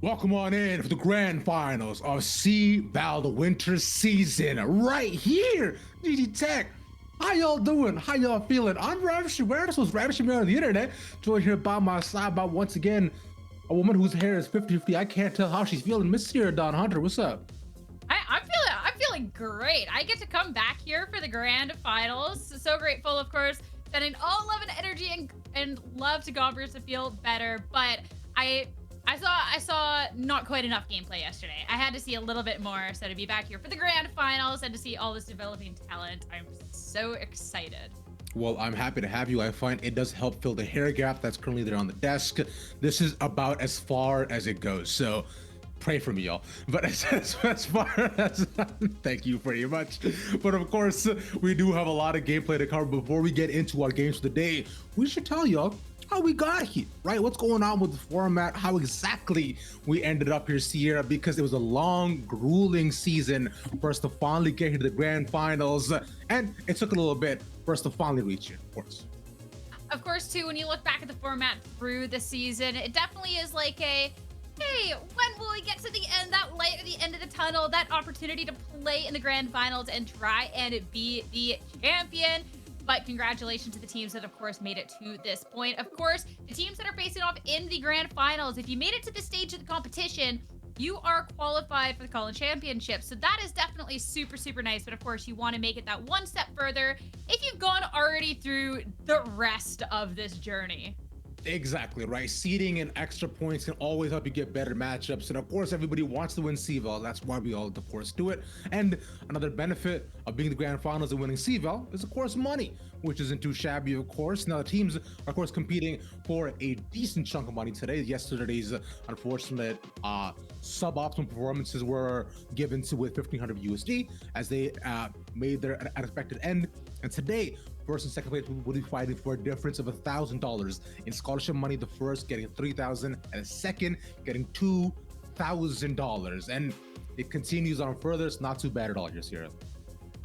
Welcome on in for the grand finals of CVAL, the winter season, right here. GG Tech. How y'all doing? How y'all feeling? I'm Ravishing Rare. This was Ravishing Rare on the internet. Joined here by my side by once again a woman whose hair is 50-50. I can't tell how she's feeling. Miss Sierra Don Hunter, what's up? I'm feeling great. I get to come back here for the grand finals. So grateful, of course, sending all love and energy and love to Gompers to feel better. But I saw not quite enough gameplay yesterday. I had to see a little bit more. So to be back here for the grand finals and to see all this developing talent, I'm so excited. Well, I'm happy to have you. I find it does help fill the hair gap that's currently there on the desk. This is about as far as it goes. So pray for me, y'all. But as far as thank you very much. But of course, we do have a lot of gameplay to cover. Before we get into our games of the day, we should tell y'all how we got here, right? What's going on with the format, how exactly we ended up here, Sierra, because it was a long, grueling season for us to finally get here to the grand finals. And it took a little bit for us to finally reach here, of course. Of course, too, when you look back at the format through the season, it definitely is like a, hey, when will we get to the end, that light at the end of the tunnel, that opportunity to play in the grand finals and try and be the champion. But congratulations to the teams that, of course, made it to this point. Of course, the teams that are facing off in the grand finals, if you made it to this stage of the competition, you are qualified for the college championship. So that is definitely super, super nice. But of course, you want to make it that one step further if you've gone already through the rest of this journey. Exactly, right? Seeding and extra points can always help you get better matchups. And of course, everybody wants to win CVAL. That's why we all, of course, do it. And another benefit of being the grand finals and winning CVAL is, of course, money, which isn't too shabby, of course. Now, the teams are, of course, competing for a decent chunk of money today. Yesterday's unfortunate suboptimal performances were given to with 1,500 USD as they made their unexpected end. And today, first and second place will be fighting for a difference of $1,000 in scholarship money. The first getting $3,000 and the second getting $2,000. And it continues on further. It's not too bad at all here, Sierra.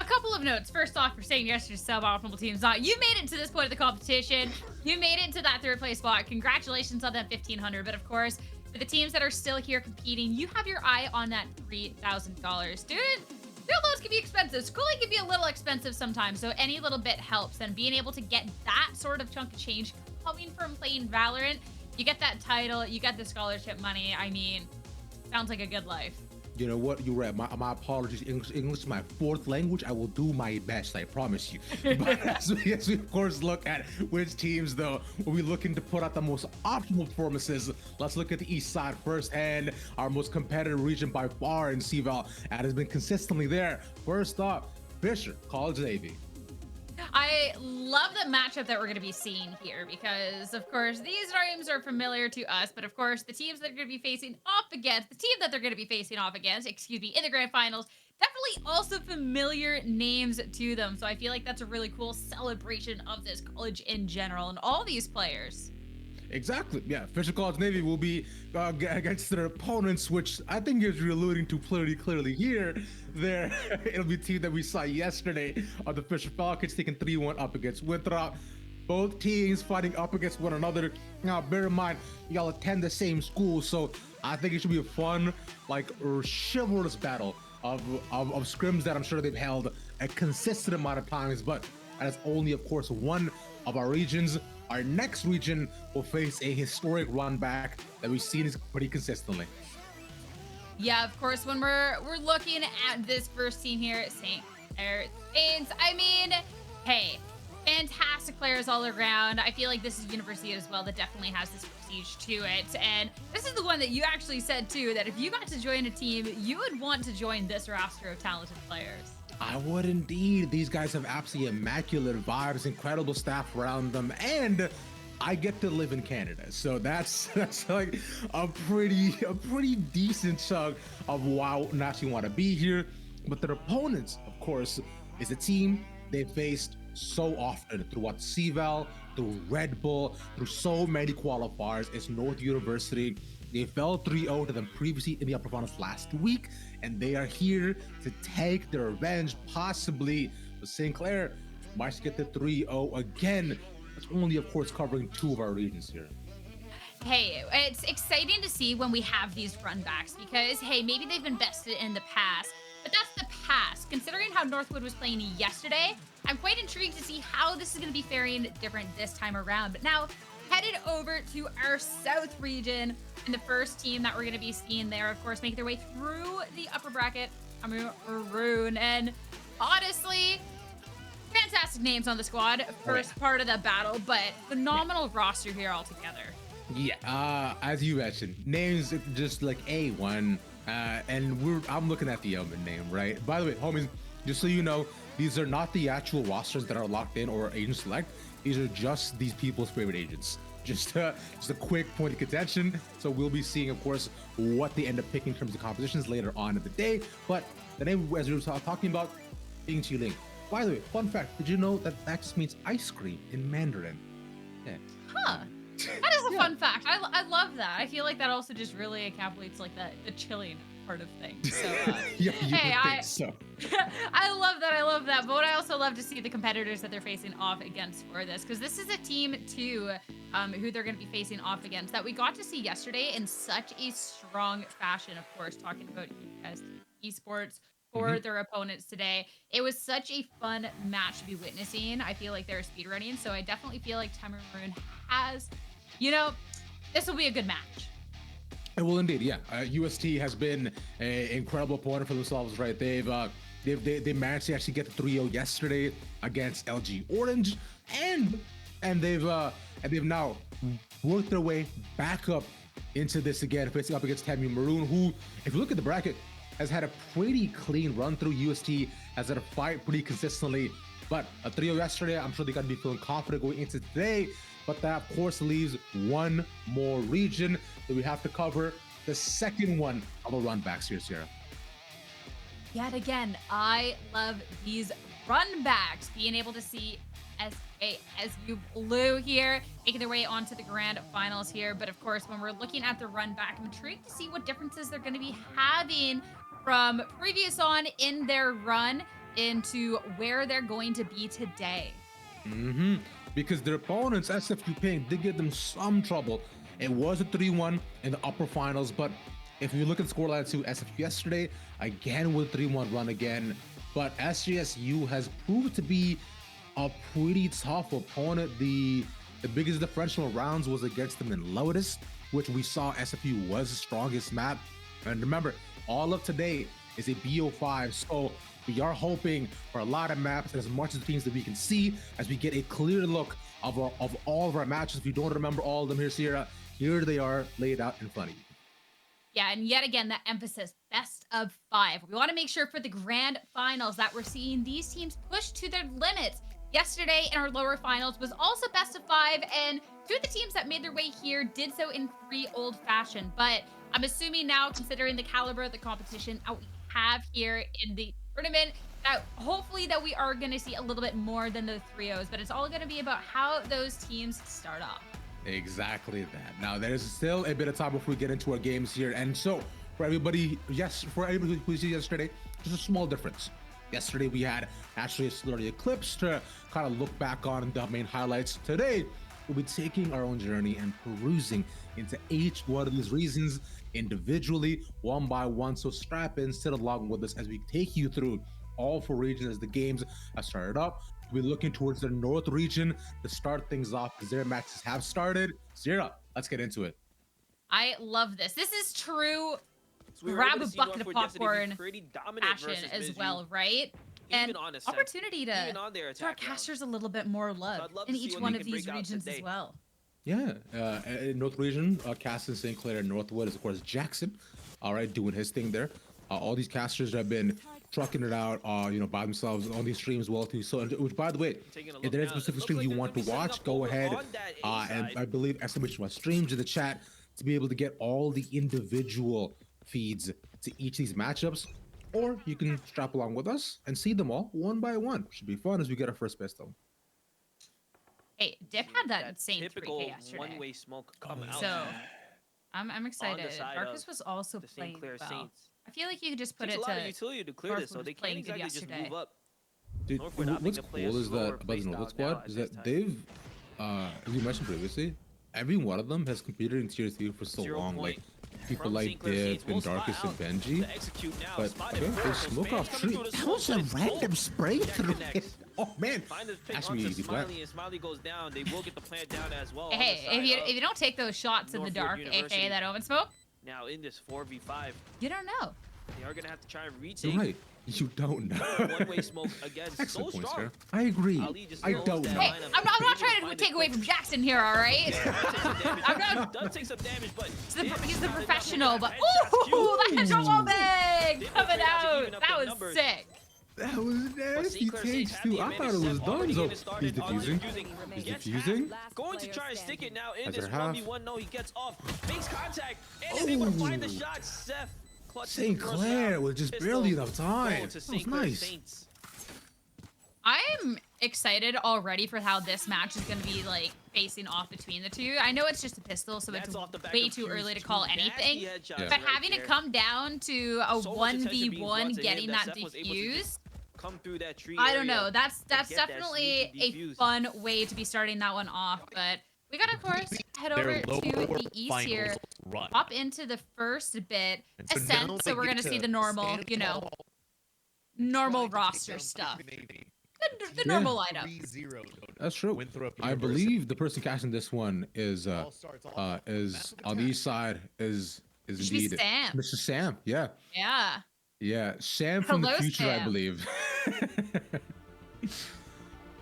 A couple of notes. First off, for saying yes to suboptimal teams, you made it to this point of the competition. You made it to that third place spot. Congratulations on that 1,500. But of course, for the teams that are still here competing, you have your eye on that $3,000. Field loads can be expensive. Schooling can be a little expensive sometimes, so any little bit helps. And being able to get that sort of chunk of change coming from playing Valorant, you get that title, you get the scholarship money. I mean, sounds like a good life. You know what? You're right. My apologies. English is my fourth language. I will do my best. I promise you. But as we of course look at which teams, though, will be looking to put out the most optimal performances. Let's look at the East Side first, and our most competitive region by far in CVAL, and has been consistently there. First up, Fisher, College Navy. I love the matchup that we're going to be seeing here because, of course, these names are familiar to us, but of course, the teams that are going to be facing off against, in the grand finals, definitely also familiar names to them. So I feel like that's a really cool celebration of this college in general and all these players. Exactly. Yeah, Fisher College Navy will be against their opponents, which I think is alluding to pretty clearly here. It'll be a team that we saw yesterday on the Fisher Falcons taking 3-1 up against Winthrop. Both teams fighting up against one another. Now, bear in mind, y'all attend the same school, so I think it should be a fun, like, chivalrous battle of scrims that I'm sure they've held a consistent amount of times, but that is only, of course, one of our regions. Our next region will face a historic run back that we've seen is pretty consistently. Yeah, of course, when we're looking at this first team here at St. Saints, I mean, hey, fantastic players all around. I feel like this is a university as well that definitely has this prestige to it. And this is the one that you actually said, too, that if you got to join a team, you would want to join this roster of talented players. I would indeed. These guys have absolutely immaculate vibes, incredible staff around them, and I get to live in Canada, so that's like a pretty decent chunk of why I naturally want to be here. But their opponents, of course, is a team they faced so often throughout CVAL, through Red Bull, through so many qualifiers. It's North University. They fell 3-0 to them previously in the upper finals last week, and they are here to take their revenge, possibly. But St. Clair might get the 3-0 again. It's only, of course, covering two of our regions here. hey, it's exciting to see when we have these run backs because, hey, maybe they've invested in the past, but that's the past. Considering how Northwood was playing yesterday, I'm quite intrigued to see how this is going to be faring different this time around. But now, headed over to our South region, and the first team that we're going to be seeing there, of course, make their way through the upper bracket, Maroon. And honestly, fantastic names on the squad. First part of the battle, but phenomenal roster here altogether. Yeah, as you mentioned, names just like A1, and I'm looking at the Elman name, right? By the way, homies, just so you know, these are not the actual rosters that are locked in or agent select. These are just these people's favorite agents. Just a quick point of contention. So we'll be seeing, of course, what they end up picking in terms of compositions later on in the day. But the name, as we were talking about, Bing Qiling. By the way, fun fact, did you know that just means ice cream in Mandarin? Yeah. Huh. That is a fun fact. I love that. I feel like that also just really encapsulates like the chilling part of things. So yeah, you hey, would think so. I love that. I love that. But I also love to see the competitors that they're facing off against for this, because this is a team too, who they're going to be facing off against that we got to see yesterday in such a strong fashion. Of course, talking about esports for their opponents today. It was such a fun match to be witnessing. I feel like they're speedrunning, so I definitely feel like Maroon has, this will be a good match. It will indeed, yeah. UST has been an incredible opponent for themselves, right? They managed to actually get the 3-0 yesterday against LG Orange, and they've now worked their way back up into this again, facing up against Maroon, who, if you look at the bracket, has had a pretty clean run through. UST has had a fight pretty consistently, but a 3-0 yesterday, I'm sure they're gonna be feeling confident going into today. But that, of course, leaves one more region that we have to cover, the second one of the run backs here, Sierra. Yet again, I love these run backs, being able to see SU Blue here, making their way onto the grand finals here. But of course, when we're looking at the run back, I'm intrigued to see what differences they're going to be having from previous on in their run into where they're going to be today. Because their opponents, SFU Ping, did give them some trouble. It was a 3-1 in the upper finals, but if you look at the scoreline to SFU yesterday, again with a 3-1 run again. But SJSU has proved to be a pretty tough opponent. The biggest differential rounds was against them in Lotus, which we saw SFU was the strongest map. And remember, all of today is a BO5, so we are hoping for a lot of maps and as much of the teams that we can see as we get a clear look of all of our matches. If you don't remember all of them here, Sierra, here they are laid out in front of you. Yeah, and yet again, that emphasis, best of 5. We want to make sure for the grand finals that we're seeing these teams push to their limits. Yesterday in our lower finals was also best of 5, and 2 of the teams that made their way here did so in free old fashion. But I'm assuming now, considering the caliber of the competition that we have here in the tournament, that hopefully that we are going to see a little bit more than the 3-0s, but it's all going to be about how those teams start off. Exactly that. Now, there's still a bit of time before we get into our games here. And so, for everybody who see yesterday, just a small difference. Yesterday, we had actually a Slurry Eclipse to kind of look back on the main highlights. Today, we'll be taking our own journey and perusing into each one of these reasons individually, one by one. So strap in, sit along with us as we take you through all 4 regions as the games have started up. We're looking towards the North region to start things off because their matches have started. Sierra, let's get into it. I love this. This is true. So grab a bucket of popcorn passion as well, right? And opportunity to show our casters a little bit more love in each one of these regions as well. Yeah, in North region, Caston, St. Clair, and Northwood is, of course, Jackson, all right, doing his thing there. All these casters have been trucking it out, by themselves on these streams well too. So, which, by the way, if there is specific streams you want to watch, go ahead and I believe SMH streams in the chat to be able to get all the individual feeds to each of these matchups, or you can strap along with us and see them all one by one. Should be fun as we get our first pistol. Hey, Dip had that insane 3K yesterday. One-way smoke coming out. So I'm excited. Darkus was also playing well. I feel like you could just put it to a lot of utility to clear this, so they can't exactly just move up. Dude, what's cool is that about the Northwood squad is that they've, as you mentioned previously, every one of them has competed in tier 3 for so long. Like people like Dip and Darkest and Benji. But okay, they smoke off tree. That was a random spray through. Oh man, actually easy plant. Smiley goes down. They will get the plant down as well. Hey, if you don't take those shots in the dark, aka that omen smoke, now in this 4v5, you don't know. they are gonna have to try and retake. You're right. You don't know. One-way smoke against Excellent so points, strong. sir. I agree. I don't know. Hey, I'm not trying to take away from Jackson here, all right? I'm not. Does take some damage, but He's the professional, but ooh, that headshot wall bang coming out. That was sick. That was nasty takes too. I thought it was done. So he's defusing. He's defusing. Going to try and stick it now in That's this their half. 1v1. No, he gets off. Makes contact. And is able to find the shot. Seth. St. Clair with just barely enough time. That was nice. I'm excited already for how this match is going to be like facing off between the two. I know it's just a pistol, so it's way too early to call anything. But having it come down to a 1v1 getting that defuse, come through that tree I don't know. That's definitely a fun way to be starting that one off. But we gotta, of course, head over to the east here, hop into the first bit, Ascent, so we're gonna see the normal, you know, normal roster stuff. The normal lineup. That's true. I believe the person casting this one is on the east side is indeed Sam. Mr. Sam. Yeah. Yeah. Yeah, Sam from Hello, the future, Sam. I believe.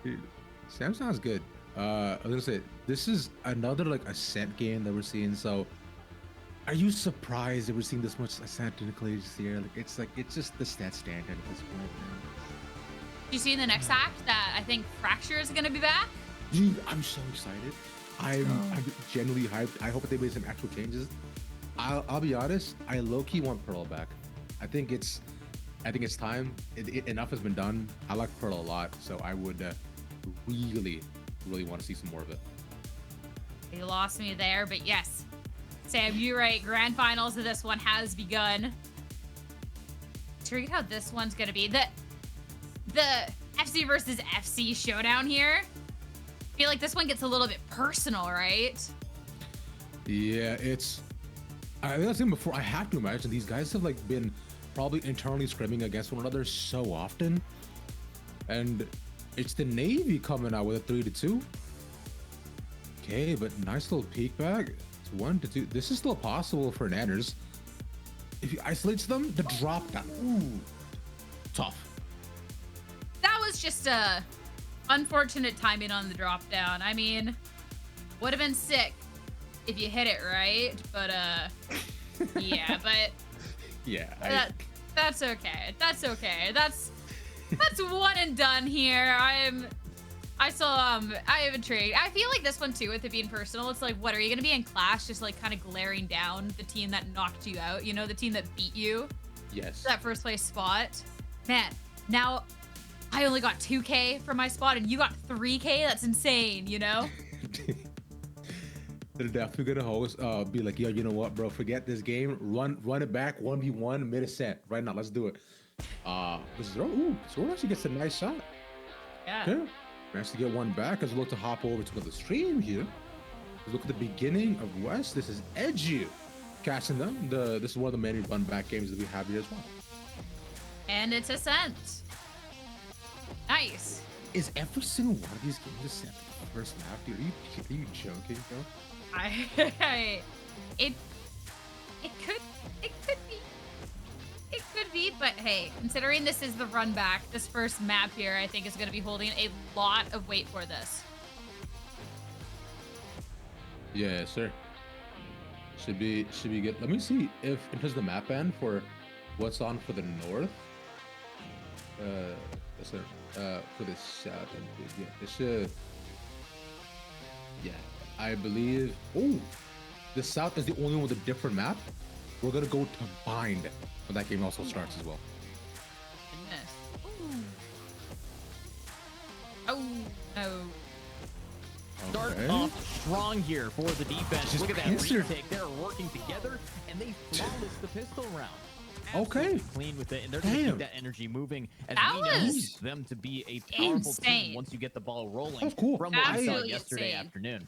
Dude, Sam sounds good. I was gonna say this is another like Ascent game that we're seeing. So, are you surprised that we're seeing this much Ascent in the collegiate this year? Like it's just the stat standard at this point. You see in the next act that I think Fracture is gonna be back? Dude, I'm so excited. I'm genuinely hyped. I hope that they made some actual changes. I'll be honest. I low key want Pearl back. I think it's time. Enough has been done. I like Pearl a lot, so I would really want to see some more of it. You lost me there, but yes, Sam, you're right. Grand finals of this one has begun. Intrigued how this one's gonna be. The FC versus FC showdown here. I feel like this one gets a little bit personal, right? Yeah, I was saying before. I have to imagine these guys have like been probably internally scrimming against one another so often, and it's the Navy coming out with a 3-2. Okay, but nice little peek back. It's 1-2. This is still possible for Nanners. If he isolates them, the drop down. Ooh, tough. That was just a unfortunate timing on the drop down. I mean, would have been sick if you hit it right, but yeah, but yeah, that's okay. That's okay. That's one and done here. I am intrigued. I feel like this one too, with it being personal, it's like, what are you gonna be in class just like kind of glaring down the team that knocked you out, you know, the team that beat you? Yes. That first place spot. Man, now I only got 2K for my spot and you got 3K. That's insane, you know? They're definitely gonna host be like, yo, you know what, bro, forget this game, run it back 1v1 mid-ascent right now, let's do it. Zoro actually gets a nice shot. Yeah. Managed to get one back as we look to hop over to the stream here. Look at the beginning of West. This is Edgy catching them. This is one of the many run back games that we have here as well. And it's Ascent. Nice. Is every single one of these games Ascent the first map, dude? Are you joking, bro? It could be, but hey, considering this is the run back, this first map here, I think is going to be holding a lot of weight for this. Yeah, sir. Should be good. Let me see if in terms of the map band for what's on for the north. For the south, yeah, it should. Yeah, I believe. Oh, the south is the only one with a different map. We're gonna go to bind when that game also starts as well. Goodness. Oh no. Start off strong here for the defense. Just look at that pincer. retake. They're working together, and they flawless the pistol round. Okay. Clean with it, and they're going to keep that energy moving. As That we know was them to be a powerful insane. team once you get the ball rolling. That's cool. From what we saw Absolutely yesterday insane. afternoon.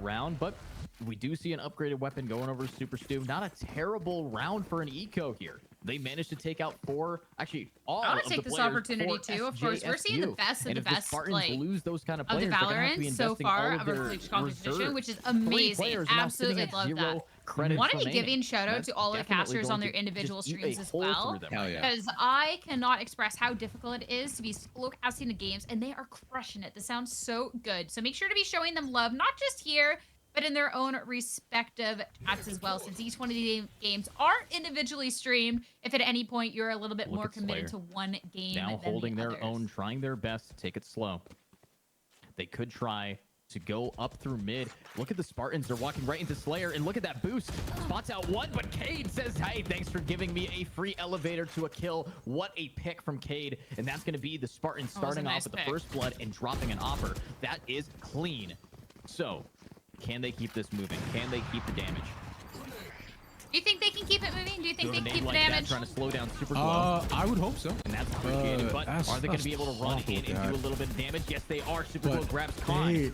that round, but we do see an upgraded weapon going over to Super Stu. Not a terrible round for an eco here. They managed to take out actually all I want of to take the this players opportunity for too. Of course, we're seeing the SJSU. best of And the if the best, Spartans like, lose those kind of of the players, they're gonna have to be Valorant so investing far all of of our their collegiate competition, which is reserves. 3 amazing. players are now sitting Absolutely at love 0 that. credits Want to be remaining. giving shout out That's to all the definitely casters going on their to individual just eat streams a as hole well. through them Hell right yeah. now. Because I cannot express how difficult it is to be solo casting the games, and they are crushing it. This sounds so good. So make sure to be showing them love, not just here, but in their own respective chats as well, since each one of the games are individually streamed. If at any point you're a little bit Look more at committed to Slayer. one game Now than holding the their others. own, trying their best to take it slow. They could try to go up through mid. Look at the Spartans. They're walking right into Slayer, and look at that boost. Spots out one, but Cade says, hey, thanks for giving me a free elevator to a kill. What a pick from Cade. And that's going to be the Spartans That was a starting nice off with pick. the first blood and dropping an offer. That is clean. So, can they keep this moving? Can they keep the damage? Do you think they can keep it moving? Do you think Doing they a can name keep the like that, damage? trying to slow down super glow. I would hope so. And that's appreciated, but that's- are they going to that's be able to run awful, in and God. do a little bit of damage? Yes, they are. Super Glow But grabs Khan. they-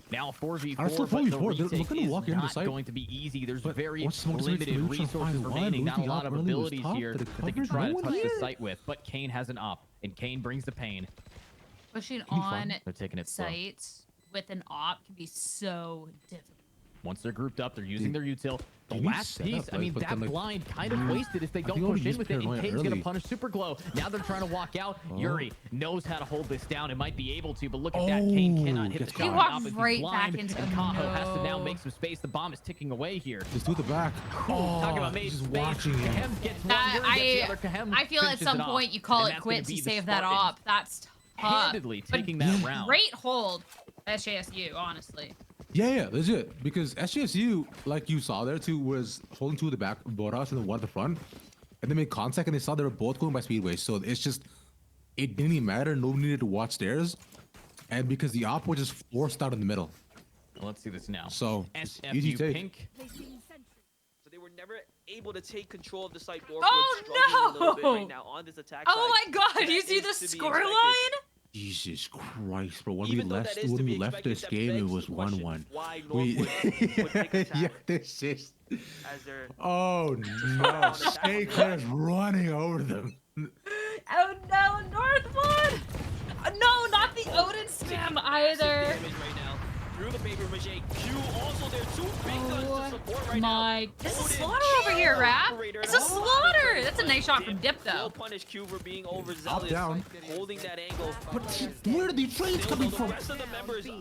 Now 4v4, I was still but the 4v4. They're retake gonna is walk into the not site. going to be easy. There's But very what's the limited solution? resources Find one, remaining, not a losing lot up of early was abilities tough, here but it that they can covered try no to one touch the here. site with. But Kane has an op, and Kane brings the pain. Pushing fun. on They're taking it slow. sites with an op can be so difficult. Once they're grouped up, they're using their util. The they need last setup, piece, I like, mean, but that then, like, blind kind of wasted if they I don't think all push they in used with it, and paranoia Kane's going to early. punish Super Glow. Now they're trying to walk out. Oh. Yuri knows how to hold this down. It might be able to, but look at that. Kane cannot hit the gets shot. He walked Op if he's right blind, back into and the Kaho has to now no. make some space. The bomb is ticking away here. Just do the back. Talk about made he's just space. watching him. Kahem gets one, That, Yuri gets the other. Kahem I feel at finishes some it off. point you call And it that's gonna quits, be you the save that Spartans op. That's tough. handedly But taking that round. Great hold, SJSU, honestly. Yeah, legit. Because SGSU, like you saw there too, was holding two at the back of Boras and then one at the front. And they made contact and they saw they were both going by speedway. So it's just, it didn't even matter. Nobody needed to watch theirs. And because the op was just forced out in the middle. Let's see this now. So, easy SFU take. Pink. So they were never able to take control of the site. Oh, struggling a little bit no! right now on this attack Oh side. my god, That you see is the to be score expected. line? Jesus Christ, bro. When Even though that is to be left this expected, game, that it begs was the question 1-1. why We, Northwood would pick attack yeah, this is. as their Oh no, Stay Claire's running over them. Oh no, Northwood! No, not the Odin spam either. damage right now through the paper mache. Q also there. Two big guns to support right My, now. this is Odin, Slaughter over here, Rap. operator, It's a and all Slaughter. the That's a nice shot from Dip, Will though. punish Q for being overzealous, down. holding that angle. Where are the trades Still, coming though, from? the rest of the members of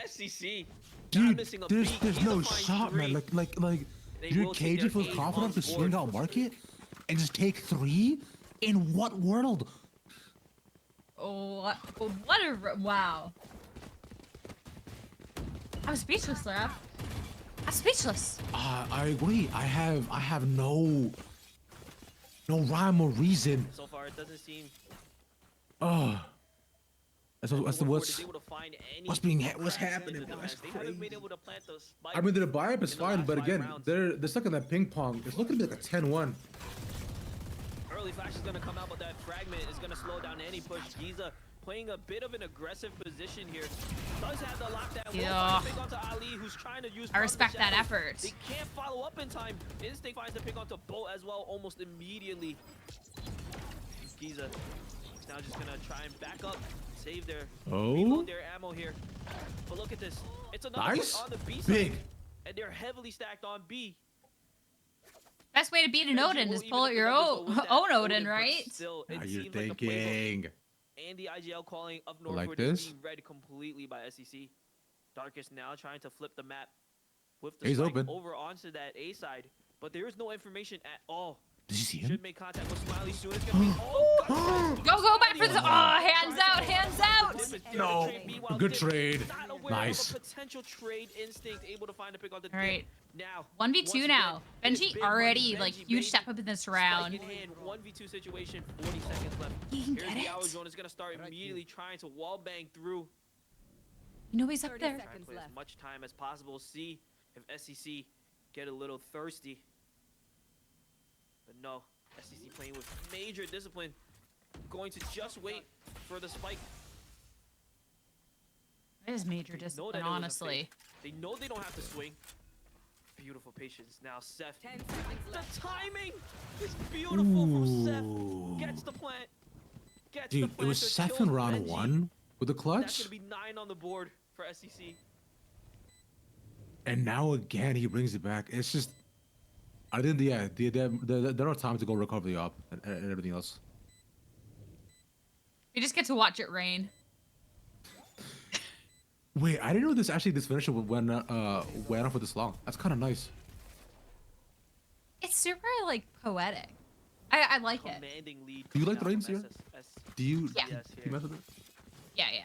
SCC not Dude, missing a there's beat. there's He's no a fine shot, man. three. Like They your will take KJ their feels aim confident on to swing board. out market and just take 3? In what world? Oh, what a wow. I'm speechless, Rap. I'm speechless. I agree. I have no rhyme or reason. So far, it doesn't seem. Oh, that's Northwood what's is able to find any what's cracks in happening. the Bro. defense. That's They haven't been crazy. able to plant the spike. I mean, the buy-up is in the fine, last but 5 again, rounds. they're stuck in that ping pong. It's looking to be like a 10-1. Early flash is going to come out, but that fragment is going to slow down any push. Giza playing a bit of an aggressive position here. Does have the lockdown. Will Yeah. find the pick onto Ali, who's trying to use I respect that shadows. effort. They can't follow up in time. Instinct finds the pick onto Bolt as well, almost immediately. Giza is now just going to try and back up, save their, reload their ammo here. But look at this. It's another Nice. push on the B side. Big. And they're heavily stacked on B. Best way to beat an Benji Odin will is even pull up out the your numbers own, with that own Odin, but right? Still, it Now you're seems like the playbook thinking. and the IGL calling of Like Northwood this? is being read completely by SEC. Darkest now trying to flip the map with the He's spike open. over onto that A side, but there is no information at all. Did you see him? Should make contact with Smiley soon. It's gonna be Go back for this. Oh, hands out, hands out. No. Good trade. Not aware Nice. of a potential trade. Instinct able to find a pick on the All right. now 1v2 once now. again, it is Benji big already, money. like, Benji, huge baby. step up in this Spike round. in hand, 1v2 situation, 40 seconds left. He can Here's get the it. hour zone. It's gonna start immediately trying to wall bang through. You know he's up 30 there. Try and play as much time as possible. See if SEC get a little thirsty. But no, SEC playing with major discipline. Going to just wait for the spike. It is major They know that discipline, it was a honestly. fake. They know they don't have to swing. Beautiful patience. Now Seth. The timing is beautiful from Seth. Gets the plant. Gets the Dude, plant. it was to Seth kill in round Reggie. 1 with the That's clutch, gonna be 9 on the board for SEC. and now again he brings it back. It's just, I think there are time to go recover the op and everything else. You just get to watch it rain. Wait, I didn't know this finisher went on for this long. That's kind of nice. It's super like poetic. I like it. Commanding lead. Do you like the coming rains out here? from SSS. Do you? Yeah. Yes, Do you here. mess with it? Yeah, yeah.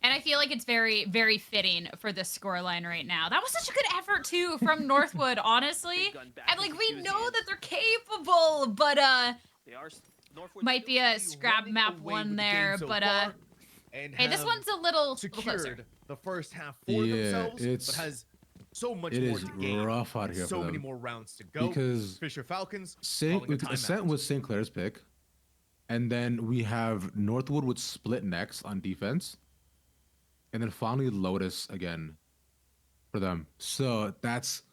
And I feel like it's very, very fitting for the scoreline right now. That was such a good effort too from Northwood, honestly. Big gun back And like into we Q's know hands. that they're capable, but They are Northwood might be a Be scrap running map away one with the there, game so but far and hey, this have one's a little secured closer. the first half for Yeah, themselves, it's- but has so much It more is to gain. rough out and here so for many them more rounds to go. because Fisher Falcons Saint calling a timeout. Ascent was St. Clair's pick, and then we have Northwood with split next on defense, and then finally Lotus again for them. So that's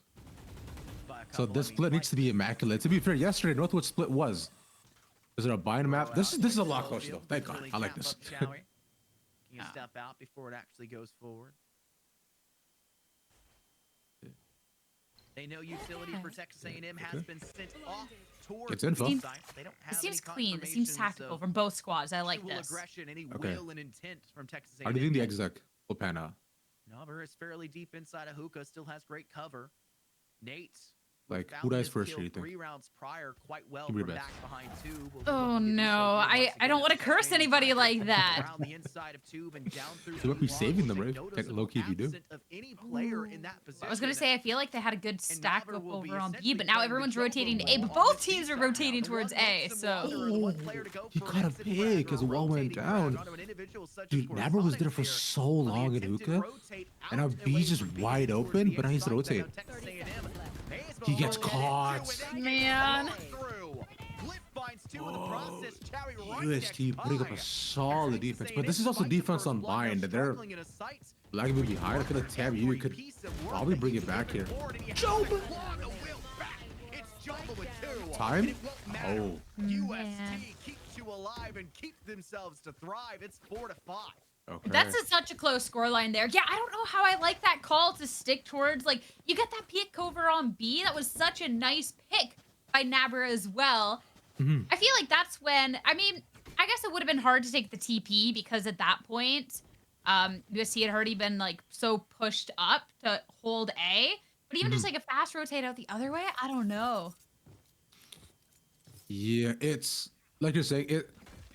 By a so couple, this I mean, split needs to be Mike- immaculate. To be fair, yesterday Northwood split was. Is there a bind map? This is a lot closer though. Thank God. Really I like tap this. up Chowie. Can you Oh. step out before it actually goes forward? They know utility for Texas A&M has been sent off towards It's info. the Seems- site. They don't It have seems any clean. It seems confirmations tactical of from both squads. I like actual this. aggression, any Okay. will and intent from Texas A&M. How do you think the yet. exec will pan out? Nover is fairly deep inside of hookah, still has great cover. Nate. Like, found who dies his first, kill do you think? 3 rounds prior, quite well Give me from your best. back behind tube. Will be Oh looking to do so no, here once I don't again want to as curse Texas A&M anybody like tries to that. around the inside of tube and down through You might be the saving them, long, right? noticeable Tech- low-key if you do. absence of any player in that position. I was gonna say I feel like they had a good stack Navarre up will be over on B, essentially but now playing the everyone's jumper rotating to A. role But on both the teams C are side rotating now. The towards one A. wants some So water and the one player to go He for caught a exit pig pressure, as a wall went rotating around down. onto an individual such as Dude, Navarre was there for Corzonics so here. On the long in attempted hookah, rotate and now out B's away just from B wide towards open, the but now he has to inside. rotate. Now Texas A&M may as well He gets roll it caught. into it. Man. Through. Flip finds 2 in the process. Chowie right UST next putting up by. a solid Texas defense, but A&M this is also despite the defense first on blood, now bind. They're struggling in a sight. lagging behind. I feel like Tab, you could probably bring it back here. Jump! Time? Oh. Man. UST keeps you alive and keep themselves to thrive. It's 4-5. Okay. such a close scoreline there. Yeah, I don't know how I like that call to stick towards, like, you get that pick over on B. That was such a nice pick by Navarre as well. Mhm. I feel like that's when, I mean, I guess it would have been hard to take the TP because at that point, USC had already been, like, so pushed up to hold A. But even just, like, a fast rotate out the other way, I don't know. Yeah, it's like you're saying.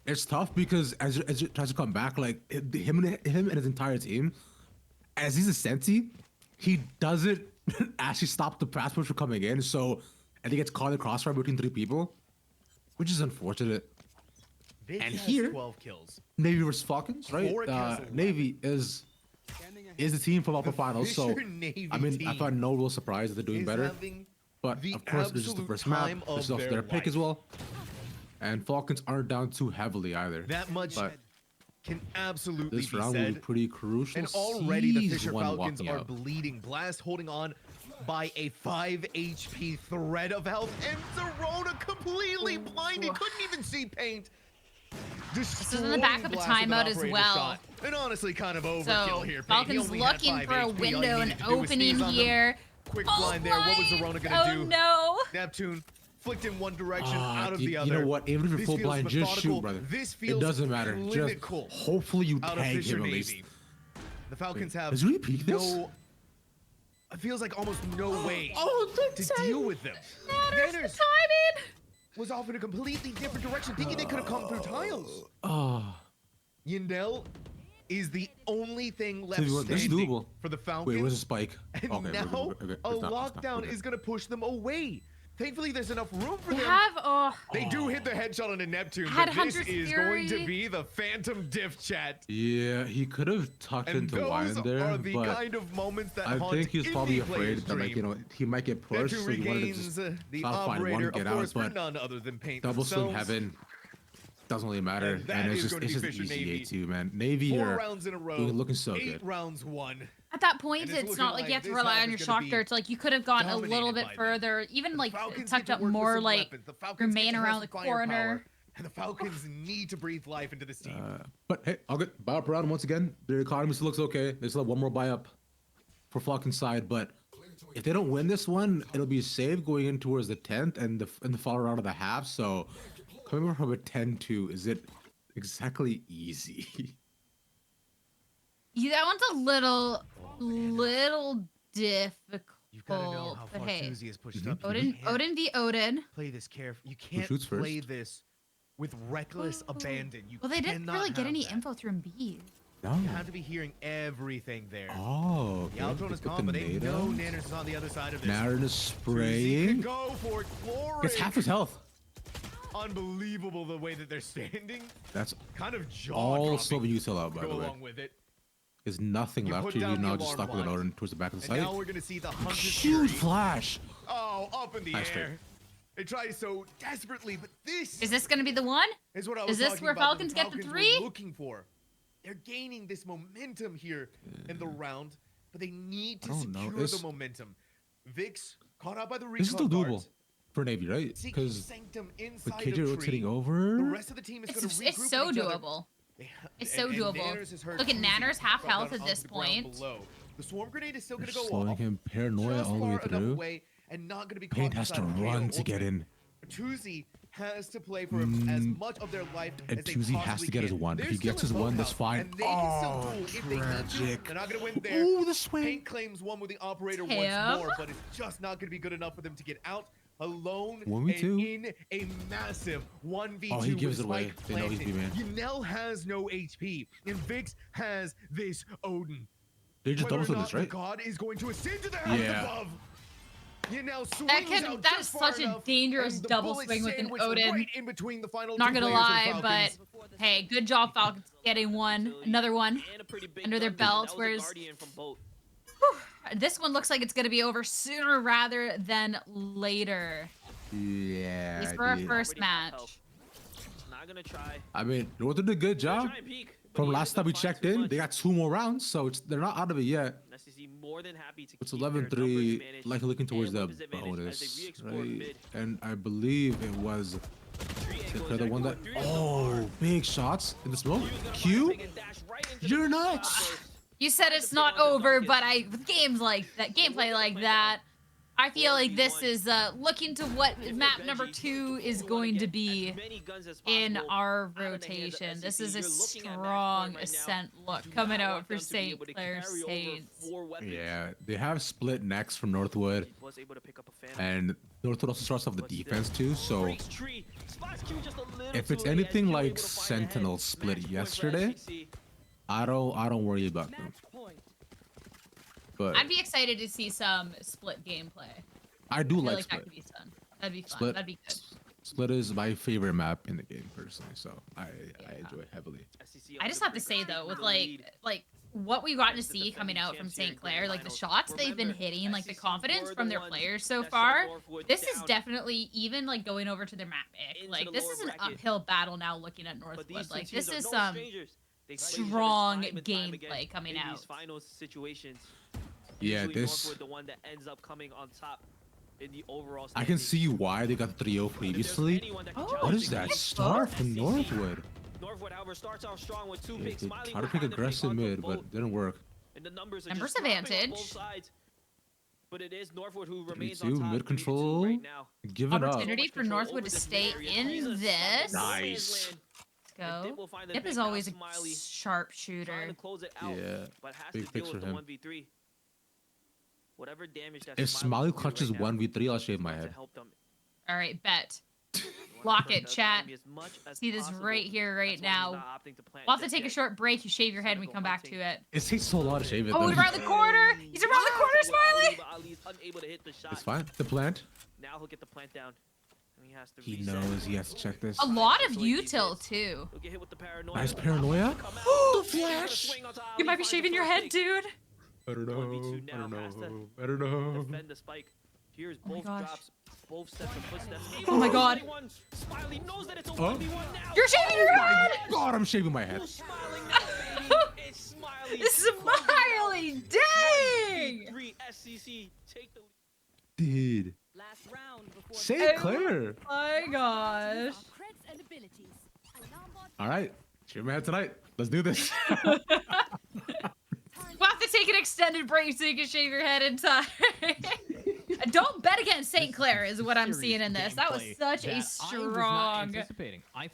It's tough because as it tries to come back, like him and his entire team, as he's a senti, he doesn't actually stop the pass push from coming in. So, and he gets caught in the crossfire between 3 people, which is unfortunate. Vic And has here- 12 kills. Navy versus Falcons, right? Four against 11. Navy is the team from Upper Finals. So, Fisher Navy I mean, I team find no real surprise that they're doing is better. having But the of course, this is the absolute first map. time of This is also their their pick as life. well. And Falcons aren't down too heavily either. that much But can absolutely this be round will said. be pretty crucial. And already the Sees Fisher one Falcons walking are out. bleeding. Blast holding on by a 5 HP thread of health. And Zerona completely blinded. Couldn't even see paint. is in the back of the Destroying Blast with an timeout as operator well. shot. And honestly, kind of overkill So, here. Paint. He Falcons only had looking 5 for a HP. All he window and needed to do was opening sneeze on them. here. Quick Oh blind there. What was my- Zerona gonna oh do? no! Neptune flicked in one direction, Ah, out of you- the other. You know what? Even if you're This full feels blind, just methodical. shoot, brother. This It feels doesn't matter. Just clinical hopefully you out of tag Fisher him at Navy. least. The Falcons Wait, have does he repeat this? no. It feels like almost no way Oh, the to deal with them. Matters the Manners timing! was off in a completely different direction, thinking they could have come through tiles. Oh, Yindel is the only thing left this is standing doable. for the Wait, Falcons. where's the spike? And Okay, now okay, a it's not, lockdown we're is good. going to push them away. Thankfully, there's enough room for They them. have, oh, They do hit the headshot on a Neptune, Had but this Hunter's is Fury. going to be the Phantom Diff chat. Yeah, he could have tucked And into those wine there, are the but kind of moments that I haunt think he's probably indie players' afraid that, like, dream. he might get pushed, Neptune so he wanted to regains just the try to find one operator, and get of out, course, for but none other than Paint double swing themselves. heaven doesn't really matter, And that and is it's going to just be easy Fisher Navy. A2, man. Navy 4 are rounds in a row, looking so 8 good. rounds won. At that point, And it's it's looking not like you like have to this rely half on your is gonna shock be darts. Like you could have gone a little dominated bit by them. further, even The like Falcons tucked get to up work with more some like weapons. The Falcons remain get to have around some the firepower, corner. and the Falcons need to breathe life into this team. But hey, I'll get buy up around once again. Their economy still looks okay. They still have one more buy up for Falcon side, but if they don't win this one, it'll be safe going in towards the 10th and the fall round of the half. So coming from a 10-2, is it exactly easy? Yeah, that one's a little difficult. You've got to know how but far hey, Tuzi has pushed Mhm. up. You Odin, can't Odin v Odin. play this careful. You can't shoots play first? this with reckless abandon. You Well, they didn't cannot really get have any that. info through Embiid. No. You have to be hearing everything there. Oh, The outro is They put gone, but they know nade Nanners is on the other side of this. Marin is Tuzi spraying. can go for it. Gets half his health. Unbelievable the way that they're standing. That's Kind of jaw all dropping. Sylvan util out, by Go the way. along with it. There's nothing You left put here. You down the now just alarm stuck with an wand. Odin towards the back of the And site. now we're gonna see the Hunter's Huge Fury. flash. Oh, up in the Nice air. trade. They try so desperately, but this Is this gonna be the one? is what I was is this talking where about that Falcons get the Falcons were 3? looking for. They're gaining this momentum here in the round, but they need I to don't know. secure It's- the momentum. Vix caught out by the recon This is still doable guards. for Navy, right? Seeking Because Sanctum with inside KJ a rotating tree, over, the rest of the team is going to regroup It's so with each other. doable. They- It's so and doable. Nanners has heard Look at Tuzi Nanner's half drop down health at onto this the ground point. below. The swarm grenade is still they're going to go slowing off. him paranoia Just all the way far enough through. away and not going to be Pain caught has to inside of run Halo to get Ultimate. in. Tuzi has to play for as much of their life And as they Tuzi has possibly to get his can. one. If They're he gets still his in one, low that's health, fine. and they can still Oh, duel if they need to. tragic. They're not going to win there. Oh, the swing. Paint claims one with the operator Him? once more, but it's just not going to be good enough for them to get out alone 1v2. and in a massive 1v2 Oh, he gives with it away. Spike They know he's planted. B-man. Yanel has no HP, and Vix has this Odin. They just Whether double or swing not this, the right? god is going to ascend to the heavens Yeah. above. Yanel swings out That just is far such a enough, dangerous and the double bullet swing with an sandwiched Odin. Right in between the final Not two gonna players lie, for but Falcons. hey, good job Falcons getting one, another one. And a pretty big under their gun, but that belts, was a whereas- Guardian from Boat. This one looks like it's gonna be over sooner rather than later. Yeah. At least I for our did. first Already half match. health. Not gonna try. I mean, Northern did a good job. Try and peek, but From he last ends time up we finding checked too in, much. they got 2 more rounds, so they're not out of it yet. SCC more than happy to It's keep their 11-3, numbers advantage likely looking towards and the weapons advantage as bonus, they re-explore right? mid. And I believe it was Three angles, the they're one that. doing three so Oh, far. big shots in the smoke. Q's gonna find a Q. pick and dash right into the You're shot nuts. burst. You said it's not over, but with games like that, gameplay like that, I feel like this is looking to what map number 2 is going to be in our rotation. This is a strong ascent look coming out for St. Clair Saints. Yeah, they have split next from Northwood, Was able to pick up a fan. and Northwood also starts off the defense too. So Breaks tree, spots Q just a little if too it's early as anything Q like able to find ahead. Sentinel split Match point for yesterday, SCC. I don't worry about them. But I'd be excited to see some split gameplay. I do I feel like like that split. could be fun. That'd be fun. Split. That'd be good. Split is my favorite map in the game personally, so I enjoy it heavily. SCC I just have to say though, with like what we've gotten to see coming out from St. Clair, like the shots they've been hitting, like the confidence from their players so far, this is definitely even like going over to their map pick. Like this is an uphill battle now looking at Northwood. Like this is some strong gameplay coming out. Final situations. Yeah, Usually this Northwood the one that ends up coming on top in the overall I can standings. see why they got the 3-0 If there's previously. anyone that can Oh, What challenge is the that game, star from SCC. Northwood? Northwood, however, starts off strong with 2 Yeah, picks. they Smiley try to will pick find the pick aggressive onto mid, Boat, but didn't work. and the numbers are Numbers just dropping on advantage. both sides. But it is Northwood who remains 3-2, on top. mid 3-2 control. right now. Give it up. Opportunity for Northwood to stay in this. Nice. Let's Dip go. will find the Dip pick, is now always a Smiley trying sharpshooter. to close it out, Yeah, but has big to picks deal with for the him. 1v3. Whatever damage that If Smiley can do clutches right now 1v3, I'll shave my to head. help them. All right, bet. They wanna Lock press it, the chat. economy as much as See this possible. right here, right That's why he's now. not opting to plant We'll have to just take a yet. short break. You shave your head, and we come back to it. It takes so long to shave it. Oh, though. he's around the corner. He's around the corner, Smiley. But Ali's unable to hit the shot. It's fine. The plant. Now he'll get the plant down. And he has to He reset. knows he has to check this. A lot of util too. He'll get hit with the paranoia. Nice but the knockback paranoia. will come out. Oh, He's gonna flash. swing onto Ali, You might be finds the shaving your first head, pick. dude. I don't know. 1v2 I now, don't has to know. I don't know. Defend the spike. Here's Oh my both gosh. drops, both sets of footsteps. Oh my God. Smiley knows that it's a Oh. 1v1 now. You're shaving your head. God, I'm shaving my head. Who's smiling now, baby? It's Smiley. Smiley, dang! take the lead. Dude. Last round before St. Clair. Oh my gosh. creds and abilities. Alarm bot All right. It's your man tonight. Let's do this. We'll have to take an extended break so you can shave your head in time. Don't bet against St. Clair is what I'm seeing in this. That was such a strong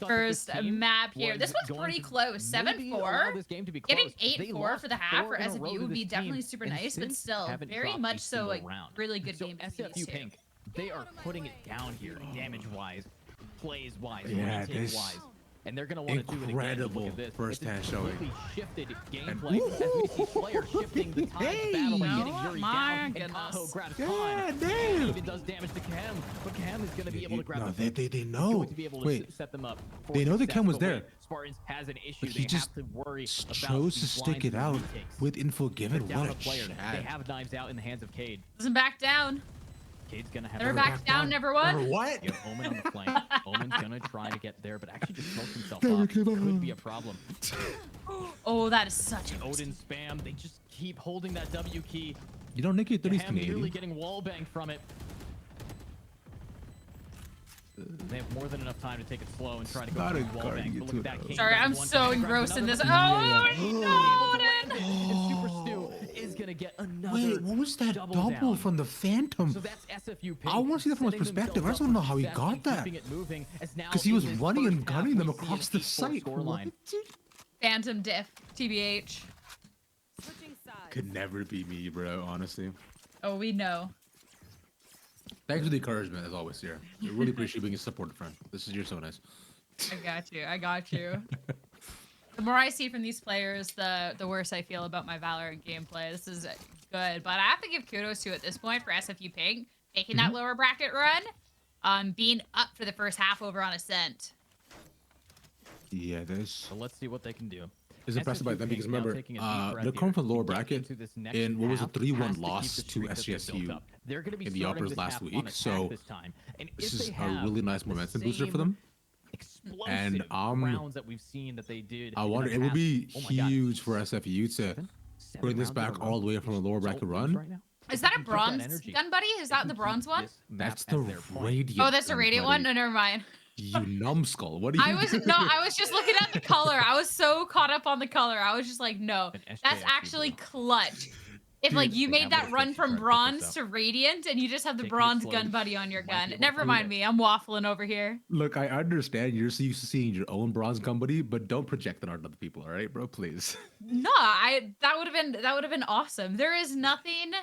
first map here. This one's pretty close. 7-4. Getting 8-4 for the half for SFU would be definitely super nice, but still very much so a really good game for these two. Pink, they are putting it down here, damage-wise, plays-wise, Yeah, wise. And they're gonna want to do it again. Incredible Look at this. first-hand It's a showing. completely shifted gameplay as we see Slayer shifting the tide of battle by getting Yuri down, and Tahoe grabs Khan. damn. Even does damage to Cam, but Cam is gonna be able to grab No, the they know. going to be able to Wait, set them up. For they know the success, Cam was but there. wait, Spartans has an issue. But he They just have to worry about chose to these stick blinds it and out retakes. with info given. Down What a a player. They Chad. have knives out in the hands of Cade. Doesn't back down. Cade's gonna have Never to back down, never won. What? You have Omen on the flank. Omen's gonna try to get there, but actually just smokes himself Never off. give up. Could be a problem. Oh, that is such a Odin spam. They just keep holding that W key. You know, Nikki 30's Cam nearly Canadian. getting wall banged from it. They have more than enough time to take it slow and try to go Not for a the wall guard, bang. you But look do at that know. Cade Sorry, grabs I'm one, so grabs engrossed in another, this. but Oh, no, Odin. and Super Stu is gonna get another. Wait, what was that double down. from the Phantom? So that's SFU I wanna see that from his setting perspective. I themselves just wanna know up how for he success got and that. keeping it moving, as now 'Cause he was in this running and first half, gunning them we see an across the 8-4 site. scoreline. Phantom diff, TBH. switching sides. Could never be me, bro, honestly. Oh, we know. Thanks for the encouragement, as always, here. I really appreciate being a supportive friend. You're so nice. I got you. I got you. The more I see from these players, the worse I feel about my Valorant gameplay. This is good, but I have to give kudos to at this point for SFU Pink making that lower bracket run, being up for the first half over on Ascent. Yeah, this So let's see what they can do. is impressive by SFU them because Pink now remember, taking a deep breath they're coming from the here lower to get bracket into this next in what was a half, 3-1 has to keep loss the to streak that they built SGSU up. They're gonna be in the starting uppers this last half on week, attack so this time. And this if is they a have really nice the momentum booster for same them. explosive And, rounds that we've seen that they did. I in the wonder, it would past- be oh my God, huge for SFU to 7 bring this rounds in a back row. all the way from a lower bracket Salt run. right now. Is that a Keep that bronze energy. gun buddy? Is that They the can bronze keep one? this map That's as the their point. radiant. Oh, that's the radiant one? No, never mind. You numbskull. What are you I was doing? no, I was just looking at the color. I was so caught up on the color. I was just like, no, An that's SJSU actually blue. clutch. If Dude, like you they made have that those run things from trying to pick bronze this to radiant and you just have the Taking it bronze slow, gun buddy on your might be gun. able to Never do mind it. me. I'm waffling over here. Look, I understand you're so used to seeing your own bronze company, but don't project it on other people, all right, bro? Please. No, that would have been awesome. There is nothing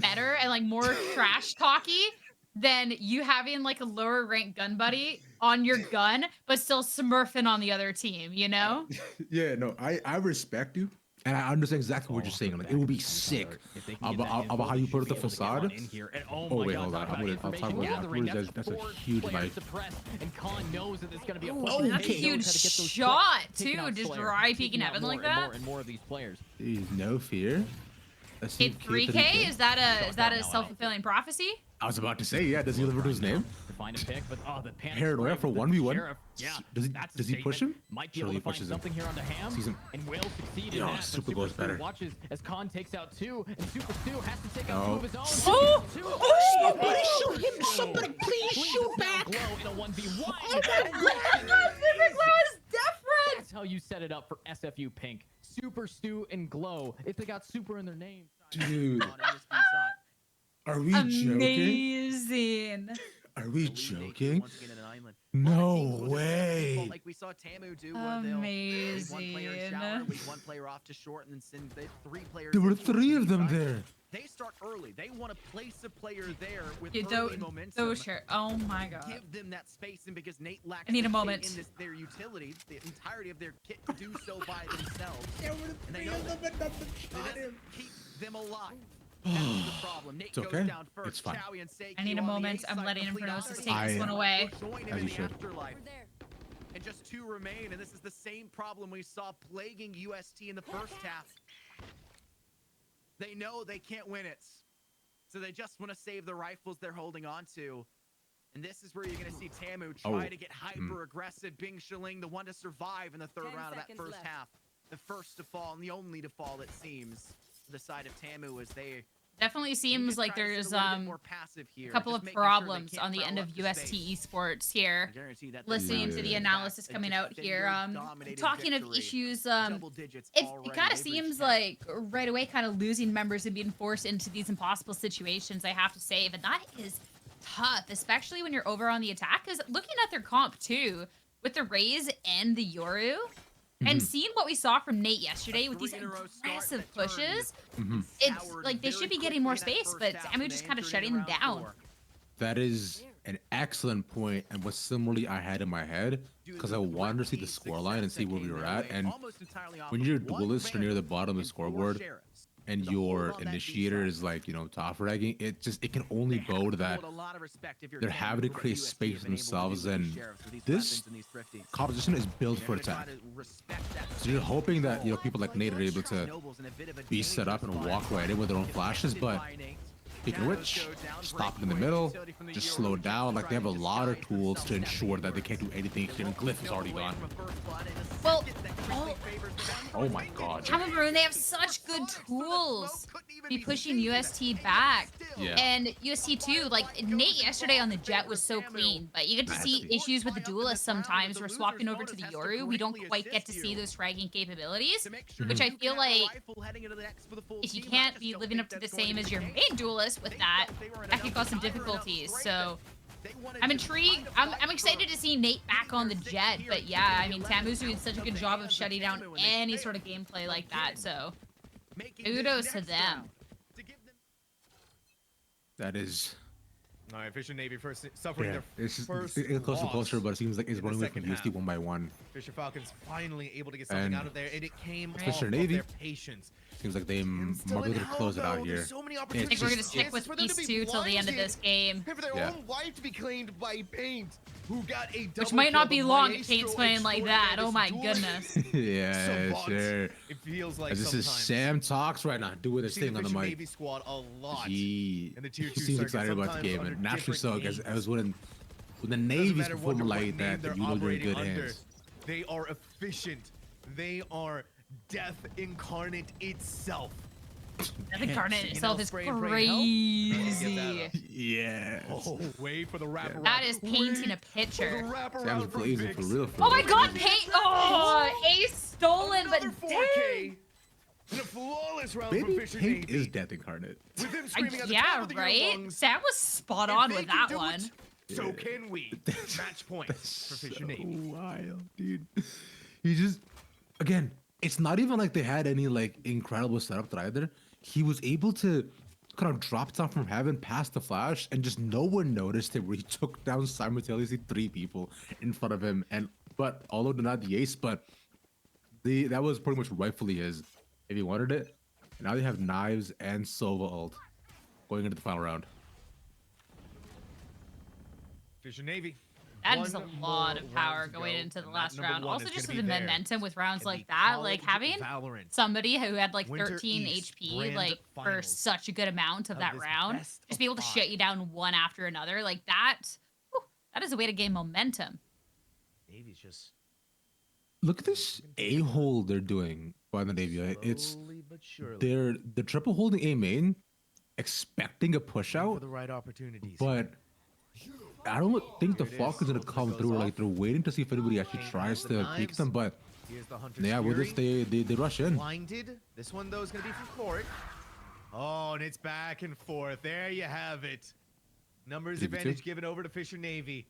better and like more trash talky than you having like a lower ranked gun buddy on your gun, but still smurfing on the other team, you know? Yeah, no, I respect you, and I understand exactly what you're saying. Like, it would be sick about how you put up the facade. Oh, wait, hold on. I'll talk about that. That's a huge knife. And Khan knows that it's going to be a Oh, That's a okay. huge shot too, just dry peeking heaven like that. And more of these players. No fear. Let's see Hit if 3K? Is that a now, self-fulfilling prophecy? I was about to say, yeah. Does he live to his name? To find a pick, but the panic Paranoia spray for with the 1v1? sheriff. Yeah, that's a Does he push statement. him? Might be Surely able he to find pushes him. something here on the ham, Sees him. and will succeed in Yo, that. but Super goes Stu better. watches as Khan takes out 2, and Super Stu has to take No. out 2 of his own. Oh! Somebody shoot him! Somebody please shoot back! Glow in a 1v1. Oh my Super Glow is different! That's how you set it up for SFU Pink. Super Stu and Glow. If they got Super in their name. Dude, On MSB side. are we joking? Amazing. Are we Elite Eight joking? once again in an island. No Other teams will just way. default like we saw Tamu do, where they'll leave one player in shower, Amazing. leave one player off to short, and then send 3 players. There were in for 3 of each them side. there. They start early. They want to place a player there with Yeah, early momentum. those shirt. Oh my god. Give them that spacing because Nate lacks I need a the kit moment. in their utility, the entirety of their kit to do so by themselves. And they know that. It doesn't keep them alive. That's the problem. Nate It's okay. goes down first. It's fine. Chowie and Seiki I need a on the moment. A I'm side letting complete Infernosis opposite. take this one away. Will join him As in you the should. afterlife. And just 2 remain, and this is the same problem we saw plaguing UST in the first half. They know they can't win it, so they just want to save the rifles they're holding on to. And this is where you're going to see Tamu try to get hyper-aggressive. Bing Shiling, the one to survive in the 3rd 10 round of that seconds first left. half. The first to fall and the only to fall, it seems, to the side of Tamu as they Definitely seems like there's a couple of problems on the end of UST Esports here. Listening to the analysis coming out here, talking of issues, it kind of seems like right away kind of losing members and being forced into these impossible situations, I have to say, but that is tough, especially when you're over on the attack, because looking at their comp too, with the Raze and the Yoru, and seeing what we saw from Nate yesterday with these aggressive pushes, it's like they should be getting more space, but Samu just kind of shutting them down. That is an excellent point, and what similarly I had in my head, because I wanted to see the scoreline and see where we were at. And when your duelists are near the bottom of the scoreboard, and your initiator is like, you know, top fragging, it can only bode that they're having to create space for themselves, and this composition is built for attack. So you're hoping that, you know, people like Nate are able to be set up and walk right in with their own flashes, but speaking of which, stop in the middle, just slow down. Like, they have a lot of tools to ensure that they can't do anything here, and Glyph is already gone. Well, oh my god. Cameroon, they have such good tools to be pushing UST back. Yeah. And UST too, like Nate yesterday on the Jet was so clean, but you get to see issues with the duelists sometimes. We're swapping over to the Yoru. We don't quite get to see those fragging capabilities, which I feel like if you can't be living up to the same as your main duelist with that could cause some difficulties. So I'm intrigued. I'm excited to see Nate back on the Jet, but yeah, I mean, Tamu's doing such a good job of shutting down any sort of gameplay like that, so kudos to them. That is... All right, Fisher Navy first suffering their it's first closer and closer, but it seems like it's running away from UST one by one. Fisher Falcons finally able to get something out of there, and it came Fisher off Navy, of their patience. Seems like they might be able to close it out here. So many I think we're gonna stick with these two till the end of this game. And for their own life to be claimed by Paint, who got a Which might not be long if Paint's playing like that. Oh my goodness. Yeah, sure. It feels like this is Sam Talks right now, doing his thing on the mic. Navy squad a lot. He in the tier 2 seems excited about the game, and naturally so, because I was when the Navy's performing like that, you know they're in good hands. They are efficient. They are death incarnate itself. Death incarnate itself is crazy. Yeah. Oh, wait for the wraparound. That is painting a picture. Sam's blazing for real. Oh my god, Paint! Oh, ace stolen, but dang! In a flawless round Maybe from Fisher Paint Navy. is death incarnate. Yeah, right? Sam was spot on with that one. So can we. Match point for Fisher Navy. Wild, dude. He just, again, it's not even like they had any like incredible setup either. He was able to kind of drop down from heaven past the flash, and just no one noticed it, where he took down simultaneously 3 people in front of him. And but although not the ace, but that was pretty much rightfully his if he wanted it. And now they have Knives and Sova ult going into the final round. Fisher Navy. That is a lot of power going into the last round. Also, just with the momentum with rounds like that, like having somebody who had like 13 HP, like for such a good amount of that round, just be able to shut you down one after another, like that. Whew, that is a way to gain momentum. Navy's just look at this a-hole they're doing by the Navy. It's they're triple holding A main, expecting a push out for the right opportunities. But I don't think the Falcons gonna come through. Like, they're waiting to see if anybody actually tries to peek them. But yeah, with this they rush in. Blinded. This one though is gonna be from court. Oh, and it's back and forth. There you have it. Numbers advantage given over to Fisher Navy.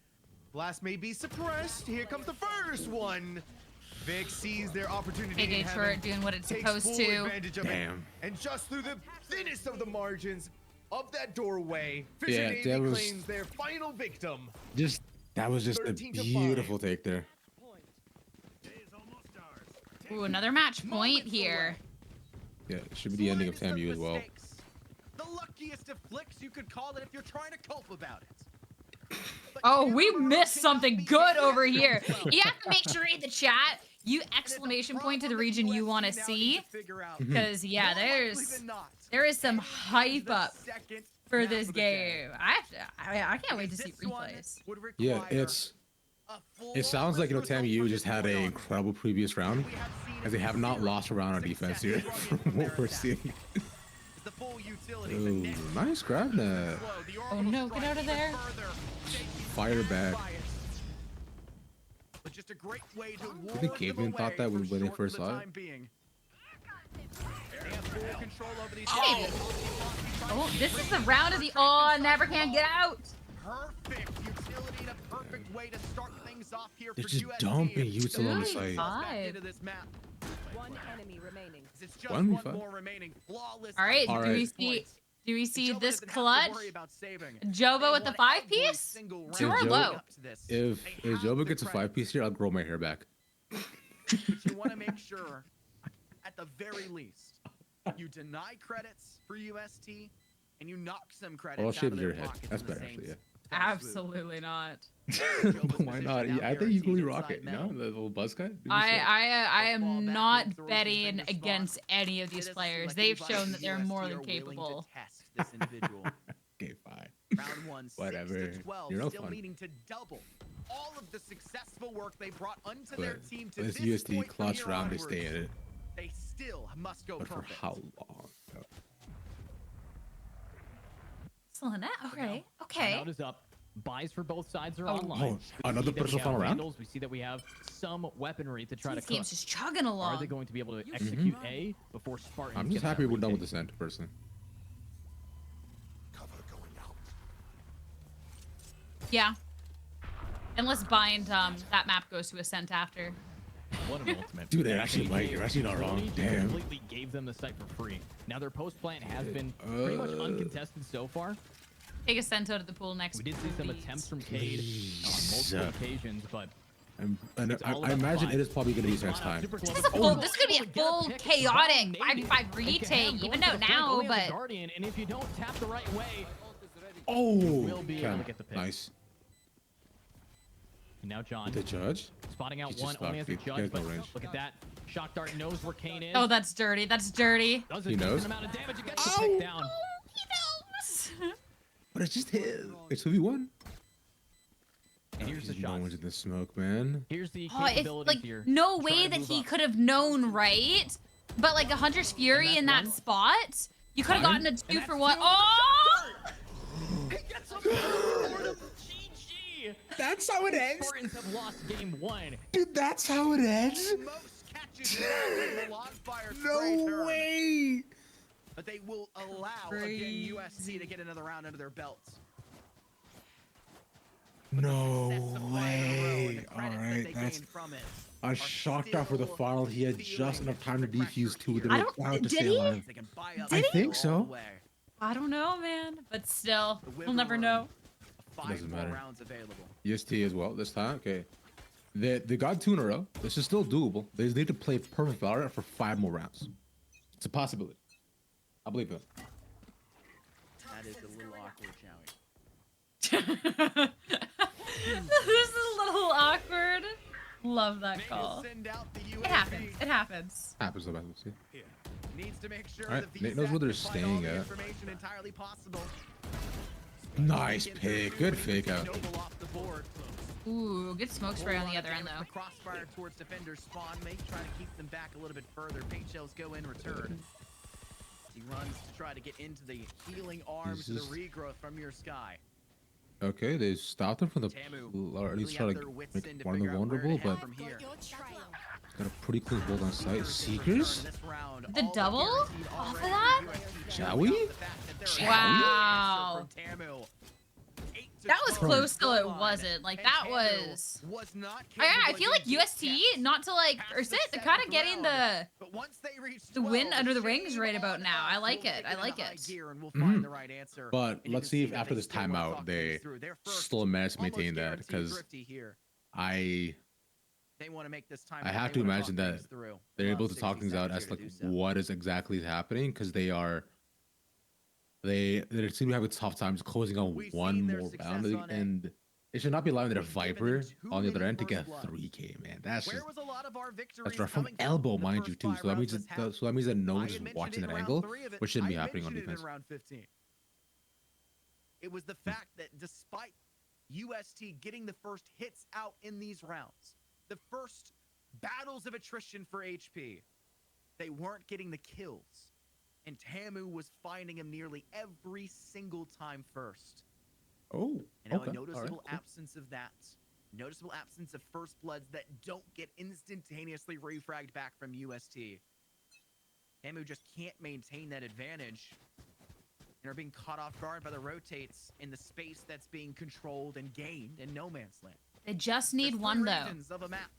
Blast may be suppressed. Here comes the first one. Vic sees their opportunity. KJ Turret doing what it's supposed to. Damn. And just through the thinnest of the margins of that doorway, Fisher Navy claims their final victim. That was just a beautiful take there. Ooh, another match point here. Yeah, it should be the ending of TAMU as well. The luckiest of flicks you could call it if you're trying to cope about it. Oh, we missed something good over here. You have to make sure in the chat you exclamation point to the region you want to see, because yeah, there is some hype up for this game. I can't wait to see replays. Yeah, it sounds like, you know, TAMU just had an incredible previous round, as they have not lost a round on defense here from what we're seeing. The full utility. Ooh, The next nice grab that. blow, the Oh orbital no, get strike out of even there. further. Fire back. But just a great way to I think ward Gabriel them thought away that for when they short first for the saw it. time being. They have full control over these Hey. guys. Oh, this is the round of the oh, never can get out. Perfect utility and a perfect way to start things off here They're for just UST. dumping util on the Ooh, site. fine. Back into this map. One enemy remaining. It's just 1v5. one more remaining. Flawless. All right, All do we right. see? Do we see Joba this doesn't have to clutch? worry about saving. Joba They with the won 5 every piece? single Two round or Joba- low? up to this. If They have Joba the gets a credits. 5-piece here, I'll grow my hair back. But you want to make sure, at the very least, you deny credits for UST and you knock some credits I'll out shave of your their head. pockets That's in the better, actually, Saints. yeah. Absolutely not. But why not? positioned Yeah, I out think here you can at rock it. inside No, metal. the little buzz cut. I Fall am back not in, throws his betting finger spawn. against any of these It doesn't seem players. like They've anybody shown in that they're UST more are than willing to capable. test this individual. Okay, fine. Round one, 6 Whatever. to 12, You're no still fun. needing to double all of the successful work they brought onto But their team to this this USD point from clutch here round, they onwards. stay in it. They still must go But for perfect. how long? Excellent. Okay. Okay. Timeout is up. Buys for both sides are Oh. online. Oh, We see another that we personal have final round? Vandals. We see that we have some weaponry to try These to cook. game's just chugging Are along. they going to be able to execute A before Spartans? I'm just get happy that we're done with retake? this end, personally. Yeah. Unless Bind that map goes to Ascent after. What an ultimate. Dude, they actually might. You're actually not wrong. Tony Damn. completely gave them the site for free. Now their post plant has been pretty much uncontested so far. Take Ascent out of the pool next. We did see some please. attempts from Cade on multiple occasions, but And It's all I about imagine the it is probably going to be his next Spot out, time. super This close. is a full. Oh, This could be a get a full pick. chaotic Maybe. 5v5 It can retake, have even going out to the flank, now, only has a but Guardian, and if you don't tap the right way, Oh, will be able to Ken, get the pick. nice. and now John The judge? spotting out He's just one, only has a stuck. He judge, has no but range. look at that. Shock Dart knows where Kane is. oh, that's dirty. That's dirty. Does He a decent knows. amount of damage. It gets the pick down. He knows. But it's just him. It's 2v1. And here's the No shot. one's in the smoke, man. Here's the Oh, it's capabilities like here. no to try way to that move he up. could have known, right? But like a Hunter's Fury that's in that one. spot, you could have Fine. gotten a 2 And for that's 1. two. Oh! He gets up for the GG. That's how it ends. Spartans have lost game 1. Dude, that's how it ends. Most catches in the Logfire spray No turn. way. But they will allow again USC to get another round under their belts. No That's the five in a row, and way. the All credits that right, they that's gained from it a are shocked out for the still final. He had just feeling enough time to the defuse pressure two. here. They I were don't- about to did stay he? alive. They can buy up I the think all so. the way. I don't know, man. But still, The we'll never Wyvern, know. 5 Doesn't more matter. rounds available. EST as well this time. Okay. They got 2 in a row. This is still doable. They just need to play perfect Valorant for 5 more rounds. It's a possibility. I believe it. That is a little awkward, Chowie. This is a little awkward. Love that They will call. send out the It happens. It happens. Happens though, see. Needs to make sure Alright, that Nate knows where they're VSAT can find all staying the at. information entirely possible. Nice pick. Good fake out. Noble off the board. Ooh, good smoke spray on the other end though. The crossfire towards defenders spawn, maybe trying to keep them back a little bit further. Paint shells go in return. He runs to try to get into the healing arms of Jesus. the regrowth from your sky. Okay, they stopped him from the, Tamu or at least really try have to their wits make in to one of the figure out where to vulnerable, head but from here. got a pretty close hold on site. Seekers? This round, The all double guaranteed off of already that? for UST. Shall we? The fact that they're Shall Wow. from Tamu. 8 to That was 12 close till it line. wasn't. Like And that Tamu was. not I capable feel of like getting UST, steps not to like, or past sit, the they're kind of seventh getting round. the But once they reach the win 12, under the wings shame right about on now. I us. like We'll it. kick I in like the high it. gear and we'll Mhm. find the right answer. But And you let's can see if that after they this still wanna timeout talk they things through. Their first still manage to almost maintain that, guaranteed because thrifty here. I They want to make this time. I have to imagine that they're able to talk things out as like what is exactly happening, because they seem to have a tough time just closing on We've one seen their more success round, on it. and it should not be allowing that a We've given Viper them too on the other many end to get first a 3K, man. That's Where just was a lot of our victories that's right from coming from? elbow, The mind you, first too. 5 So that means rounds this so that means that no I one's had just mentioned watching it that in angle, round 3 of it. which shouldn't be I happening on mentioned it defense. in round 15. It was the fact that despite UST getting the first hits out in these rounds, the first battles of attrition for HP, they weren't getting the kills. and Tamu was finding him nearly every single time first. Oh, And now okay. a noticeable All right, absence of that. Noticeable absence of first bloods that don't get instantaneously refragged back from UST. Tamu just can't maintain that advantage and are being caught off guard by the rotates in the space that's being controlled and gained in no man's land. They just need There's one three though. regions of a map.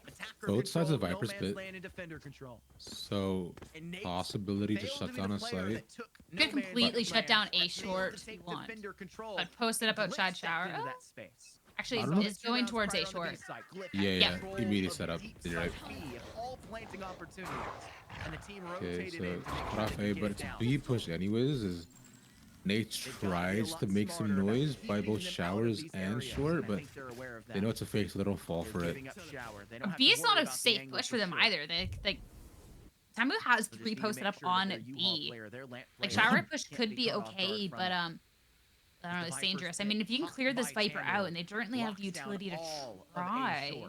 Attacker Both sides of control, Viper's no man's Pit. land, and defender control. So And Nate possibility to failed shut be the down a player site. that took You no could man's completely shut land, down but A failed short to if you take want. defender control. But post it up Glyph outside stepped shower. into Oh, that space. actually, I don't know. it's going towards A short. Yeah, immediate setup. You're right. All planting opportunities. And the team Okay, rotated so in to make cut sure off they A, could but get it's it down. B push anyways. Is Nate tries to make some noise by both showers and short, but they know it's a fake, so they don't fall for it. B is not a safe push for them either. They Tamu has 3 posted up on B. Like shower push could be okay, but I don't know, it's dangerous. I mean, if you can clear this Viper out, and they certainly have the utility to try.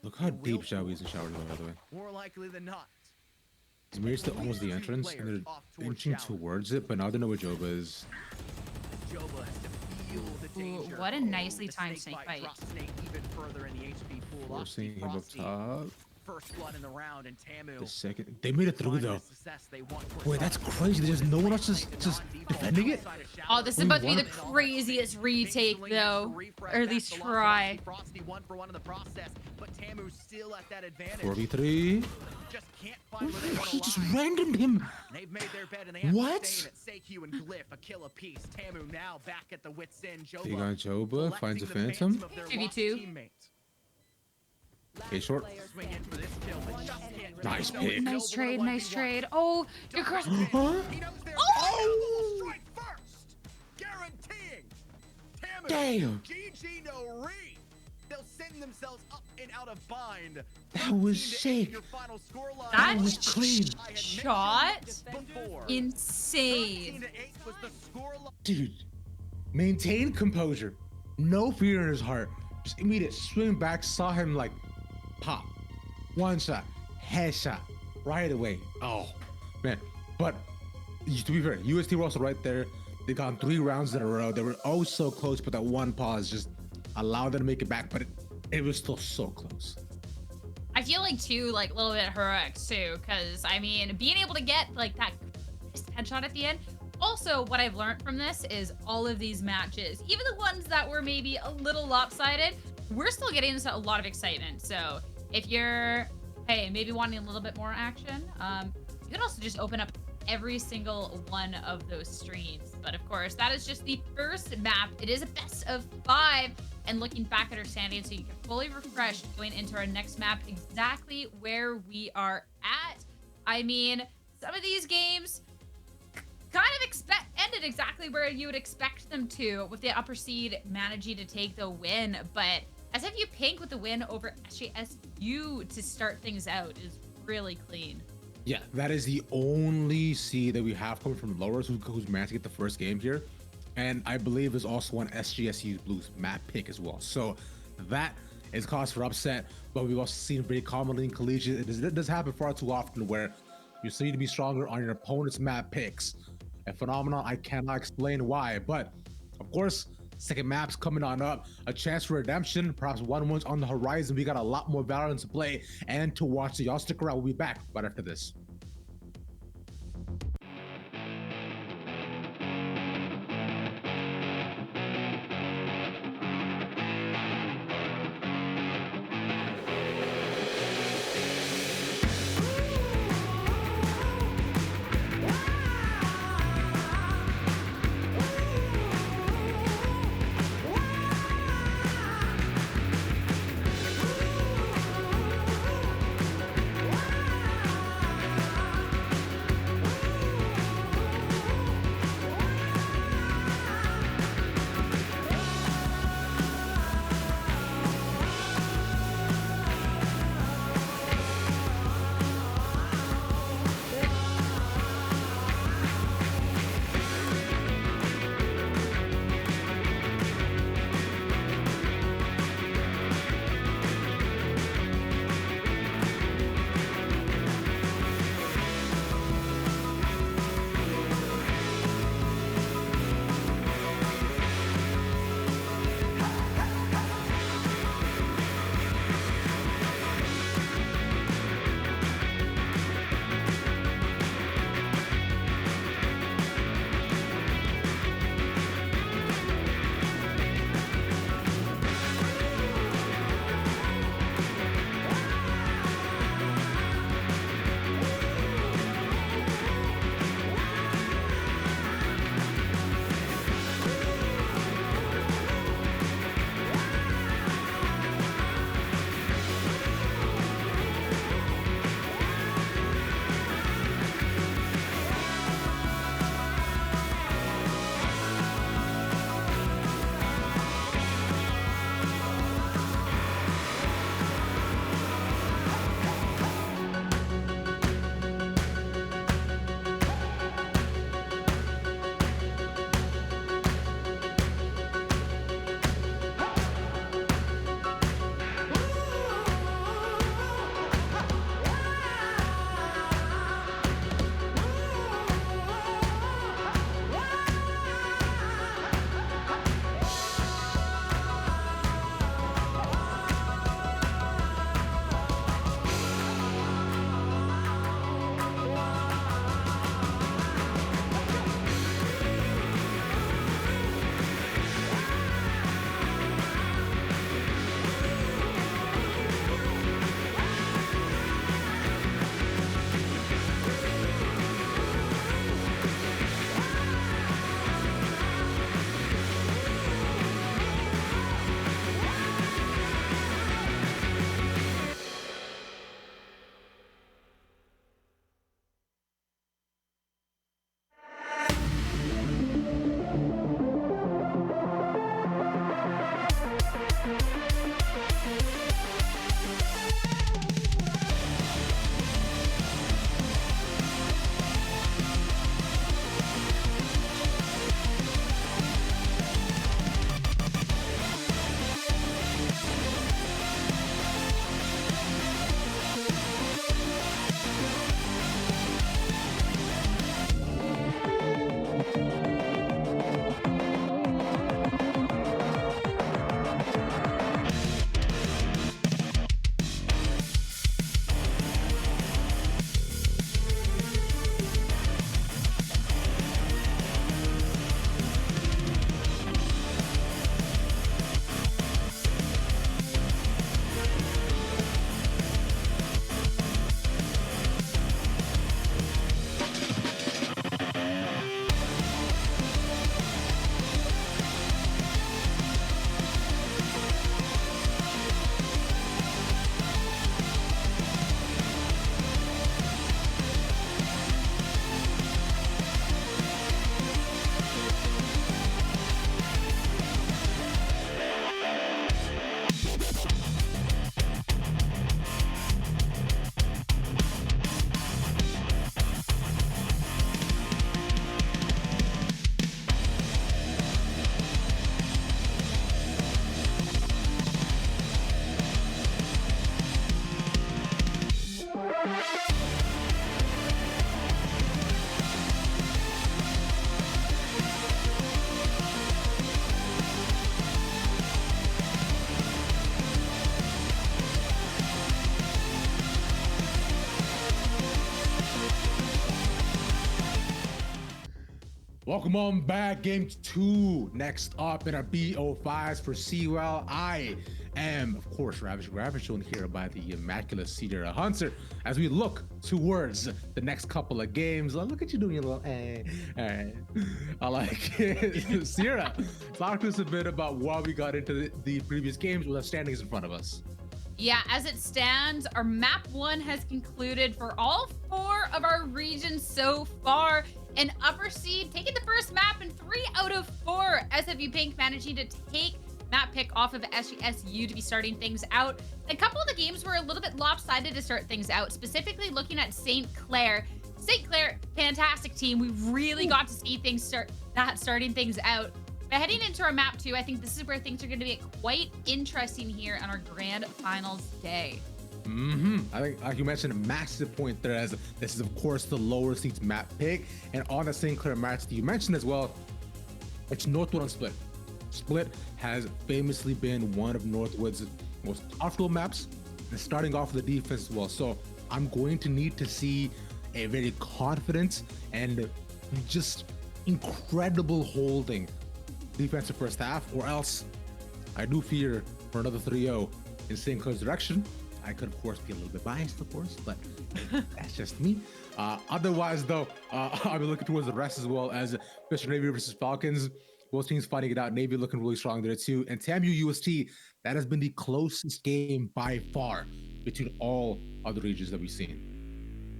Look how deep Xiao is in showers, by the way. More likely than not. He's made it to almost the entrance, and they're inching towards it, but now they know where Joba is. Joba has to feel the Ooh, danger. what a nicely The timed snake bite fight. drops Snake even further in the HP pool. Forcing him up Frosty, top. First blood in the round, and Tamu. The second. They made it through, find the though. success they want for Wait, that's crazy. There's no one else just defending it? Oh, this is about to be the craziest retake, though. Or at least try. Frosty 1-for-1 in the process, but Tamu still at that advantage. 4v3. Just can't find where they want He to just lie. randomed him. They've made their bed and they have What? to stay in it. Seikyu and Glyph, a kill apiece. Tamu now back at the wits end. Joba They got Joba, collecting finds a the phantom. phantom of their 2v2. lost teammate. Okay, short. Swing in for this kill, but just can't Nice do it. pick. Nice trade, nice trade. Oh, you're crossing. Huh? He knows they're Oh! strike first, guaranteeing Tamu. Damn. GG no re. They'll send themselves up and out of bind. That was 13 to 8 sick. your final scoreline. That was clean. I had shot mentioned before. 13 insane. to 8 was the scoreline. Dude, maintain composure. No fear in his heart. Just immediate swing back, saw him like pop. One shot, headshot, right away. Oh, man. But to be fair, UST were also right there. They got 3 rounds in a row. They were oh so close, but that one pause just allowed them to make it back, but it was still so close. I feel like too, like a little bit heroics too, because I mean, being able to get like that headshot at the end. Also, what I've learned from this is all of these matches, even the ones that were maybe a little lopsided, we're still getting into a lot of excitement. So if you're, hey, maybe wanting a little bit more action, you can also just open up every single one of those streams. But of course, that is just the first map. It is a best of 5. And looking back at our standings, so you can fully refresh going into our next map exactly where we are at. I mean, some of these games kind of ended exactly where you would expect them to, with the upper seed managing to take the win. But SFU Pink with the win over SJSU to start things out is really clean. Yeah, that is the only seed that we have coming from lowers who's managed to get the first game here. And I believe is also on SGSU Blues map pick as well. So that is cause for upset, but we've also seen very commonly in collegiate. It does happen far too often where you seem to be stronger on your opponent's map picks. A phenomenon I cannot explain why, but of course, second map's coming on up. A chance for redemption, perhaps 1-1's on the horizon. We got a lot more VALORANT to play and to watch. So y'all stick around. We'll be back right after this. Welcome on back. Game 2 next up in our BO5s for CWL. I am, of course, Ravage, shown here by the immaculate Cedar Hunter as we look towards the next couple of games. Look at you doing your little I like it. Sierra, talk to us a bit about why we got into the previous games with our standings in front of us. Yeah, as it stands, our map 1 has concluded for all 4 of our regions so far. An upper seed taking the first map in 3 out of 4. SFU Pink managing to take map pick off of SGSU to be starting things out. A couple of the games were a little bit lopsided to start things out, specifically looking at St. Clair. St. Clair, fantastic team. We really got to see things starting things out. But heading into our map 2, I think this is where things are going to be quite interesting here on our grand finals day. I think, like you mentioned, a massive point there, as this is, of course, the lower seeds map pick. And on the St. Clair match that you mentioned as well, it's Northwood on Split. Split has famously been one of Northwood's most powerful maps, and starting off with the defense as well. So I'm going to need to see a very confident and just incredible holding defensive first half, or else I do fear for another 3-0 in St. Clair's direction. I could, of course, be a little bit biased, of course, but that's just me. Otherwise, though, I'll be looking towards the rest as well, as Fisher Navy versus Falcons. Both teams fighting it out. Navy looking really strong there too. And TAMU UST, that has been the closest game by far between all other regions that we've seen.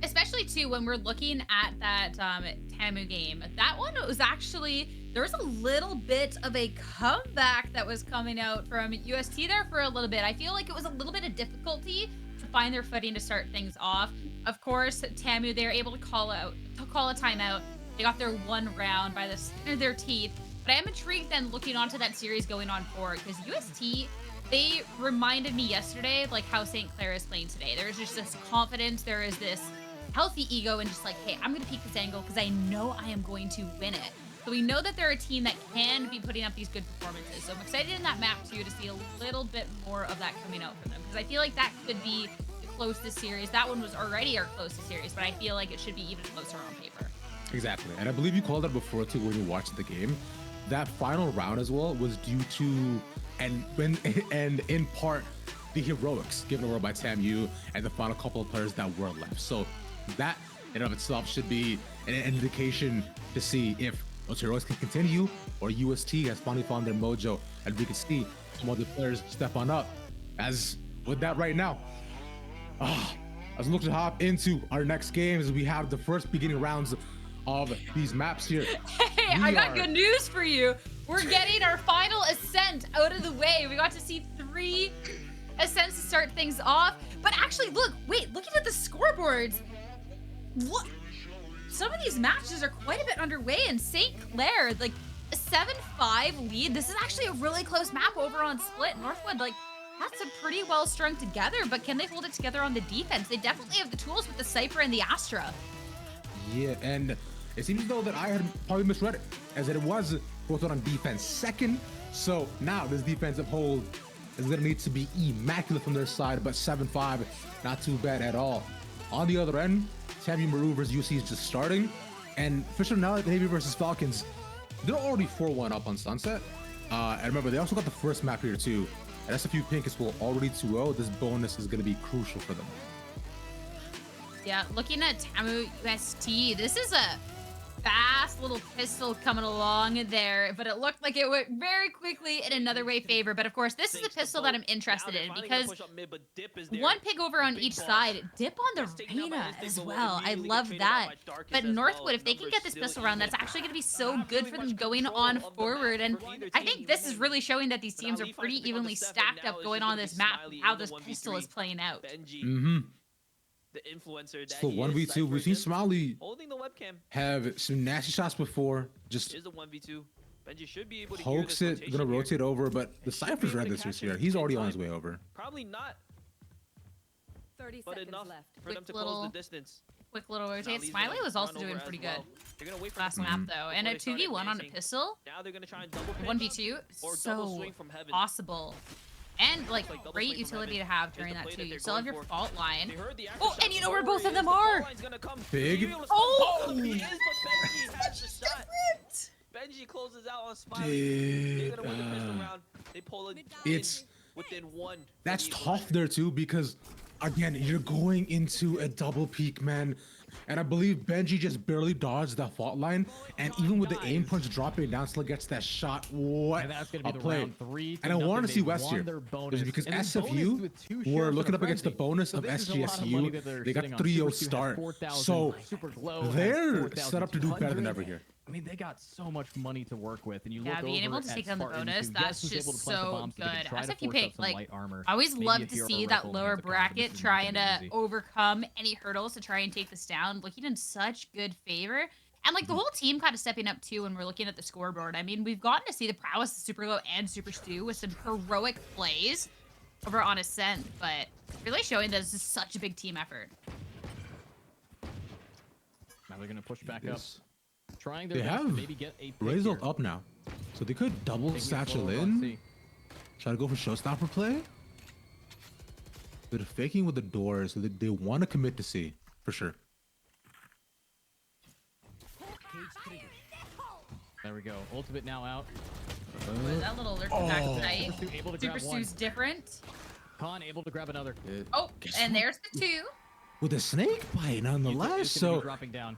Especially too when we're looking at that TAMU game. That one was actually, there was a little bit of a comeback that was coming out from UST there for a little bit. I feel like it was a little bit of difficulty to find their footing to start things off. Of course, TAMU, they were able to call a timeout. They got their 1 round by the skin of their teeth. But I am intrigued then looking onto that series going on forward, because UST, they reminded me yesterday like how St. Clair is playing today. There's just this confidence, there is this healthy ego, and just like, hey, I'm gonna peek this angle because I know I am going to win it. So we know that they're a team that can be putting up these good performances. So I'm excited in that map too to see a little bit more of that coming out from them, because I feel like that could be the closest series. That one was already our closest series, but I feel like it should be even closer on paper. Exactly, and I believe you called it before too when you watched the game. That final round as well was due to, and in part, the heroics given over by TAMU and the final couple of players that were left. So that in of itself should be an indication to see if those heroics can continue, or UST has finally found their mojo, and we can see some other players step on up. As with that right now, as we look to hop into our next games, we have the first beginning rounds of these maps here. Hey, I got good news for you. We're getting our final ascent out of the way. We got to see 3 ascents to start things off. But actually, looking at the scoreboards, what? Some of these matches are quite a bit underway in St. Clair. Like a 7-5 lead. This is actually a really close map over on Split. Northwood, like, that's a pretty well strung together, but can they hold it together on the defense? They definitely have the tools with the Cypher and the Astra. Yeah, and it seems though that I had probably misread it, as it was both on defense second. So now this defensive hold is gonna need to be immaculate from their side, but 7-5, not too bad at all. On the other end, TAMU Maru versus UC is just starting, and Fisher Navy versus Falcons, they're already 4-1 up on Sunset. And remember, they also got the first map here too. And SFU Pink is already 2-0. This bonus is gonna be crucial for them. Yeah, looking at TAMU UST, this is a fast little pistol coming along there, but it looked like it went very quickly in another way favor. But of course, this is a pistol that I'm interested in, because 1 pick over on each side, Dip on the Reyna as well. I love that. But Northwood, if they can get this pistol round, that's actually going to be so good for them going on forward. And I think this is really showing that these teams are pretty evenly stacked up going on this map, how this pistol is playing out. The influencer that So 1v2, we've seen Smiley holding the webcam. Have some nasty shots before. Just Is the 1v2. Benji should be able to pokes hear it, this gonna rotation rotate over, but the Cypher's right this year. He's already on his way over. Probably not, 30 but seconds enough left. for them to close the distance. Quick little rotate. Smiley's Smiley gonna was also run doing over pretty as good well. They're gonna wait for last the map though, and a before they start 2v1 on a advancing. pistol. Now they're gonna try and double pick 1v2, or double so swing from heaven. possible. And like double great swing from utility to heaven have is during the that play too. that You they're still have going your for. fault line. They heard the Oh, aftershock, and you know where so both of them the are. ball line's gonna come. Big. He is, Oh! but Benji has the shot. Smiley, they're gonna win the pistol round. They pull it It's within one. that's tough there too because again you're going into a double peak, man. And I believe Benji just barely dodged that fault line, and even with the aim punch dropping down, still gets that shot. What And that's gonna a be the play! round 3 to And I want nothing. to see They West won here their bonus. just because And then bonus SFU with 2 were shares looking and up a against the frenzy. bonus So of this is a lot of money that SGSU. they're They got sitting on. 3-0 Super Stu has start, 4,000, so Super Glow has they're set up to do better than 4,200. ever here. I mean, they got so much money to work with, and you Yeah, look being over able to at take on the Spartans, bonus, who, that's yes, was able just to plant the so bombs, but they good. could try to SFU force out pick, some like, light armor. I always Maybe love a to hero see rifle that in the lower hands of Khan. bracket This is trying nothing to easy. overcome any hurdles to try and take this down, looking in such good favor. And like the whole team kind of stepping up too when we're looking at the scoreboard. I mean, we've gotten to see the prowess of Super Glow and Super Stu with some heroic plays over on Ascent, but really showing that this is such a big team effort. Now they're gonna push back up, Yes. trying their They best to have maybe get a pick Razor here. up now, so they could double Taking it slow satchel with in. Roxy. Try to go for showstopper play. They're faking with the door, so they want to commit to C for sure. There we go. Ultimate now out. With that little lurk attack tonight. Super Stu able to Super grab one. Stu's different. Khan able to grab another. Oh, Guess and what? there's the 2. With a snake bite nonetheless, It's gonna be so dropping down.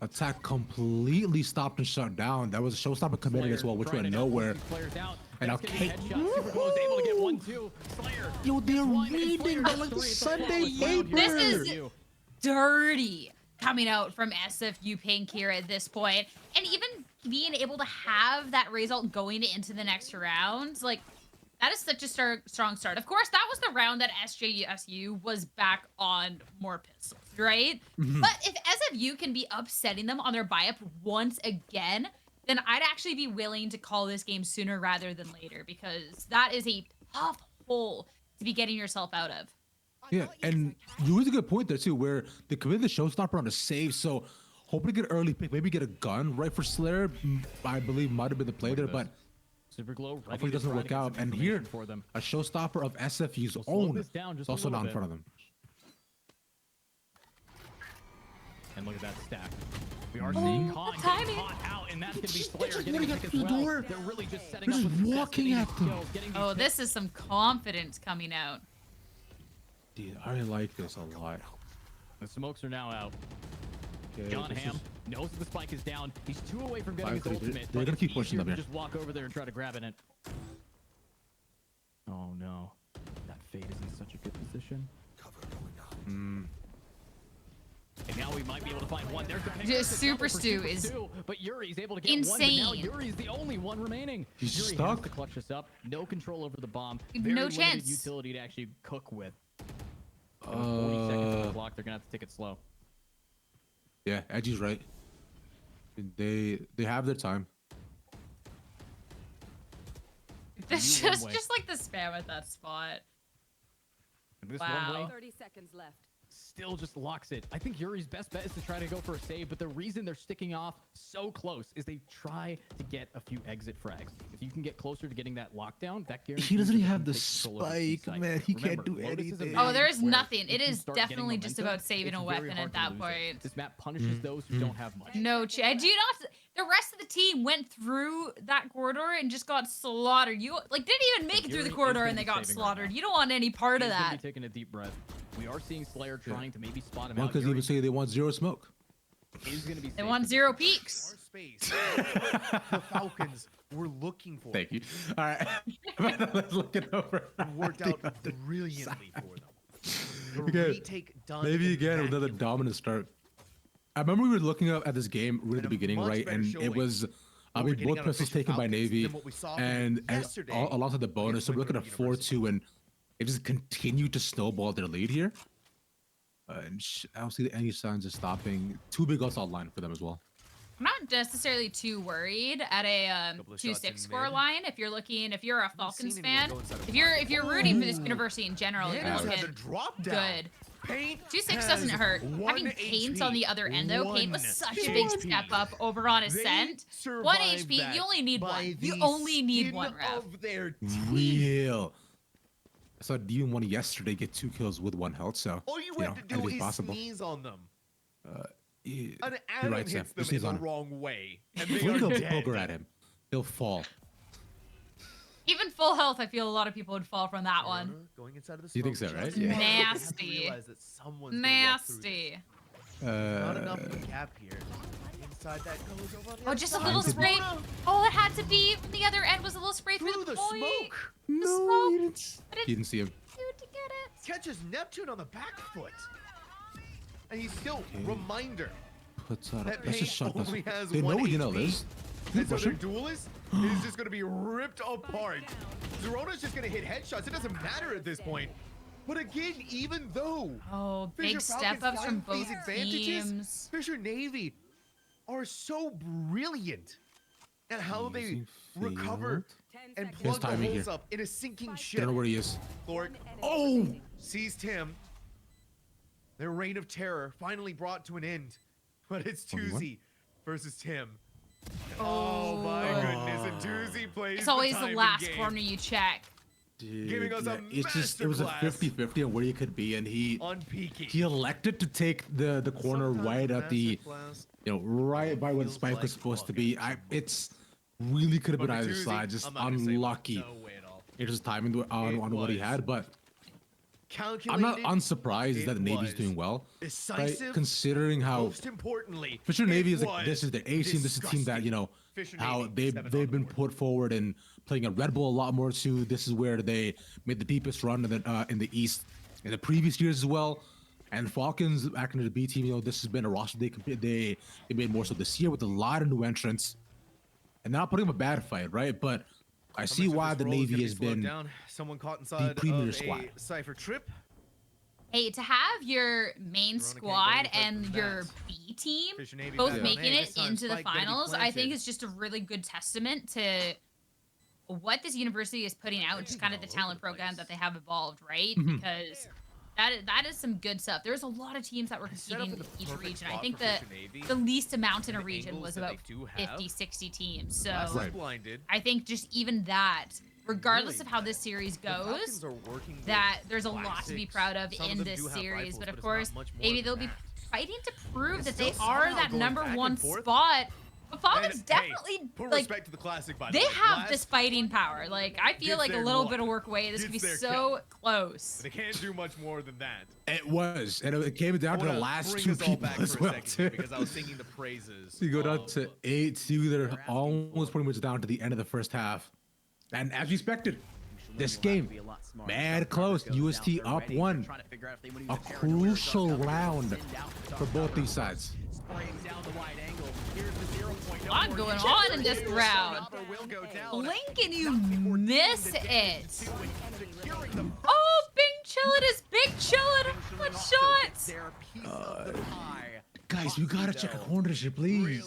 attack completely stopped and shut down. That was a showstopper committing as Slayer well, which trying went to knock nowhere. both these players out. And That's now gonna be Kate- headshot. Super Glow's able to get 1-2. Slayer. Yo, they're gets one, and reading Slayer the, gets like, the 3. It's a Sunday flawless round here This for is- you. Dirty coming out from SFU Pink here at this point. And even being able to have that result going into the next round, like, that is such a strong start. Of course, that was the round that SJSU was back on more pistols, right? But if SFU can be upsetting them on their buy-up once again, then I'd actually be willing to call this game sooner rather than later, because that is a tough hole to be getting yourself out of. Yeah, and you raised a good point there too, where they committed the showstopper on a save, so hoping to get an early pick, maybe get a gun right for Slayer. I believe might have been the play there, but Super Glow ready hopefully it to doesn't try to work get out. some And here, information for them. a showstopper of SFU's So slow own this down just is a also little not in bit. front of them. And look at that stack. We are seeing Khan getting timing. caught out, and that's gonna be Just- Slayer just getting running a up pick through as the well. door. They're really just setting They're up just with success, walking getting at these them. kills, getting these Oh, hits. this is some confidence coming out. Dude, I like this a lot. The smokes are now out. Okay, John this Hamm is- knows that the spike is down. He's 2 away from getting his 5-3. ultimate. They're but gonna it's keep pushing easier them to here. just walk over there and try to grab it. Oh no. That Fade is in such a good position. And now we might be able to find one. There's the pick. Just There's the Super double for Stu Super is Stu, but Yuri's able to get one. But now insane. Yuri's the only one remaining. He's Yuri has stuck. to clutch this up. No control over the bomb. No Very limited chance. utility to actually cook with. And with 40 seconds on the clock, they're gonna have to take it slow. Yeah, Edgy's right. They have their time. It's You one just way. like the spam at that spot. And this Wow. one way 30 seconds left. still just locks it. I think Yuri's best bet is to try to go for a save, but the reason they're sticking off so close is they try to get a few exit frags. If you can get closer to getting that lockdown, that guarantees He doesn't that even you have can the take control over the spike, site. man. He can't Remember, do Lotus is a anything. map Oh, there is where nothing. if It you is start getting definitely just momentum, about saving it's a very weapon hard at to that lose it. point. This map punishes those who don't have much. No chance. Do you not? The rest of the team went through that corridor and just got slaughtered. You like didn't even make it through Yuri the is corridor gonna and they be got saving right slaughtered. now. You don't want any part of He's gonna that. be taking a deep breath. We are seeing Slayer trying to maybe spot him One out. because Yuri even say they want zero smoke. is gonna be They safe want for 0 this. peaks. Our space. The Falcons were looking for. Thank you. All right, let's look it over. It worked out brilliantly for them. The Okay, retake done maybe again with another immaculately. dominant start. I remember we were looking up at this game right at the And a beginning, much right? better And it showing. was, I We're mean, getting both out of pistols Fisher taken by Falcons Navy, than what we saw from and yesterday alongside the bonus, so we're looking at against Winter 4-2, and it just continued to snowball their lead here. And I don't see any signs of stopping. 2 big outs online for them as well. I'm not necessarily too worried at a Couple of shots 2-6 in score mid. line. If you're looking, if you're a Falcons seen anyone fan, go inside of if you're rooting for this university in general, Man, you're just had looking to drop down. good. Paint 2-6 doesn't has hurt. 1 Having Paint on HP. the other end though, Paint was 1 such a big HP. step up over on They Ascent. 1 survived HP, that you only need by 1. You the only need skin 1 rep. of their teeth. Real. I saw D1 yesterday get 2 kills with 1 health, so All you you have know, to do anything's is possible. sneeze on them. Yeah, An you're atom right, Sam. hits them Just in sneeze the on him. wrong way, and they We're are gonna go dead. poker at him. he'll fall. Even full health, I feel a lot of people would fall from that one. Going inside of the You think smoke so, right? just Yeah. yet. They have to Nasty. realize that someone's gonna walk through this. Nasty. Not enough of a gap here. Inside that goes over on the Oh, just a other little side. spray. All it had to be from the other end was a little spray through Through the the point. smoke. No, smoke. he didn't. But it- He didn't see him. Dude, to get it. Catches Neptune on the back foot. And he's still Okay. reminder. Puts out. That That's Pain just shot. only has They know one what you know HP. this. And so Push their him. duelist is just gonna be ripped apart. Zerona's just gonna hit headshots. It doesn't matter at this point. But again, even though Oh, Fisher big Falcons step ups from find these both advantages, teams. Fisher Navy are so brilliant at how they Using recover field. and seconds. plug the timing holes here. up in a sinking I ship. don't know where he is. Floric Oh! sees Tim. Their reign of terror finally brought to an end. But it's 21? Tuzi versus Tim. Oh my goodness, and Tuzi plays It's always the timing last game. corner you check. Dude, Giving us a it's just it was a masterclass. 50-50 on where he could be, and he On Peaky. elected to take the corner Sometimes right at the masterclass right by where the feels spike like was supposed to fucking be. It's really could have been But either Tuzi, side, just I'm not gonna say unlucky. No way at all. It was timing on what he was had, but I'm Calculated. not unsurprised that the it Navy's was doing well, right? Decisive. Considering how Most importantly, Fisher Navy it is like was this is their A team. This is a team that disgusting. Fisher how Navy, 7 they've on been board. put forward and playing a Red Bull a lot more too. This is where they made the deepest run in the East in the previous years as well. And Falcons back into the B team, this has been a roster they made more so this year with a lot of new entrants, and not putting up a bad fight, right? But I How see much of why this the roll is Navy gonna be has slowed been down? Someone caught inside premier of squad. a Cypher trip. Hey, to have your main Verona can't go squad any further and than your that. B team Fisher Navy both back on making A. it This time into the Spike gonna be finals, I think planted. is just a really good testament to what this university is putting out, just kind of the talent program that they have evolved, right? Because that is some good stuff. There's a lot of teams that were set up competing in in the each perfect region. I spot think for that Fisher Navy. the least amount in a And the region angles was that about they do have. 50, 60 teams. So Glass is Right. blinded. I think just even that, regardless Really, of how this series The Falcons goes, are working that with there's a lot to be classics. proud of Some in them this do have series. rifles, But of it's course, not much more maybe than they'll be that. fighting to prove It's that they still are somehow that going number back and one forth. spot. But Falcons And, definitely hey, put like respect to the classic, by the they way. have Glass this fighting power. Like I feel gets like a their little one. bit of work away. This could be Gets their so kill. close. They can't do much more than that. It was, and it came down I to the wanna last bring two us all people back as for a well second too. here because I was singing the praises. You go down of to 8-2. They're almost pretty much down to the end of the first half, and as we expected, this game mad close. UST up one. A crucial round for both these sides. A lot going on in this round. Blink and you miss it. Oh, Big Chillin is Big Chillin. What shots? Guys, we gotta check a cornership, please.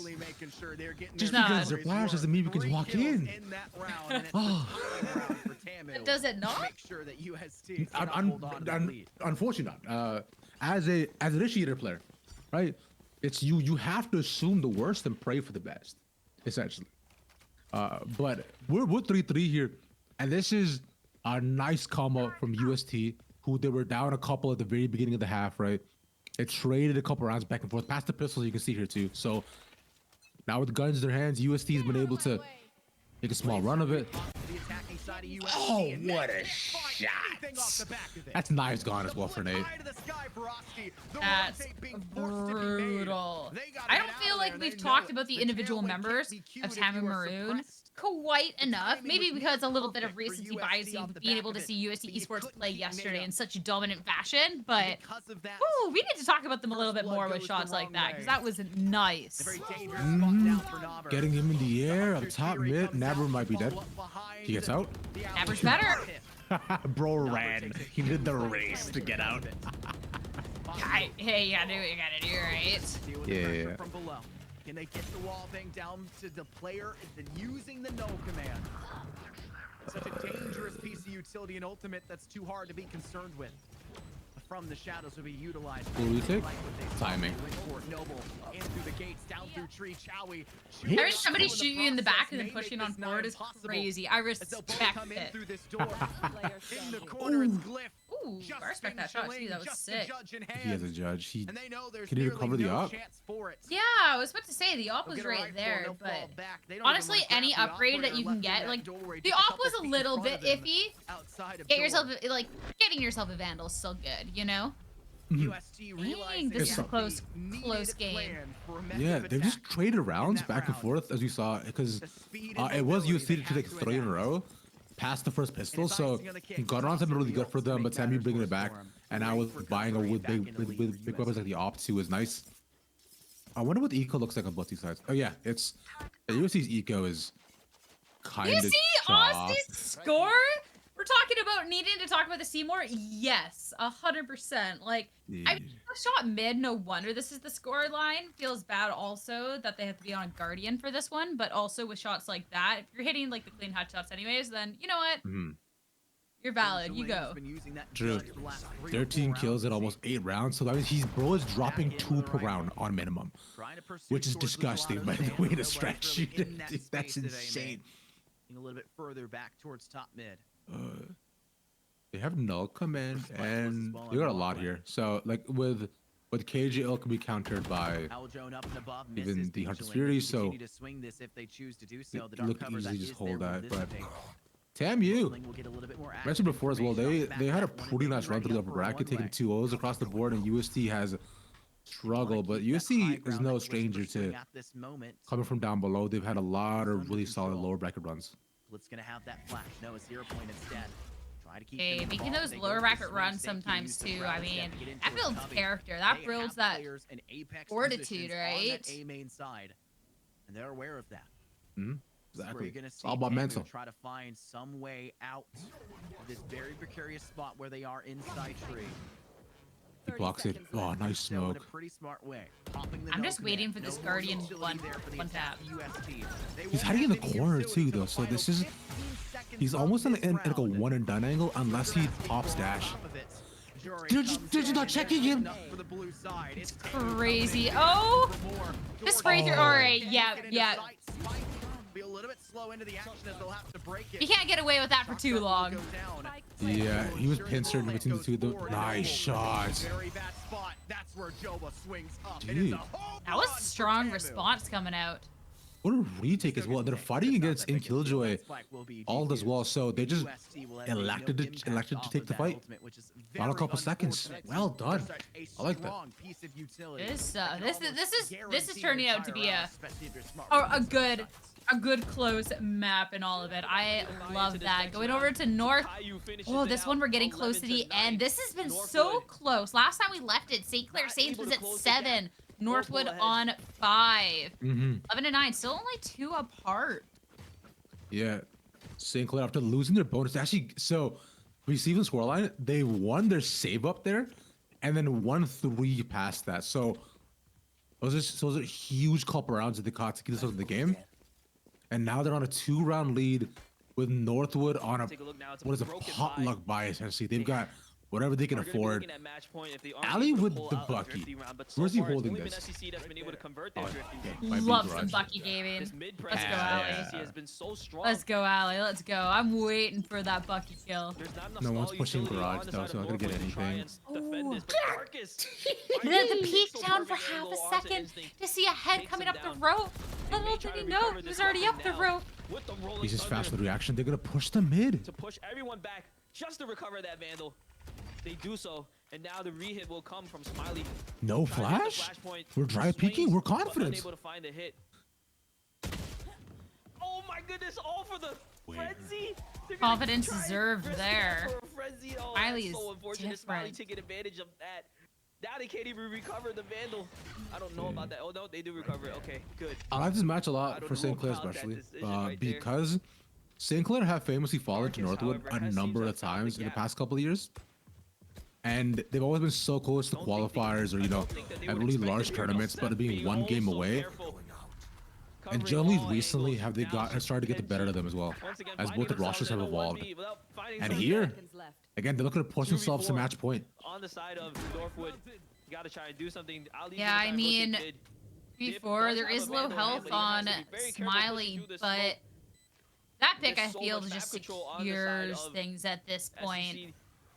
Just because they're flash doesn't mean we can walk in. Oh. Does it not? Make sure that UST cannot hold on to the lead. Unfortunately not. As an initiator player, right? It's you have to assume the worst and pray for the best, essentially. But we're 3-3 here, and this is a nice combo from UST, who they were down a couple at the very beginning of the half, right? They traded a couple rounds back and forth, past the pistols you can see here too. So now with the guns in their hands, UST has been able to make a small run of it. Oh, what a shot! That's knives gone as well for Nate. That's brutal. I don't feel like we've talked about the individual members of Tammy Maroon quite enough. Maybe because a little bit of recency bias, being able to see UST Esports play yesterday in such a dominant fashion. But ooh, we need to talk about them a little bit more with shots like that, because that was nice. Getting him in the air up top mid. Nabber might be dead. He gets out. Average better. Bro ran. He did the race to get out. Hey, you gotta do what you gotta do, right? Yeah. From below. Can they get the wall thing down to the player and then using the no command? Such a dangerous piece of utility and ultimate that's too hard to be concerned with. From the shadows will be utilized. What do we take? Like what they've Timing. done with Fort Noble, in through the gates, down through tree, Chowie. Having somebody shoot you in the back and then pushing on forward is crazy. I As they'll both respect come in it. through this door. In the corner, it's Glyph. Ooh, I respect that shot too. That was sick. He has a judge. He And they know there's can he nearly recover the no op? chance for it. Yeah, I was about to say the op They'll was get a right rifle, there, they'll but fall back. They don't honestly, even wanna any grab the upgrade that operator you can left in get, that like doorway, the just a op was couple a feet little in bit front of them, iffy. outside of Get door. yourself like getting yourself a vandal is still good, you know. UST realized Dang, they this is a had close the needed close game. plan for a Yeah, method they've of just attack. traded rounds that back and round. forth as we saw because The speed and it was mobility UST they to had take 3 in a advance. round, past the first pistol, it's so icing on the cake. gun rounds have been really good for Toss and them. But make Sammy matters bringing worse it back, for 'em. and now Great with buying a recovery with back big in the lead with for big weapons like UST. the Op 2 is nice. I wonder what the eco looks like on both these sides. Oh yeah, it's the USC's eco is kind You of see Aussie's score? We're talking about needing to talk about the Seymour. Yes, 100%. Like I shot mid. No wonder this is the score line. Feels bad also that they have to be on Guardian for this one, but also with shots like that, if you're hitting like the clean headshots anyways, then you know what? You're valid. You go. True. 13 kills in almost 8 rounds, so that means he's bro is dropping 2 per round on minimum, which is disgusting by the way to stretch. Dude, that's insane. A little bit further back towards top mid. They have null come in, and they got a lot here. So like with KJL can be countered by Aljoan up and above, even misses the Hunter's Vigilant. Fury, They so continue to swing this if they choose to do so. The they dark look cover easily that just is hold there will that. But dissipate. damn you! Vigilant will get a little bit more Mentioned before as well, they information had a back pretty when nice they run through the ready upper for a bracket, taking one-way. 2 O's across the board, and UST has struggled. But UST is no stranger to at this moment. coming from down below. They've had a lot of really solid lower bracket runs. Blitz gonna have that flash. No, a 0 point instead. Try to keep Hey, them making involved. those They go lower for bracket swing runs safety, sometimes use the too. crowd I step mean, to get into that a builds cubby. character. That They builds have that players in apex fortitude, positions on right? that A main side, and they're aware of that. This is where Exactly. you're gonna It's see all about Tamu mental. try to find some way out of this very precarious spot where they are inside tree. He blocks it. Oh, nice So in a smoke. pretty smart way. Popping the I'm no just waiting command. for this No more Guardian utility one there for the tap. attack UST. They He's won't hiding in the have any corner utility too, for the though. So final this is 15 seconds he's of almost in this like a round. one and done angle unless he pops dash. They're just not checking him. It's Crazy. Oh, the spray through. All right, yeah. Be a little bit slow into the action as they'll have to break it. You can't get away with that for too long. Yeah, he was pincered in between the two. Nice shots. Very bad spot. That's where Joba swings up. It Dude. is a home That was run for strong Tamu. response coming out. What a retake as well. They're fighting against in Killjoy all as well, so they just elected to take the fight. Not a couple seconds. Well done. I like that. This is turning out to be a good close map and all of it. I love that. Going over to North. Oh, this one we're getting close to the end. This has been so close. Last time we left it, St. Clair Saints was at 7. Northwood on 5. 11 and 9, still only 2 apart. Yeah, St. Clair after losing their bonus, actually, so receiving the scoreline, they won their save up there, and then won 3 past that. So those are huge couple rounds that they caught to get themselves in the game, and now they're on a 2-round lead with Northwood on a potluck buy essentially. They've got whatever they can afford. Ali with the Bucky. Where's he holding this? Love some Bucky gaming. Let's go, Ali. Let's go, Ali. Let's go. I'm waiting for that Bucky kill. No one's pushing garage though, so I'm not gonna get anything. The peek down for half a second to see a head coming up the rope. Little did he know he was already up the rope. He's just fast with reaction. They're gonna push the mid. To push everyone back just to recover that Vandal. They do so, and now the re-hit will come from Smiley. No flash? We're dry peeking. We're confident. Unable to find a hit. Oh my goodness! All for the frenzy. Confidence deserved there. Oh, Smiley is so unfortunate. Smiley different. taking advantage of that. Now they can't even recover the Vandal. I don't know about that. Oh no, they do recover it. Okay, good. I like this match a I lot don't for St. know Clair about that especially decision right there. because St. Clair have famously fallen to Marcus, Northwood however, a has number seemed of to have found times the in the gap. past couple of years. And they've always been so close to qualifiers or, you know, at really large tournaments, but being one game away. And generally recently have they started to get the better of them as well, as both the rosters have evolved. And here, Seconds left. again, they're looking to push themselves to match point. On the side of Northwood, you gotta try and do something. Ali's Yeah, gonna I try and mean, rotate mid. before there is low health on Smiley, but that pick I feel just secures things at this point.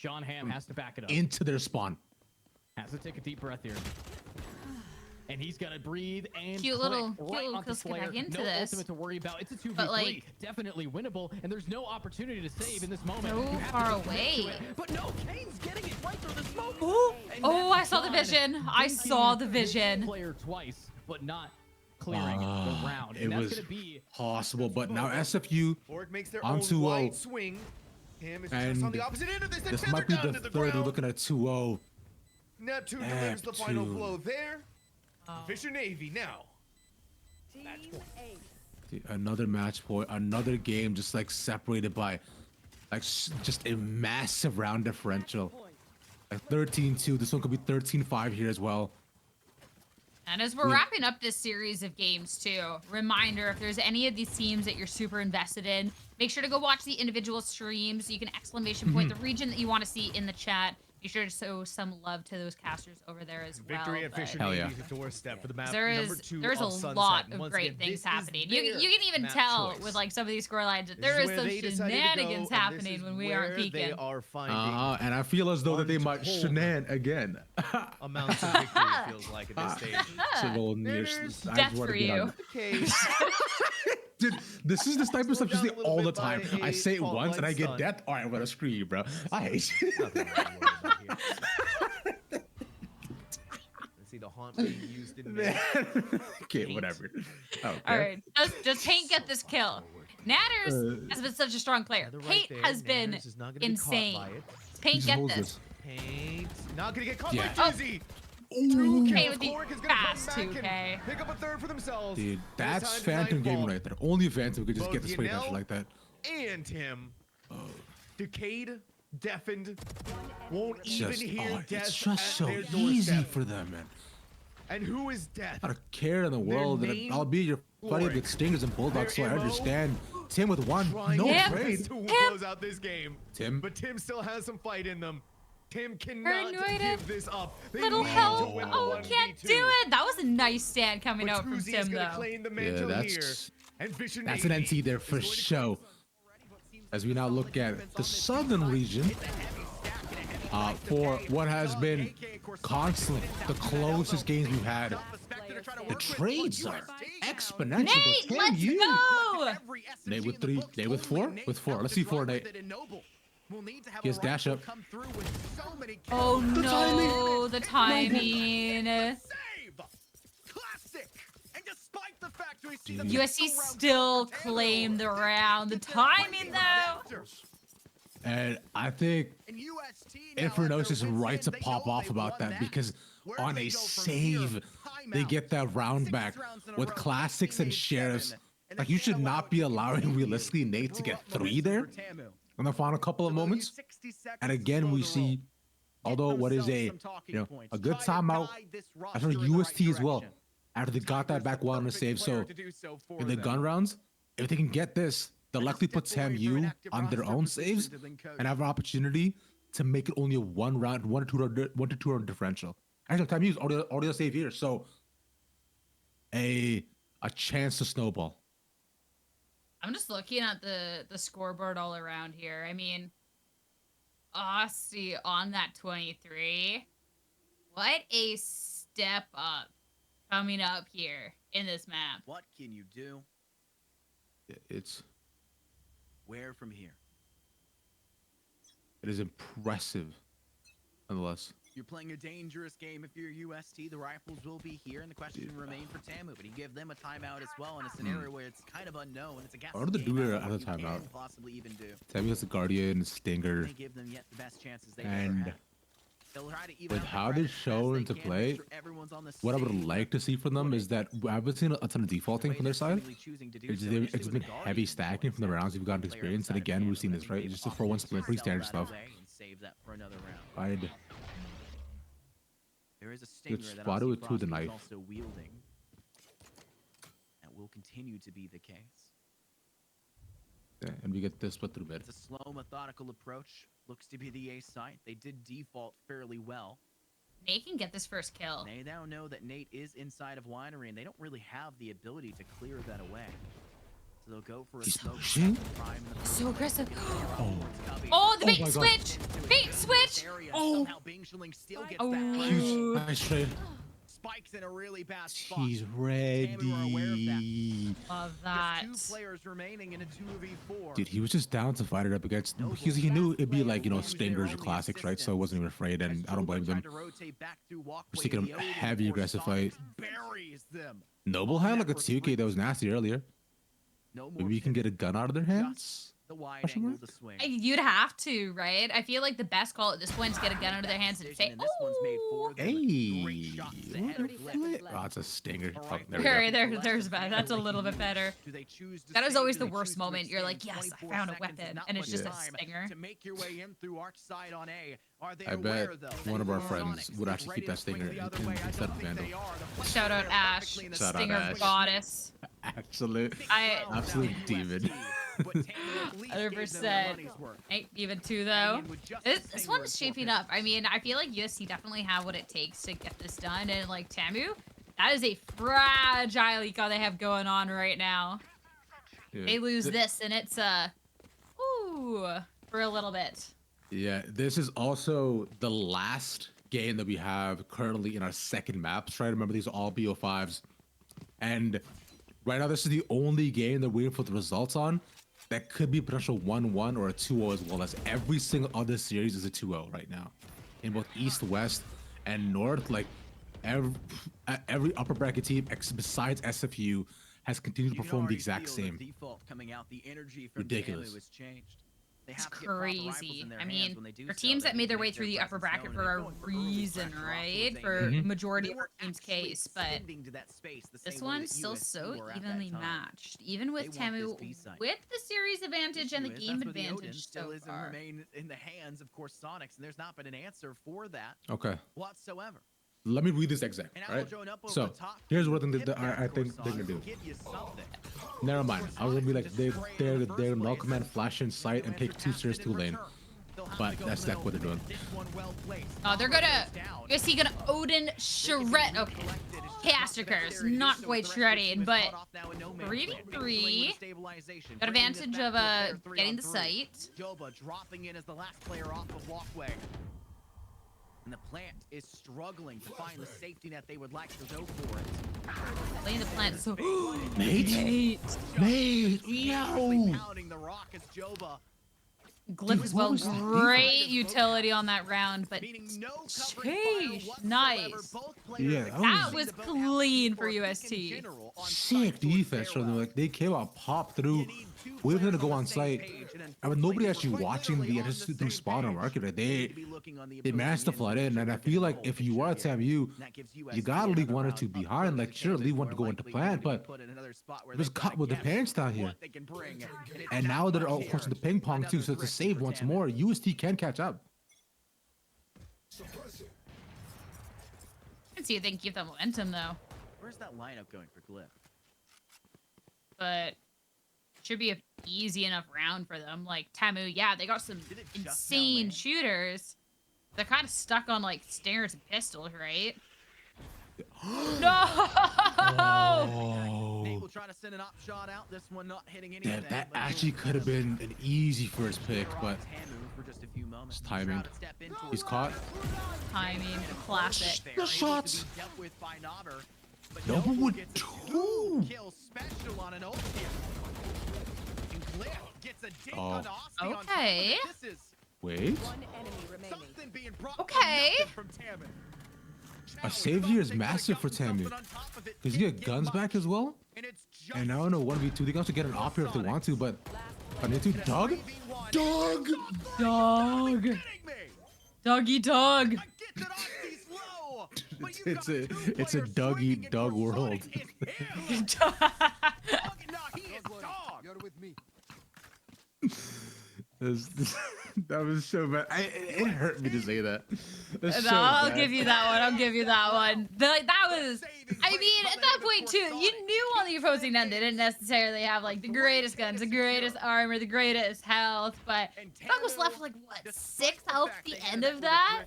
John Hamm has to back it up. into their spawn. Has to take a deep breath here. And he's gonna breathe and Cute click little right kill onto skip back Slayer. into No this. ultimate to worry about. It's a 2v3. But, like, definitely winnable, and there's no opportunity to save in this moment. So You have to far just commit to away. it. But no, Kane's getting it right through the smoke. And Oh, that's I saw the John vision. I dinking saw the this vision. Player twice, but not clearing the round. It And that's was gonna be possible, but now SFU Fork makes their on own 2-0. wide swing. Tim is just on And the opposite end of this. this Tether might be down the to the third. We're ground. looking at 2-0. Neptune delivers the final Neptune. blow there. Fisher Navy now. Team A. Dude, another match point, another game just like separated by like just a massive round differential. Like 13-2. This one could be 13-5 here as well. And as we're Yeah. wrapping up this series of games too, reminder, if there's any of these teams that you're super invested in, make sure to go watch the individual streams. You can exclamation point the region that you want to see in the chat. Be sure to show some love to those casters over there as well. Victory at but Fisher Hell Navy's yeah. a doorstep for the map. There's number 2 there's a of Sunset. lot And of once great again, things this is happening. their You can even map tell choice. with like some of these score lines that This there is where some they decided to go, shenanigans and this happening is when we aren't where They peeking. are finding And I feel as though that they might untold shenan again. amounts of victory, it feels like, at this stage. So roll near. There's I death just wanna for get on- you. Okay. Dude, this is the type of stuff you Slowed say down a little all the bit by time. I a say it fault once and line I get stun. death. All right, I'm gonna screw you, bro. I hate you. Nothing to worry about here. Let's see the haunt being used in Man. Okay, whatever. All right, does Paint get this kill? Natters has been such a strong player. Paint has been insane. Does Paint get this? Paint. Not gonna get caught Yeah. by Dizzy. Ooh. Two Paint kills. would be Cork is gonna come fast, back 2K. and pick up a third for themselves. Dude, This that's time to Phantom gaming Nightfall. right there. Only Phantom could just Both get this weight Yanel like that. And him. Decayed, deafened, won't even Just, hear death it's just at so their easy doorstep. for them, man. And who is death? Not a care in the world. That main I'll be your buddy Warwick. with Stingers and Bulldogs, so I Their MO, understand. Tim with one, Trying no Tim. trade. to close out this game. Tim. But Tim still has some fight in them. Tim cannot Paranoid. give this up. They Little need to help. win the Oh, 1v2. can't do it. That was a nice stand coming But out from Tuzi is Tim gonna though. claim the Yeah, mantle here. that's And Fisher that's an Navy NT there is for going to show. As we now look at the southern region, for what has been constantly the closest games we've had. The trades are exponential. Nate, But let's you, go. Nate with 3, Nate with 4, with 4. Let's see 4, Nate. He has dash up. Oh The no, the timing. USC still claim the round. The timing though. And I think Infernos is right to pop off about that because on a save, they get that round back with classics and sheriffs. Like, you should not be allowing realistically Nate to get 3 there in the final couple of moments. And again, we see, although what is a a good timeout, I for UST as well. After they got that back well on the save, so in the gun rounds, if they can get this, they'll likely put TAMU on their own saves and have an opportunity to make it only a 1 to 2 round differential. Actually, TAMU is already a save here, so a chance to snowball. I'm just looking at the scoreboard all around here. I mean, Aussie on that 23. What a step up coming up here in this map. What can you do? It's Where from here? it is impressive, nonetheless. You're playing a dangerous game if you're UST. The rifles will be here, and the question remains for Tamu. But you give them a timeout as well in a scenario where it's kind of unknown. It's a guess. Why don't they do it at a what you can timeout? possibly even do. TAMU has the Guardian, Stinger, They give them yet the best chances they ever and had. They'll try to even with out the how credit they're as best shown they to can, play, make sure everyone's on the what I would same like to see from them is that I haven't seen a ton of defaulting from their side. It's been heavy stacking from the rounds we've gotten experience, and again, we've seen this, right? It's just a 4-1 split, pretty standard stuff. I'd There is a stinger It's that spotted Aussie with two of the Frosty is knife. also wielding. That will continue to be the case. yeah, and we get this split through mid. It's a slow, methodical approach. Looks to be the ace side. They did default fairly well. Nate can get this first kill. They now know that Nate is inside of Winery, and they don't really have the ability to clear that away. So they'll They'll go for a He's smoke. pushing? So aggressive. Oh. Oh, the Oh bait my God. switch! Bait switch! Oh. Somehow Bing Shilling still gets Oh. that Huge. Ooh. Nice trade. Spikes in a really bad spot. He's Tamu are aware of that. ready. Love that. Just 2 players remaining in a 2v4. Dude, he was just down to fight it up against because he knew it'd be like, you know, stingers or classics, right? So I wasn't even afraid, and I don't blame them. Just taking a heavy aggressive fight. Buries them. Noble had like a 2K that was nasty earlier. No more Maybe you can get a gun out of their hands. the wide Question angle mark? to swing. You'd have to, right? I feel like the best call at this point is get a gun out of their hands and say, This one's made for them. Hey, Great shots to head of what flip. a- oh, it's a stinger. All Oh, right, there we go. Harry, there's bad. That's a little bit better. Do they choose to That is save? always Do the they worst choose to moment. You're like, extend? yes, I 24 found a seconds is weapon, not and it's much just a time stinger. to make your way in through arc side on A. Are they I aware, bet though, one of that our Sonics friends would is actually ready keep that to swing stinger the other way? I instead don't of think Vandal. they are. The Shout out flares Ash, perfectly in the Shout out Stinger center. Ash. goddess. Absolute. I- Absolute demon. 100%. Ain't even two though. This one's shaping up. I mean, I feel like USC definitely have what it takes to get this done, and like Tamu, that is a fragile eco they have going on right now. Yeah. They lose this, and it's ooh, for a little bit. Yeah, this is also the last game that we have currently in our second map. Try to remember these are all BO5s. And right now, this is the only game that we're waiting for the results on. That could be a potential 1-1 or a 2-0 as well, as every single other series is a 2-0 right now. In both East, West, and North, like every upper bracket team besides SFU has continued to perform the exact same. Ridiculous. It's crazy. I mean, for teams that made their way through the upper bracket for a reason, right? For majority of our team's case, but this one's still so evenly matched, even with Tamu, with the series advantage and the game advantage so far. In the hands of course Sonics, and there's not been an answer for that Okay. whatsoever. Let me read this exec, And right? Aljo up over So the top. here's what I think Hip I down, think of they're course, gonna do. Sonics will give you something. Never mind. I was gonna be like they're null command flash in sight and take 2 stairs to lane. But that's not what they're doing. Oh, they're gonna. You see, gonna Odin shred. Okay, Caster Curse, not quite shredding, but 3v3. Got advantage of getting the site. Joba dropping in as the last player off of walkway. And the plant is struggling to find the safety net they would like to go for it. Laying the plant. So Mate, no. Pounding the rock as Joba, Glyph as Dude, what well. was that Great utility on that round, but meaning no cover sheesh, fire nice. whatsoever. Both players Yeah, That was was clean for in UST. general on Sick site towards defense from them. stairwell. Like they came out, popped through, You need two waited for them to players go on on the same site. page, and And with nobody unfortunately, actually we're quite watching literally the on just the through same spawn on page. market, right? We need They to be looking on the they managed to opposing flood end in, and I to feel get like the if whole you are picture here. TAMU, That gives you UST gotta leave another 1 or round 2 up behind. close. Like It's sure, a bit leave 1 more to go into likely plan, to be but put in another spot where it was they've cut got with the gaps pants down of here. what they can bring. it's And that now they're much all close to the here. ping pong too, so Another to threat save for once Tamu. more, UST can catch up. I can see if they can keep the momentum though, Where's that lineup going for Glyph? but should be an easy enough round for them. Like Tamu, yeah, they got some Did it just now insane land? shooters. They're kind of stuck on like stingers and pistols, right? No! Nate will Oh, try to send an op shot out. This one not hitting anything. damn, that but actually could have been an easy first pick, but Tamu for just a few moments. it's timing. Shroud to step into He's it. caught. Timing, classic. They're The able to shots. be dealt with by Nobber, but Noble Noble with gets a 2. kill special on an ult here. And Glyph gets a dink Oh. on Osti on top of Okay. it. This is Wait, One enemy remaining. something being brought Okay. from Tamu. a save here is massive for Tamu. Does he get guns back as well? And I don't know, 1v2. They can also get an op here if they want to, but I need to. Dog? Dog! Dog! Doggy dog! It's a dog eat dog world. That was so bad. It hurt me to say that. That's so I'll bad. give you that one. I'll give you that one. Like that was. I mean, at that point too, you knew on the opposing end they didn't necessarily have like the greatest guns, the greatest armor, the greatest health, but Doug was left with, like what, 6 health at the end of that.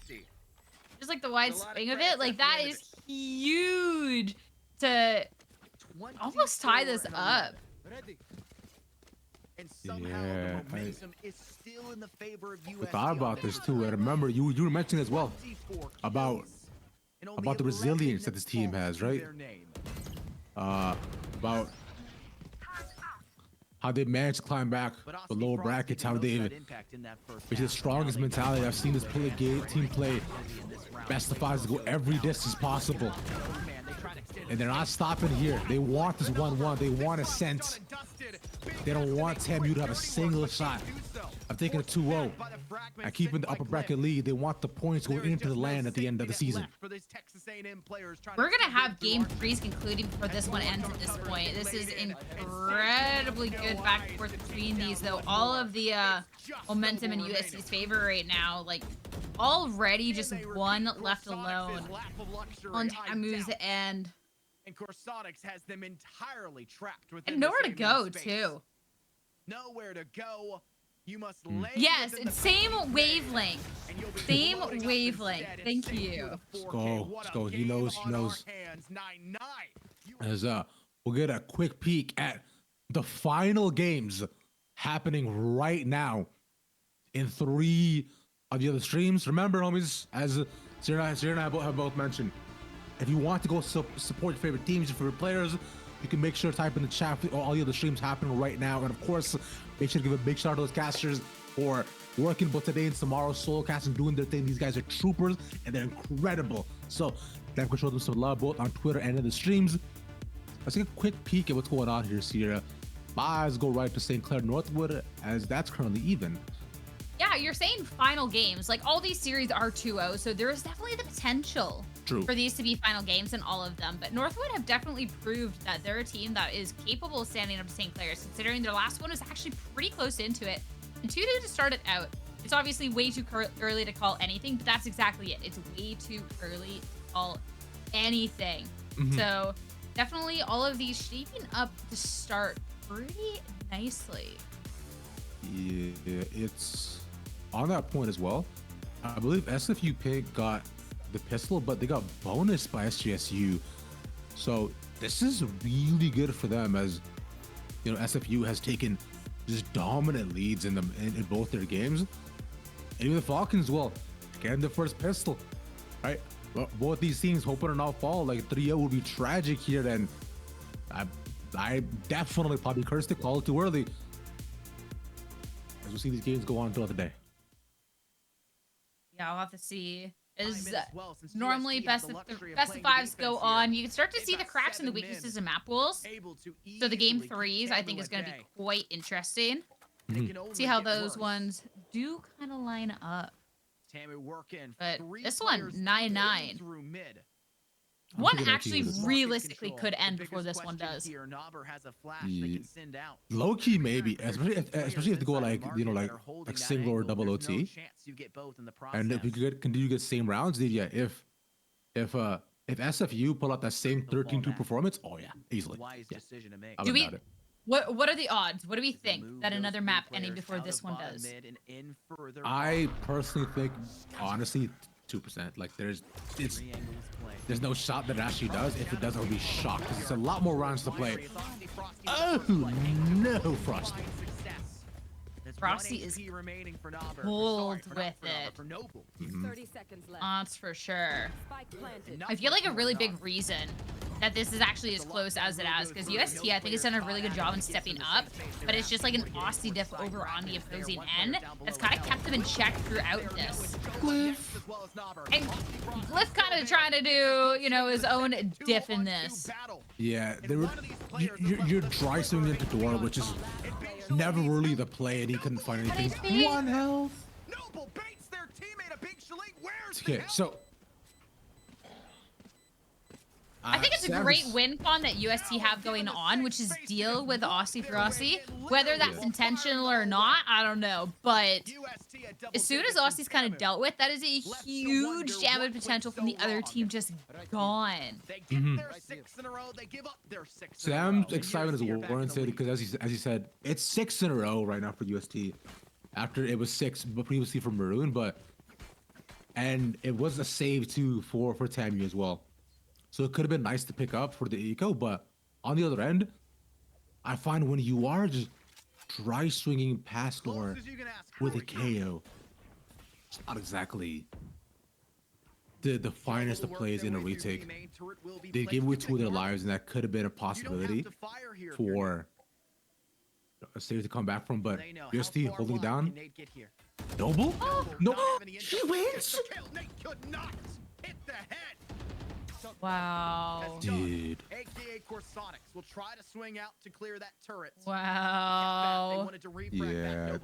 Just like the wide swing of it, like that is huge to almost tie this up. somehow Yeah, the momentum is still in the favor of I UST. thought about this too, and remember you were mentioning as well about the resilience that this team has, right? About how they managed to climb back the lower brackets, how they've which is the strongest mentality I've seen this team play. Best of fives to go every distance possible. And they're not stopping here. They want this 1-1. They want a sense. They don't want TAMU to have a single shot. I'm taking a 2-0. And keeping the upper bracket lead. They want the points going into the land at the end of the season. We're going to have game threes concluding before this one ends at this point. This is incredibly good back and forth between these, though. All of the momentum in USC's favor right now. Like, already just one left alone on TAMU's end. And Corsonics has them entirely trapped within And nowhere to the go, space. too. Nowhere to go. You must lay Yes, within it's the same paint, wavelength. and you'll be Same loading up wavelength. instead and Thank sink you. with a 4K. go, What let's a go. He game knows, he on our knows. hands. 9-9. As we'll get a quick peek at the final games happening right now in 3 of the other streams. Remember, homies, as Sierra and I have both mentioned, if you want to go support your favorite teams, your favorite players, you can make sure to type in the chat for all the other streams happening right now. And of course, make sure to give a big shout out to those casters for working both today and tomorrow, solo casting, doing their thing. These guys are troopers and they're incredible. So definitely show them some love both on Twitter and in the streams. Let's take a quick peek at what's going on here, Sierra. My eyes go right to St. Clair Northwood, as that's currently even. Yeah, you're saying final games. Like, all these series are 2-0, so there is definitely the potential for these to be final games in all of them. But Northwood have definitely proved that they're a team that is capable of standing up to St. Clair's, considering their last one was actually pretty close into it. And 2-2 to start it out. It's obviously way too early to call anything, but that's exactly it. It's way too early to call anything. So definitely all of these shaping up to start pretty nicely. Yeah, it's on that point as well. I believe SFU Pig got the pistol, but they got bonus by SGSU. So this is really good for them, as you know, SFU has taken just dominant leads in both their games. And even the Falcons, well, getting the first pistol, right? Well, both these teams hoping to not fall. Like 3-0 would be tragic here, and I definitely probably cursed the call too early. As we'll see these games go on throughout the day. Yeah, I'll have to see. Is normally best of fives go on. You can start to see the cracks and the weaknesses in map pools. So the game threes, I think, is going to be quite interesting. See how those ones do kind of line up. But this one, 9-9. One actually realistically could end before this one does. Low key, maybe, especially if they go like, you know, like single or double OT. And if you continue to get same rounds, then yeah, if SFU pull out that same 13-2 performance, oh yeah, easily. Yeah. What are the odds? What do we think that another map ending before this one does? I personally think, honestly, 2%. Like there's no shot that it actually does. If it does, I'll be shocked because it's a lot more rounds to play. Oh no, Frosty. Frosty is bold with it. 30 seconds left. That's for sure. Spike planted. I feel like a really big reason that this is actually as close as it has, because UST, I think, has done a really good job in stepping up, but it's just like an Aussie diff over on the opposing end that's kind of kept them in check throughout this. And Glyph kind of trying to do, you know, his own diff in this. Yeah, you're dry swinging into door, which is never really the play, and he couldn't find anything. 1 health. Okay, so I think it's a great win con that UST have going on, which is deal with Aussie for Aussie. Whether that's intentional or not, I don't know. But as soon as Aussie's kind of dealt with, that is a huge damage potential from the other team just gone. Sam's excitement is warranted because, as he said, it's 6 in a row right now for UST. After it was 6, but previously for Maroon, and it was a save too for TAMU as well. So it could have been nice to pick up for the eco, but on the other end, I find when you are just dry swinging past door Close as you can ask with a for here. KO. It's not exactly the finest of plays in a retake. They gave away 2 of their lives, and that could have been a possibility for a series to come back from. But UST holding down. Noble? No, he wins. Nate could not hit the head. Wow. Dude. AKA Corsonics will try to swing out to clear that turret. Wow. Yeah,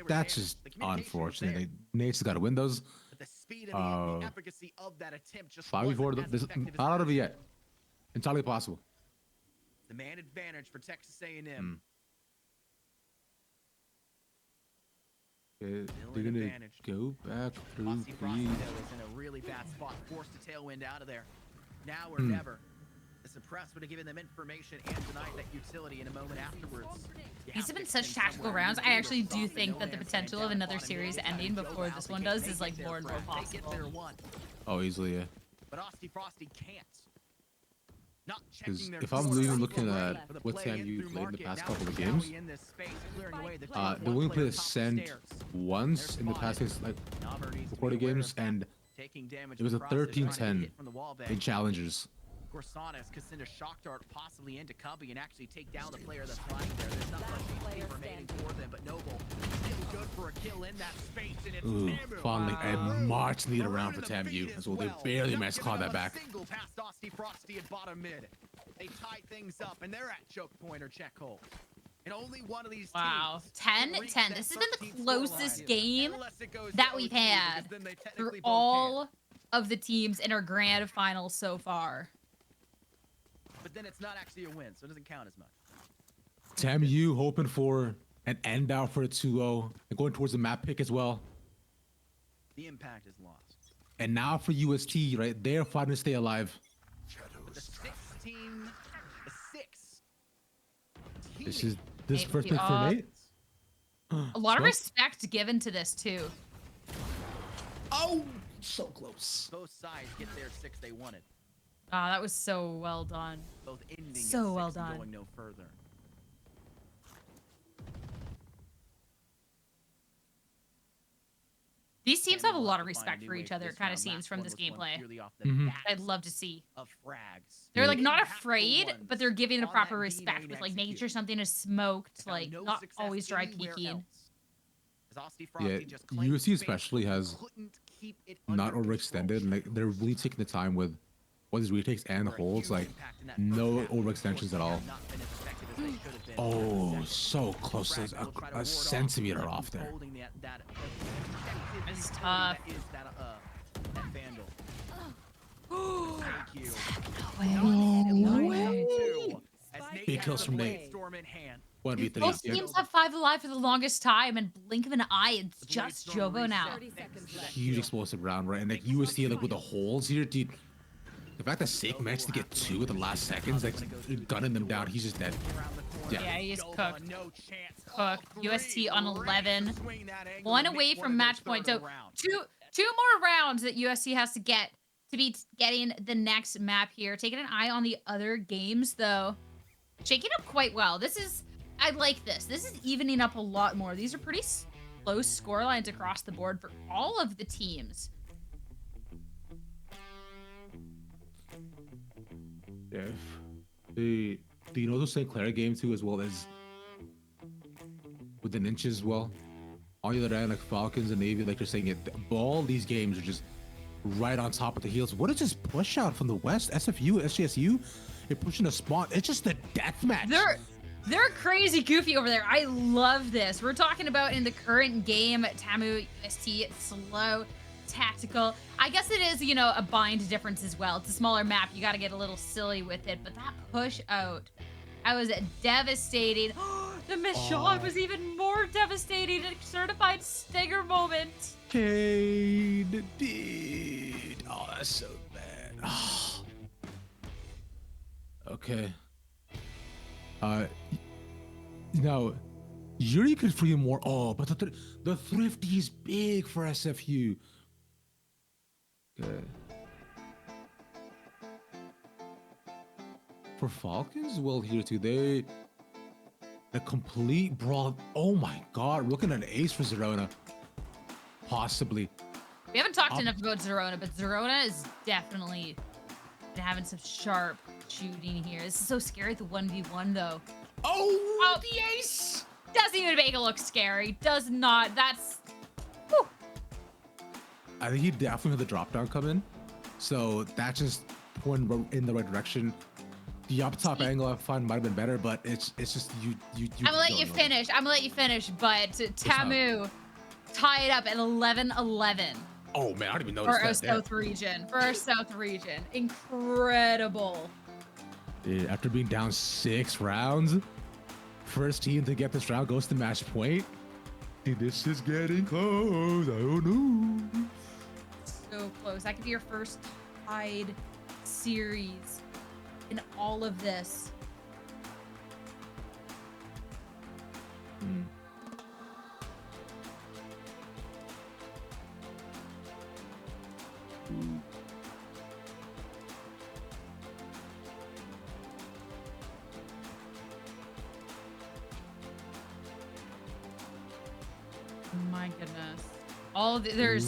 that's just unfortunate. Nate's got to win those. But the speed and the efficacy of that attempt just 5v4, wasn't this as effective as not out of it that. yet. Entirely possible. The man advantage for Texas A&M. Okay, Still they're an gonna advantage. go back through Aussie Frosty, B. though, is in a really bad spot, forced to tailwind out of there. Now or never. The suppress would have given them information and denied that utility in a moment afterwards. You These have have been to such extend tactical somewhere. rounds. You I need actually to do stop think no that the man's potential land of down another bottom series middle. ending before Joe this Alfie one can does make is like it there, more and more Fred. Make it possible. there one. Oh, easily, yeah. But Aussie Frosty can't. Not Because checking their if I'm corners. even looking Right. at For the what play Sam in you through played in the market, past now couple of Zowie games, in this space, clearing away the they top only one played player a top Send stairs. once They're in the past spotted. like Knobber needs to be recorded aware games, of that. and Taking damage it was a from Process, trying to 13-10 hit from the wall back. in challengers. Corsanis could send a shock dart possibly into Cubby and actually take down the player that's flying there. There's not much player HP remaining standing. for them, but Noble still good for a kill in that space, and it's Ooh, Tamu. finally a much needed Maroon round for in the Tamu. feed As as well, they well. barely Not managed to giving claw that up a back. single past Aussie Frosty at bottom mid. They tie things up, and they're at choke point or check hole. And only one of these Wow. teams 10, can reach 10. that This has been the 13th closest scoreline. game Unless it goes that to we've OT, because had then they through technically both can. all of the teams in our grand finals so far. But then it's not actually a win, so it doesn't count as much. Tamu hoping for an end out for a 2-0 and going towards the map pick as well. The impact is lost. And now for UST, right? They're fighting to stay alive. But the 16, the 6. This is Nate first with pick the for up. Nate. A lot of Smoke? respect given to this too. Oh, so close. Both sides get their 6 they wanted. Ah, that was so well done. Both ending So at well 6 and done. going no further. These teams Tamu have a will lot of to find respect a new for way each other, this it kind of round. seems Last from one this was won gameplay. purely off the Mhm. backs I'd love to see. of frags. They're like not Impactful afraid, ones but they're giving it a on proper that B respect main with like execute. making sure something is smoked, Found like no not success always dry anywhere peeking. else. As Aussie Frosty Yeah, just claimed USC space, especially but has couldn't keep it Not under overextended. control. Like they're really taking the time with all these retakes and For a holds. huge Like impact in that no first half, overextensions at Corsair all. have not been as effective as they should have been. Oh, Second. so close. Frag There's will try to a ward off centimeter whoever's off there. holding that That's protective tough. that is that Vandal. Thank you. No way. Big kills from Nate. Storm in hand. 1v3. Both Yeah. teams have 5 alive for the longest time, and blink of an eye, it's The just Blade Storm Jobo now. 30 seconds left. Huge explosive round, right? And like USC, like with the holes here, dude. The fact that Sake managed to get 2 at the last seconds, like gunning them down, he's just dead. Yeah. Yeah, he's cooked. No chance. Cooked. UST on 11. Swing that angle One and away make from one of match their point. third So round. two more rounds that USC has to get to be getting the next map here. Taking an eye on the other games though. Shaking up quite well. I like this. This is evening up a lot more. These are pretty close score lines across the board for all of the teams. Yeah. The you know the St. Clair game too, as well as with the Ninjas as well. On the other end, like Falcons and Navy, like you're saying it. All these games are just right on top of the heels. What is this push out from the West? SFU, SGSU, they're pushing a spot. It's just a death match. They're crazy goofy over there. I love this. We're talking about in the current game, Tamu, UST, slow, tactical. I guess it is, a bind difference as well. It's a smaller map. You got to get a little silly with it. But that push out, that was devastating. The missed shot was even more devastating. A certified stinger moment. Cade, dude. Oh, that's so bad. Oh. Okay. Now, Yuri could free more. Oh, but the thrifty is big for SFU. Okay. For Falcons, well, here too, The complete brawl. Oh my god, looking at an ace for Zerona. Possibly. We haven't talked enough about Zerona, but Zerona is definitely been having some sharp shooting here. This is so scary, the 1v1 though. Oh, the ace! Doesn't even make it look scary. Does not. That's... Whew. I think he definitely had the drop down come in. So that just pointing in the right direction. The up top angle I find might have been better, but it's just you. I'm gonna let you finish. I'm gonna let you finish, but Tamu tied up at 11-11. Oh man, I don't even know. For our South region. For our South region. Incredible. Dude, after being down 6 rounds, first team to get this round goes to match point. Dude, this is getting close. I don't know. So close. That could be your first tied series in all of this. My goodness.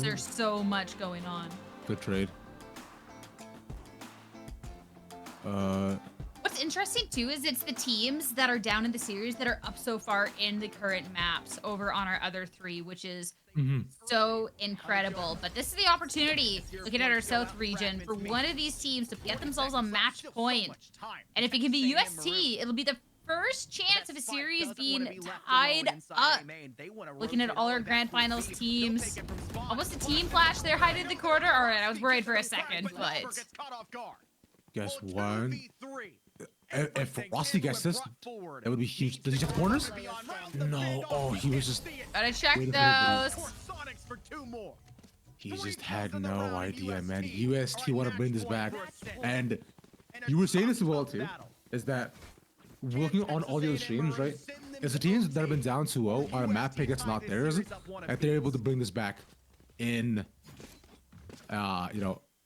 There's so much going on. Good trade. What's interesting too is it's the teams that are down in the series that are up so far in the current maps over on our other 3, which is so incredible. But this is the opportunity, looking at our South region, for one of these teams to get themselves on match point. And if it can be UST, it'll be the first chance of a series being tied up. Looking at all our grand finals teams, almost a team flash there hiding in the corner. All right, I was worried for a second, but guess what? If Rossi gets this, that would be huge. Does he check the corners? No. Oh, he was just... Gotta check those. He just had no idea, man. UST want to bring this back. And you were saying this as well, too, is that looking on all the other streams, right? It's the teams that have been down 2-0 on a map pick that's not theirs, that they're able to bring this back in,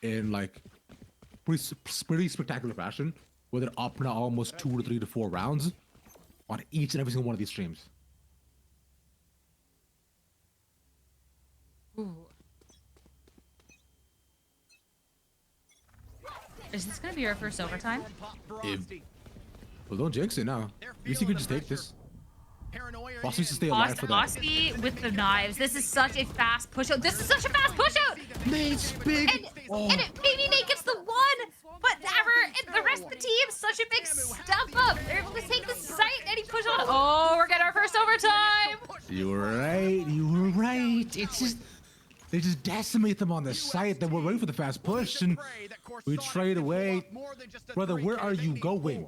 in like pretty spectacular fashion, where they're up now almost 2 to 3 to 4 rounds on each and every single one of these streams. Ooh. Is this gonna be our first overtime? Well, don't jinx it now. You could just take this. Boss needs to stay alive for that. Oski with the knives. This is such a fast push out. This is such a fast push out. Nate's big. And maybe Nate gets the one, but never. And the rest of the team, such a big step up. They're able to take the site and he push on. Oh, we're getting our first overtime. You were right. You were right. It's just they just decimate them on the site. Then we're ready for the fast push, and we trade away. Brother, where are you going?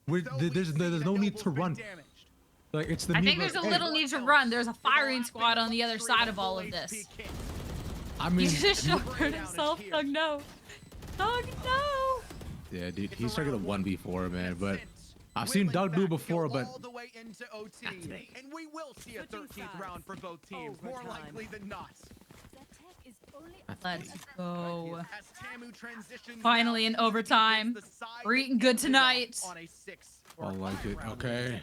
There's no need to run. Like it's the. I think there's a little need to run. There's a firing squad on the other side of all of this. I mean, he just showed himself. Doug, no. Doug, no. Yeah, dude, he's trying to get a 1v4, man. But I've seen Doug do it before, but all the way into OT, and we will see a 13th round for both teams, more likely than not. Let's go. Finally in overtime. We're eating good tonight. I like it. Okay.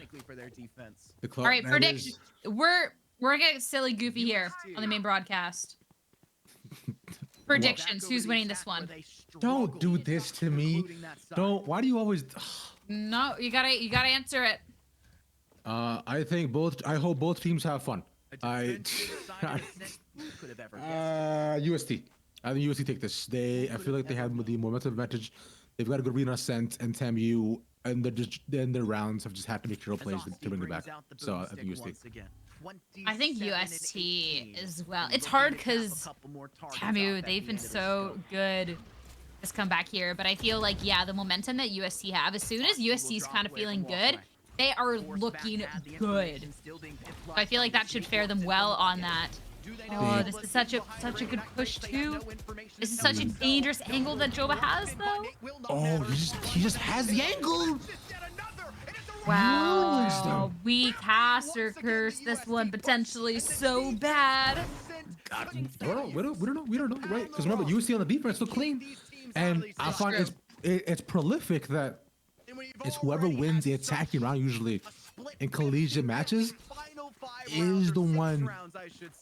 All right, prediction. We're gonna get silly goofy here on the main broadcast. Predictions. Who's winning this one? Don't do this to me. Don't. Why do you always? No, you gotta answer it. I think both. I hope both teams have fun. UST. I think UST take this. I feel like they have the momentum advantage. They've got a good read on Ascent and TAMU, and their rounds have just had to make hero plays to bring it back. So I think UST. I think UST as well. It's hard because TAMU, they've been so good this comeback here, but I feel like, yeah, the momentum that UST have, as soon as UST's kind of feeling good, they are looking good. So I feel like that should fare them well on that. Oh, this is such a good push too. This is such a dangerous angle that Joba has though. Oh, he just has the angle. Wow, weak caster curse. This one potentially so bad. We don't know, right? Because remember, UST on the defense look clean, and I find it's prolific that It's whoever wins the attacking round usually in collegiate matches is the one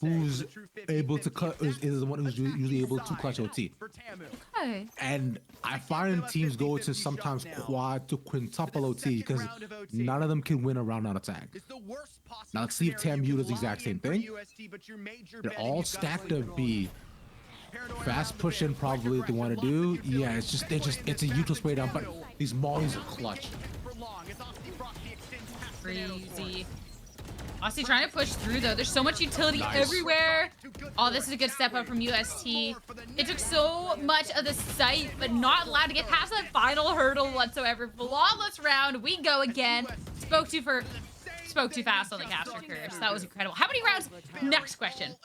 who's able to cut is the one who's usually able to clutch OT. Okay. And I find teams go to sometimes quad to quintuple OT because none of them can win a round on attack. Now let's see if TAMU does the exact same thing. They're all stacked up B. Fast push in probably what they want to do. Yeah, it's a useless way down, but these mollies are clutch. Crazy. Aussie trying to push through though. There's so much utility everywhere. Oh, this is a good step up from UST. It took so much of the site, but not allowed to get past that final hurdle whatsoever. Flawless round. We go again. Spoke too fast on the capture curse. That was incredible. How many rounds? Next question.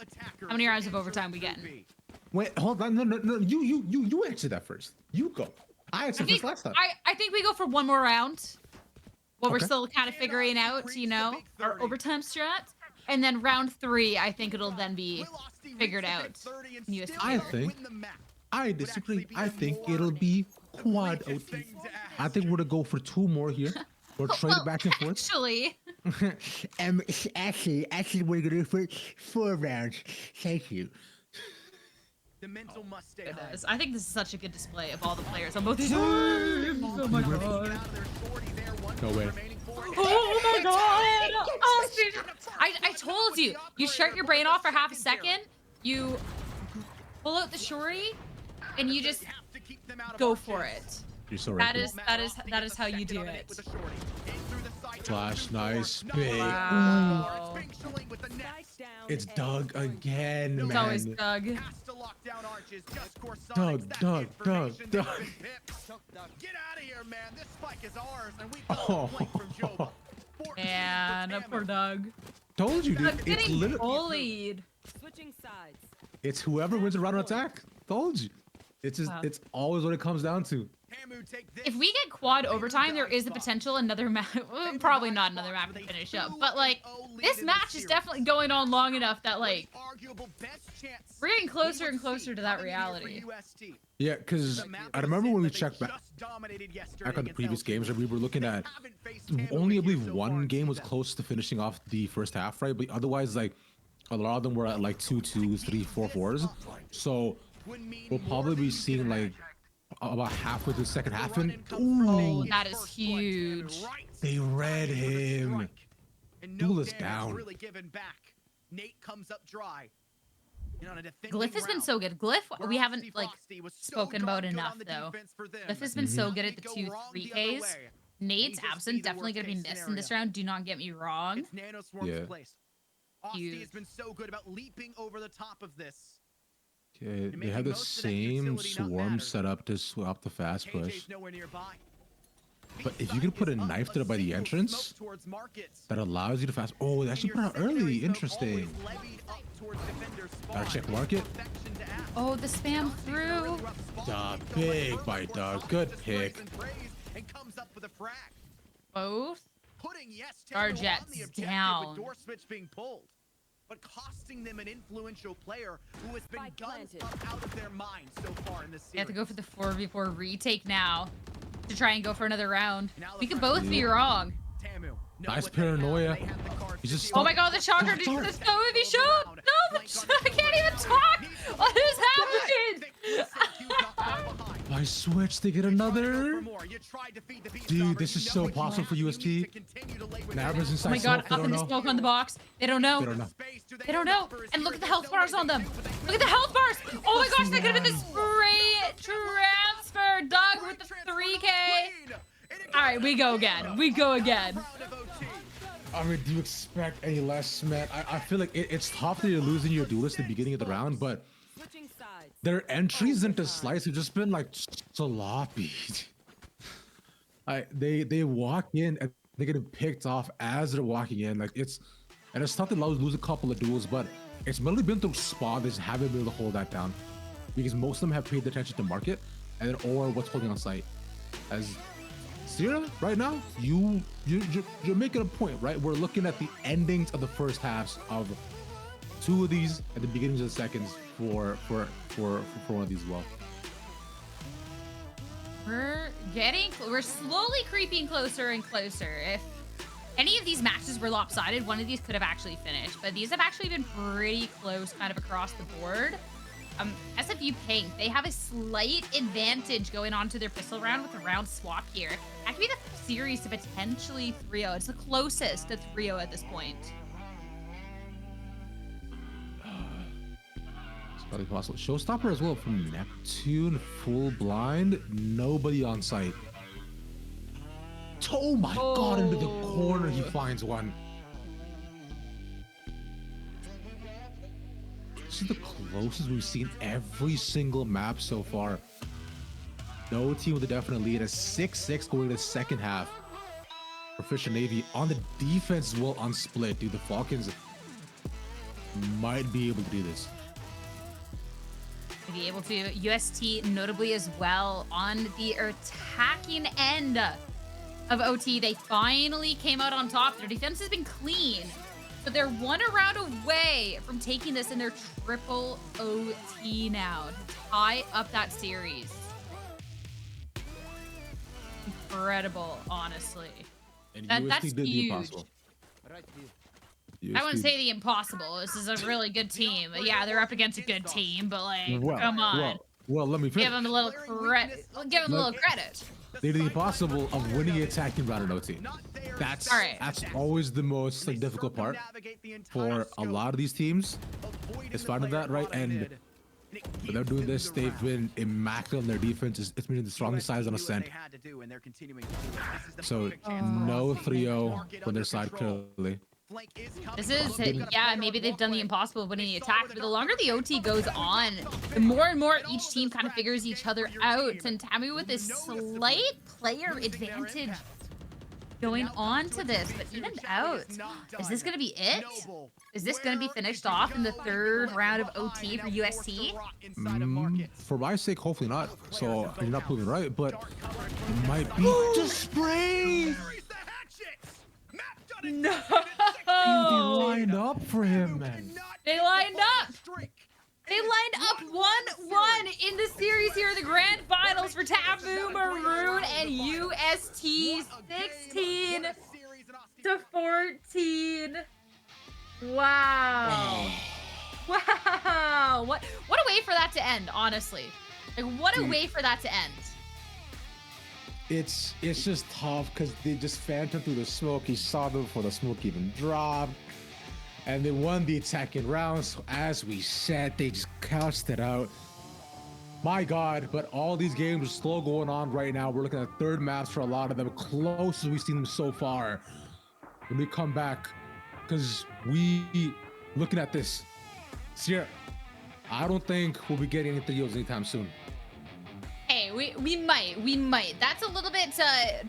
How many rounds of overtime we getting? Wait, hold on. No. You answer that first. You go. I answered this last time. I think we go for one more round. Well, we're Okay. still kind of figuring out, you know, our overtime strat. And then round 3, I think it'll then be figured out. in UST. I disagree. I think it'll be quad OT. I think we're gonna go for 2 more here. We'll trade it back and forth. Actually, Actually, we're gonna do for 4 rounds. Thank you. The mental must stay it high. is. I think this is such a good display of all the players on both these teams. Oh my god. No way. Oh my god. Austin. I told you. You shut your brain off for half a second. You pull out the shorty, and you just go for it. You're so right. That is how you do it. Flash, nice, big. Wow. It's Doug again, man. It's always Doug. Doug. Get out of here, man. This spike is ours, and we got the from Joe. And poor Doug. Told you, dude. Doug's It's getting literally, Bullied. Switching sides. it's whoever wins a round of attack. Told you. It's just, Wow. it's always what it comes down to. If we get quad overtime, there is the potential another map. Well, probably not another map to finish up, but like this match is definitely going on long enough that like we're getting closer and closer to that reality. Yeah, because I remember when we checked back on the previous games, we were looking at only, I believe, one game was close to finishing off the first half, right? But otherwise, like a lot of them were at like 2-2s, 3-4-4s. So we'll probably be seeing like about halfway through the second half, and Oh, that is huge. they read him. Duel is down. Really given back. Nate comes up dry. Glyph has been so good. Glyph, we haven't like spoken about enough though. Glyph has been so good at the 2-3Ks. Nate's absence definitely gonna be missed in this round. Do not get me wrong. Yeah. Austin has been so good about leaping over the top of this. Okay, they have the same swarm set up to swap the fast push. But if you can put a knife to it by the entrance, that allows you to fast. Oh, they actually put it out early. Interesting. Gotta check market. Oh, the spam through. Big by Doug. Good pick. Both. Our Jets down. But costing them an influential player who has been Spike gunned planted. up out of their mind so far in this series. We have to go for the 4v4 retake now to try and go for another round. We could both be wrong. Nice paranoia. He's just Oh my god, the chakra did the snow if he showed. No, I can't even talk. What is happening? I switch to get another. Dude, this is so possible for UST. Nabber's Oh inside my god, smoke. up They in don't the know. smoke on the box. They don't know. They don't know. They don't know. And look at the health bars on them. Look at the health bars. Oh my gosh, they could have been this free transfer. Doug with the 3K. All right, we go again. We go again. I mean, do you expect any less, man? I feel like it's tough that you're losing your duelist at the beginning of the round, but Switching sides. their entries into Slice have just been like sloppy. They walk in and they get picked off as they're walking in. Like it's tough to lose a couple of duels, but it's mainly been through spawn. They just haven't been able to hold that down because most of them have paid attention to market and then or what's holding on site. As Sierra, right now, you're making a point, right? We're looking at the endings of the first halves of 2 of these at the beginnings of the seconds for one of these as well. We're slowly creeping closer and closer. If any of these matches were lopsided, one of these could have actually finished, but these have actually been pretty close kind of across the board. SFU Pink, they have a slight advantage going on to their pistol round with a round swap here. That could be the series to potentially 3-0. It's the closest to 3-0 at this point. It's probably possible. Showstopper as well from Neptune, full blind, nobody on site. Oh my god, into the corner he finds one. This is the closest we've seen every single map so far. No team with a definite lead. A 6-6 going to the second half for Fisher Navy. On the defense as well on split, dude. The Falcons might be able to do this. Be able to. UST notably as well on the attacking end of OT. They finally came out on top. Their defense has been clean, but they're one round away from taking this in their triple OT now to tie up that series. Incredible, honestly. And That's UST did the huge. impossible. I wouldn't say the impossible. This is a really good team. Yeah, they're up against a good team, but like, come on. Well, let me finish. Give them a little credit. Give them a little credit. They did the impossible of winning the attacking round in OT. That's always the most like difficult part for a lot of these teams. Is finding that right, and when they're doing this, they've been immaculate in their defense. It's been the strongest sides on ascent. So no 3-0 on their side clearly. This is, yeah, maybe they've done the impossible of winning the attack, but the longer the OT goes on, the more and more each team kind of figures each other out. And Tammy with this slight player advantage going on to this, but even out, is this going to be it? Is this going to be finished off in the third round of OT for UST? For my sake, hopefully not. So you're not proving right, but it might be just spray. No! They lined up for him, man. They lined up! They lined up 1-1 in the series here in the grand finals for Taboo Maroon and UST 16-14. Wow. Wow. What a way for that to end, honestly. Like, what a way for that to end. It's just tough because they just phantom through the smoke. He saw them before the smoke even dropped. And they won the attacking round. So as we said, they just couched it out. My God, but all these games are still going on right now. We're looking at third maps for a lot of them. Closest we've seen them so far. When we come back, because looking at this, Sierra, I don't think we'll be getting any 3-0s anytime soon. Hey, we might. That's a little bit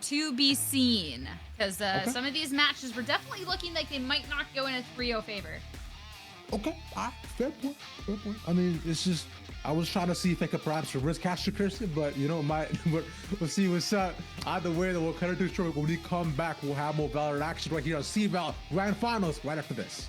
to be seen, because some of these matches were definitely looking like they might not go in a 3-0 favor. Okay, fair point. I mean, it's just, I was trying to see if I could perhaps reverse catch the person, but you know, we'll see what's up. Either way, we'll cut it to short. When we come back, we'll have more Valorant action right here on CVAL Grand Finals right after this.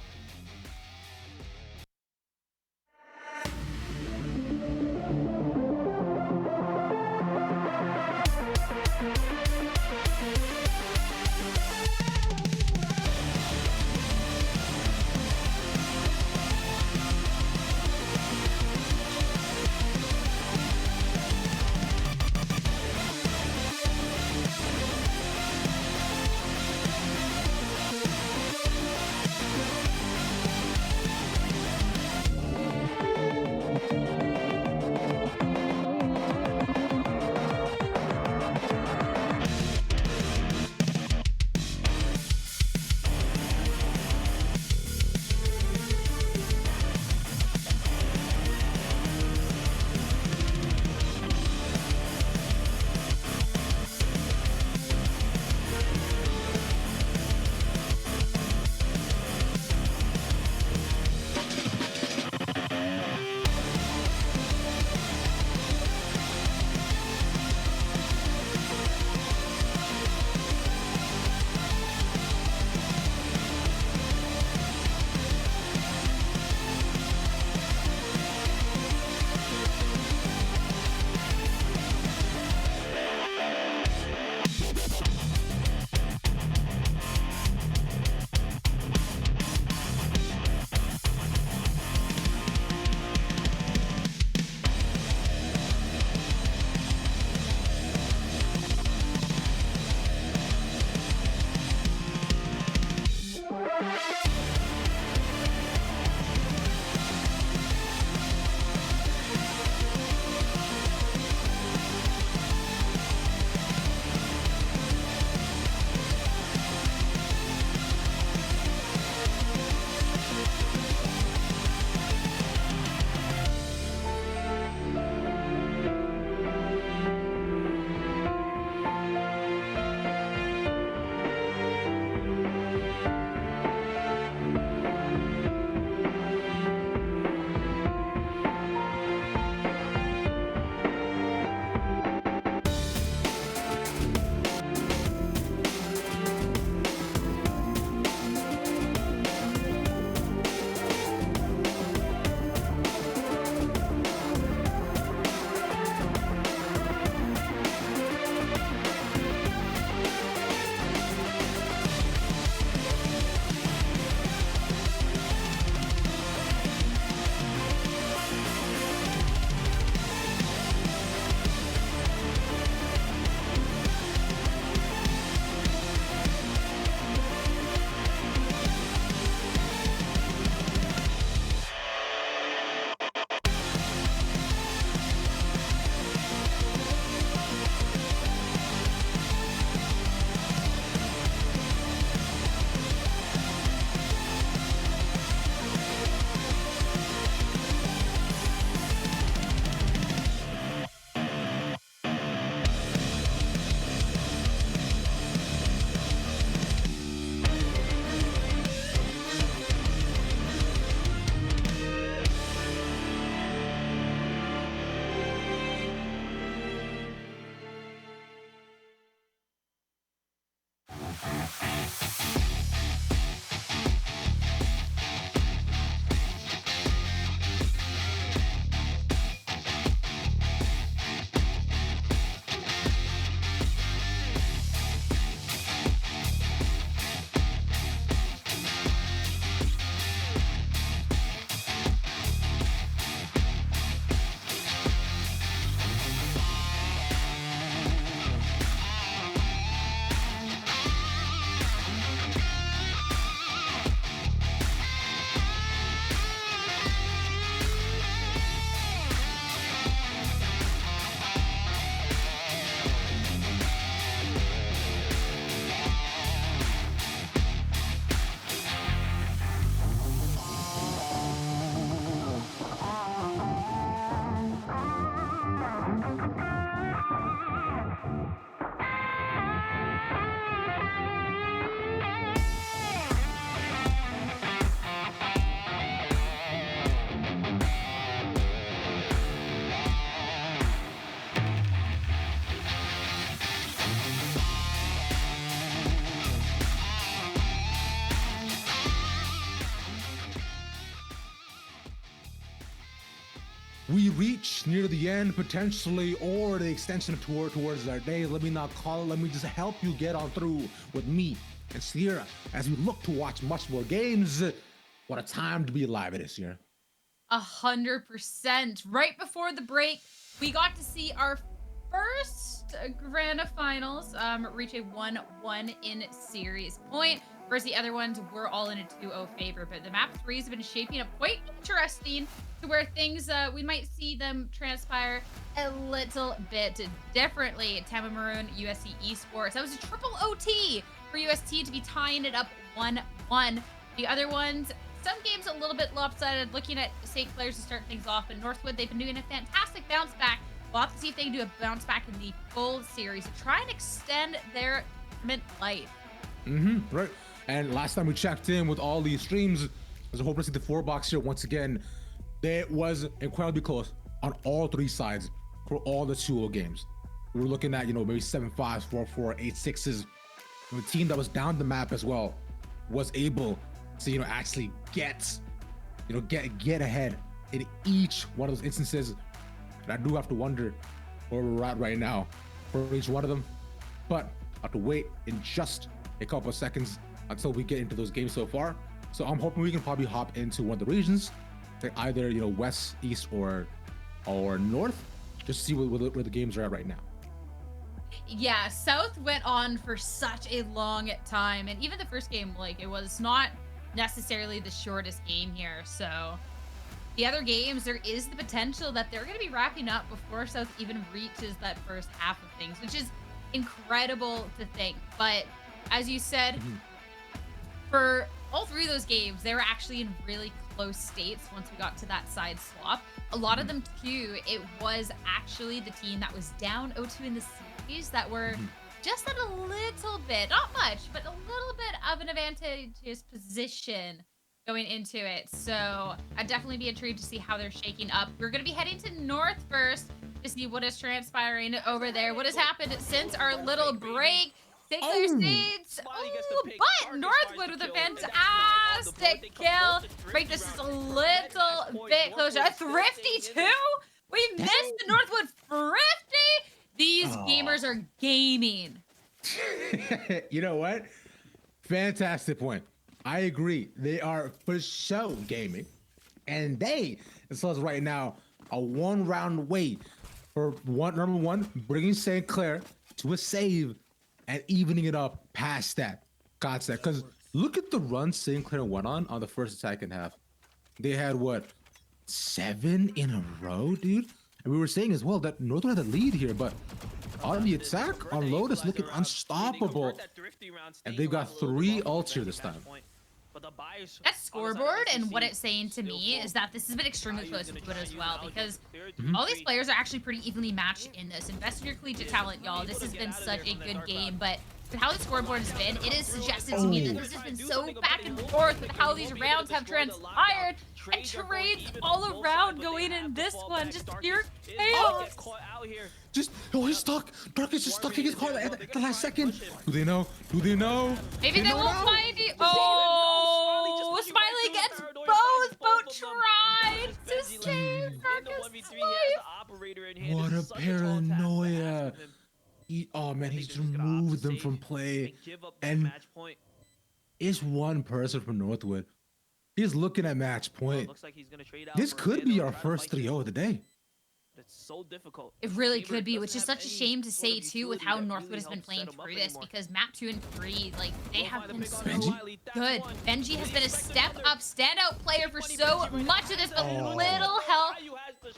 We reach near the end potentially, or the extension of towards our day. Let me not call it. Let me just help you get on through with me and Sierra as we look to watch much more games. What a time to be alive it is, Sierra. 100%. Right before the break, we got to see our first grand finals reach a 1-1 in series point. Whereas the other ones were all in a 2-0 favor. But the map 3s have been shaping up quite interesting to where things, we might see them transpire a little bit differently. Tama Maroon, USC Esports. That was a triple OT for UST to be tying it up 1-1. The other ones, some games a little bit lopsided, looking at St. Clair's to start things off. But Northwood, they've been doing a fantastic bounce back. We'll have to see if they can do a bounce back in the full series to try and extend their tournament life. Right. And last time we checked in with all these streams, there's a whole bunch of the 4-box here once again. It was incredibly close on all three sides for all the 2-0 games. We were looking at, maybe 7-5s, 4-4, 8-6s. The team that was down the map as well was able to, actually get ahead in each one of those instances. And I do have to wonder where we're at right now for each one of them. But I have to wait in just a couple of seconds until we get into those games so far. So I'm hoping we can probably hop into one of the regions, like either west, east, or north, just to see where the games are at right now. Yeah, South went on for such a long time, and even the first game, it was not necessarily the shortest game here. So the other games, there is the potential that they're going to be wrapping up before South even reaches that first half of things, which is incredible to think. But as you said, for all three of those games, they were actually in really close states once we got to that side swap. A lot of them too, it was actually the team that was down 0-2 in the series that were just at a little bit, not much, but a little bit of an advantageous position going into it. So I'd definitely be intrigued to see how they're shaking up. We're going to be heading to North first to see what is transpiring over there. What has happened since our little break. Take their seeds. But Northwood with a fantastic kill. Break this is a little bit closer. A Thrifty too? We missed the Northwood Thrifty. These gamers are gaming. You know what? Fantastic point. I agree. They are for sure gaming. And they, it says right now, a 1-round wait for number one, bringing St. Clair to a save and evening it up past that. Got that. Because look at the run St. Clair went on the first and second half. They had, what, 7 in a row, dude? And we were saying as well that Northwood had the lead here, but on the attack, on Lotus looking unstoppable. And they've got 3 ults here this time. That scoreboard and what it's saying to me is that this has been extremely close to it as well, because all these players are actually pretty evenly matched in this. Invest in your collegiate talent, y'all. This has been such a good game, but with how the scoreboard has been, it is suggested to me that this has been so back and forth with how these rounds have transpired and trades all around going in this one. Just pure chaos. He's stuck. Dark is just stuck in his car at the last second. Do they know? Do they know? Maybe they won't find you. Oh, Smiley gets both. Both tried to save Darkest life. What a paranoia. Oh man, he's removed them from play. And it's one person from Northwood. He's looking at match point. This could be our first 3-0 of the day. It's so difficult. It really could be, which is such a shame to say too with how Northwood has been playing through this, because map 2 and 3, like, they have been so good. Benji has been a step up, standout player for so much of this, but little help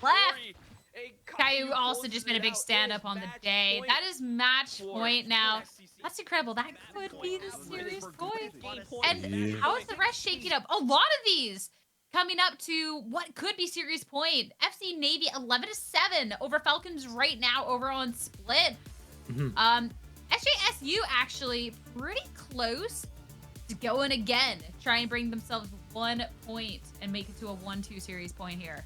left. Caillou also just been a big stand-up on the day. That is match point now. That's incredible. That could be the series point. And how is the rest shaking up? A lot of these coming up to what could be series point. FC Navy 11-7 over Falcons right now over on Split. SJSU actually pretty close to going again. Try and bring themselves 1 point and make it to a 1-2 series point here.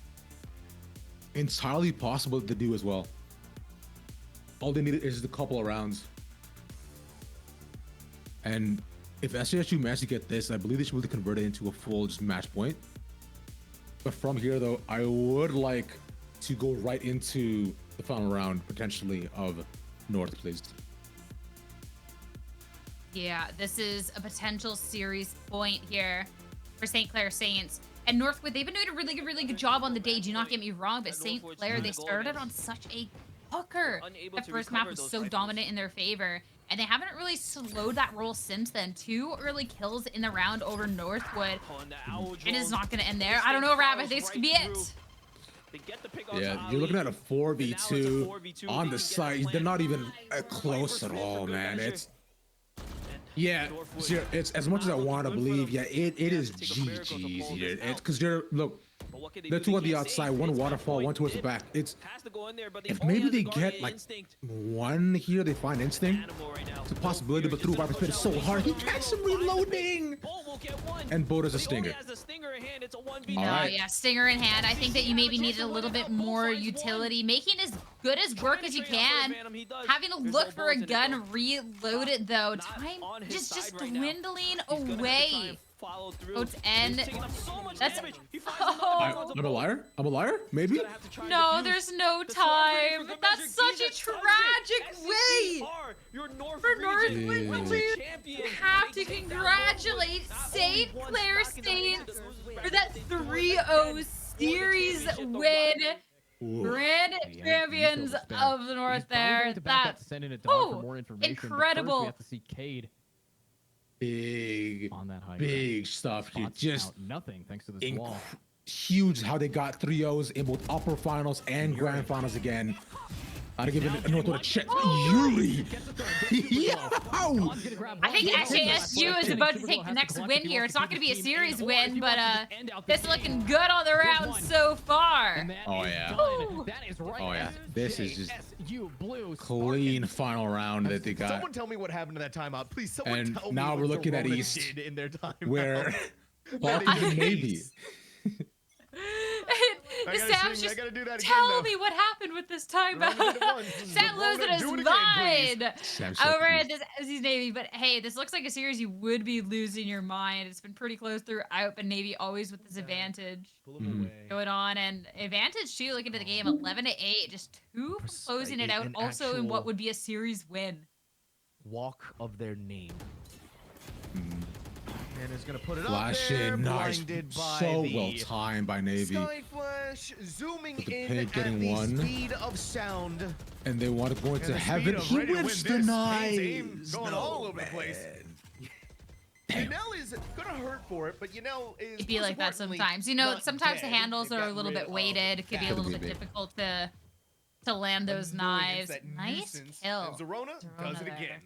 Entirely possible to do as well. All they need is a couple of rounds. And if SJSU managed to get this, I believe they should be able to convert it into a full just match point. But from here, though, I would like to go right into the final round, potentially, of North, please. Yeah, this is a potential series point here for St. Clair Saints. And Northwood, they've been doing a really good job on the day. Do not get me wrong, but St. Clair, they started on such a hooker. The first map was so dominant in their favor, and they haven't really slowed that roll since then. 2 early kills in the round over Northwood. It is not going to end there. I don't know, Rab. I think this could be it. Yeah, you're looking at a 4v2 on the site. They're not even close at all, man. Yeah, it's as much as I want to believe. Yeah, it is GG's here. It's because look, they're 2 on the outside, 1 waterfall, 1 towards the back. It's if maybe they get like 1 here, they find instinct. It's a possibility, but through Viper Spit is so hard. He gets him reloading. And Bo does a stinger. Yeah, stinger in hand. I think that you maybe needed a little bit more utility, making as good as work as you can. Having to look for a gun, reload it though. Time just dwindling away. Votes end. That's I'm a liar. I'm a liar. Maybe. No, there's no time. That's such a tragic way for Northwood. We have to congratulate St. Clair Saints for that 3-0 series win. Grand champions of the North there. That's incredible. big, On that high big stuff here. Spots Just out nothing thanks to this wall. huge how they got 3-0s in both upper finals and grand finals again. I'd give it North a check. Yuri! Yo! I think actually SU is about to take the next win here. It's not going to be a series win, but it's looking good on the round so far. Oh, yeah. That is right. Oh, yeah. This is just SU Blue clean final round that they got. Someone tell me what happened to that timeout, please. Someone And tell now me we're what looking at Verona East, did in their time where out. Falcons and Navy. The Sam's just do that tell me what happened with this timeout. Sam losing his mind over at this SU's Navy. But hey, this looks like a series you would be losing your mind. It's been pretty close throughout, but Navy always with this advantage going on. And advantage too, looking at the game, 11-8, just two from closing it out. An Also in what actual would be a series win. walk of their name. And is gonna put it Flash up there, in, nice. blinded by So the well timed by Navy. Sky Flash zooming With the in pig at getting the one. speed of sound. And they want to go into the heaven. speed of He ready to whips the win this. Kane's aim knives. going No, all over the place. man. Yanel is gonna hurt for it, but Yanel is. It'd be most like that importantly, sometimes. You know, not sometimes the dead. handles They've are a gotten little rid bit of weighted. It could be a that. little bit difficult to land those knives. That Nice nuisance. kill. And Zerona does it there. again.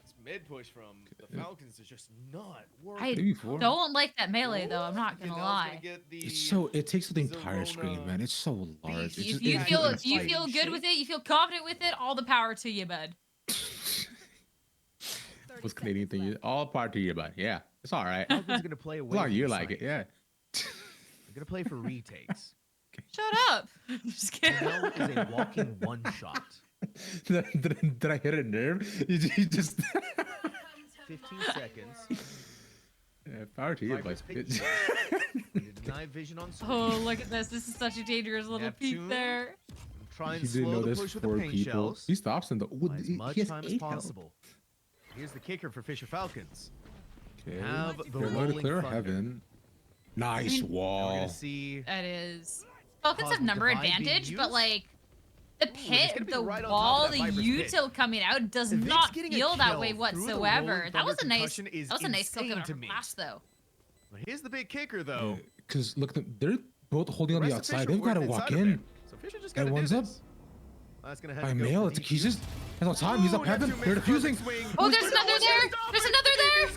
This mid push from the Falcons is just not working. I Maybe four. don't like that melee though. I'm not gonna Yanel's lie. get the It's so, it takes up the entire Zerona screen, man. It's so large. beast. It's If just, you it feel feels if you like- feel good with it, you feel confident with it, all the power to you, bud. What's Canadian thing? All part to you, but yeah, it's all right. As Falcons gonna play away. long as from you the like it, side. yeah. They're gonna play for retakes. Shut up. Just kidding. Yanel is a walking one shot. did I hit a nerve? You just 15 seconds. yeah, power to you, but Viper's Night vision on screen. Oh, look at this. This is such a dangerous little peek Neptune. there. Try he and didn't slow know the there's push with the 4 paint people. shells. He stops him though. Buy as much He has time as 8 health. possible. Here's the kicker for Fisher Falcons. Okay. Have the They're going to rolling clear thunder. heaven. Nice Now we're wall. gonna see That is. Falcons have Cosmic number Divide being advantage, but used? like the it's pit, gonna be the right on top of wall, that the Viper's pit. util coming out does If it's not getting a feel that kill way through the whatsoever. rolling That was a thunder nice. concussion is That was a nice kill insane coming to from me. Flash though. But here's the big kicker though. Because look, they're both holding on the rest of outside. Fisher They've got to weren't walk inside of in. there. So Fisher just gotta do Everyone's up. this. That's gonna have By to go mail, for it's the he's Q. just has no time. He's up heaven. They're defusing. Oh, there's another there. There's another there.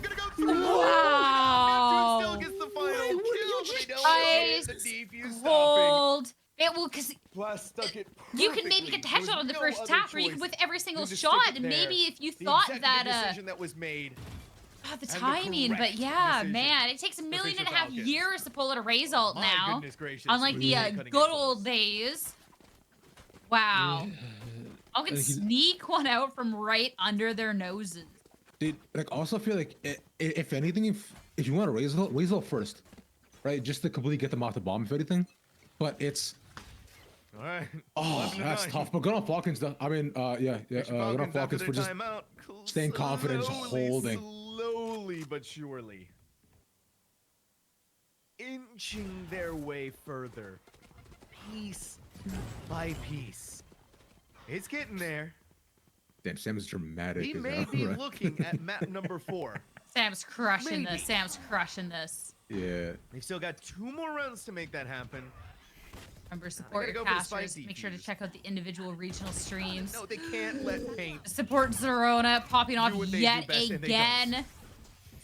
Wow. Neptune still gets the final What kill. you They don't Ice get the defuse stopping. Cold. It will, because Blast stuck it you can maybe get the perfectly. headshot on the There was first no other tap, or you can choice with every single than to stick shot. it And there. maybe if you The thought executive that decision that was made. the the timing, but correct yeah, decision man, it takes a for million Fisher and a half Falcons. years to pull out a result My now. goodness gracious. Unlike with the cutting edge good missiles. old days. Wow. I can sneak one out from right under their noses. Dude, like also feel like if anything, if you want to raise it first, right? Just to completely get them off the bomb, if anything. But it's All right. oh, 11-9. that's tough. But good on Falcons, though. I mean, yeah, Fisher good on Falcons after Falcons for their just timeout, staying confident, holding. Slowly but surely. Inching their way further. Piece by piece. It's getting there. Damn, Sam is dramatic. We as may hell, be right? looking at map number 4. Sam's crushing Maybe. this. Sam's crushing this. Yeah. They've still got 2 more rounds to make that happen. Remember, support your go for the casters. spicy Make sure to fuse. check out the individual regional streams. No, they can't let paint. Support Zerona popping off what they do yet best, and they again.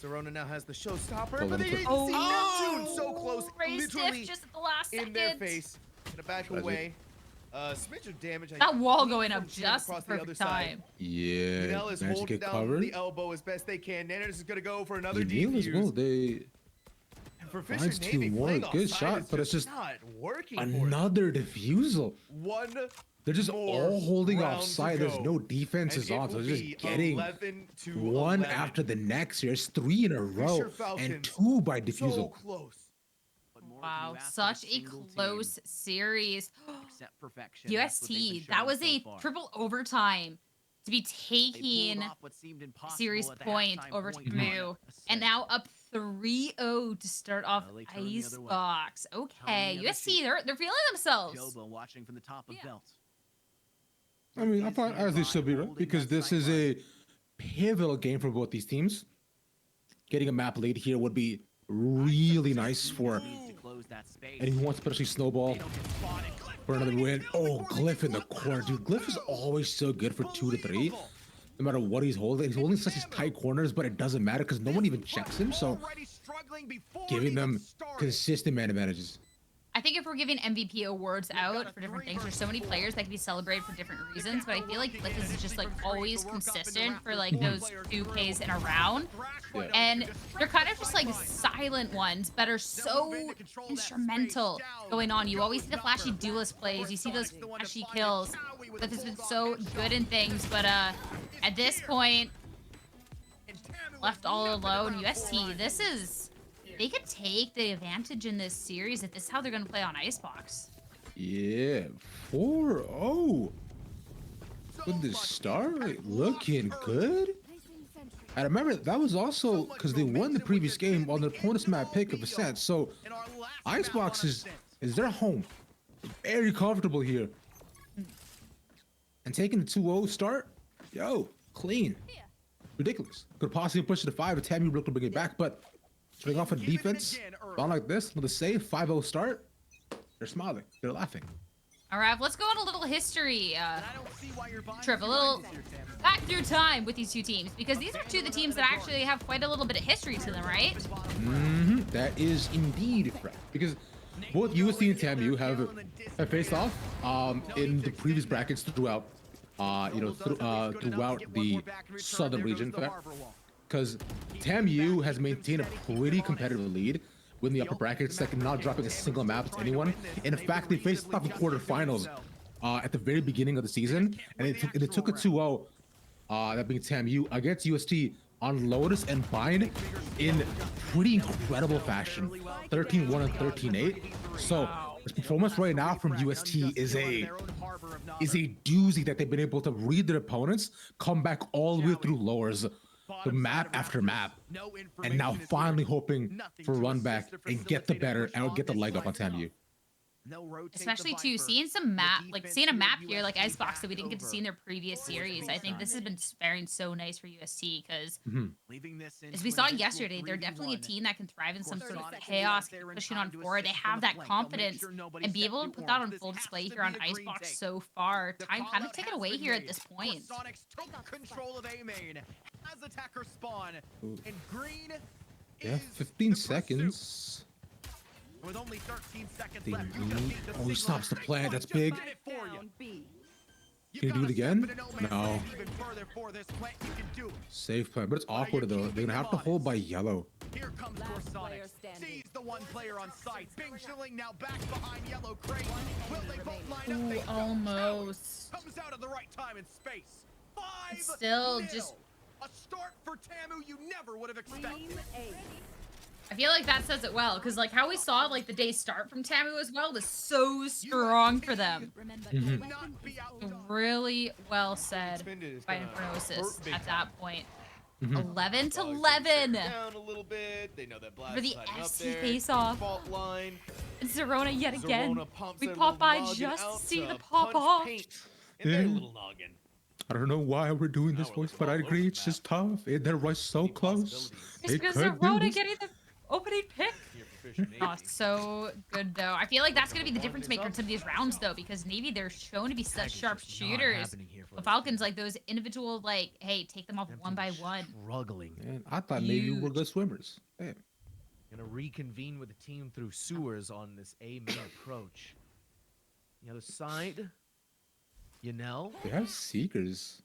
Zerona now has the showstopper, Hold but on, they didn't Oh. see Neptune so close, Raised literally diff just at the last in second. their face. Gonna back Tragic. away. Smidge of damage. I That wall think, going from up Shen just the across the other perfect side. time. Yeah. Yanel is Managed to holding get down covered. the elbow as best they can. Nanners is gonna go for another Yanil as well. defuse. They And for Fisher finds Navy, 2 more. playing Good offside shot, is but it's just not working for them. another defusal. One They're just more all holding round to offside. There's go. no defenses And on, it so will they're be just getting 11 to one 11. after the next. Here's 3 in a row Fisher Falcons, and 2 by So defusal. close. What more can Wow, you ask of such a single team close series. except perfection? That's what they've been UST, that showing was so a far. triple overtime to be They pulled taking off what seemed impossible series at the point halftime over to point. Purdue, and now up 3-0 to start off Well, they turned the other way. Icebox. Okay, the other UST, cheek. they're feeling themselves. Jobo watching from the top of Yeah. belt. I mean, I Is thought he as they alive should be, right? holding Because that this is sideline? pivotal game for both these teams. Getting a map lead here would be really nice for Needs to close that space. anyone who wants to especially snowball They don't get spotted. for another win. Oh, Glyph in the corner, dude. Glyph is always so good for 2 to 3. No matter what he's holding. He's holding such these tight corners, but it doesn't matter because no one even checks him. So giving them consistent man advantages. I think if we're giving MVP awards out for different things, there's so many players that can be celebrated for different reasons, but I feel like Glyph is just like always consistent for like those 2 plays in a round. Yeah. And they're kind of just like silent ones, but are so instrumental going on. You always see the flashy duelist plays, you see those flashy kills. Glyph has been so good in things, but at this point, left all alone. UST, this is... They could take the advantage in this series if this is how they're going to play on Icebox. Yeah, 4-0. With the start, looking good. I remember that was also because they won the previous game on the opponent's map pick of Ascent. So Icebox is their home. Very comfortable here. And taking the 2-0 start, yo, clean. Ridiculous. Could possibly push it to 5 if Tammy looked to bring it back, but starting off on defense, not like this, with a save, 5-0 start, they're smiling, they're laughing. All right, let's go on a little history trip, a little back through time with these 2 teams, because these are 2 of the teams that actually have quite a little bit of history to them, right? That is indeed correct, because both UST and TAMU have faced off in the previous brackets throughout, throughout the southern region, because TAMU has maintained a pretty competitive lead within the upper brackets, like not dropping a single map to anyone. And in fact, they faced off in quarterfinals at the very beginning of the season, and it took a 2-0, that being TAMU, against UST on Lotus and Bind in pretty incredible fashion, 13-1 and 13-8. So this performance right now from UST is a doozy that they've been able to read their opponents, come back all the way through lowers, the map after map, and now finally hoping for a run back and get the better and get the leg up on TAMU. Especially too, seeing a map here like Icebox that we didn't get to see in their previous series. I think this has been faring so nice for UST because as we saw yesterday, they're definitely a team that can thrive in some sort of chaos, pushing on forward. They have that confidence and be able to put that on full display here on Icebox so far. Time kind of taken away here at this point. Control of A main as attacker spawn and green. Yeah, 15 seconds. With only 13 seconds They left, need... Oh, he stops the plant. That's big. Can you do it again? No. Safe plan, but it's awkward though. They're gonna have to hold by yellow. Here comes Corsonics. Sees the one player on site. Bing Chilling now back behind yellow crate. Will they both line up? They don't. Almost. Comes out at the right time and space. 5 Still just... A start for TAMU you never would have expected. I feel like that says it well, because like how we saw like the day start from TAMU as well was so strong for them. Really well said by Infernosis at that point. 11 to 11 Down a little bit. They know that Blast for the siding up SC there. face-off. Fault line. Zerona yet again. Zerona pumps We their pop by little noggin just out to see to the pop punch off. paint in their little noggin. I don't know why we're doing this voice, but I agree it's just tough. They're right so close. It's They because could do Zerona this. getting the opening pick. Oh, so good though. I feel like that's going to be the difference maker in some of these rounds though, because Navy, they're shown to be such sharp shooters. The Falcons, like those individual, like, hey, take them off one by one. Struggling. Man, I thought maybe we were good swimmers. Damn. Gonna reconvene with the team through sewers on this A main approach. The other side, you know, They have Seekers.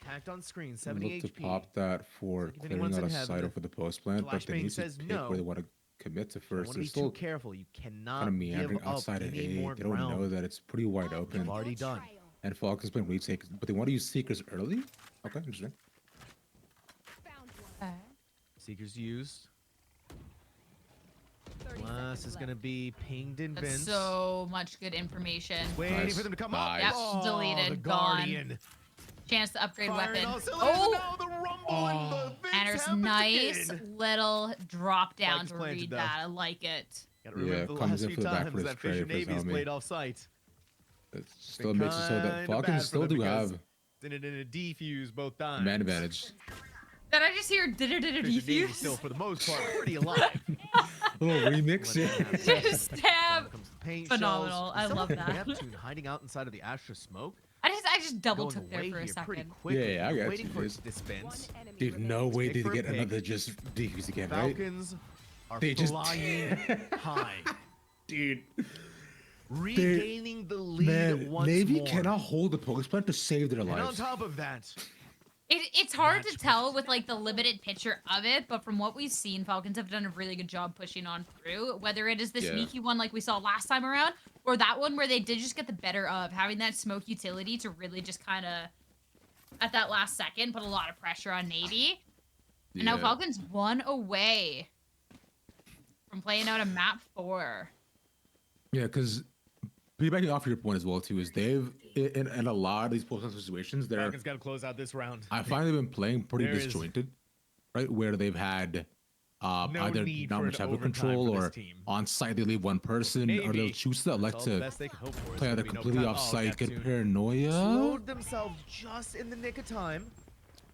tagged on screen, Look 70 to HP. pop that for If clearing anyone's out in a heaven, side over the post plant, but they Flashbang need to says pick no. where they want to commit to I first. want to They're be still too careful. You cannot kind of meandering give up outside of any A. more They don't ground. know that it's pretty wide open. They've already done. And Falcons been retake, but they want to use Seekers early? Okay, interesting. Seekers used. Blast is gonna be pinged in That's Vince. so much good information. Waiting Nice. for them to come Nice. up. Yep, Oh, deleted, the gone. Guardian. Chance to upgrade Firing weapon. all cylinders. Oh, No, the rumble and the Vince and there's happens nice again. little drop down Spike's to planted, read though. that. I like it. Gotta remember Yeah, the comes last in few for the back times for his that trade Fisher for his Navy has helmet. played off site. It still Been makes it so that kinda Falcons bad for still them do because have in it in a defuse both times. Man advantage. Did I just hear Fisher Navy defuse? still, for the most part, pretty alive. A little remix, yeah. Just stab. When it comes to paint Phenomenal. shells, I some love of that. Neptune hiding out inside of the Astra smoke. I just double Going took there away for a here pretty second. quickly. Yeah, I got waiting you, for it dude. to dispense. Dude, no way Pick did for they a get pick. another just defuse again, right? Falcons are They just- flying high, Dude, regaining the lead man, once Navy more. cannot hold the Pokemon plant to save their And on lives. top of that, It's hard to tell with like the limited picture of it, but from what we've seen, Falcons have done a really good job pushing on through. Whether it is the Yeah. sneaky one like we saw last time around, or that one where they did just get the better of having that smoke utility to really just kind of at that last second put a lot of pressure on Navy. And now Yeah. Falcons 1 away from playing out a map 4. Yeah, because piggybacking off your point as well too is they've in a lot of these post situations they're Falcons got to close out this round. I find they've been playing pretty There is disjointed, right? Where they've had no either need not for much an ever overtime control for this or team. on site they leave one person, or they'll Navy, choose to elect That's all the to best they can hope for is play gonna either be no completely cut. off Oh, site, get Neptune paranoia, slowed themselves just in the nick of time.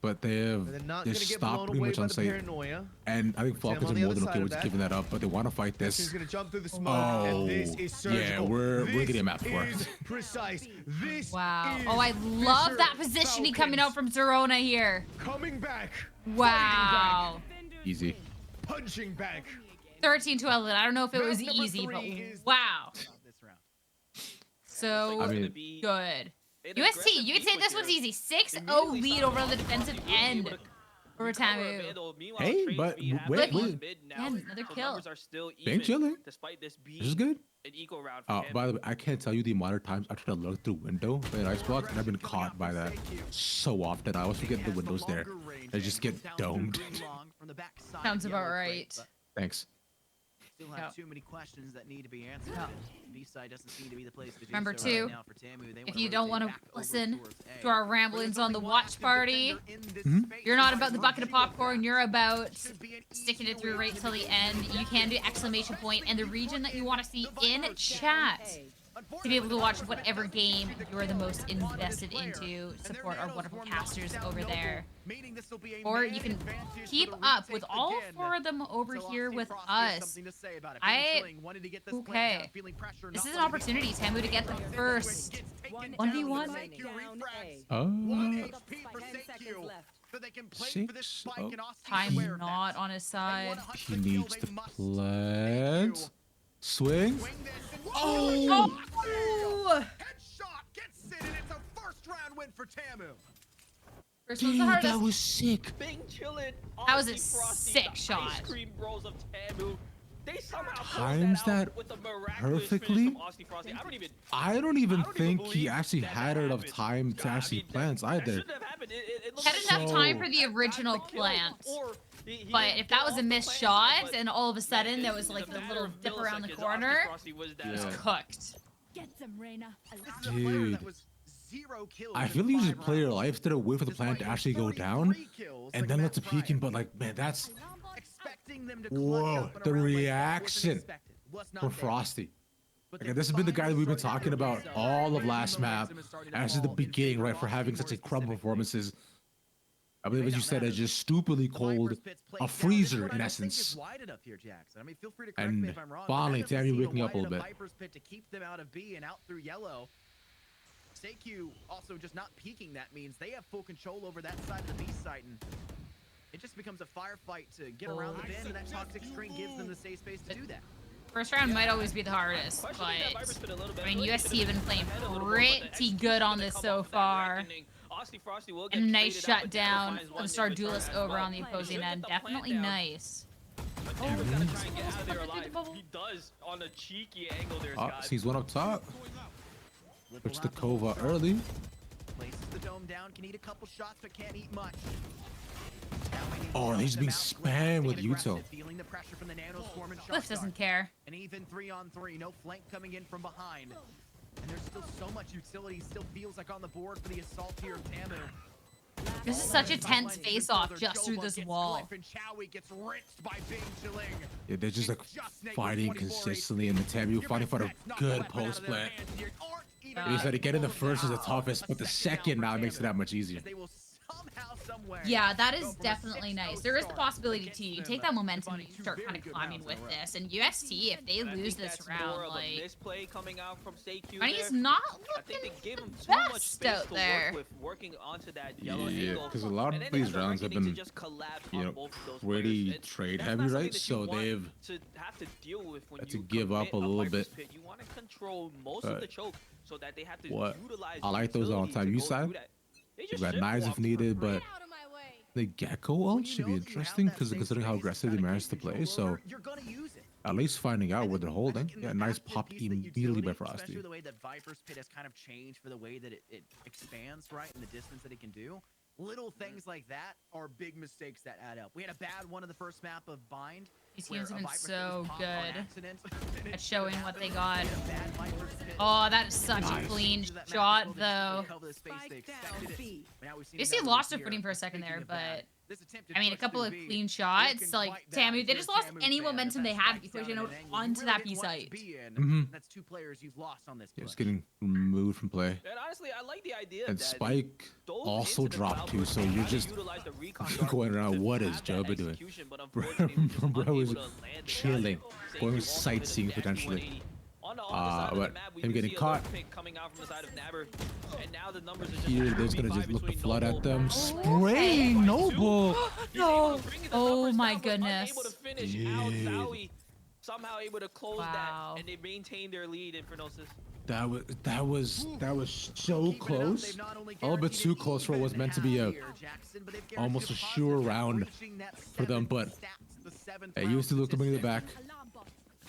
but they have And they're not just going to get stopped blown pretty away much by on the site. paranoia. And I think Sam Falcons on are the more other than okay side with of just that. giving that up, but they want to fight Neptune's this. going to jump through the smoke, Oh, and this is surgical. we're This getting a map for it. is precise. This Wow. is Oh, I love Fisher that positioning coming out Falcons from Zerona here. coming back. Wow. Easy. Punching back. 13 to 11. I don't know if it Map was number easy, but 3 is the- wow. This round. So I mean, good. An UST, aggressive you could say beat this with one's your- easy. 6-0 immediately lead started over on off the with defensive Frosty being able end to for recover a Tamu. vandal. Meanwhile, Hey, Trace but B happening wait, on wait. mid now, Yeah, another so kill. numbers are still Been even, chilling. despite this being This is good. an eco round for him. By the way, I can't tell you the amount of times I tried to look through window playing ice blocks, and I've been caught by that so often. I always forget the windows there. They just get domed. Sounds about right. Still Thanks. have too many questions that need to be answered. B-side doesn't seem to be the place to do Remember, so too, right now for Tamu. They if wanna you don't rotate want to back over listen towards A. to our ramblings on the watch party, Hmm? you're not about the bucket of popcorn, you're about sticking it through right till the end. You can do exclamation point and the region that you want to see in chat to be able to watch whatever game you're the most invested into. Support our wonderful casters over there. Or you can keep up with all 4 of them over here with us. Okay. This is an opportunity, Tamu, to get the first 1v1. Oh, 10 seconds left. six. Oh, Time not on his side. he needs to plant. Swing. Oh! Headshot gets it, and it's a first round win for Tamu. First one's Dude, the hardest. that was sick. Bing chillin', That was a Aussie Frosty, sick the shot. Ice cream bros of Tamu. They somehow closed Times out that with a miraculous perfectly. finish from Aussie Frosty. I don't even think he believe actually that had that enough happened. time to God, I actually mean, plant that either. shouldn't have happened. It looked Had like enough So- time for the original got the kill, plant. or he But didn't if get that was off a the missed plant, shot, but and all of a sudden in there was like a the matter little of dip around the milliseconds, Aussie corner, Frosty was down. Yeah. cooked. Get them, Reina. Dude. I feel you just play your life instead of wait for the plant to actually go down, and then let the peeking. But like, man, that's whoa, the reaction from Frosty. Okay, this has been the guy that we've been talking about all of last map. And this is the beginning, right, for having such incredible performances. I believe, as you said, it's just stupidly cold, a freezer in essence. And finally, Tamu waking up a little bit. To keep them out of B and out through yellow. StakeQ also just not peeking. That means they have full control over that side of the B site, and it just becomes a firefight to get around the bend, and that toxic screen gives them the safe space to do that. First round might always be the hardest, but I mean, UST have been playing pretty good on this so far. A nice shutdown of Star Duelist over on the opposing end. Definitely nice. Oh, he's gonna try and get out of there alive. He does on a cheeky angle there, Oh, guys. sees one up top. Puts the Kova early. Places the dome down, can eat a couple shots, but can't eat much. Oh, he's being spammed with Yuto. Feeling the pressure from the nano swarm and Cliff doesn't care. An even 3-on-3, no flank coming in from behind. And there's still so much utility, still feels like on the board for the assault here of Tamu. This is such a tense face-off just through this wall. Yeah, they're just like fighting consistently, and the Tamu fighting for a good post plant. He said getting the first is the toughest, but the second now makes it that much easier. They will somehow, somewhere Yeah, that go is from a definitely 6-0 nice. There is the start possibility against too. You them take that momentum running and you two start very kind of good climbing rounds in with a row. this. And UST, if they And I lose think this that's more round, of a like misplay coming out from StakeQ Bunny's there. not I think looking they gave him the too much best space out to there. work with, working onto that yellow Yeah, angle. because a lot And of then they these have the rounds have reckoning to been, just collapse you on know, both of those pretty players. And trade that's heavy, not something right? that you So want they've to have to deal with when had to you give up commit a little Viper's bit. Pit. You want to control most But of the choke so that they have to what utilize I like those all the utility time. to You go side, do that. They you've just got knives if shit-walked for needed, free. but the Gecko ult should be interesting because considering how aggressive they managed to play. So you're gonna use it. at least finding out And where they're then I holding. think in Yeah, the nice fact that pop piece that immediately by utility, Frosty. especially the way that Viper's Pit has kind of changed for the way that it expands, right, and the distance that it can do. Little things like that are big mistakes that add up. We had a bad one in the first map of Bind. These where teams have a been Viper's Pit so was popped on good accident, and it at showing shouldn't what they happen. got. We had a bad Viper's Pit. Oh, that is such a Nice. clean That map as shot, well, they just though. couldn't cover the space they expected it. But now we've seen You see another lost their here. footing for a second Speaking there, of that, but this attempted I mean, a push couple through of B, clean looking shots. Like quite bad Tamu, if they you're just a lost Tamu any fan, if momentum that they had spike's before down you at know an angle you onto really that B didn't want to site. be in. Mhm. That's two players you've lost on this Yeah, push. it's getting removed from play. And honestly, I like the idea And that Spike dove also into the dropped cloud too, burst so and you're tried to just utilize the recon going dark around, to what is have that Joba doing? execution, but Bro, unfortunately, he was just bro is unable to land the chilling, shot. Safety going also hit a sightseeing nasty potentially. 180. On the other side of But the map, we him do getting see a caught low pick coming out from the side of Nabber, and now the numbers are just here, back they're to gonna 3-5 just look to between flood at Noble them. and Spraying Spike. Noble. He's able to bring the Oh numbers my down, but goodness. unable to finish out Dude. Zowie. Somehow able to close Wow. that, and they maintain their lead in Infernosis. That was so Keeping it up, close. they've not only A little bit guaranteed too it close for what was even meant to be a here, Jackson, but they've almost guaranteed a sure positive, round reaching that for them, 7 but stats, the 7th Hey, round USD looked to bring it back. statistic.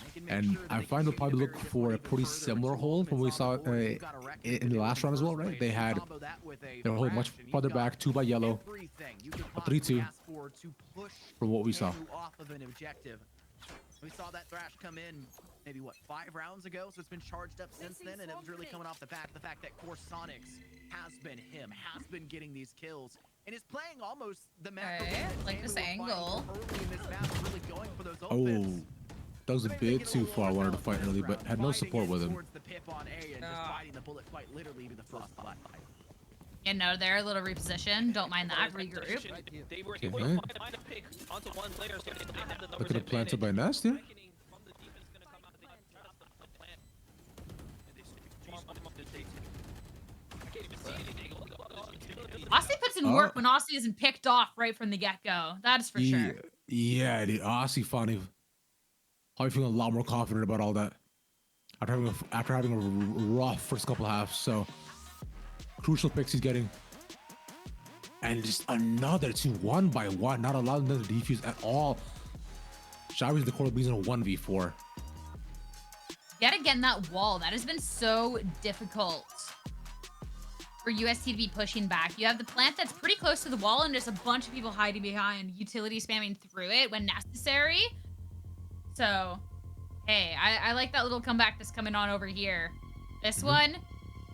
They can make And sure that I they find they'll continue probably to look bury this for one a even pretty further. similar Two hold from what we ultimates saw on the board. You've got a record in the last round as well, right? They had Combo that with a they were holding much crash, and you've farther got back, 2 by yellow, everything you could a possibly 3-2 ask for to push from what we saw. Tamu off of an objective. We saw that Thrash come in maybe what 5 rounds ago, so it's been charged up since then, and it was really coming off the back of the fact that Core Sonics has been him, has been getting these kills, and is playing almost the map. the way Okay, that like Tamu this were fighting angle. early in this map, really going for those Oh, opens. that was a bit too far. I wanted to fight early, but had no support with him. The pip on A and just biting the bullet quite literally to the first blood. You know, they're a little reposition. Don't mind that. Regroup. They were Okay, able to man. find a pick onto one player, so they have the numbers Look at the planted by advantage. Nest, yeah? Reckoning from the defense gonna come out. They trust the plan. And they swarm up the state. I can't even see anything. Aussie puts in work when Aussie isn't picked off right from the get-go. That is for Yeah, sure. yeah, the Aussie funny. Probably feeling a lot more confident about all that after having a rough first couple halves. So crucial picks he's getting, and just another 2 1 by 1, not allowing them to defuse at all. Shawi's in the corner being in a 1v4. Yet again, that wall, that has been so difficult for UST to be pushing back. You have the plant that's pretty close to the wall, and there's a bunch of people hiding behind, utility spamming through it when necessary. So, hey, I like that little comeback that's coming on over here. This one,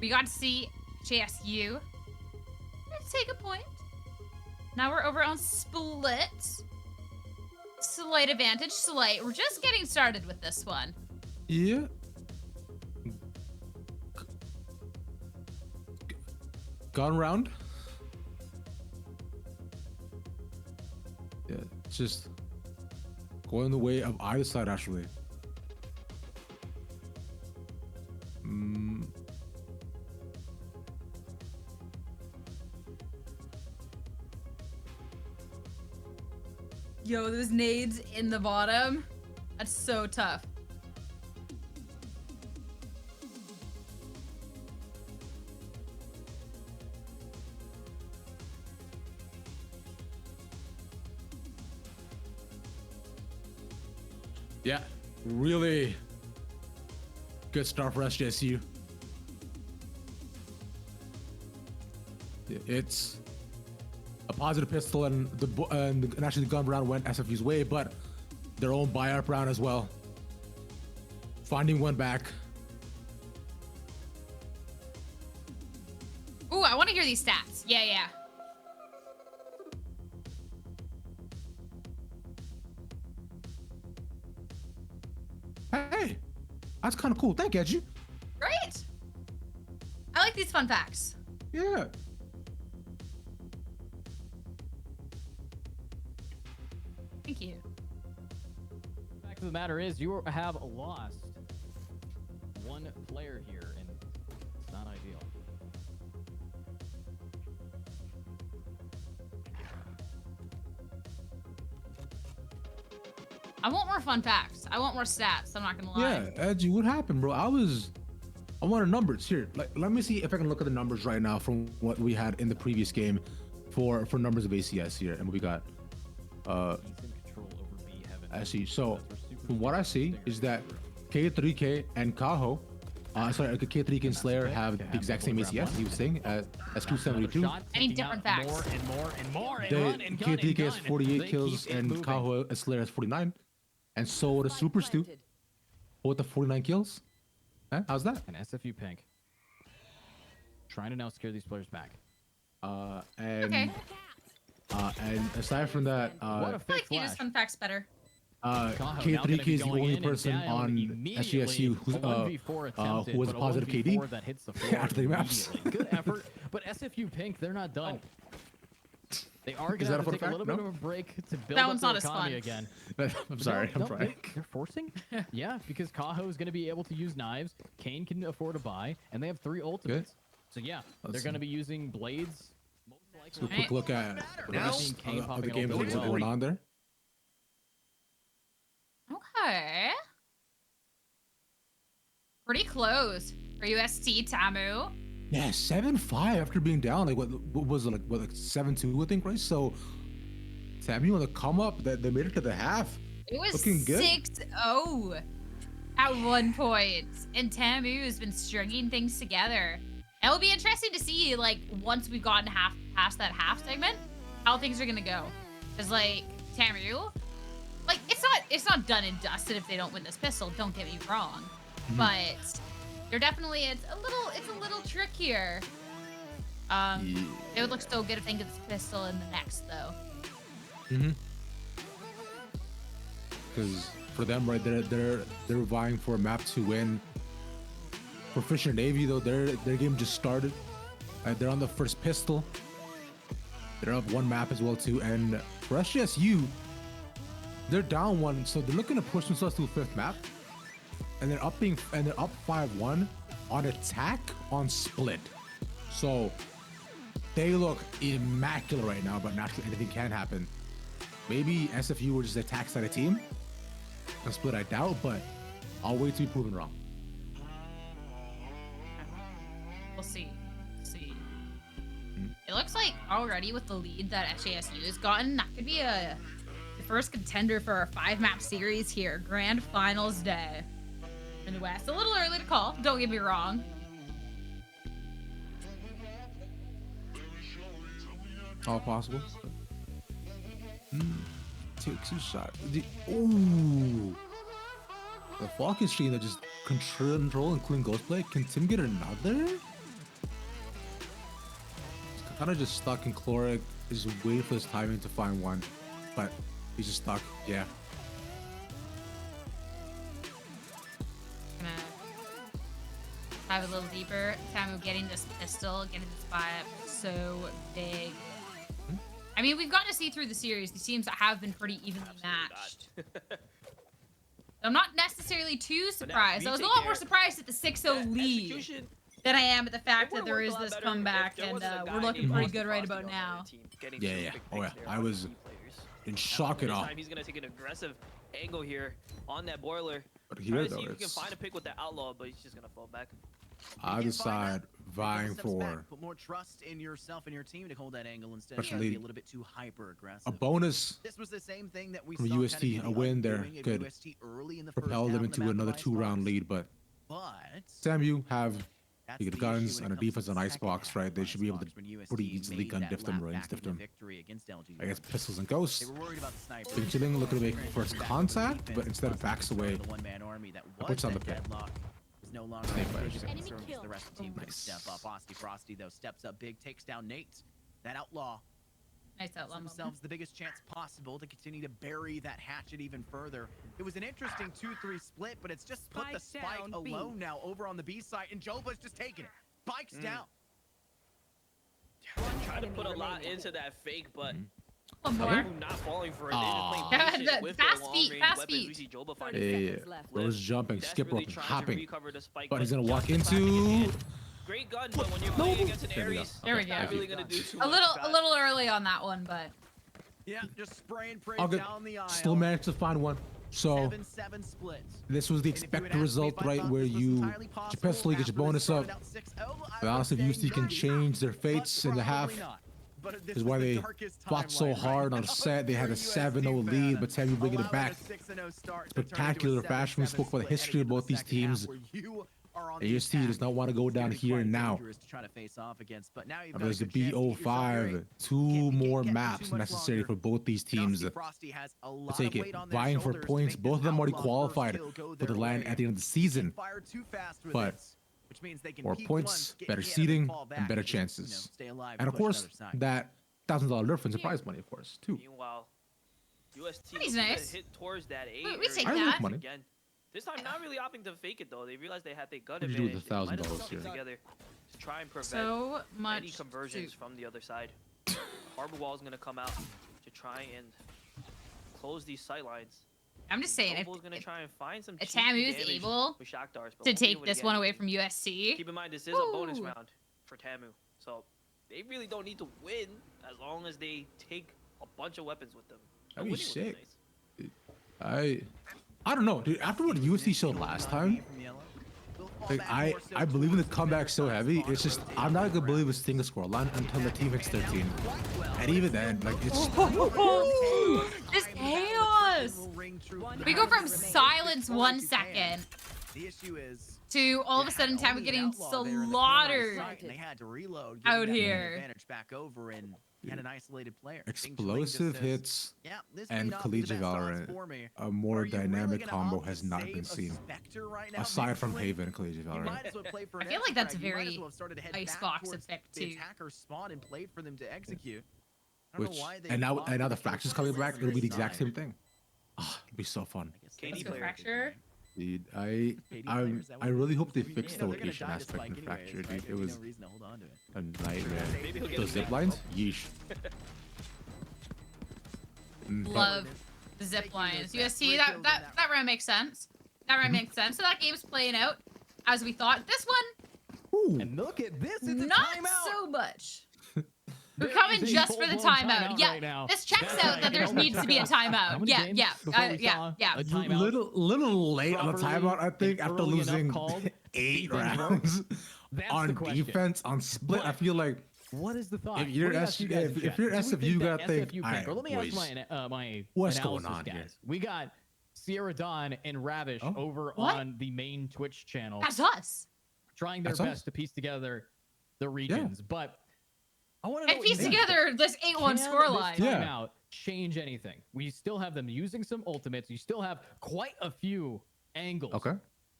we got to see JSU. Let's take a point. Now we're over on Split. Slight advantage, slight. We're just getting started with this one. Yeah. Gone round. Yeah, it's just going the way of either side, actually. Yo, those nades in the bottom. That's so tough. Yeah, really good start for SJSU. It's a positive pistol, and and actually the gun round went SFU's way, but their own buy-up round as well. Finding one back. Ooh, I want to hear these stats. Yeah, yeah. Hey, that's kind of cool. Thank you, Edgy. Great. these fun facts. Yeah. Thank you. The fact of the matter is, you have lost one player here, and it's not ideal. I want more fun facts. I want more stats. I'm not gonna lie. Yeah, Edgy, what happened, bro? I wanted numbers here. Like, let me see if I can look at the numbers right now from what we had in the previous game for numbers of ACS here, and what we got. He's in control over B heaven. I see. So from what I see is that K3K and Kaho, sorry, K3K and Slayer have the exact same ACS. He was saying as 272. Any different facts? More and more and more. And They, run and gun K3K has and 48 They kills keep it and moving. Kaho and Slayer has 49. And so the Super Stu with the 49 kills. Huh? How's that? And SFU Pink trying to now scare these players back. And Okay. and aside from that, What a I like fake you just flash. fun facts better. Now gonna K3K be is the going only in and person down on immediately. SGSU who's, A 1v4 attempted, who was a but a positive 1v4 KD that hits the floor after the maps. immediately. Good effort, but SFU Pink, they're not done. They are Is going that to a have to fun take a little fact? bit No? of a break to build That up one's their not as economy fun. again. I'm sorry, I'm trying. They're forcing? Yeah, because Kaho is going to be able to use knives. Kane can afford to buy, and they have 3 ultimates. So yeah, they're Let's going to see. be using blades. Most So a likely. quick look at the Now- rest Kane of the popping games up that as are well. going on there. Okay. Pretty close for UST Tamu. Yeah, 7-5 after being down. Like what was it, like 7-2, I think, right? So Tamu on the come up, that they made it to the half. It was Looking good. 6-0 at one point, and Tamu has been stringing things together. It'll be interesting to see, like, once we've gotten past that half segment, how things are gonna go. Cause like Tamu, like it's not done and dusted if they don't win this pistol. Don't get me wrong, but they're definitely it's a little trickier. It would look so good if they get this pistol in the next though. Because for them, right, they're vying for a map to win. For Fisher Navy, though, their game just started. They're on the first pistol. They're up 1 map as well too. And for SGSU, they're down 1, so they're looking to push themselves to a 5th map. And they're up 5-1 on attack on split. So they look immaculate right now, but naturally anything can happen. Maybe SFU were just a attack side of team. On split, I doubt, but I'll wait to be proven wrong. We'll see. It looks like already with the lead that SJSU has gotten, that could be the first contender for our 5-map series here. Grand Finals Day in the West. A little early to call, don't get me wrong. All possible. Takes a shot. Ooh. The Falcon stream that just control and clean ghost play. Can Tim get another? Kind of just stuck in Chloric. Just waiting for his timing to find one. But he's just stuck. Yeah. Gonna dive a little deeper. Tamu getting this pistol, getting this buy up so big. I mean, we've gotten to see through the series these teams that have been pretty evenly matched. I'm not necessarily too surprised. I was a lot more surprised at the 6-0 lead Execution, than I am at the fact it that would've there worked is a lot this better comeback, if there and wasn't a we're guy looking named pretty Austin good right Frosty about on their now. team, getting Yeah, some yeah. big Oh, picks yeah. there I on was key players. in shock This at all. time he's gonna take an aggressive angle here on that boiler. But Trying here, to though, see if he can it's find a pick with the outlaw, but he's just gonna fall back. either side vying Steps back, for put more trust in yourself and your team to hold that angle instead of Especially trying to be a little bit too hyper aggressive. a bonus. This was the same thing that we From saw UST, kind of a win there undoing of could UST early in the first propel half them on the into map another of 2-round Icebox. lead, but But SAMU have that's the the guns issue and when a it comes defense to on the Icebox, second right? They half should be able to Icebox when UST pretty easily made gun that diff them, lap range back diff into them. victory against LG. I guess pistols and ghosts. They were worried about the sniper. Been chilling, looking to make first Back contact, over but defense, instead plus backs the start away. of the one-man army that was puts on that the pit. deadlock was no longer Snake a flash. big Enemy concern because kill. the rest of the team couldn't step up. Frosty though steps up big, takes down Nate. That outlaw Nice outlaw gives moment. themselves the biggest chance possible to continue to bury that hatchet even further. It was an interesting 2-3 split, but it's just put the Spike spike down B. alone now over on the B side, and Joba's just taking it. Spikes down. Try to put a lot into that fake, but One more. Tamu not falling for it. They're just playing Yeah, patient the with their fast long-range feet, fast weapons. We feet. see Joba 30 finding Yeah. seconds left. Bro's jumping, skip desperately roping, trying to hopping. recover the spike, But he's gonna walk just the fact that he into. can't. Great gun, but when you're playing against an There we go. Ares, There we it's not go. really gonna do too A much. little early on that one, but Yeah, just spraying I'll praise get, down the aisle. still managed to find one. So 7-7 splits. this was the And if you would expected ask me result, if I right, thought where this was you entirely possible Cheapestly get after your they bonus up. started out 6-0, I But honestly, would UC say can maybe, change their but fates in the half. probably not. But this Is was why the they darkest fought so timeline hard right on now set. They had for a 7-0 USD lead, fans. but Tammy bringing it Allowing back. a 6-0 start to turn into a Spectacular fashion. We 7-7 spoke about the split history of heading into both the these second half teams. where you are on And the USC does attack. not want to go It's gonna down be here quite and now. dangerous to try to face off against, but now you've got a There's the good chance to get yourself BO5, straight. two You can't more get too maps much necessary longer. for both these teams Frosty to Frosty has a lot take of weight it. on their Vying for shoulders to points. make Both this of them already outlaw qualified first kill go for the their land way. at the end of the season. They fire too fast with But this, which means they can more peek points, once, get better hit, and then seeding, fall back and better just, you know, chances. stay alive And of push course, another side. that $1,000 difference in prize money, of course, too. Meanwhile, UST Money's looking to nice. hit towards that 8. We take I like that. money. Again. This time, not really opting to fake it though. They realized they had the gun What did you do with advantage. the They might as well $1,000 stick here? together to try and prevent so much. any conversions to- from the other side. Harbor Wall is gonna come out to try and close these sight lines. I'm just saying, Jobo's gonna try and find some if cheeky Tamu's damage able with shock darts, but to won't be take able this get one away anything. from USC. Keep in mind, this is a bonus Ooh. round for Tamu, so they really don't need to win as long as they take a bunch of weapons with them. That'd be Winning would sick. nice. I don't know, dude. After what USC showed last time, like I believe in the comeback so heavy. It's just I'm not gonna believe it's single score line until the team hits 13, and even then, like it's. This chaos. We go from silence 1 second The issue is to all of a sudden Tamu getting slaughtered They had to reload out giving that here. advantage back over and had an isolated player. Explosive hits Yeah, this and may not be the collegiate best odds Valorant. for me. A more Are you really dynamic gonna combo opt has to not save been a seen, Spectre right now, aside from basically? Haven and collegiate You Valorant. might as well play for an I feel like that's extra frag. You might as very well have started to head Icebox back towards effect, the too. attacker spawn and played for them to execute. I don't Which know why they and now opted the to Fractures focus coming on back, it'll be the exact side. same thing. Ah, it'll be so fun. I guess KD that's Let's go player. Fracture. Dude, KD player, is that I what it really is? hope they You fix the know, they're gonna location die to aspect spike in anyways, Fracture, right? dude. It There'd be was no reason to hold on to it. a nightmare. Maybe he'll get Those a zip fake. lines, yeesh. Love the zip lines. USC, that round makes sense. That round makes sense. So that game's playing out as we thought. This one, Ooh. And look at this. It's a not timeout. so much. We're There coming is a just for the full-blown timeout. Yeah, right now. this checks That's out right. that there It only needs to took be a us how timeout. many Yeah, games yeah, before we yeah, saw yeah. a timeout Little late on the properly timeout, I think, and after early enough losing called. 8 Things work. rounds That's on the question. defense on split. I But- feel like What is the thought? If you're What do you S- ask you guys in if chat? you're Do we SFU, think you that gotta think, SFU alright, pick- Let me ask boys. my What's analysis, going on guys. here? We got Sierra Dawn and Ravish Oh. over What? on the main Twitch channel, That's us. trying their That's best us. to piece together the regions. But I want to know And what you piece think. together this 8-1 Can scoreline. this Yeah. timeout change anything? We still have them using some ultimates. You still have quite a few angles okay.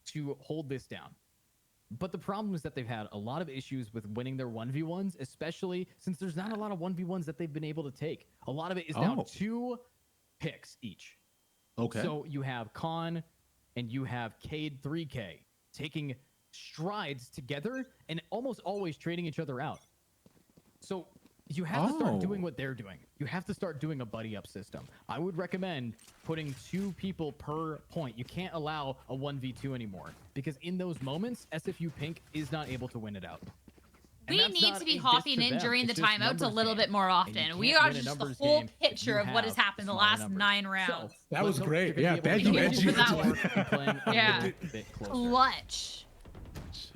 to hold this down. But the problem is that they've had a lot of issues with winning their 1v1s, especially since there's not a lot of 1v1s that they've been able to take. A lot of it is now Oh. 2 picks each. Okay. So you have Khan and you have Cade 3K taking strides together and almost always trading each other out. So you have to start doing Oh. what they're doing. You have to start doing a buddy up system. I would recommend putting 2 people per point. You can't allow a 1v2 anymore because in those moments, SFU Pink is not able to win it out. And We that's need not to a be diss hopping to in them. during the It's just timeouts a numbers little game. bit more And you often. We can't got win a just the numbers whole game if picture you of what has have happened the smaller last numbers. 9 So, rounds. That was let's hope great. you're gonna Yeah, be able thank to you, get Edgy. over That the one. board and playing a Yeah. little bit closer. Clutch.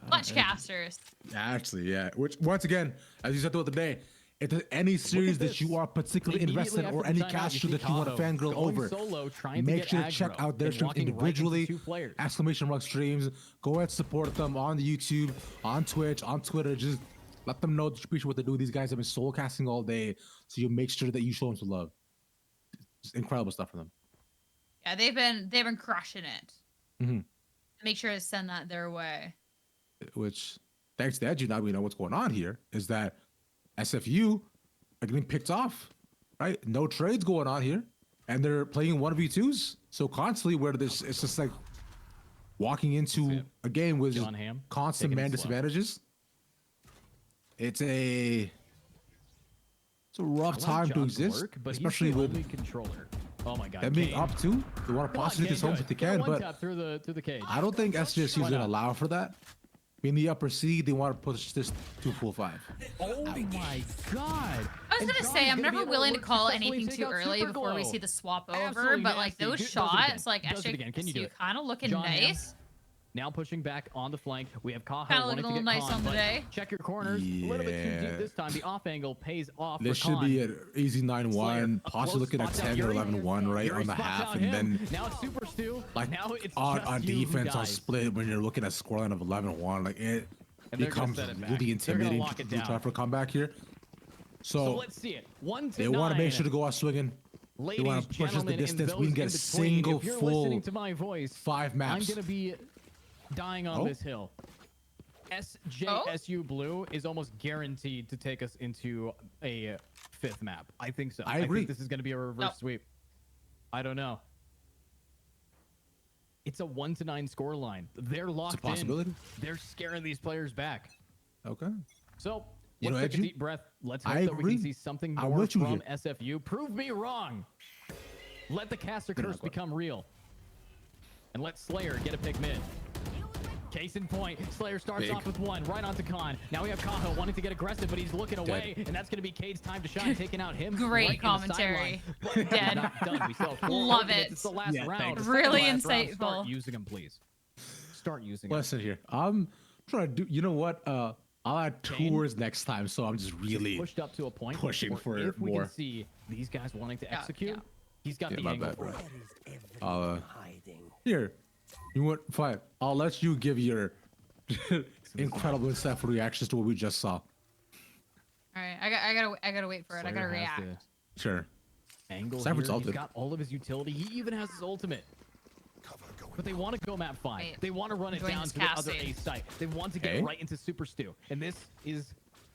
Clutch casters. Actually, yeah. Which once again, as you said throughout the day, if there's any series that you this. are particularly Immediately invested in after or the any timeout, caster see that you want to Kato fangirl going over, solo, trying to make get sure to check aggro out their and streams walking right into individually. 2 players. Exclamation mark streams. Go and support them on the YouTube, on Twitch, on Twitter. Just let them know that you appreciate what they do. These guys have been soul casting all day, so you make sure that you show them some love. Just incredible stuff from them. Yeah, they've been crushing it. Mhm. Make sure to send that their way. Which, thanks to Edgy, now we know what's going on here, is that SFU are getting picked off, right? No trades going on here, and they're playing 1v2s. So constantly, where this, it's just like walking into it. a game with John Ham, constant taking it man slow. disadvantages. it's a rough time to exist, especially with controller. Oh my god. them being Kane. up two. They want to possibly get home if they can, but tap through the cage. I don't think SJSU is Why gonna not? allow for that. In the upper seed, they want to push this to full 5. Oh my god. I was gonna say, I'm never willing to call anything too early before we see the swap over, but like those shots, like SJSU kind of looking nice. Now pushing back on the flank. We have Kaha Kinda wanting looking to a get little nice Khan, on the but day. check your corners. A little bit too Yeah. deep this time. The off angle pays off This for should Khan. be an easy 9-1, possibly Close looking at spots out 10 or Yuri. 11-1 right Yuri on the spots half, out and him. then Now it's Super Stu. like now it's on just you who defense on dies. split when you're looking at scoreline of 11-1, like it And they're gonna becomes set it back. really They're gonna intimidating lock to it do down. time for a comeback here. So So let's see it. 1 to they 9. want to make sure to go out swinging. Ladies, want to push us the gentlemen, and distance. We those can get in a between, single if you're full listening to my voice, 5 maps. I'm gonna be dying on Oh. this hill. SJSU Blue is almost guaranteed to take us into a 5th map. I think so. I agree. think this is going to be a reverse sweep. I don't know. It's a 1 to 9 score line. They're locked It's a possibility. in. They're scaring these players back. Okay. So You know, let's take a Edgy, deep breath. Let's hope I that we agree. can see something I'm more with you from here. SFU. Prove me wrong. Let the caster curse become real. And let Slayer get a pick mid. Case in point, Slayer starts Big. off with 1 right onto Khan. Now we have Kaho wanting to get aggressive, but he's looking away, and that's going to be Cade's time to shine, taking out him. Great right in the commentary. sideline. But we're Dead. not done. We still have 4 Love more minutes. it. It's the last Yeah, round. thanks. It's Really the last round. insightful. Start using them, please. Start using them. Listen here. I'm trying to do. You know what? I'll add Kane? tours next time, so I'm just really Pushed up to a point. pushing where for if we more. can see these guys wanting to Yeah, execute, yeah. he's got Yeah, the my angle bad, for bro. it. Here. You want fine? I'll let you give your incredible insightful reactions to what we just saw. All right, I gotta wait for it. I Slayer gotta has react. the Sure. Angle Cypher's here. He's ulted. got all of his utility. He even has his ultimate. But they want to go map 5. Wait. They want to run it Join down this to the other casting. A site. They want to get Okay. right into Super Stew. And this is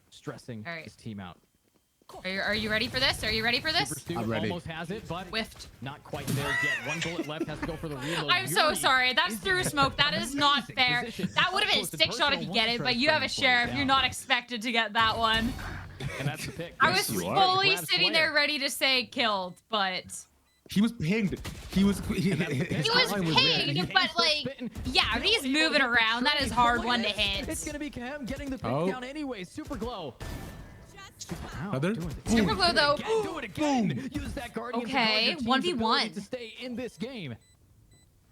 stressing All right. his team out. Are you ready for this? Are you ready for this? Super Stew I'm ready. almost has it, but Whiffed. not quite there yet. 1 bullet left, has to go for the reload. I'm so Yuri sorry. That's is through in smoke. That is not amazing fair. position. That would have been a Close to stick shot if personal you get it, one but you strike have a before sheriff. down. You're not expected to get that one. And that's the pick. I Yes, was you are. fully Grab sitting Slayer. there ready to say killed, but He was pinged. He was. He he was pinged. But like, yeah, if he's moving around, that is hard one to hit. It's gonna be him getting the pick Oh. down anyway. Super glow. Ow, Another? doing it. Super glow though. Do it again. Use that guardian. Okay, 1v1. to stay in this game.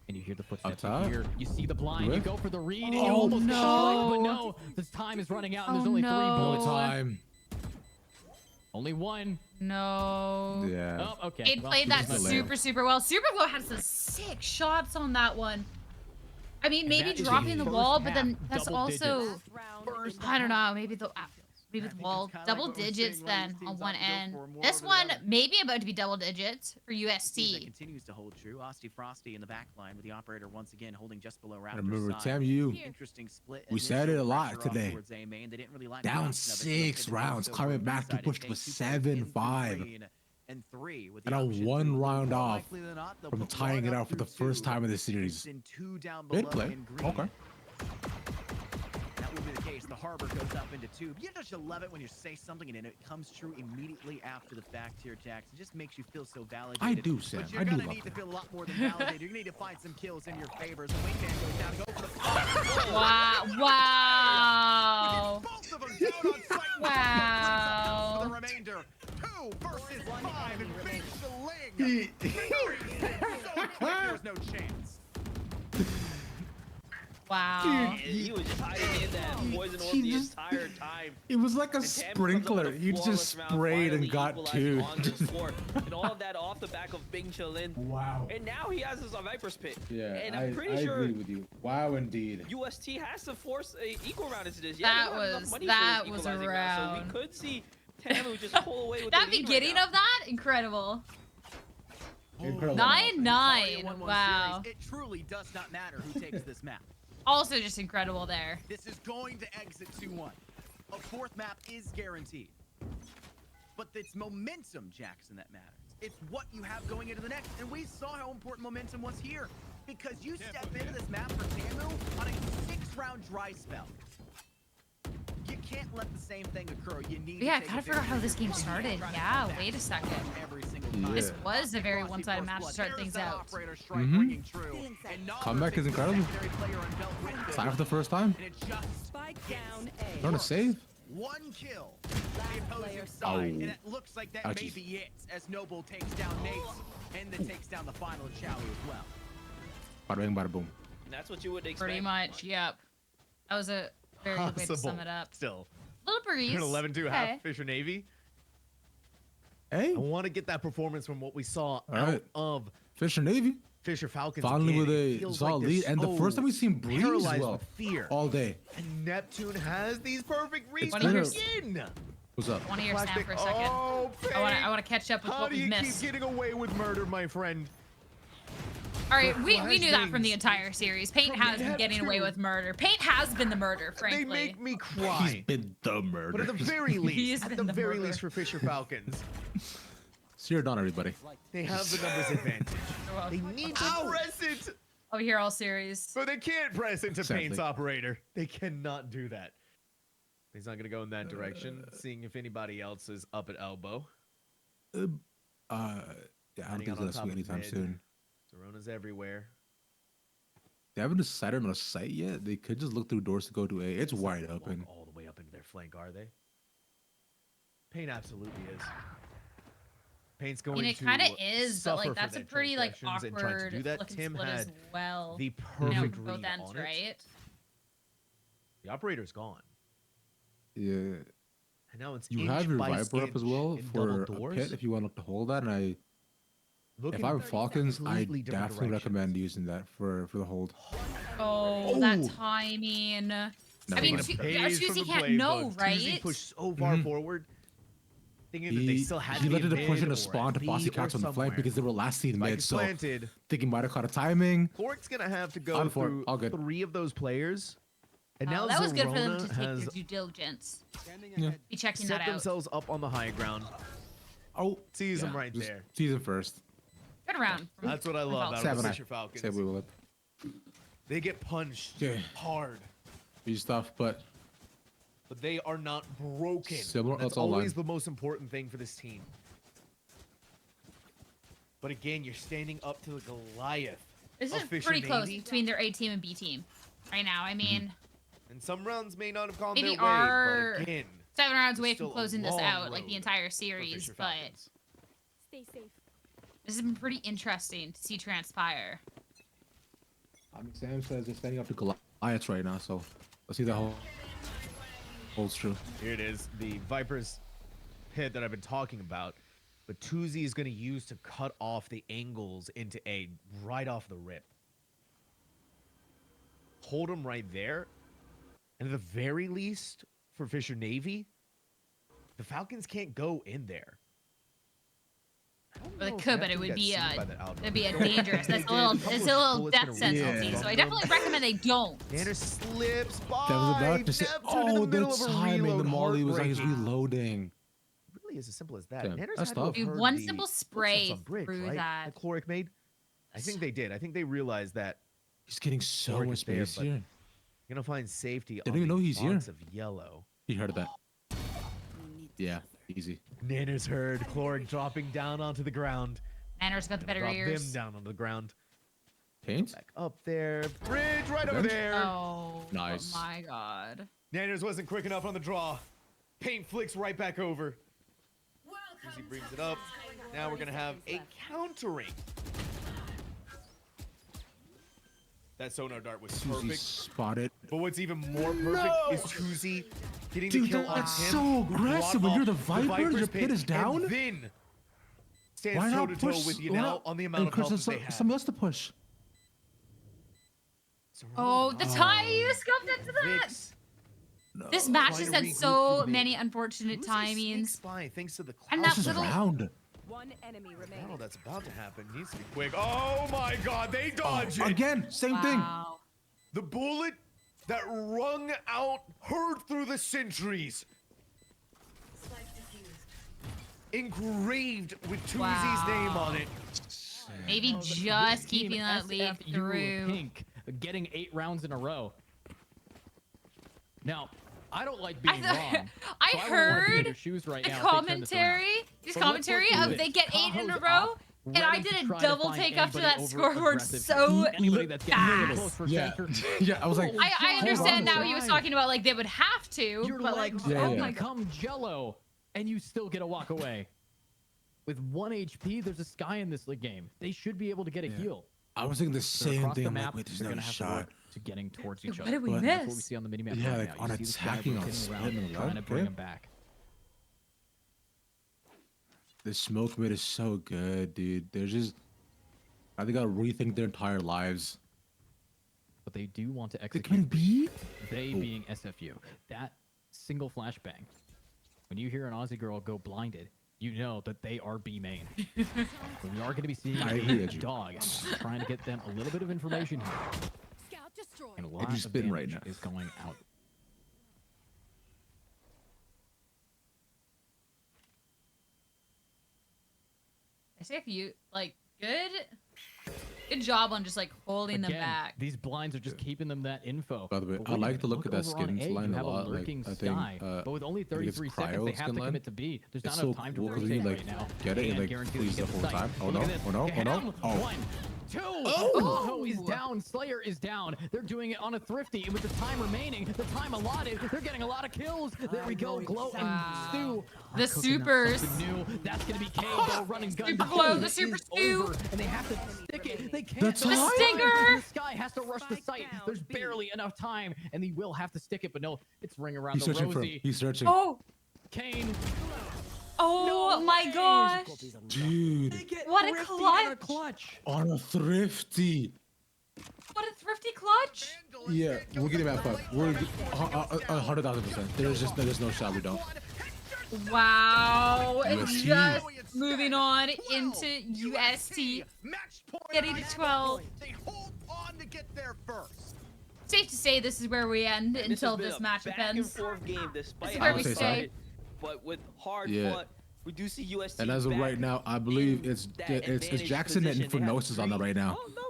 And you hear the footsteps Up top. here. You see the blind. You Good. go for the read. And you Oh, almost get the strike, but no. no. This time is running out, and there's Oh, only 3 no. bullets. time. Only 1. No. Yeah. Oh, okay. It Well, played that he's not Slayer. super well. Super glow had some sick shots on that one. I mean, maybe that is dropping the the wall, first but then half, that's double also, digits. First I don't know, maybe the think it's wall kinda like double what we're digits seeing, right? then These on teams one opt to go end. for more This over the one other. maybe about to be double digits for Team that UST. continues to hold true. Asti Frosty in the back line with the operator once again holding just below Raptor's Remember, side. Tam, you. Interesting split. We said it a initial lot pressure off today. towards A main. They didn't really like the Down option of it, so they 6 did rounds, so coming well back to inside. push It to takes 2 points 7-5. in 3 and 3 with the And a option 1 to round more off likely than not, they'll from put tying one it up out for the through first 2. time in the series. It's in 2 down below Good play. in green. Okay. That will be the case. The Harbor goes up into 2. You just love it when you say something and it comes true immediately after the fact here, Jax. It just makes you feel so validated. I do, Sam. But you're I do gonna love need to that. feel a lot more than validated. You're gonna need to find some kills in your favor. So Wingman goes down to go for the Wow. both of them down on sight. Wow. For the remainder. 2 versus 5 and Big Shaling. So quick, there's no chance. Wow. He was just hiding in that poison orb he the just- entire time. It was like a And Tam comes up sprinkler. with a He just flawless round, sprayed finally and got equalizing 2. on the score. And all of that off the back of Bing Chillin. Wow. And now he has his Viper's Pit. Yeah, and I'm pretty sure with you. Wow, indeed. UST has to force a equal round into this. That they don't have enough was- money that for this was a equalizing round. So round. we could see Tamu just pull away with That the lead beginning right of that, incredible. Incredible. 9-9. 1-1 Wow. series. It truly does not matter who takes this map. Also just incredible there. This is going to exit 2-1. A 4th map is guaranteed. But it's momentum, Jackson, that matters. It's what you have going into the next. And we saw how important momentum was here. Because you step into this map for Tamu on a 6-round dry spell. You can't let the same thing occur. You need Yeah, I to take gotta figure out how this game started. Yeah, wait a second. every single time. This was a very one-sided match to start things out. Comeback is incredible. It's not for the first time. Spike down A. Trying to save. One kill. Last player Side, and it looks like that may Ouchies. be it as Noble takes down Nate and then takes down the final Chowie as well. Bada bing, bada boom. And that's what you would expect. Pretty much, yep. That was a very good way to sum it up. Still. Little breeze. An 11-2 Okay. half Fisher Navy. Hey, I want to get that performance from what we saw out right. of Fisher Navy. Fisher Falcons. Finally again. with It a feels solid they're lead. And the so first time we've seen Breeze paralyzed well with fear. all day. And Neptune has these perfect reads One of your- again. What's up? I want to hear Sam Plastic- for a second. Oh, I want to catch up with How what do we you missed. keep getting away with murder, my friend? All right, we knew that from the things entire series. Paint has been getting away with murder. Paint has been the murder, frankly. They make me He's cry. been the murder. But at the very least, been at the the very murderer. least for Fisher Falcons, You're done, everybody. they have the numbers advantage. They need to press it, Over here all series. but they can't press into Sadly. Paint's operator. They cannot do that. He's not gonna go in that direction. Seeing if anybody else is up at elbow. Yeah, I don't Hiding think out on that's top swing of anytime mid. soon. Zorona's everywhere. They haven't decided on a site yet. They could just look through doors to go to A. It's wide Walk open. all the way up into their flank, are they? Paint absolutely is. Paint's I going mean, it to kind of is, but suffer like for that's a their pretty like transgressions, and trying to awkward do that, flick and Tim split as had well. the You know, perfect from both read ends, on it. right? The operator's gone. Yeah. And now it's You inch have your by Viper up as inch well in for double a doors. pit if you want to hold that. And Looking if I'm Falcons, I completely different definitely directions. recommend using that for the hold. Oh, that Oh. timing. I Never mean, mind. Suzy can't playbook. know, right? Tuesday pushed so far forward, thinking that they still had He to let be it to push mid in or a spawn to at bossy B or catch on the flank somewhere. because they were last seen Spike mid. is So planted. thinking might have caught a timing. Cork's gonna have to go On for it. through All good. 3 of those players, and now that was good for them Zorona to take their has due diligence. Yeah. Be checking set that out. themselves up on the high ground. Oh, Sees yeah, him right just there. Season first. Good round. from- That's what I from love Falcons. out of the Seven. Fisher Falcons. Say we will. They get punched Yeah. hard, Easy stuff, but but they are not broken. Similar- And that's that's all always line. the most important thing for this team. But again, you're standing up to the Goliath. This of is Fisher pretty close Navy. between their A team and B team right now. I mean, And some rounds may not have gone Maybe their way, our- but again, 7 rounds away still from a closing this long out, like the road entire for series. Fisher But Falcons. Stay safe. this has been pretty interesting to see transpire. I mean, Sam says they're standing up to Goliaths right now, so let's see that holds true. Here it is, the Viper's pit that I've been talking about. But Tuzi is going to use to cut off the angles into A right off the rip. Hold him right there. And at the very least, for Fisher Navy, the Falcons can't go in there. I don't Well, they know if could, but it Neptune would got be seen a by that Alpha. it'd be a dangerous. That's a little, Couple it's of a little bullets death gonna sentence. Yeah. So I definitely recommend they don't. Tanner slips by. That was about to say, Neptune in the oh, middle the of a timing. The reload, molly was like he's heartbreaking. reloading. Really is as simple as that. Damn, Nanners that's had to have tough. Dude, heard one the simple footsteps spray on bridge, through right? that. Chloric made. I think they did. I think they realized that He's getting so Lord much is there, space but- here. you're gonna find safety Didn't on even the know he's here. box of yellow. He heard of that. Yeah, easy. Nanners heard Chloric dropping down onto the ground. Manners got the better Drop ears. them down onto the ground. Paint? Back up there. Bridge right over Bench? there. Oh, Nice. oh my god. Nanners wasn't quick enough on the draw. Paint flicks right back over. As he brings it up. Now we're gonna have a countering. That sonar dart was Suzy perfect. spotted. But what's even more perfect is Tuzi getting the Dude, kill on that's him. so who aggressive. brought When you're the off Viper, Viper's your pit is down? And then stands Why toe not to toe push? with you why now not on the amount of encourage health that they have. somebody else to push? Oh, the tie you scuffed into that. Vix, This match trying has to had regroup so from many mid. unfortunate Tuzi sneaks timings. by thanks to the And cloud that This is little- round. One enemy remaining. battle that's about to happen needs to be quick. Oh my god, they dodge it! Again, same thing. Wow. The bullet that rung out, heard through the centuries. Engraved with Tuzi's Wow. name on it. Maybe Oh, just keeping that lead SFU through. Pink getting 8 rounds in a row. Now, I don't like being thought- wrong. I so I wouldn't wanna be in heard your shoes right the now if they turn this around. his So let's commentary look of through they this. get 8 in a Tahoe's row, up, and I ready did to a try to double find take up to anybody that over scoreboard aggressive. so Anybody that's getting really fast. close for Yeah, center. yeah. I was like, I hold on understand a now second. he was talking about like they would have to, Your but like, legs Yeah, oh yeah. my god. become jello, and you still get a walk away. With 1 HP, there's a Sky in this game. They should be able to get a heal. I was thinking the They're same across thing. the I'm like, map, wait, there's they're no gonna have to shot. work to getting towards each What other. did we But- miss? That's what we see on the minimap Yeah, right like now. on You see the Sky attacking on rotating around, Shen, trying to bring okay. him back. The smoke mid is so good, dude. They're just, I think I'll rethink their entire lives. But they do want to They execute. can be. They Oh. being SFU. That single flashbang. When you hear an Aussie girl go blinded, you know that they are B main. When you are going to be seeing I a agree with you. dog, trying to get them a little bit of information here. Scout destroyed. And a lot just of spin right damage now. is going out. I say if you like good job on just like holding them Again, back. these blinds are just keeping them that info. By the way, But I when you like to look at that over on skins A, you line a have lot, like, lurking I think, Sky, but with only think it's 33 seconds, they cryo have skin to line. commit to B. There's It's not so enough time to cool 'cause rotate you, like, right now. get it and, And like, guarantee freeze that the you whole get time. sight. Oh, Look no. at this. Oh, no. Okay, Oh, no. him. Oh. 1, 2. Oh. Oh, he's down. Slayer is down. They're doing it on a thrifty, and with the time remaining, the time allotted, they're getting a lot of kills. There we go. Glow and Wow. Stu. The are cooking up supers. something new. That's gonna be K though, running gun. Super Glow, the It Super is Stu. over, and they have to stick it. They can't. That's They're The Stinger. The Sky has to rush the site. There's barely enough time, and they will have to stick it. But no, it's ring around He's the searching for rosy. him. He's searching. Oh, Kane. oh No my way. gosh. Dude, What a Thrifty and a clutch. clutch. on a thrifty. What a thrifty clutch. Yeah, we'll get him at 5. We're 100,000%. There's no shot we don't. Wow. UST. Just moving on into UST. Match point Getting to on 12. They hold on to get there first. Safe to say this is where we end And until has been this a matchup back and ends. forth game despite This is where we I'll say so. stay. But with hard Yeah. fought, we do see UST. And as of back right now, I believe in it's that it's advantaged Jackson and position. They have Infernus on that right now. Oh, no.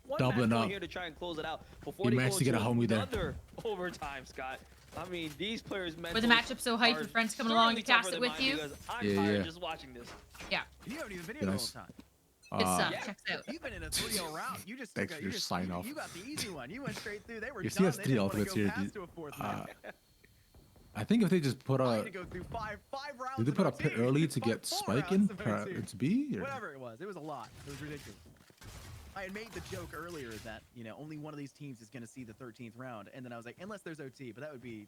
One Doubling match point up. here to try and close it out before He they managed go to get a into homie there. another overtime, Scott. I mean, these players' With the matchup so hyped, your friends coming along to cast it with you. I'm Yeah, tired yeah. just watching this. Yeah, You haven't even been here the whole Nice. time. good stuff. Yeah, Checks out. You've been in a 3-0 round. You just Thanks took for a, your you just, sign you, off. You got the easy one. You went straight through. They were You see done. us They three didn't wanna ultimates go here, past dude. to a fourth Uh, match. I think if they just put I a, had to go through five rounds. did they of put a OT. pit early to get Four Spike rounds in of OT. into B? Or? Whatever it was a lot. It was ridiculous. I had made the joke earlier that only one of these teams is going to see the 13th round, and then I was like, unless there's OT, but that would be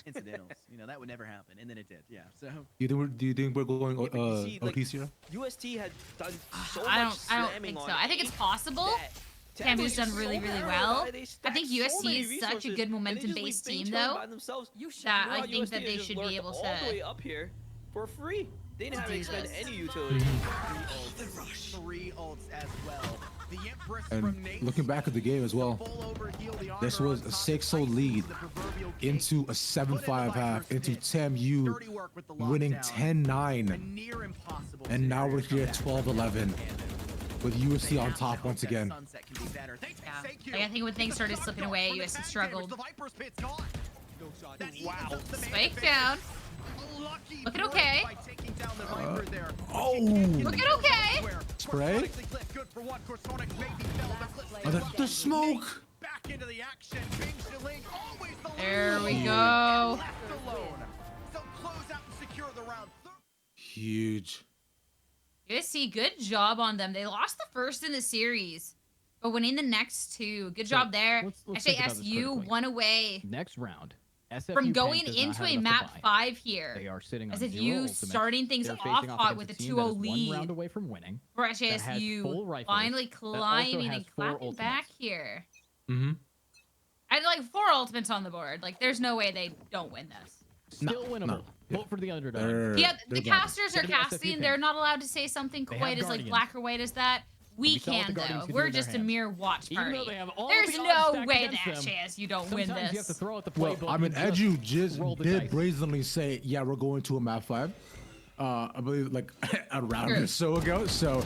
incidentals. That would never happen, and then it did. Yeah. So Do you think we're going Yeah, but you see, like, OTs here? UST had done so I much don't slamming think on so. I think it's A possible. that Tammy's Tammy's done really, really well. I think USC is such a good momentum-based team, though, that I think that they should be able all the way to. up here for free. They didn't have to expend this. any utility. three ults as well. The Empress And from Nate. looking back at the game as well, Full overheal, the this armor was on a top, 6-0 lead the proverbial king. into a 7-5 half, into TAMU Dirty work with the winning lockdown. 10-9. A near impossible And now scenario we're to come here back at from. 12-11 with They USC on have to top hope once that again. Sunset can be better. They take Yeah. Seikyu. Like, I think when things started slipping away, From the USC back struggled. damage, the Viper's pit's gone. That evens Wow. up the man Spike advantage. down. A lucky Looking break okay. by taking down the Viper there. oh. But you can't get Looking the kills okay. elsewhere. Spray? Corsonic's the clip, good for one. Corsonic's maybe fell, but Clip's Oh, still the up. smoke! Back into the action. Bing Shilling, always the There we lead. go. Left alone. So close out and secure the round. Huge. USC, good job on them. They lost the first in the series, but winning the next two. Good job there. let's Actually, think about this SU critically. won away Next round, SFU from Pink going does not into have a enough to map buy. 5 here. They are sitting As on if 0 you ultimates. starting things They're off facing hot against with a a team that 2-0 is 1 lead. round away from winning. For actually that has SU full rifles, finally that also climbing has and 4 clapping back ultimates. here. Mm-hmm. I had like 4 ultimates on the board. Like, there's no way they don't win this. Still winnable. no. Vote for the underdog. Yeah, They're the garbage. casters are Gotta be SFU casting. Pink. They're not allowed to say something They quite have as like Guardians. black or white as that. We We saw what can the Guardians though. can do We're in their just a hands. mere watch Even party. though they have all There's the odds no stacked way against that them, chance you don't Sometimes win you have to this. throw out the Well, playbook. I mean, and Edu just roll just the did dice. brazenly say, yeah, we're going to a map 5. I believe like a round Sure. or so ago. So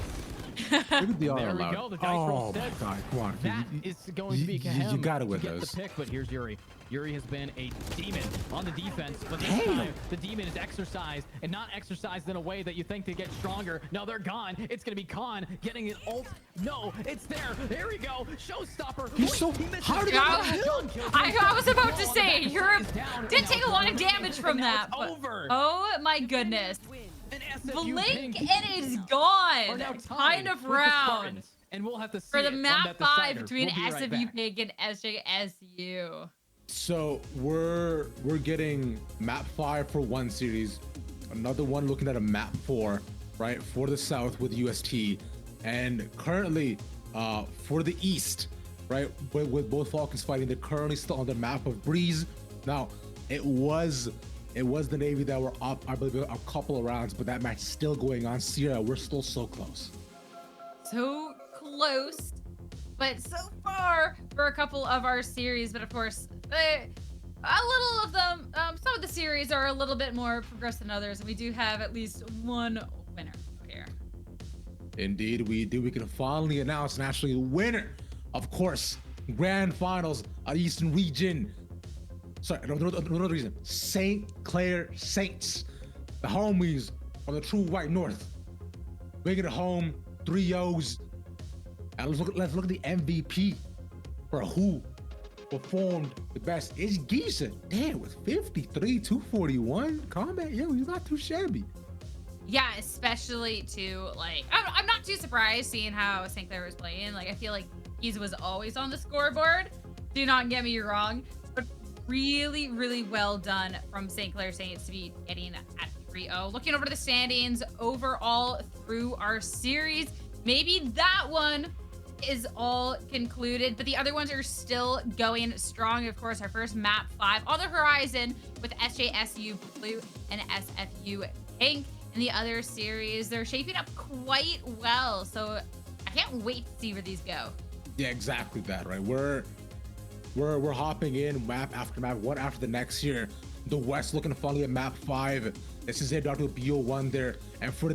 Look at the There we allowed. go. The dice roll Oh my says god, come on. that is going to be you him got it to with get us. the pick, but here's Yuri. Yuri has been a demon on the defense, but this Damn. time the demon is exercised, and not exercised in a way that you think to get stronger. No, they're gone. It's gonna be Khan getting an ult. No, it's there. There we go. Showstopper. He's so- He misses. how did he I was about to say, Europe down, did and take now a lot of it's damage from and now that. it's But, over. oh my goodness. Win. An SFU Blink pink and it's are gone. now Kind tied of with the round. Spartans, and we'll have to see For the it on map that 5 decider. between We'll be right SFU back. Pig and SJSU. So we're getting map 5 for one series, another one looking at a map 4, right, for the South with UST, and currently for the East, right, with both Falcons fighting, they're currently still on the map of Breeze. Now it was the Navy that were up, I believe, a couple of rounds, but that match is still going on. Sierra, we're still so close. So close, but so far for a couple of our series. But of course, a little of them, some of the series are a little bit more progressed than others, and we do have at least one winner here. Indeed, we do. We can finally announce nationally the winner, of course, grand finals of the Eastern region. Sorry, another reason. St. Clair Saints, the homies of the true white north, bringing it home, 3-0s. And let's look at the MVP for who performed the best. It's Giza. Damn, with 53, 241 combat. Yeah, he's not too shabby. Yeah, especially to like, I'm not too surprised seeing how St. Clair was playing. Like, I feel like he was always on the scoreboard. Do not get me wrong, but really, really well done from St. Clair Saints to be getting at 3-0. Looking over the standings overall through our series, maybe that one is all concluded, but the other ones are still going strong. Of course, our first map 5 on the horizon with SJSU Blue and SFU Pink. And the other series, they're shaping up quite well. So I can't wait to see where these go. Yeah, exactly that, right? We're hopping in map after map, one after the next here. The West looking finally at map 5. This is it, Dr. BO1 there. And for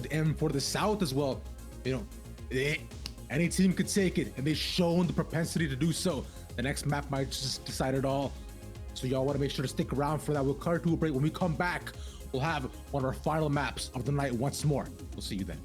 the South as well, you know, any team could take it, and they've shown the propensity to do so. The next map might just decide it all. So y'all want to make sure to stick around for that. We'll cut to a break. When we come back, we'll have one of our final maps of the night once more. We'll see you then.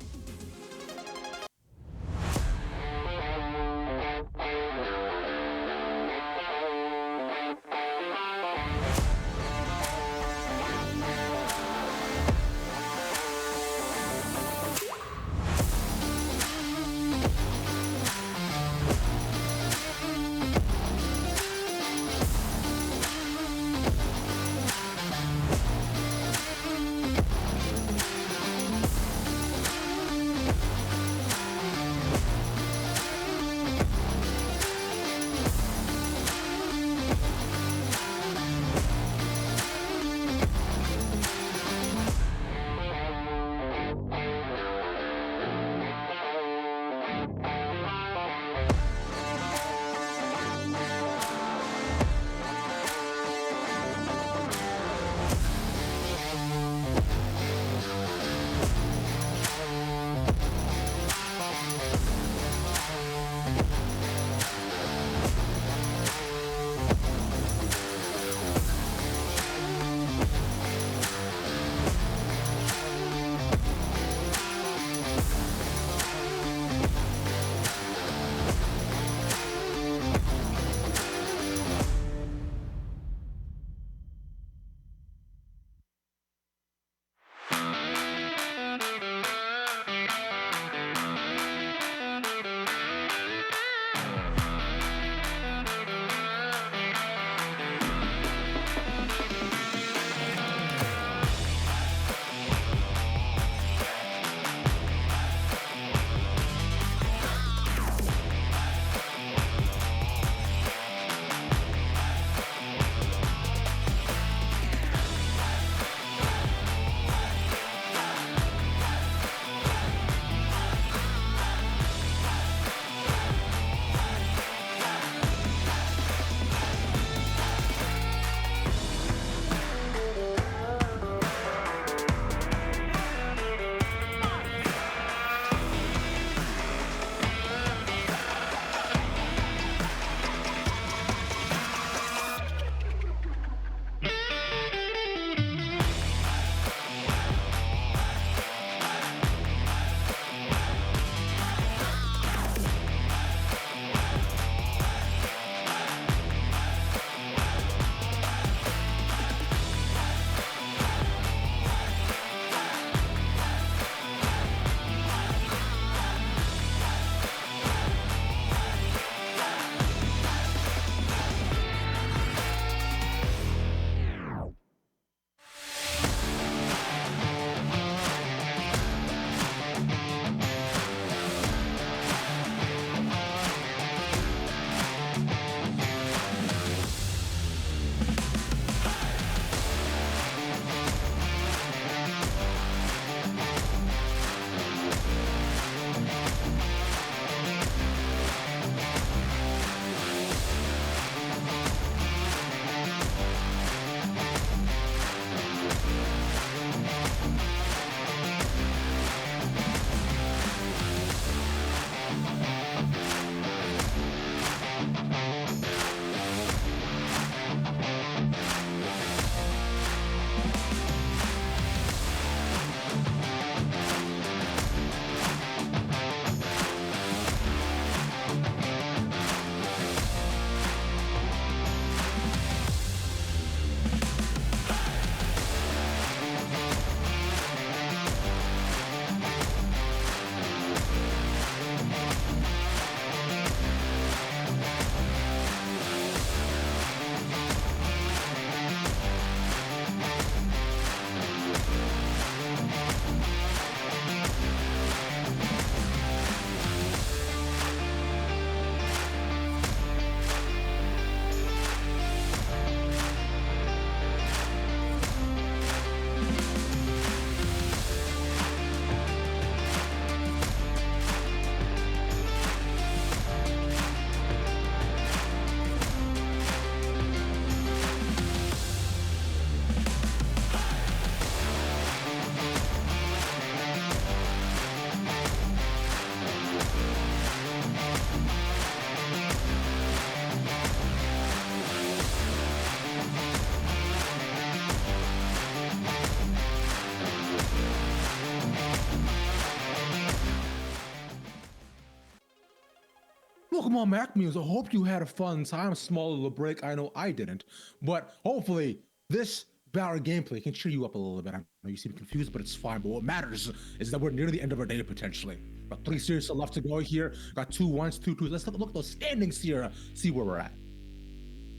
welcome on Mac Meals. I hope you had a fun time. Small little break. I know I didn't, but hopefully this Valorant gameplay can cheer you up a little bit. I know you seem confused, but it's fine. But what matters is that we're near the end of our day potentially. Got 3 series still left to go here. Got 2 1s, 2 2s. Let's take a look at those standings here. See where we're at.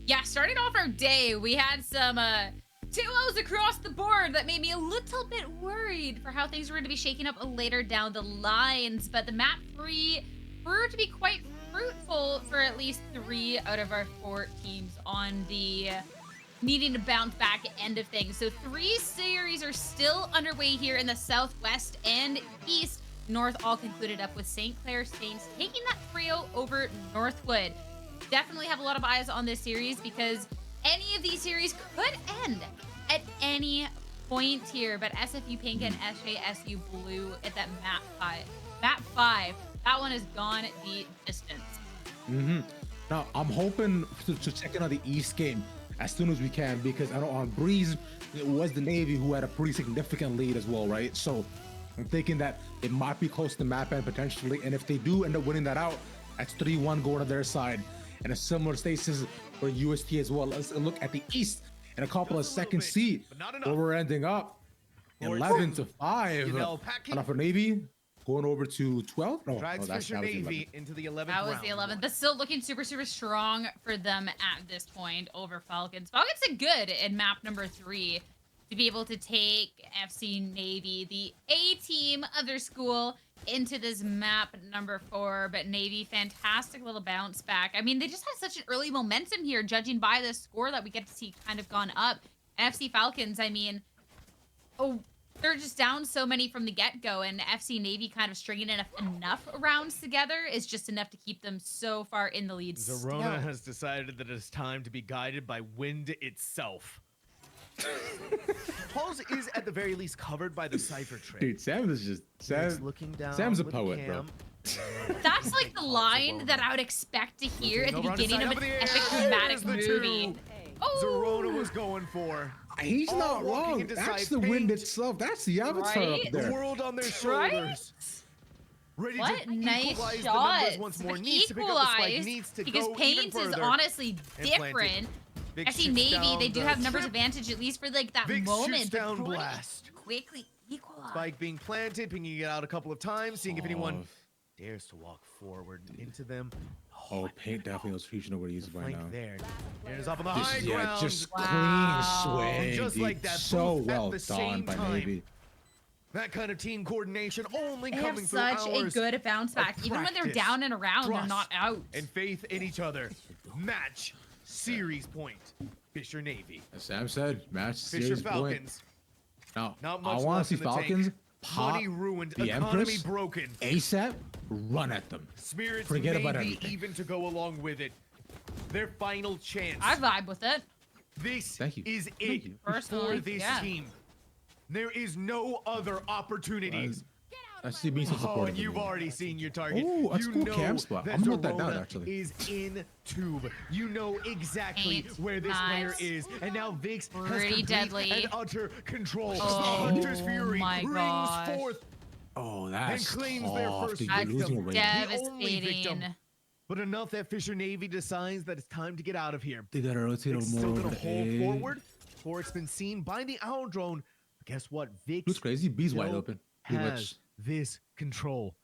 Yeah, starting off our day, we had some 2-0s across the board that made me a little bit worried for how things were going to be shaking up later down the lines. But the map 3 proved to be quite fruitful for at least 3 out of our 4 teams on the needing to bounce back end of things. So 3 series are still underway here in the Southwest and East. North all concluded up with St. Clair Saints taking that 3-0 over Northwood. Definitely have a lot of eyes on this series because any of these series could end at any point here. But SFU Pink and SJSU Blue at that map 5. Map 5, that one has gone the distance. Now, I'm hoping to check in on the East game as soon as we can, because I know on Breeze, it was the Navy who had a pretty significant lead as well, right? So I'm thinking that it might be close to map end potentially. And if they do end up winning that out, that's 3-1 going to their side. And a similar status for UST as well. Let's look at the East and a couple of second seed where we're ending up 11-5. You know, packing- Enough for Navy going over to 12. No, Drags that's Fisher Navy into the 11th That was round. the 11th, but still looking super, super strong for them at this point over Falcons. Falcons did good in map number 3 to be able to take FC Navy, the A team of their school, into this map number 4. But Navy, fantastic little bounce back. I mean, they just had such an early momentum here, judging by the score that we get to see kind of gone up. FC Falcons, I mean, they're just down so many from the get-go, and FC Navy kind of stringing enough rounds together is just enough to keep them so far in the lead. Zerona has decided that it's time to be guided by wind itself. Pulse is at the very least covered by the cipher trick. Dude, Sam is just Looking down Sam's a with poet, bro. cam. That's like the line that I would expect to hear at the beginning of an epic dramatic movie. Zerona was going for. He's not walking wrong. into That's side the wind paint. itself. That's the avatar Right? up The there. world on their Right? shoulders. Ready What to nice equalize the shot! numbers once more. Needs to pick up the spike. Equalize Needs to because go even paint is further. honestly And plant it. different. Vic FC shoots Navy, down they do the have numbers trip. advantage at least for like that Vic moment. shoots but down pretty blast. Quickly equalize. Spike being planted, pinging it out a couple of times, seeing if anyone dares to walk forward into them. Oh, paint definitely was reaching over to use by Flank now. there. And is up on the high Just, yeah, ground. just Wow. clean swing. And just dude. like that, so both at well the done same by time. Navy. That kind of team coordination only They have coming through such a hours good bounce back. of Even when they're practice, down and around, they're trust, not out. and faith in each other. Match series point. Fisher Navy. As Sam said, match Fisher series point. Falcons. Now, Not I much want left to see in the tank. Falcons pop Money ruined. the Economy Empress broken. ASAP. Run at them. Spirits Forget maybe about everything. even to go along with it. Their final chance. I vibe with it. This Thank you. is Thank it you. for Personally, this yeah. team. There is no other opportunities. I see me some Oh, supporting. you've already seen your target. Ooh, that's you cool know cam spot. that I'm gonna note that down, Zerona actually. is in tube. You know exactly Ain't where this player nice. is, and now Vix has Pretty complete deadly. and utter control. Oh, the Hunter's Fury my rings gosh. forth Oh, that's claims their tough. first Dude, That's you're losing already. The only victim. devastating. But enough that Fisher Navy decides that it's time to get out of here. They gotta rotate Vic's more still over gonna to hold A. forward, for it's been seen by the Owl Drone. But guess what? Vix Who's crazy? B's wide still open. Pretty has much. this control.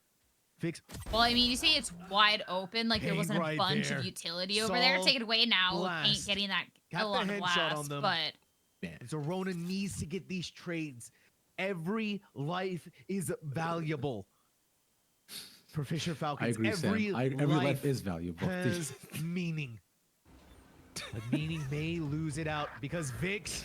Vix Well, I mean, you say it's wide open, like there Hang wasn't right a bunch there. of utility over there. Solve Take it away now. blast. Ain't getting that Got a the lot of headshot blast, on them. but Zerona needs to get these trades. Every life is valuable. For Fisher I Falcons, agree, every Sam. Every life is valuable. has meaning. But meaning may lose it out because Vix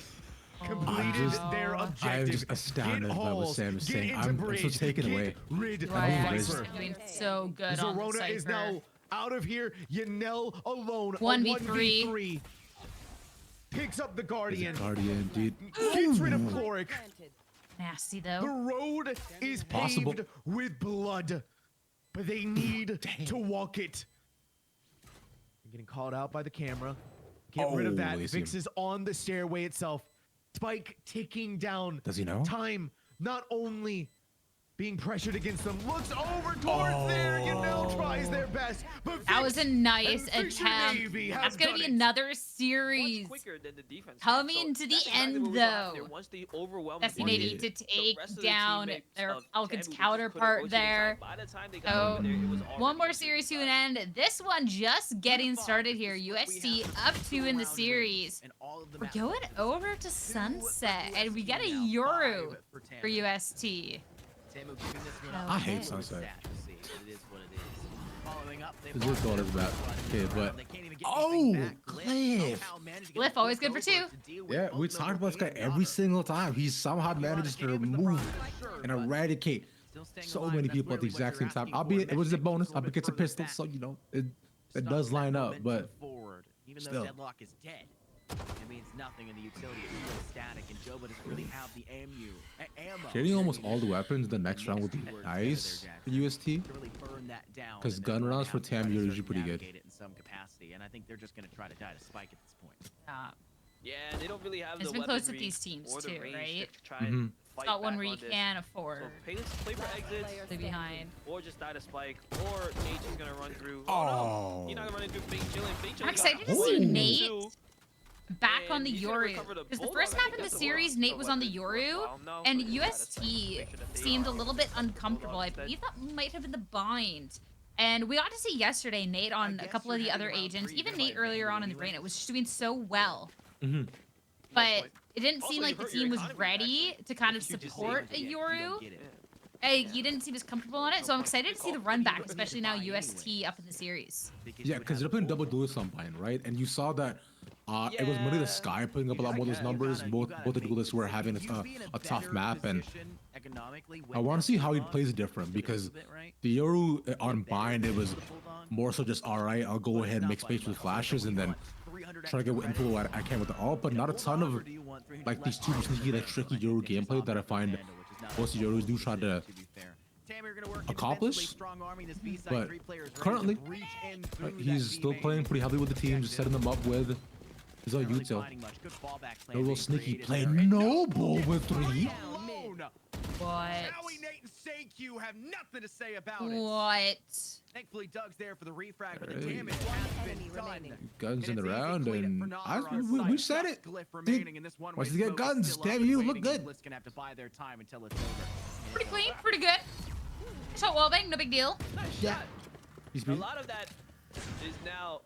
completed just- their I'm objective. just astounded Get by what halls, Sam is get saying. into I'm so bridge, taken get away. rid of Dwyer is Viper. doing so good on the Zerona is Cypher. now out of here. Yanel alone. 1v3. 1v3. Picks up the Guardian. Guardian, dude. Gets rid of Chloric. Nasty The though. road is Possible. paved with blood, but they need to walk it. Getting called out by the camera. Get rid of that. Oh, they see Vix him. is on the stairway itself. Spike ticking down. Does he know? Time not only being pressured against them, looks over towards there, you know, tries their best, but That was a nice and Fisher attempt. Navy has That's gonna done be it. another Much series. quicker than the defense. Coming to the that's exactly end, what we saw happen though. there. Once they overwhelmed That's the Navy Falcons, to the take rest of the down teammates their of Falcons Tamu just counterpart couldn't go to the there. side. By the time they got over there, it was One already more too series to late. an end. This one just getting started here. USC up 2 in the series. We're going over to Sunset, and we get a Euro for UST. I hate Sunset. Following up, This is all about kid, but oh, Cliff. Cliff always good for 2. Yeah, we talked about this guy every single time. He somehow manages to remove and eradicate so many people at the exact same time. Albeit it was a bonus. Albeit it's a pistol, so you know it does line up. But even still. though Deadlock is dead, it means nothing in the utility. It's still static, and Joba doesn't really have the ammo. getting almost all the weapons the next round would be nice for UST. To really burn that down, 'Cause and then gun they're rounds gonna for have to Tamu try are to usually pretty good. navigate it in some capacity, and I think they're just going to try to die to Spike at this point. Yeah, they don't really have It's the been close with weaponry these teams or the too, range right? to try and fight Not one back where you on this. can So afford play for exits, to be behind. or just die to Spike, or Nate's just gonna run through. Oh. No, you're not gonna run into Big Chillin'. Big I'm Chillin' excited to got see one, Nate two, back on the and he's gonna Yoru. recover the Because the bulldog. first I map think in the that's series, the Nate was on the weapon for a Yoru, while now, and but he tried to UST make sure that they seemed a are little bit on the uncomfortable. I bulldog believe that might have been the bind. And we got to see yesterday Nate on a couple of the other agents, even Nate earlier on in the brain. It was just doing so well. But it didn't seem Also, like you the hurt your team was economy, ready actually. to kind of If you just support say a it, you don't Yoru. get it. He didn't seem as comfortable on it, so I'm excited to see the run back, especially now UST up in the series. yeah, because they're playing double duelist on Bind, right? And you saw that it was Money the Sky putting up a lot more of those numbers. Both the duelists were having a tough map, and I want to see how he plays different because the Yoru on Bind, it was more so just all right. I'll go ahead and make space with flashes and then try to get info what I can with the ult, but not a ton of like these super sneaky, like tricky Yoru gameplay that I find most Yorus do try to accomplish. But currently, he's still playing pretty heavily with the team, just setting them up with his own util. A little sneaky play. Noble with 3. What? Howie, Nate, and SayQ have nothing to say about it. What? Thankfully, Doug's there for the refrag, but the Hey. damage has been Enemy done. remaining. Guns in And the it's easy round, clean and for Nara on we site. said it. Glyph Dude, remaining in this one-way once you get smoke is guns, still damn up you, and look waiting, good. and Glyph's gonna have to buy their time until it's over. And Pretty it's clean, over. pretty good. Shot wallbang, no big deal. Yeah. He's A been, lot of that is now.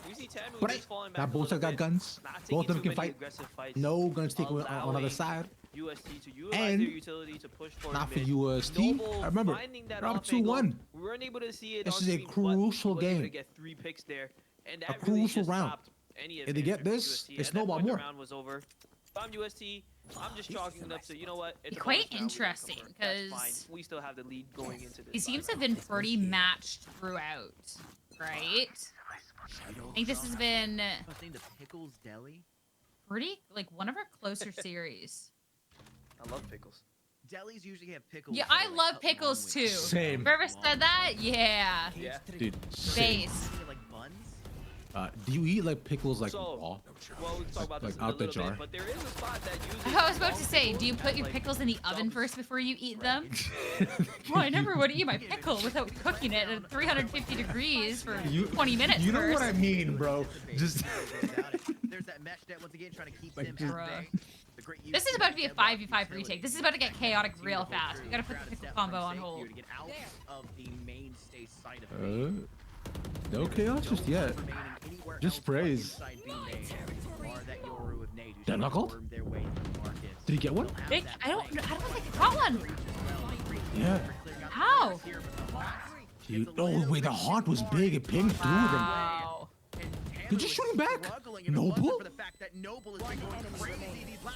We see Tamu but just falling back now a both little have got bit, guns. not Both of them taking can too many fight. aggressive fights, No guns taken on allowing other side. UST to utilize And their utility to push forward. not for mid. UST. Noble I remember, finding that we're up off angle. 2-1. We weren't able to see it This on is a screen, but crucial he was able to game. get 3 picks there, and A that really crucial just round. stopped any If they get advantage for this, UST. they At that snowball point, the more. round was over. If I'm UST, I'm just chalking it up to, you know what? It's a Quite bonus round, we don't interesting, convert. That's 'cause fine. We still have the lead going into this. He seems to have final. been pretty matched throughout, right? I think this has been Something to Pickles Deli. pretty, like, one of our closer series. I love pickles. Delis usually have pickles. Yeah, that I are, like, love cut long pickles with too. Same. Whoever said that, yeah. Yeah. Dude, same. Base. Like buns. Do you eat like pickles like So, raw? well, we can talk about Like this out in the a little jar? bit, but there is a spot that uses I was about to long say, do you pickles put as, your like, pickles in the oven dumps. first before you eat them? Right. Well, I never would eat my pickle without cooking it at 350 degrees for You- 20 minutes You know first. what I mean, bro? Just There's that mesh net once again trying to keep Like, them just- at bay. The great This use is about to be a of Deadlock 5v5 utility. retake. This is about to get chaotic Team real to pull fast. through. We gotta put Grab the a pickle step combo from on SayQ hold. to get out of the mainstay side of no chaos just yet. Just praise. Deadlock ult? Did he get one? I don't think I got one. Yeah. How? Dude, oh wait, the haunt was big. It pinged through them. Wow. They're just shooting back. Noble?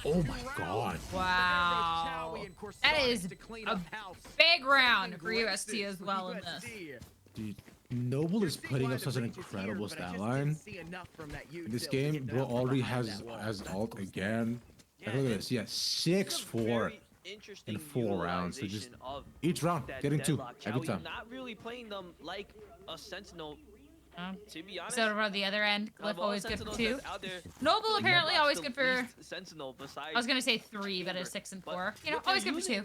Oh my god. Wow. That is a big round for UST as well in this. Dude, Noble is putting up such an incredible stat line. In this game, bro already has ult again. And look at this. Yeah, 6-4 in 4 rounds. So just each round getting 2 every time. Not really playing them like a sentinel. To be honest, So around the other end, of Glyph all always good for sentinels 2. that's out there, Noble apparently Deadlock's always the good for. least sentinel besides I was gonna say 3, but it's 6 and 4. You know, always good for 2.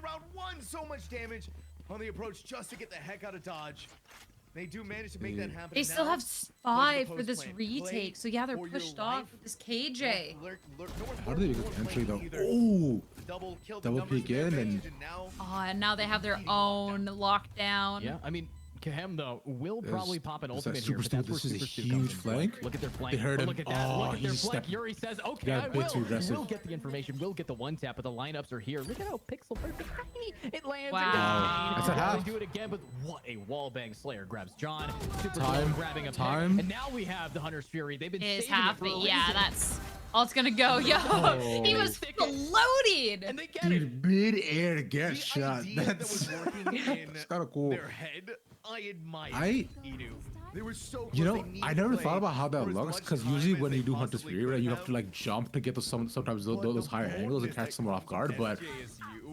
round one. So much damage. on the approach just to get the heck out of dodge. They do manage to make that happen. They still have Spy for this retake, so yeah, they're pushed off with this KJ. How do they get entry though? Oh, double peek in and Oh, and now they have their own lockdown. Yeah, I mean, Kahem though will probably pop an is that ultimate here, Super but Stu? that's where This is a Super Stu huge comes into play. flank. Look at their flank. They heard But him. look at that. Oh, Look at their he's flank. stepped- Yuri says, okay, got I a bit too will. aggressive. We'll get the information. We'll get the one tap, but the lineups are here. Look at how pixel perfect. It lands. Wow. That's a half. They do it again, but what a wallbang. Slayer grabs John. Super Time. Glow grabbing a Time. pick, and now we have the Hunter's Fury. They've been It is saving it half, for a but yeah, reason. that's all it's gonna go. Yo, he was floating. And they get it. dude, mid-air to get The shot. idea that That's was working in it's kind of cool. their head, I admire. Edu. They were so close, You know, they need I to never play thought about how for that as looks much because time usually as when they you do Hunter's possibly Fury, right, could you have to like jump to get sometimes those higher angles and catch someone off guard. But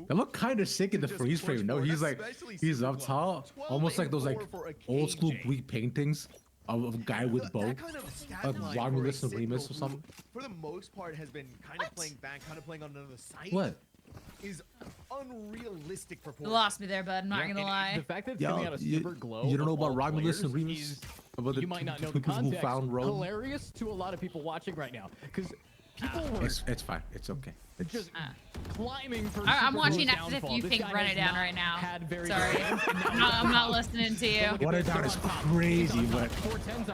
they look kind of sick in the freeze frame. No, he's like he's up tall, almost like those like old school Greek paintings of a guy with bow, like Romulus and Remus or something. For the most part, has been kind of playing back, kind of playing on another side. What? Is unrealistic You proportions. lost me there, bud. I'm not gonna And lie. The fact that it's Yo, coming out of Super Glow. you don't know of about all Romulus and players Remus? is- About the you might not know the people who context. found Rome? Hilarious to a lot of people watching right now because people were It's fine. It's okay. It's just climbing for. I'm Super watching Glow's after if downfall. you This think guy Run has It Down not right now. had very Sorry. good games, and now I'm not listening to you. What I down is crazy, but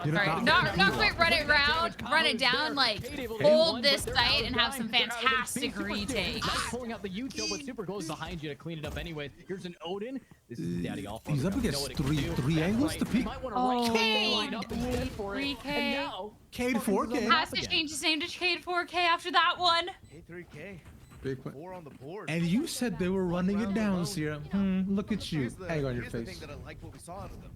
you know, Sorry, not quite run it down, like hold this site and have some fantastic retakes. Nice pulling out the util, but Super Glow's behind you to clean it up anyways. Here's an Odin. This is Daddy Alpha. he's up against three angles to peek. Oh, line up instead for it. 3K. And now Cade 4K. Has to change his name to Cade 4K after that one. K3K. Big point. 4 on the board. And you said they were running it down, Sierra. Look at you. Here's the- Egg on your here's the face. thing that I like what we saw out of them.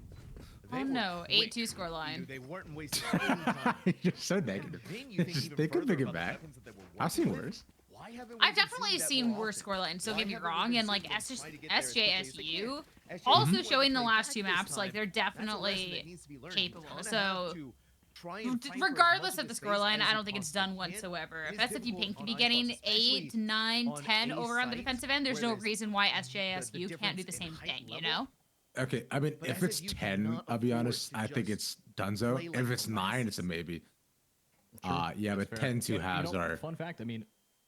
Oh They no, were 8-2 score line. They weren't wasting any time. You're so negative. Then you think even They could further pick it about the back. weapons that they were I've seen working with. worse. Why haven't we I've been definitely seeing that seen more worse often? score lines, don't Why get me haven't we wrong, been and like seeing them try to get there as quickly as they SJSU can? SJSU also wanted to showing the play last back two this maps, like time. they're That's a lesson that definitely needs to be learned. capable. You kinda So have to try and fight for as regardless much of the space scoreline, as I you don't think it's done possibly can. whatsoever. If It is SFU difficult Pink could on be Icebox, getting especially 8, 9, on 10 A over on the sites defensive end, there's where no there's reason why the SJSU can't do the difference same in height thing, you level. know? Okay, I mean, But if it's SFU 10, cannot I'll be afford honest, to I think just it's Dunzo. play like If it's 9, it's a glasses. maybe. Yeah, but 10 2 halves are. Fun fact, I mean,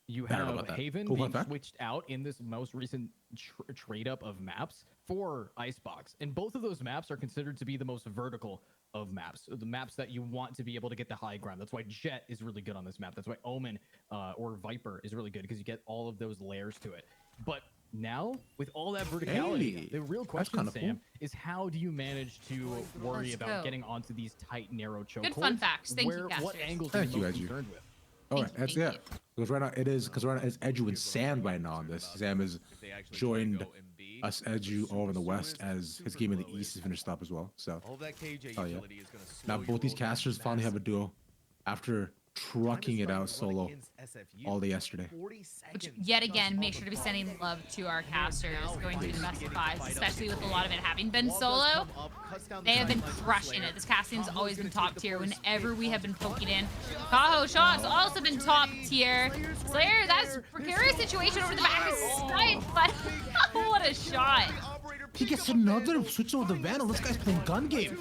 you I don't know have about that. Haven Cool fun being fact. switched out in this most recent trade up of maps for Icebox. And both of those maps are considered to be the most vertical of maps. The maps that you want to be able to get the high ground. That's why Jet is really good on this map. That's why Omen or Viper is really good because you get all of those layers to it. But now, with all that verticality, Hey, the real that's question, kinda Sam, cool. is how do you manage to worry Let's about go. getting onto these tight, narrow chokeholds? Good fun facts. Thank you, What casters. angles Thank are you you, most Edu. concerned with? All right, that's Thank it. Because right now it is Edu and Sam right now on this. Sam has joined us Edu over in the west as his game in the east is finished up as well. So All that KJ Oh, yeah. utility is gonna slow now your both these roll down casters finally have a duo after trucking it out solo all day yesterday. Which, yet again, make sure to be sending love to our casters going through the best of fives, especially with a lot of it having been solo. They have been crushing it. This casting's always been top tier whenever we have been poking in. Kaho Shot's also been top tier. Slayer, that's a precarious situation over the back of side, but what a shot. He gets another switch over the Vandal. This guy's playing gun game.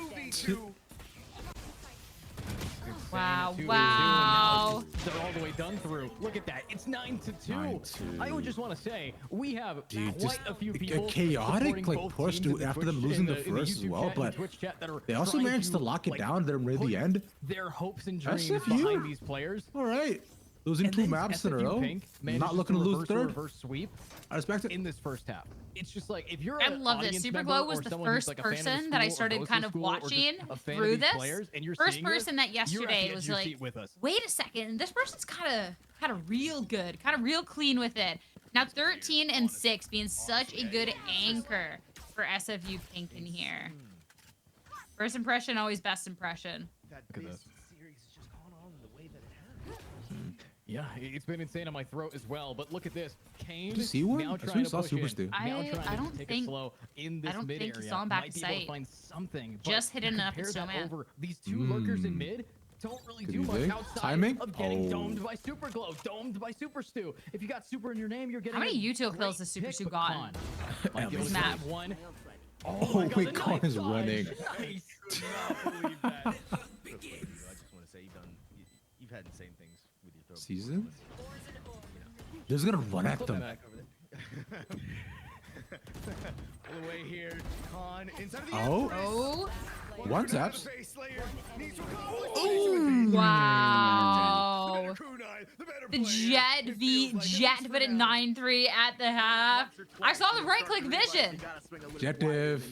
Wow, Two, wow. They're all the way done through. Look at that. It's 9-2. 9-2. I would just want to say we have Dude, quite just a few a people chaotic, supporting like, both push, teams dude, in the after Twitch- them losing in the first as YouTube well, chat and but Twitch chat that are they also trying managed to lock it like, down there near put the end. Their hopes and dreams SFU. behind these players. All right. Losing And 2 then maps in a SFU row. Pink manages Not looking to lose reverse third. reverse sweep I respect it. in this first half. It's just like if you're I an love this. audience Super member Glow was or the someone who's, first like, a fan of the person that I school or started goes kind to of school or just watching a fan of through these this. players and you're First seeing this, person that you're at the yesterday edge was of your like, seat with us. wait a second, this person's kind of real good, kind of real clean with it. Now 13 and 6 being such a good anchor for SFU Pink in here. First impression, always best impression. That Look at this this. series has just gone on the way that it has. Yeah, it's been insane on my throat as well. But look at this, Kane Did you see one? now I trying to saw push Super in. Stu. Now I trying don't to take think- it slow in this I don't mid think he area. saw him back Might to be able to sight. find something. but Just hidden enough to compare that snowman. over these two lurkers in mid. Don't really Could do be much big. outside Timing? of getting Oh. domed by Super Glow, domed by Super Stu. If you got Super in your name, you're getting How many a util great kills has Super pick, Stu but gotten? Con might be able to Map. grab one. Oh, God, wait, the Khan knife is dodge. running. Nice. Could not believe that. I just want to say you've had insane things with your throw. Season? They're just gonna run at them. Back over there. All the way here, Khan inside of the Oh. Oh. One taps. Wow. The Jet v Jet, but at 9-3 at the half. I saw the right click vision. Objective.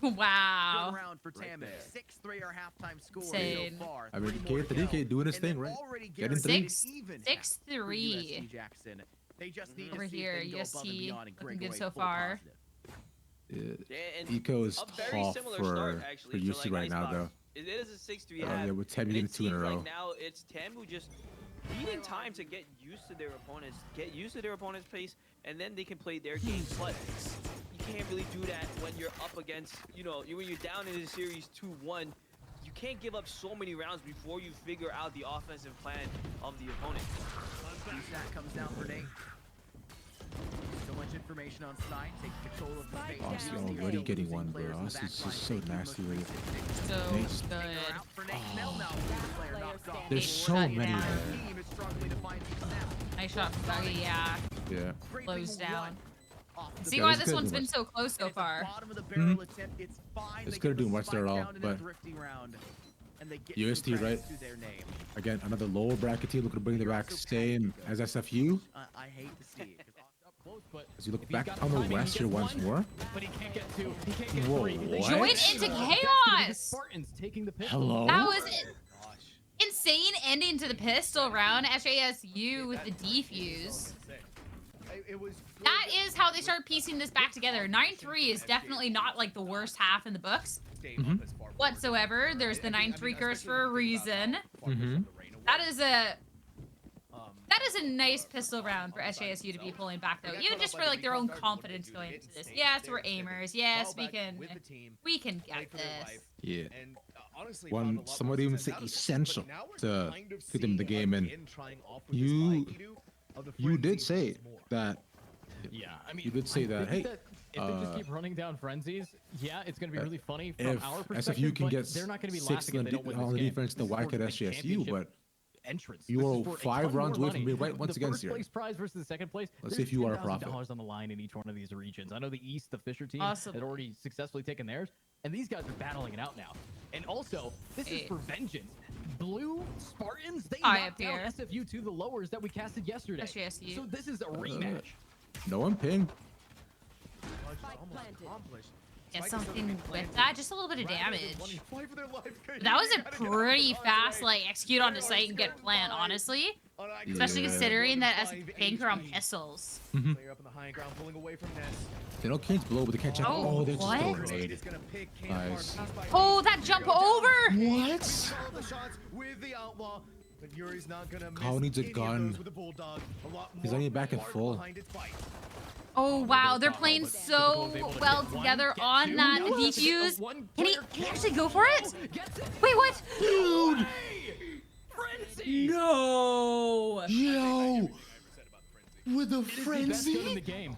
Wow. Round for Tamu. 6-3 our halftime score Insane. so far. I mean, Three more K3K kills, doing his and they're thing, right? already Getting guaranteed three. even half Six, for 3. USC Jackson. They just need Over to see if here, they can go above and USC beyond and looking break good away so full far. positive. And Eco is a very tough similar for start, actually, to, UC like, right now, Icebox. though. It is a 6-3 Oh, half. yeah, with Tamu and getting it 2 in a seems row. like now it's Tamu just needing time to get used to their opponents, get used to their opponent's pace, and then they can play their game. But you can't really do that when you're up against, when you're down in the series 2-1. You can't give up so many rounds before you figure out the offensive plan of the opponent. That comes down for Nate. So much information on side, taking control of the space. Austin USC already still getting losing one, bro. players in the Austin's back just so line, taking nasty most with it. recent So Nice. good. out for Nate. Snell now, player knocked off. There's so Shut many down. there. Team is struggling to find success. Nice shot from Buggy, yeah. Yeah. Close down. See Yeah, why it's this good one's to been watch. so close so far. It's fine. It's They good to get the do much there spike at all, down in but a drifting round, and they get UST, some credits right? to their name. Again, another lower bracket team looking to bring it back same as SFU. I hate to see it. 'cause Up close, but As you look if he's back got on the timing, he west here gets once one, more. But he can't get 2. He can't get Whoa, 3. what? Join What? into The chaos. Spartans taking the pistol. Hello? That was insane ending to the pistol round. SJSU with the defuse. It was That is how they start piecing this back together. 9-3 is definitely not like the worst half in the books whatsoever. There's the 9-3 curse for a reason. That is a nice pistol round for SJSU to be pulling back though, even just for like their own confidence going into this. Yes, we're aimers. Yes, we can get this. Yeah. And honestly, One, found a lot some more would even success say out of it, essential but now we're to kind of get them in the seeing game, and again trying off with this you Aikido of the you did frenzy say once more. that Yeah, I mean, you did say I that, think hey, if they just keep running down frenzies, yeah, it's going to be really funny from if our perspective. SFU can but get they're not going to be 6 laughing if they don't win on this the game. defense, then This why is for could a SJSU? championship But entrance. you This is are for a 5 ton more rounds away from money. being right once The again first here. place prize versus the second place. Let's see if you are a profit. $10,000 on the line in each one of these regions. I know the East, the Fisher team, Awesome. had already successfully taken theirs, and these guys are battling it out now. And also, this is for vengeance. Blue Spartans, they High knocked up down here. SFU to the lowers that we casted yesterday. SJSU. So this is a rematch. No one pinged. Almost accomplished. Get Spike is something suddenly with planted. that, just a little bit of Rather than damage. wanting to fight for their life, That was a gotta get pretty out of fast the way. like execute onto site and get plant, honestly. Especially Yeah. considering that as a banker on pistols. Player up in the high ground, pulling away from Ness. They know Kane's below, but they can't check. Oh, Oh, they're just what? so Grenade good. is gonna pick Kane Nice. apart piece by Oh, piece. that jump over! What? All the shots with the outlaw, but Yuri's not gonna miss Kyle needs a any of gun. those with the bulldog. A lot He's more only back at hard full. behind its bite. Oh wow, they're playing so well together on that defuse. Can he actually go for it? Wait, what? Dude! Frenzy! No! Yo! With a It is the best gun in the frenzy? game.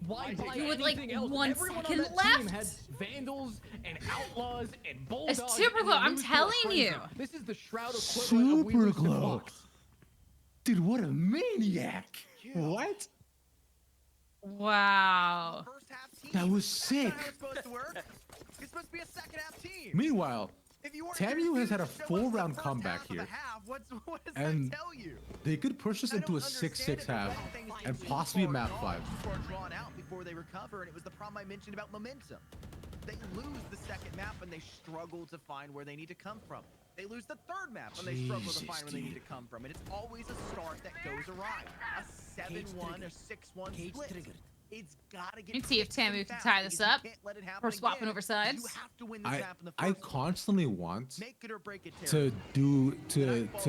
Why buy With, like, anything else? 1 Everyone second on that left? team has vandals and outlaws and bulldogs. super and glow, they I'm lose to a telling frenzy. you. This is the shroud equivalent of we Super lose to glow. Fox. Dude, what a maniac! What? First Wow. half team. That was That's sick. how it's supposed to work. It's supposed to be a second half team. Meanwhile, If you weren't Tamu gonna has had a show us the 4-round first comeback half of here. the half, what does And that tell you? they could push this I into a don't understand 6-6 it, but half when things and get too possibly a far map gone, 5. too far drawn out before they recover, and it was the problem I mentioned about momentum. They lose the second map and they struggle to find where they need to come from. They lose the third map and they struggle to Jesus, find where they need dude. to come from. And it's always a start that goes awry. A 7-1 or 6-1 split. It's gotta get Let's see if fixed Tamu and can fast tie this because you up can't let it happen before swapping again, over 'cause sides. You have to win this I map in the I first one. constantly want Make it or break it, to Terry.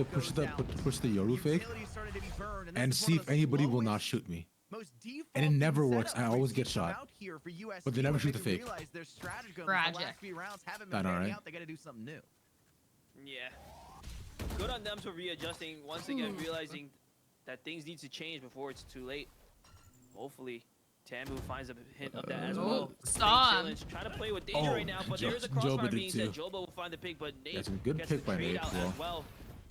push the Yoru fake Utilities started to be burned, and this is see one if of the anybody will slowest, not shoot me. most And it defaulting never works. setups I always we've get seen come shot. out here for USC But they never when shoot the maybe fake. realize their stratagem the Tragic. last few rounds haven't That been panning alright? out. They got to do something new. Yeah. Good on them for readjusting, once again realizing that things need to change before it's too late. Hopefully, Tamu finds a hint of that as Oh, well. saw him. Challenge, trying to play with danger right now, but there is a Joba crossfire did being said. too. Joba will find the pick, but Nate That's a good gets pick the by trade Nate out as as well.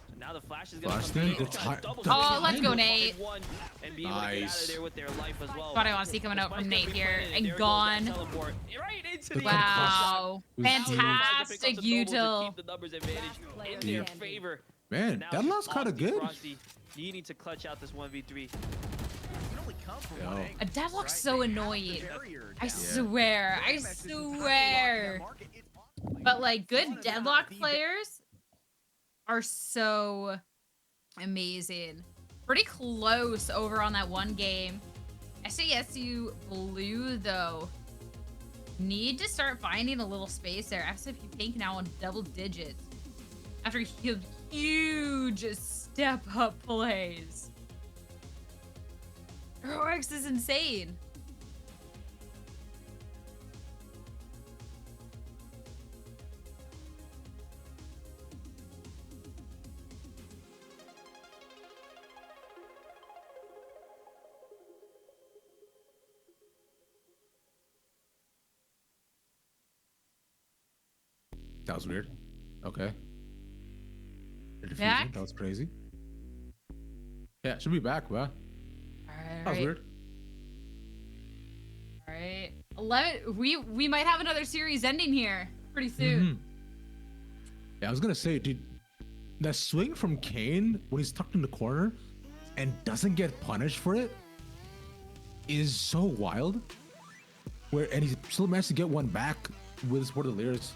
So now the Flash is Flash gonna thing, come the through. ti- Double the team. Oh, let's go, Find Nate. one and be able to get out Nice. of there with their life as well. What I want to see coming out Spike's from gonna Nate be here planted, and there goes that gone. teleport. Right into The the Wow, was fantastic to util. keep the numbers advantage in Player their standing. favor. Man, Now that it's lot's kind of Frosty, good. Frosty needing to clutch out this 1v3. It can only come from Yo. one angle, A deadlock's right? so They have the annoying. barrier I down. swear, I Game matches entirely locked in swear. that market. It's possible. But like good One of deadlock the players are so amazing. Pretty close over on that one game. SASU Blue though need to start finding a little space there. SFU Pink now on double digits after huge step up plays. Heroics is insane. That was weird. Okay. The diffusion, Back? that was crazy. Yeah, should be back, bro. All That was right. weird. All right. 11. We might have another series ending here pretty soon. Mhm. Yeah, I was gonna say, dude, that swing from Kane when he's tucked in the corner and doesn't get punished for it is so wild. And he still managed to get one back with his Bordelairs.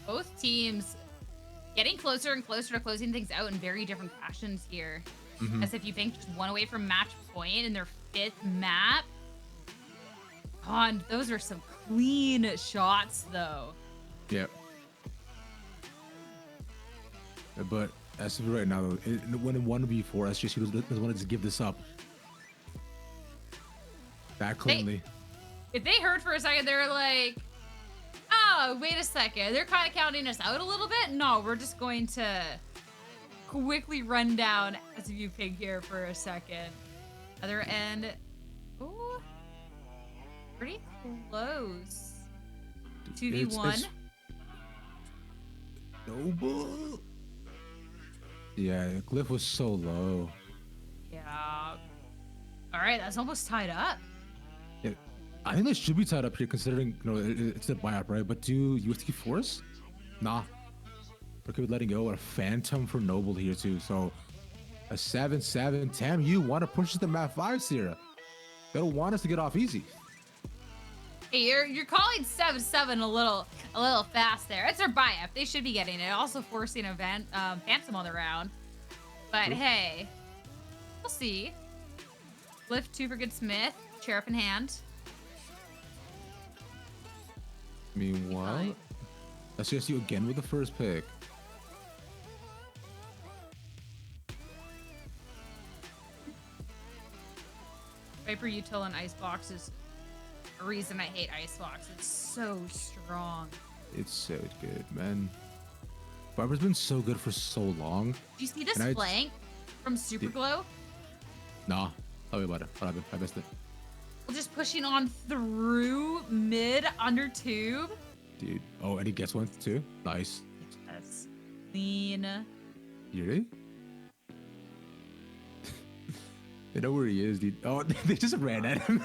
Both teams getting closer and closer to closing things out in very different fashions here. As if you think just one away from match point in their 5th map. God, those are some clean shots though. Yeah. But as of right now, though, when in 1v4, SJC doesn't want to just give this up that cleanly. If they heard for a second, they're like, oh, wait a second. They're kind of counting us out a little bit. No, we're just going to quickly run down SVU Pig here for a second. Other end. Ooh. Pretty close. 2v1. Noble. Yeah, Glyph was so low. Yeah. All right, that's almost tied up. Yeah, I think they should be tied up here, considering it's a buyout, right? But do UST force? Nah. Or could be letting go a Phantom for Noble here too. So a 7-7. Tam, you want to push the map 5, Sierra? They don't want us to get off easy. Hey, you're calling 7-7 a little fast there. It's their buy-up. They should be getting it. Also forcing a Phantom on the round. But hey, we'll see. Lift 2 for Good Smith. Sheriff in hand. Meanwhile, let's just you again with the first pick. Viper Util and Icebox is a reason I hate Icebox. It's so strong. It's so good, man. Viper's been so good for so long. Do you see this And I- flank from Superglow? Nah, tell me about it. What happened? I missed it. Well, just pushing on through mid under tube. Dude. Oh, and he gets one too. Nice. That's clean. Really? They know where he is, dude. Oh, they just ran at him.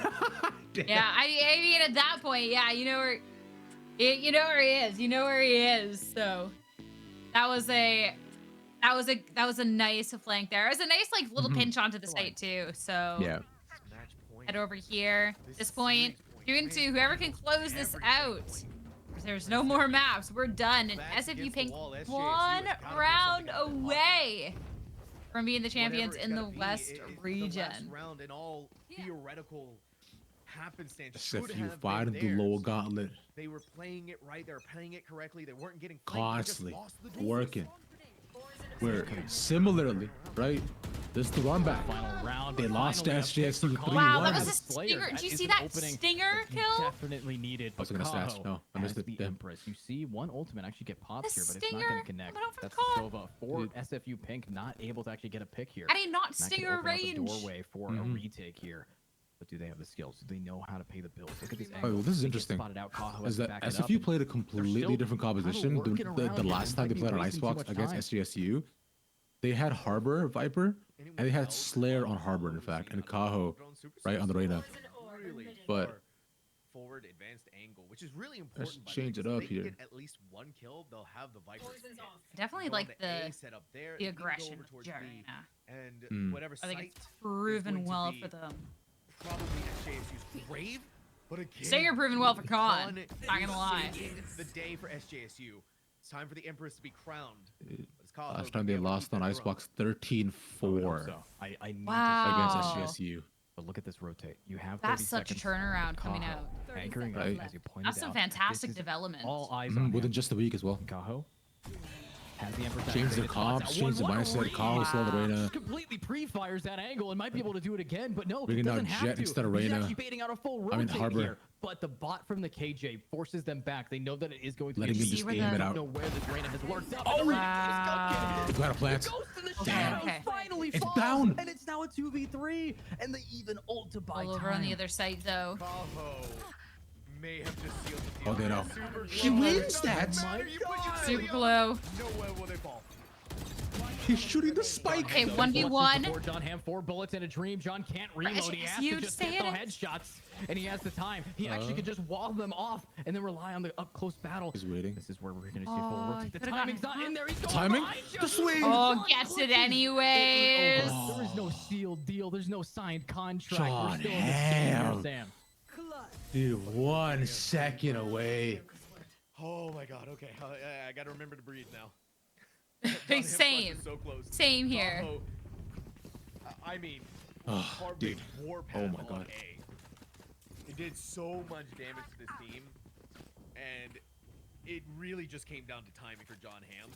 Damn. Yeah, I mean at that point, yeah, you know where you know where he is. You know where he is. So that was a nice flank there. It was a nice like little pinch onto the site too. So Yeah. Match point. head over here. At this point, 2-2. Whoever can close this out. There's no more maps. We're done. And Back SFU against Pink the wall, SJSU has 1 gotta put round something on the away from being the champions Whatever in it's the gonna be, West the last region. round in all theoretical happenstance should SFU have fighting been the lower theirs. gauntlet. They were playing it right. They were playing it correctly. They weren't getting flanked, they just Constantly lost the duel. working. Where similarly, right? This is the run back. Final round. They lost to finally a pick SJSU for 3-1. Kaho. Wow, that was a As Slayer, stinger. that Did you is see an that opening stinger that you kill? definitely needed. I was gonna Kaho snatch. No, I missed as it. the Damn. Empress. You see one ultimate actually get popped The here, but it's not going stinger to connect. coming out from That's Kaho. Sova for Dude. SFU Pink, not able to actually get a pick here. I did not And that could stinger open up a range. doorway for a retake here. But do they have the skills? Do they know how to pay the bills? Look at these well, angles. this is They get interesting. spotted out. Kaho has Is to that back it up, SFU and played a still completely different kinda composition working the around it. last It time might they be played on wasting too Icebox much against time. SGSU. They had Harbor Viper, and they had Slayer on Harbor, in fact, and Kaho right on the Reyna. Really But- far forward advanced angle, which is really Let's important. by the way, change it because up if they here. can get at least one kill, they'll have the Viper's pit. Definitely Go on like the A the setup there, the they can go aggression over of towards B, Jarena. and whatever I think site it's proven going to well be for them. probably SJSU's grave, but again, Stinger proven well for Khan. Khan Not gonna lie. saved the day for SJSU. It's time for the Empress to be crowned. But it's Kaho Last gonna time be they able to lost keep on that Icebox throne. 13-4 So I need Wow. against SGSU. But look at this rotate. You have 30 That's such a seconds. turnaround coming Kaho out. anchoring Right. up, as you pointed That's some out. fantastic This is development. All eyes on Within him. just a week as well. Kaho has the Empress Change the activated, spots comps, out change the 1-1 mindset. read. Kaho still the Reyna. Just completely pre-fires that angle and might be able to do it again, but no, Bringing he doesn't down have Jet to. instead of He's Reyna. actually baiting out a full I mean, rotate Harbor. here. But the bot from the KJ forces them back. They know that it is going to Letting be him a just where aim the- it out. know where this Reyna has lurked up. Oh, wow. They got a plant. Goes to the Damn. shadows, Okay. finally It's falls, down. and it's now a 2v3, and they even ult to buy All over time. on the other side, though. Kaho may have just sealed the deal. Oh, they know. Super He close. wins that. Doesn't matter, you put your Super Leo, glow. nowhere will they fall. He's shooting the spike. Okay, So 1v1. before John Ham, 4 bullets in a dream. John can't reload. He has to huge just hit the stance. headshots, and he has the time. He actually could just wall them off and then rely on the up close battle. He's waiting. This is where we're gonna see full Oh, rotate. The could've timing's gotten not in there. He's going Timing? behind you. The swing. Oh, gets it anyways. Oh. There is no sealed deal. There's no signed contract. John we're still in this game Ham. here, Sam. Dude, 1 second away. Oh my god, okay. I gotta remember to breathe now. Same. So close. Same here. Kaho, I mean, Oh, Harbor dude. Warpath Oh my on God. A. It did so much damage to this team, and it really just came down to timing for John Ham.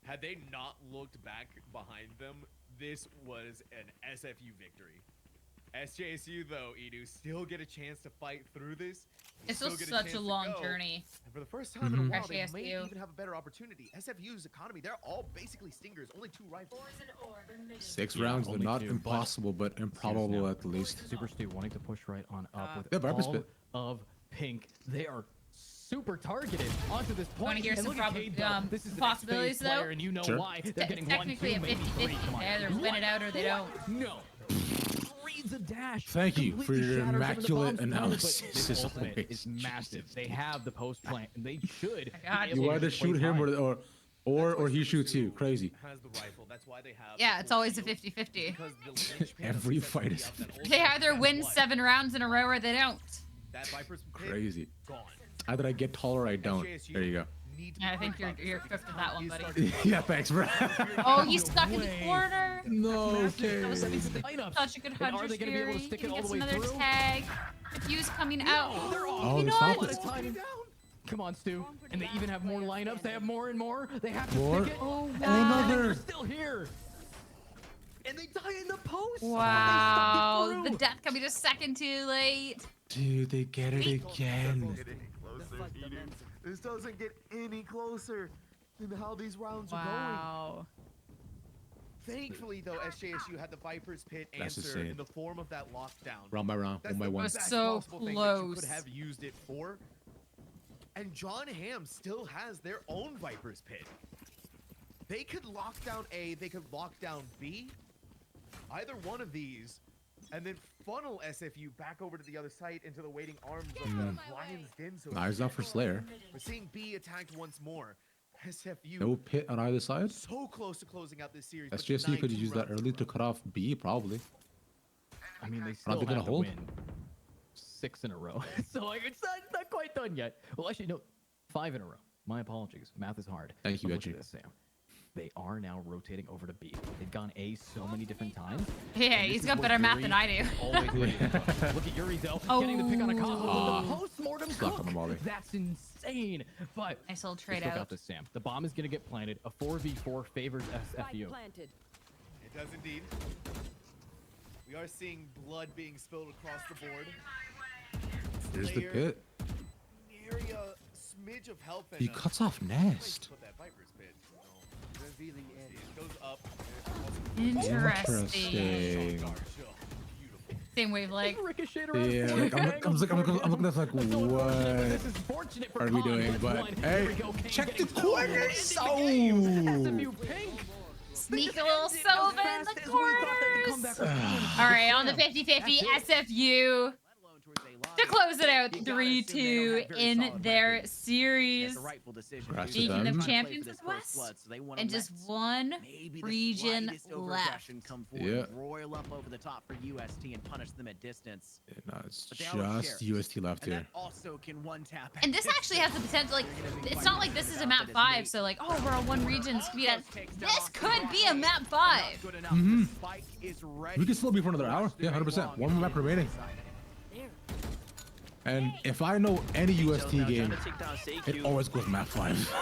Had they not looked back behind them, this was an SFU victory. SJSU, though, Edu, still get a chance to fight through this. You It's still get such chance a to long go. journey. And for the first time in a while, they may SJSU. even have a better opportunity. SFU's economy, they're all basically stingers, only 2 rifles. 6 Yeah, rounds, they're only not 2, but impossible, but improbable now. at the least. Super Stu wanting to push right on up with Yeah, Viper's all Pit. of Pink. They are super targeted onto this point. Wanna hear And some look at Cade, though. probabli- This is the possibilities, next phase player, though? and you know Sure. why. They're getting 1, 2, Technically a maybe 3. 50-50. Come on. They either win it out or they don't. No. Reads a dash. Thank you for completely your shatters him in the immaculate bomb's plan, analysis, but this as ultimate always. is massive. They have the post plant, and they should. God. be able You to either just play shoot him time. or he shoots you. Crazy. Has the rifle. That's why they have Yeah, the it's full always a shield, 50-50. because the linchpin of Every success fight will be is out that 50. They ult. either Guess win what? 7 rounds in a row or they don't. That Viper's pit, Crazy. gone. Either I get taller or I don't. SJSU There you go. need to Yeah, I be think you're focused. you're fifth of that one, He's buddy. starting Yeah, thanks, bro. Oh, he's stuck in the way. corner. No, Massive. That was okay. amazing lineups. Such a good And are hunter's they gonna be able fury. to stick He it all gets the way another through? tag. Diffuse coming out. They're all Oh, you they know stopped what? it. What a timing. Come on, Stu. And they even have more lineups. They have more and more. They have to More? stick it. Oh, And wow. they're Another. still here. And they die in the post. Wow. They stuck it The through. death coming a second too late. Dude, they get it again. This doesn't get any closer than how these rounds are Wow. going. Thankfully, though, SJSU had the Viper's Pit That's answer insane. in the form of that lockdown. Round by round, That's 1 by the 1. was best so possible thing that you close. could have used it for. And John Ham still has their own Viper's Pit. They could lock down A, they could lock down B. Either one of these, and then funnel SFU back over to the other site into the waiting arms of the Lion's Den. So Eyes up for Slayer. we're seeing B attacked once more. SFU No pit on either side. so close to closing out this series. but SGSU denied could 2 use that rounds early in a to row. cut off B, probably. I mean, they still they gonna have to hold? win 6 in a row. So like, it's not quite done yet. Well, actually, no, 5 in a row. My apologies. Math is hard. Thank you, But look at Edgy. this, Sam. They are now rotating over to B. They've gone A so many different times. Yeah, And this he's is got where better math Yuri than I do. Always ready to cook. Look at Yuri though, getting the pick on a combo Ah. with the post-mortem Stuck cook. on the molly. That's insane. But Nice little they trade still got out. this, Sam. The bomb is gonna get planted. A 4v4 favors Spike SFU. planted. It does indeed. We are seeing blood being spilled across the board. Here's the Slayer pit. Nary a smidge of health. He cuts off Nest. Put that Viper's pit. No. Revealing it. It goes up. Interesting. Interesting. Same wavelength. Yeah, like, I'm looking at like, what are we doing? But hey, check the corners. Oh, Sneak a little Sova in the corners. All right, on the 50-50, SFU to close it out 3-2 in their series. Speaking of champions of the West, and just one region left. Yeah. Royal up over the top for UST and punish them at distance. yeah, no, it's But they don't just care. UST left And here. that also can one tap. And this actually has the potential, like, it's not like this is a map 5, so like, oh, we're on one region, this could be that. This could be a map 5. We could still be for another hour. Yeah, 100%. One more map remaining. And if I know any UST game, it always goes map 5.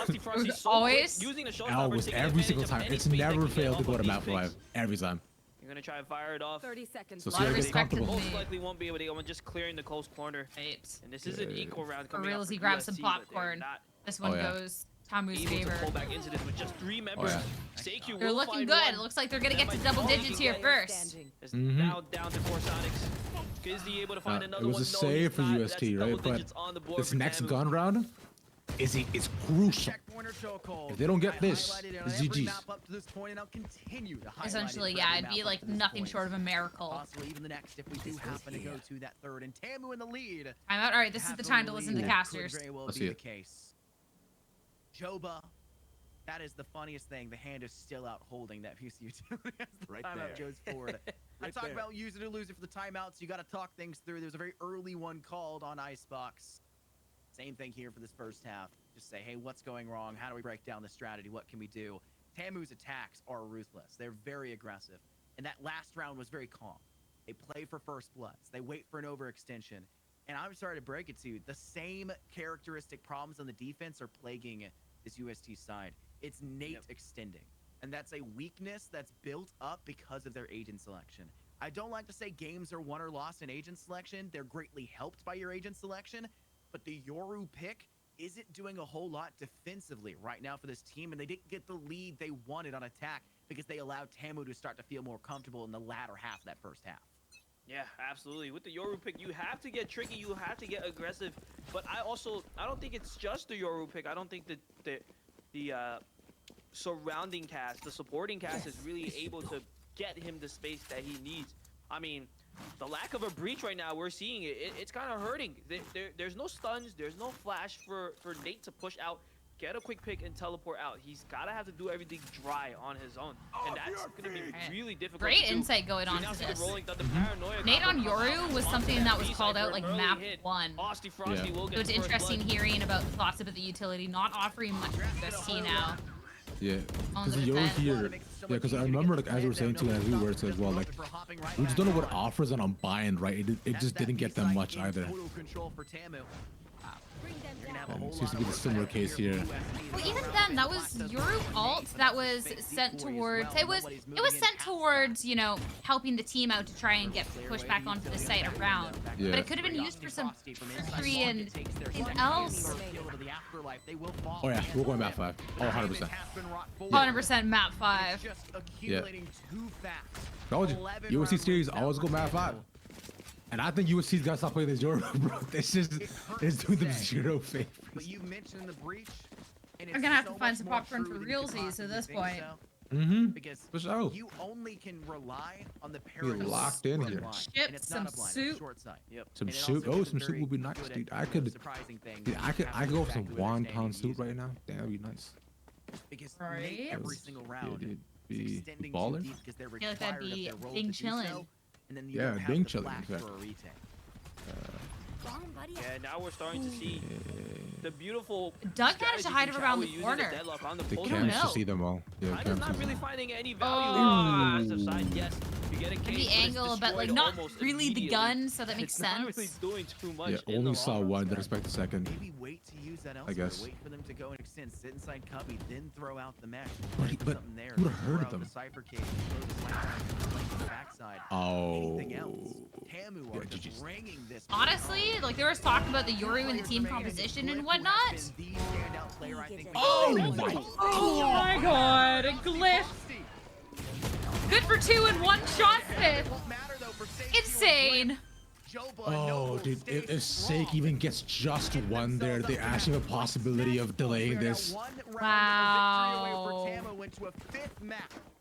Always? Always, every single time. It's never failed to go to map 5. Every time. You're gonna try and fire it off. 30 seconds. So A lot see, of I get respect to comfortable. the Most likely won't be able to get one, just clearing the coast corner. Right. And this is an equal round For coming reals, up he for grabs some UST, but they're popcorn. not This one Oh, yeah. goes Tamu's able to favor. pull back into this with just 3 members. yeah. Seikyu They're will looking find good. one. It looks like they're gonna That get to might double be digits all here he first. Standing. It's now down to 4 Sonics. Is he able to find another It was one? a No, save he's for not. UST, That's right? double But digits on the board this for next Tamu. gun round is crucial. If they don't get this, it's GG's. Essentially, yeah, it'd be like nothing short of a miracle. Possibly even the next if we do happen to go to that third. And Tamu in the lead. I'm out. All right, this is the time to listen to the Could casters. very well Let's be see the it. case. Joba, that is the funniest thing. The hand is still out holding that piece of utility as the timeout goes forward. I talk about use it or lose it for the timeouts. You got to talk things through. There's a very early one called on Icebox. Same thing here for this first half. Just say, hey, what's going wrong? How do we break down the strategy? What can we do? Tamu's attacks are ruthless. They're very aggressive. And that last round was very calm. They play for first bloods. They wait for an overextension. And I'm sorry to break it to you, the same characteristic problems on the defense are plaguing this UST side. It's Nate extending. And that's a weakness that's built up because of their agent selection. I don't like to say games are won or lost in agent selection. They're greatly helped by your agent selection. But the Yoru pick isn't doing a whole lot defensively right now for this team. And they didn't get the lead they wanted on attack because they allowed Tamu to start to feel more comfortable in the latter half of that first half. Yeah, absolutely. With the Yoru pick, you have to get tricky. You have to get aggressive. But I don't think it's just the Yoru pick. I don't think that the surrounding cast, the supporting cast, is really able to get him the space that he needs. I mean, the lack of a breach right now, we're seeing it. It's kind of hurting. There's no stuns. There's no flash for Nate to push out, get a quick pick, and teleport out. He's got to have to do everything dry on his own. And that's going to be really difficult. Great to do. insight going So on now to see the this. Rolling Thunder Paranoia Nate on combo come Yoru out was onto something that was B-side called for out an like early map hit. 1. Frosty will So get it's first interesting blood. hearing about thoughts about the utility not offering much to UST now. Yeah, On because the the Yoru defense. here, yeah, because I remember like as we were saying too, and as we were saying as well, like we just don't know what offers and I'm buying, right? It just didn't get them much either. Total control for Tamu. Bring them You're gonna have down. a whole And it seems to lot be the of similar work case here here. for UST. Well, even then, that was Yoru alt that was sent towards. It was sent towards, you know, helping the team out to try and get pushed back onto the site around. Yeah. But it could have been used for some trickery and anything else. Oh yeah, we're going map 5. Oh, 100%. 100% map 5. Just accumulating too fast. Told you, 11 USC round series breakdown always go for map 5. Tamu. And I think USC's got to stop playing this Yoru, bro. It's just, it's doing them Say. zero favors. But you mentioned the breach. And I'm it's gonna have to so find much some more popcorn true for than you could realsies at possibly this think point. so. Mm-hmm. Because For sure. you only can rely on the You're paradox locked in of here. blind, Ship and it's some not a blind, soup. it's short sight. Yep. Some And it soup. also Oh, makes some them soup very would be nice, good at dude. I doing could, surprising things dude, I could after go for some exactly understanding wonton the soup user. right now. Damn, that'd be nice. Because Right. Nate, every single round dude, is be extending baller. too deep because they're feel like that'd required of be their roles Bing to do chillin'. so, and then you Yeah, don't have Bing the chillin', flash in fact. for a retake. Yeah, now we're starting to see the beautiful. Doug managed to hide strategy from around Chow the using corner. deadlock on the The post. don't camps to know. see them all. Yeah, China's camps not to really see them. finding any value Oh. on the defensive side. Yes, get a And case, the but it's angle, but like destroyed not almost really the immediately. gun, so that makes It's not sense. really doing too much. Yeah, in only the saw long run, one. Scott. Didn't expect the second. Maybe wait to use that elsewhere. guess. Wait for them to go and extend, sit inside Cubby, then throw out the mesh. But Wait for but something there. who would've throw heard out them? The Cypher cage, throw the Cypher flank to the backside. Oh. Anything else? Tamu Yeah, are just GG's. ringing this. Honestly, like there was talk about the Yoru and the team composition and whatnot. Oh my Oh my god, Glyph. Good for 2 and 1 shot Smith. Insane. Oh, dude, if Sake even gets just one there, they actually have a possibility of delaying this. Wow.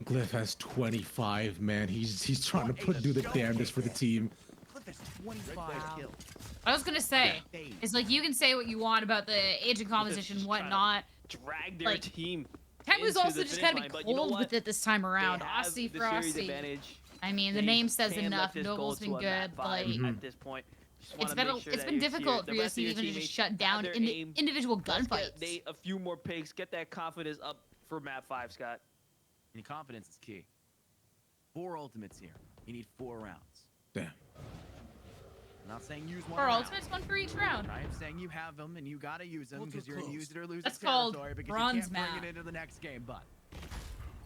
Glyph has 25, man. He's trying to do the damnedest for the team. I was gonna say, it's like you can say what you want about the agent composition and whatnot. Drag their Like, team. Tamu's into also the just finish kind of line, but cold you know what? with it this time around. They have Aussie the for series Aussie. advantage. I mean, the They name says can let enough. this go Noble's to been a good, map but five like, at this point. Just it's wanna been make sure it's that been your difficult the for rest us to of your even just teammates shut have down their in aim. individual Let's gunfights. get a few more picks. Get that confidence up for map 5, Scott. And confidence is key. 4 ultimates here. You need 4 rounds. Damn. I'm not saying use one Or round. ultimates, one for each round. I'm saying you have them and you gotta use them because you're gonna use it or lose That's it called territory because bronze you can't map. bring it into the next game. But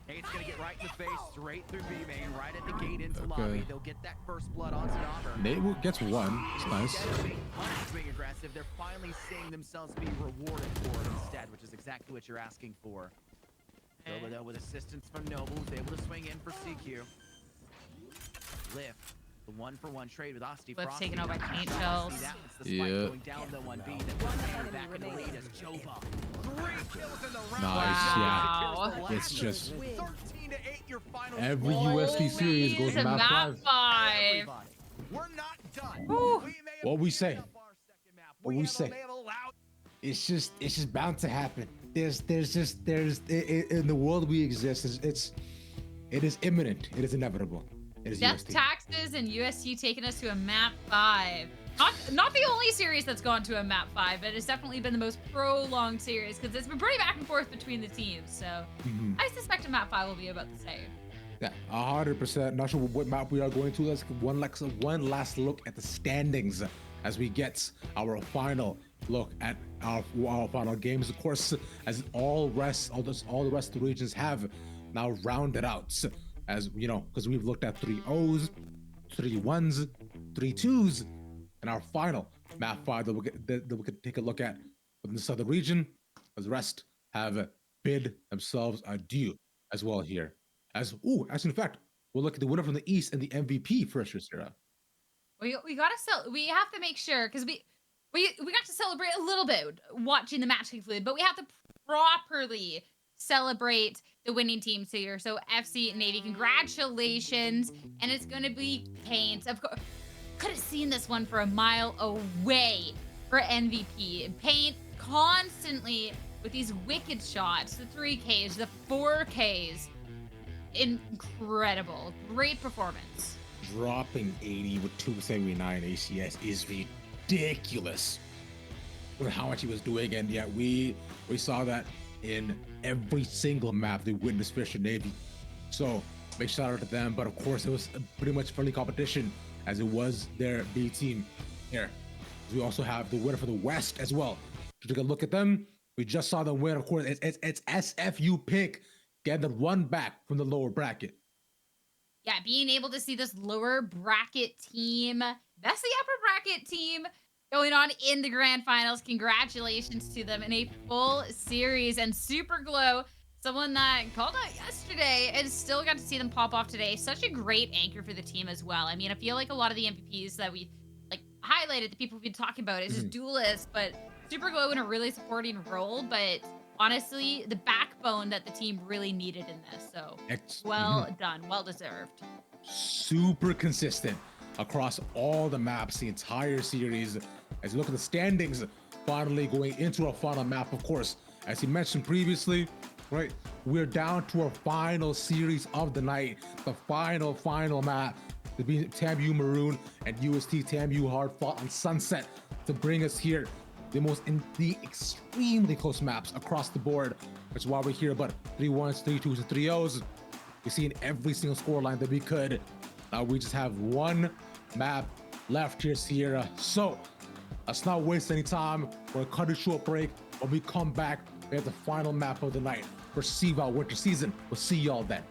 Kate's gonna get right in the face, straight through B main, right at the gate into lobby. They'll get that first blood on Stomper. Nate gets one. It's nice. Instead of being punished being aggressive, they're finally seeing themselves be rewarded for it instead, which is exactly what you're asking for. Nova though with assistance from Noble, who's able to swing in for CQ. Lift. The 1-for-1 trade with Asti Lift's Frosty. taken out by paint See shells. that? It's the spike Yeah. going down the 1B. Then back in the lead as Jova. 3 kills in the round. Nice, Wow. yeah. It's just 13-8 your final every score. USP series goes to to map 5. 5. Everybody. We're not done. Whew. We may have What we geared say? up our second map. What we may say? have allowed It's just bound to happen. There's in the world we exist. It is imminent. It is inevitable. It is Death UST. taxes and UST taking us to a map 5. Not the only series that's gone to a map 5, but it's definitely been the most prolonged series because it's been pretty back and forth between the teams. So Mhm. I suspect a map 5 will be about the same. Yeah, 100%. Not sure what map we are going to. Let's get one last look at the standings as we get our final look at our final games. Of course, as all the rest of the regions have now rounded out. As you know, because we've looked at 3 O's, 3 1s, 3 2s, and our final map 5 that we could take a look at within the southern region. As the rest have bid themselves adieu as well here. As in fact, we'll look at the winner from the East and the MVP for Sarah. We have to make sure because we got to celebrate a little bit watching the match conclude, but we have to properly celebrate the winning teams here. So FC Navy, congratulations, and it's gonna be Paint. Of course, could have seen this one for a mile away for MVP. Paint constantly with these wicked shots, the 3Ks, the 4Ks. Incredible, great performance. Dropping 80 with 279 ACS is ridiculous with how much he was doing, and yet we saw that in every single map they witnessed Fisher Navy. So big shout out to them, but of course it was pretty much friendly competition as it was their B team here. We also have the winner for the West as well. To take a look at them, we just saw the win. Of course, it's SFU Pink getting the run back from the lower bracket. Yeah, being able to see this lower bracket team, that's the upper bracket team going on in the grand finals. Congratulations to them in a full series. And Super Glow, someone that called out yesterday and still got to see them pop off today. Such a great anchor for the team as well. I mean, I feel like a lot of the MVPs that we like highlighted, the people we've been talking about, is just duelists, but Super Glow in a really supporting role. But honestly, the backbone that the team really needed in this. So well done, well deserved. Super consistent across all the maps, the entire series. As you look at the standings, finally going into our final map, of course, as you mentioned previously, right? We're down to our final series of the night, the final map, to be TAMU Maroon and UST TAMU Hard fought on Sunset to bring us here. The extremely close maps across the board, which is why we're here. But 3 1s, 3 2s, and 3 0s. We've seen every single scoreline that we could. Now we just have one map left here, Sierra. So let's not waste any time. We're gonna cut a short break. When we come back, we have the final map of the night for CVAL Winter Season. We'll see y'all then.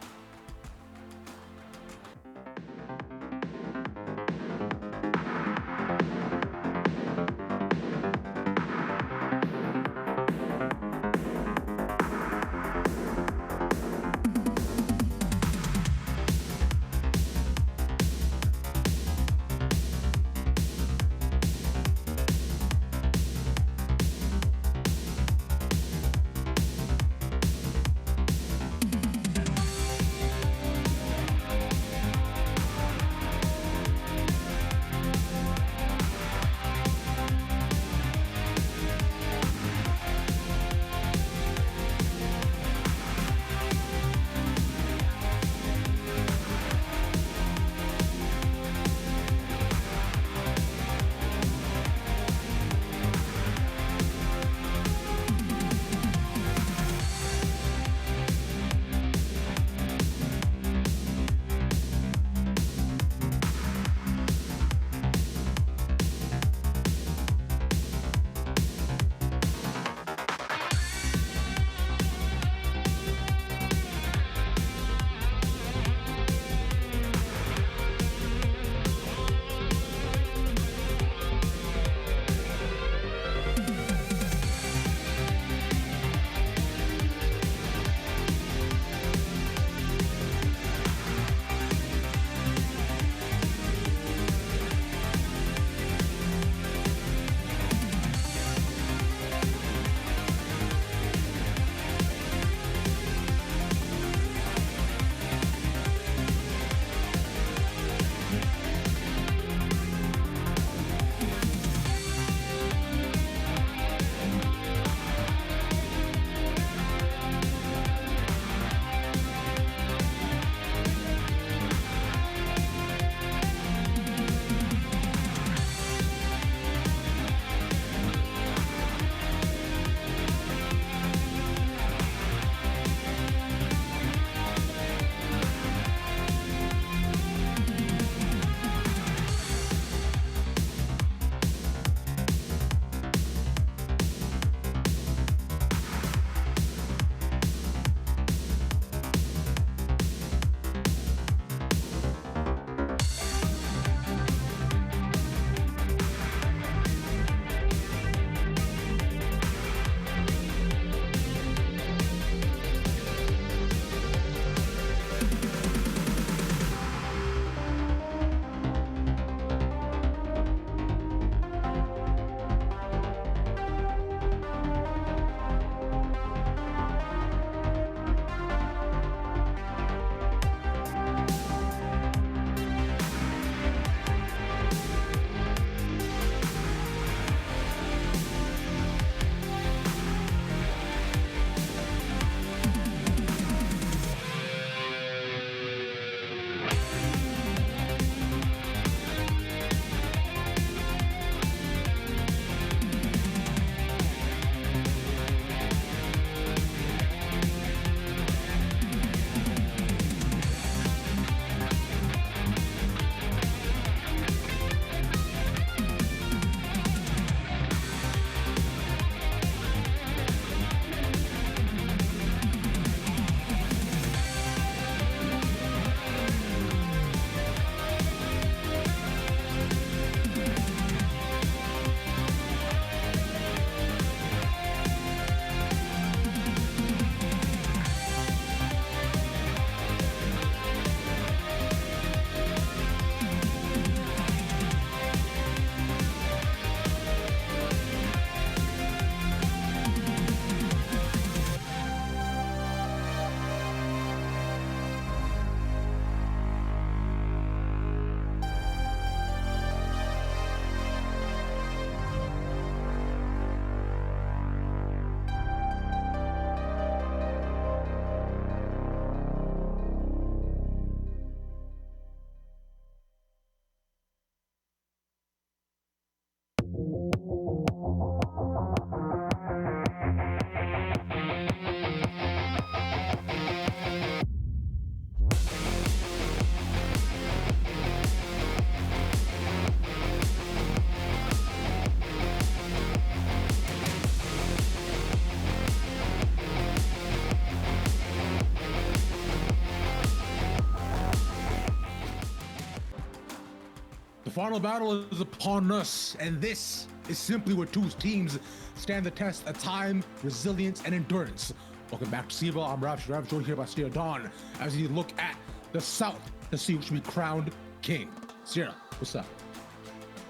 final battle is upon us, and this is simply where two teams stand the test of time, resilience, and endurance. Welcome back to Siva. I'm Rav, joined here by Sierra Dawn as we look at the South to see who should be crowned king. Sierra, what's up?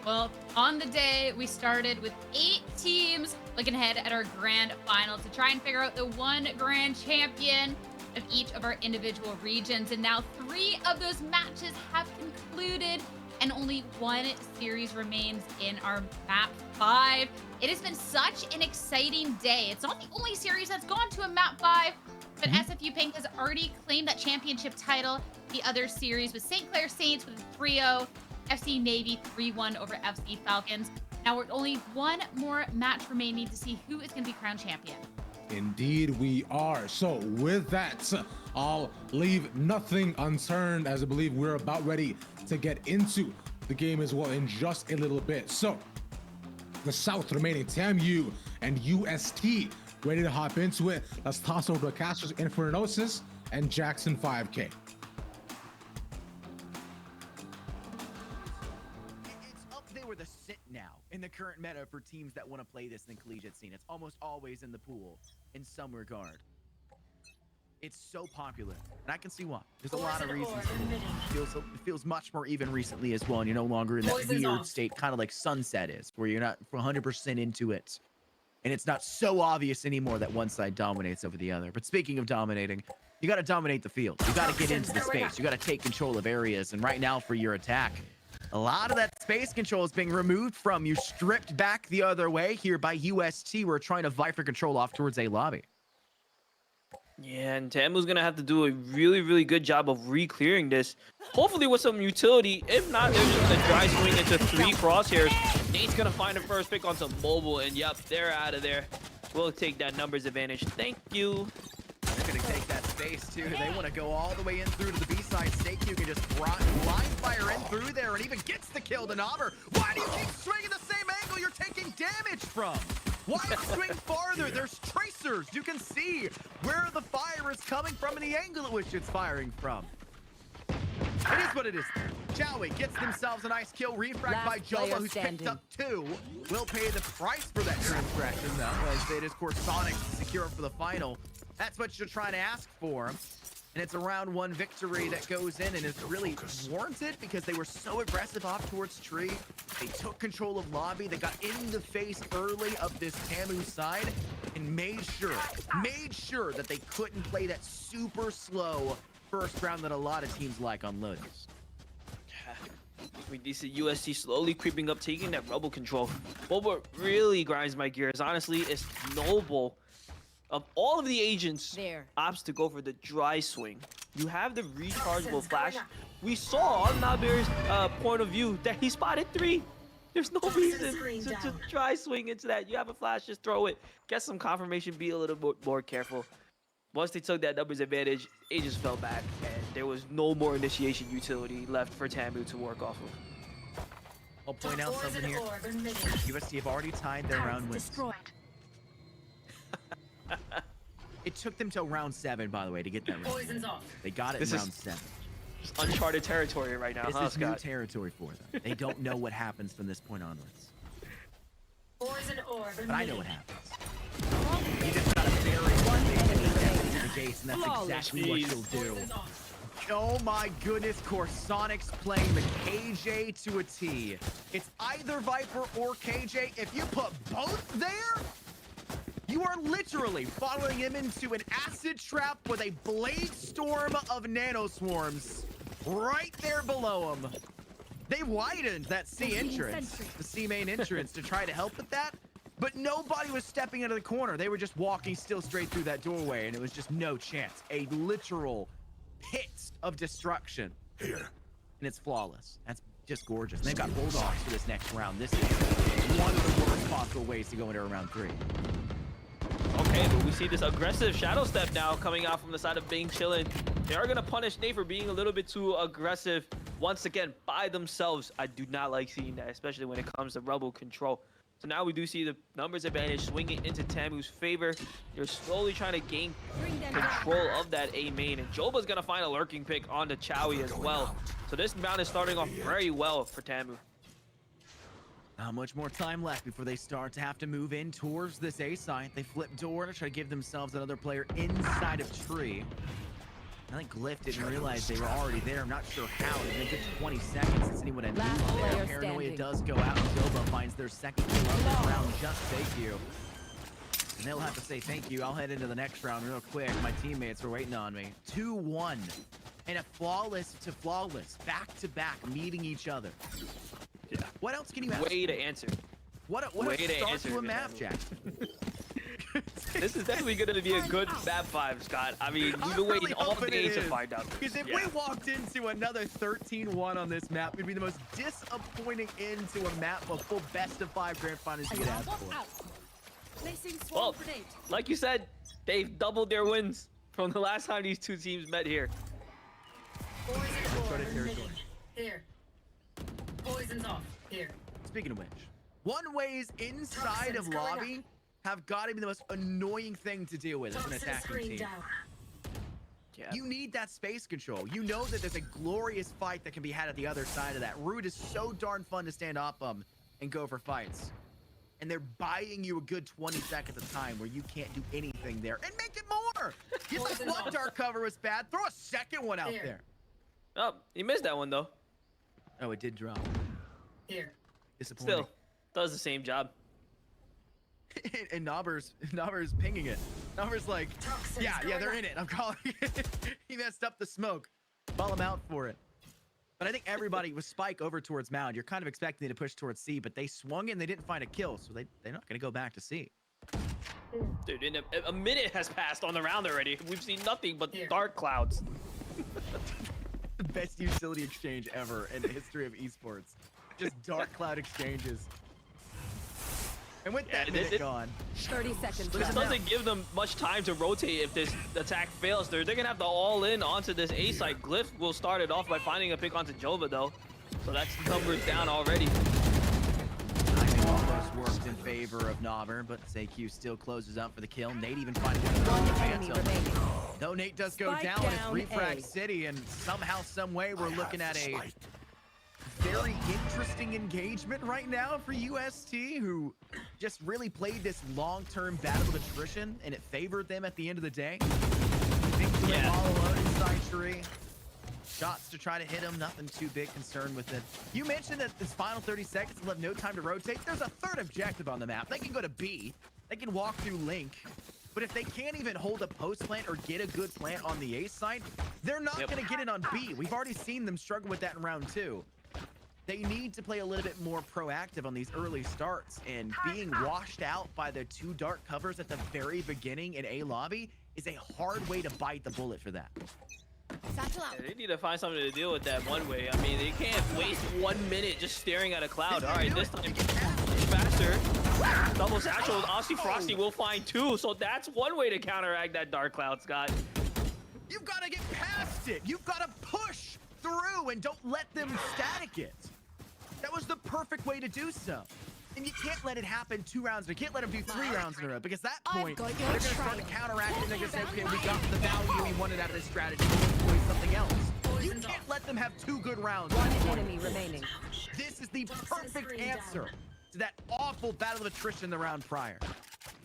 Well, on the day, we started with 8 teams looking ahead at our grand final to try and figure out the one grand champion of each of our individual regions. And now 3 of those matches have concluded and only 1 series remains in our map 5. It has been such an exciting day. It's not the only series that's gone to a map 5, but SFU Pink has already claimed that championship title. The other series was St. Clair Saints with a 3-0, FC Navy 3-1 over FC Falcons. Now we're only 1 more match remaining to see who is going to be crowned champion. Indeed we are. So with that, I'll leave nothing unturned as I believe we're about ready to get into the game as well in just a little bit. So the South remaining TAMU and UST ready to hop into it. Let's toss over to Casters Infernosis and Jackson 5K. The sit now in the current meta for teams that want to play this in the collegiate scene. It's almost always in the pool in some regard. It's so popular, and I can see why. There's a lot of reasons. It feels much more even recently as well, and you're no longer in that weird state, kind of like Sunset is, where you're not 100% into it, and it's not so obvious anymore that one side dominates over the other. But speaking of dominating, you got to dominate the field. You got to get into the space. You got to take control of areas, and right now for your attack, a lot of that space control is being removed from you, stripped back the other way here by UST. We're trying to vie for control off towards A lobby. Yeah, and Tamu's gonna have to do a really, really good job of re-clearing this. Hopefully with some utility. If not, they're just gonna dry swing into 3 crosshairs. Nate's gonna find a first pick onto mobile, and yep, they're out of there. We'll take that numbers advantage. Thank you. They're gonna take that space too. They want to go all the way in through to the B-side. Stake, you can just blind fire in through there and even gets the kill to Nobber. Why do you keep swinging the same angle you're taking damage from? Why swing farther? There's tracers. You can see where the fire is coming from and the angle at which it's firing from. It is what it is. Chowie gets themselves a nice kill. Refract by Joba, who's picked up 2. Will pay the price for that transgression, though, as it is Corsonics to secure for the final. That's what you're trying to ask for. And it's a round 1 victory that goes in and is really warranted because they were so aggressive off towards Tree. They took control of lobby. They got in the face early of this Tamu side and made sure that they couldn't play that super slow first round that a lot of teams like on Lotus. We do see UST slowly creeping up, taking that rebel control. But what really grinds my gears, honestly, is Noble. Of all of the agents, opts to go for the dry swing. You have the rechargeable flash. We saw on Nabir's point of view that he spotted 3. There's no reason to dry swing into that. You have a flash, just throw it. Get some confirmation, be a little bit more careful. Once they took that numbers advantage, it just fell back, and there was no more initiation utility left for Tamu to work off of. I'll point out something here. UST have already tied their round wins. It took them till round 7, by the way, to get that round. They got it in round 7. Uncharted territory right now. This is new territory for them. They don't know what happens from this point onwards. But I know what happens. You just gotta bury one thing in the gates, and that's exactly what you'll do. Oh my goodness, Corsonics playing the KJ to a T. It's either Viper or KJ. If you put both there, you are literally following him into an acid trap with a blade storm of nanoswarms right there below him. They widened that C entrance, the C main entrance, to try to help with that, but nobody was stepping into the corner. They were just walking still straight through that doorway, and it was just no chance. A literal pit of destruction. Here. And it's flawless. That's just gorgeous. And they've got Bulldogs for this next round. This is one of the worst possible ways to go into round 3. Okay, but we see this aggressive shadow step now coming out from the side of Bing Chillin. They are going to punish Nate for being a little bit too aggressive once again by themselves. I do not like seeing that, especially when it comes to rebel control. So now we do see the numbers advantage swinging into Tamu's favor. They're slowly trying to gain control of that A main, and Joba's going to find a lurking pick onto Chowie as well. So this round is starting off very well for Tamu. Not much more time left before they start to have to move in towards this A site. They flip door to try to give themselves another player inside of tree. I think Glyph didn't realize they were already there. I'm not sure how. It's been a good 20 seconds since anyone had Last moved there. player Paranoia standing. does go out, and Zoba finds their second kill of this round. Just thank you. And they'll have to say thank you. I'll head into the next round real quick. My teammates are waiting on me. 2-1. And a flawless to flawless, back-to-back, meeting each other. Yeah. What else can you ask? Way to answer. What Way a to start answer to a it, map, man. Jack. This is definitely going to be a good map 5, Scott. I mean, I'm we've been waiting really all hoping day it to is. find out. Because if we walked into another 13-1 on this map, it'd be the most disappointing end to a map of full best-of-5 grand finals you could ask for. Placing Well, swarm grenade. like you said, they've doubled their wins from the last time these two teams met here. Here. Poison's off. Here. Speaking of which, one-ways inside of lobby have got to be the most annoying thing to deal with as an Toxin attacking screen team. down. Yeah. You need that space control. You know that there's a glorious fight that can be had at the other side of that. Root is so darn fun to stand off and go for fights. And they're buying you a good 20 seconds of time where you can't do anything there. And make it more! You thought Poison's one off. dark cover was bad. Throw a second one out Here. there. Oh, you missed that one, though. Oh, it did drop. Here. Disappointing. Still, does the same job. And Knobber's pinging it. Knobber's like, Toxins yeah, going they're up. in it. I'm calling it. He messed up the smoke. Call him out for it. But I think everybody was Spike over towards Mound. You're kind of expecting them to push towards C, but they swung and they didn't find a kill, so they're not going to go back to C. Dude, in a minute has passed on the round already. We've seen nothing but Here. dark clouds. The best utility exchange ever in the history of esports. Just dark cloud exchanges. And with Yeah, that minute it- gone, 30 seconds This left. doesn't give them much time to rotate if this attack fails. They're gonna have to all in onto this A site. Glyph will start it off by finding a pick onto Jova though. So that's numbers down already. timing almost worked in favor of Knobber, but ZQ still closes out for the kill. Nate even finding one on the Enemy Phantom. remaining. No, Nate does go Spike down. It's down Refrag A. City, and somehow, some way, we're looking at a very interesting engagement right now for UST, who just really played this long-term battle of attrition, and it favored them at the end of the day. Victory Yeah. all alone inside tree. Shots to try to hit him, nothing too big concerned with it. You mentioned that this final 30 seconds will have no time to rotate. There's a third objective on the map. They can go to B. They can walk through Link. But if they can't even hold a post plant or get a good plant on the A side, they're not Yep. going to get it on B. We've already seen them struggle with that in round 2. They need to play a little bit more proactive on these early starts, and being washed out by the 2 dark covers at the very beginning in A lobby is a hard way to bite the bullet for that. Satchel out. Yeah, they need to find something to deal with that one way. I mean, they can't waste 1 minute just staring at a cloud. All right, this time faster. Double satchel. Aussie Frosty will find 2, so that's one way to counteract that dark cloud, Scott. You've got to get past it. You've got to push through and don't let them static it. That was the perfect way to do so. And you can't let it happen 2 rounds. You can't let them do 3 rounds in a row, because at that I've point, got they're your going to start to trail. counteract and they're going to say, okay, we got the value we wanted out of this strategy. We'll employ something else. You can't let them have 2 good rounds. One enemy remaining. This is the perfect answer to that awful battle of attrition the round prior.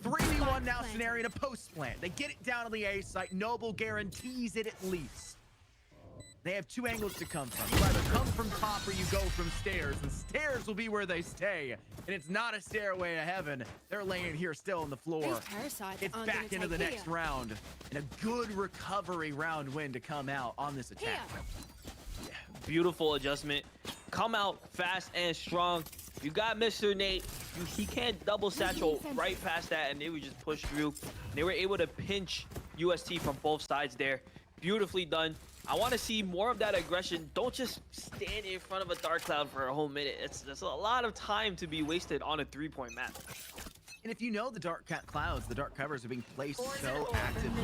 3v1 now scenario in a post plant. They get it down on the A site. Noble guarantees it at least. They have 2 angles to come from. You either come from top or you go from stairs, and stairs will be where they stay. And it's not a stairway to heaven. They're laying here still on the floor. These parasites It's aren't back gonna into the take next here. round, and a good recovery round win to come out on this attack. Beautiful adjustment. Come out fast and strong. You got Mr. Nate. He can't double satchel right past that, and they would just push through. They were able to pinch UST from both sides there. Beautifully done. I want to see more of that aggression. Don't just stand in front of a dark cloud for a whole minute. It's a lot of time to be wasted on a 3-point map. And if you know the dark clouds, the dark covers are being placed so actively,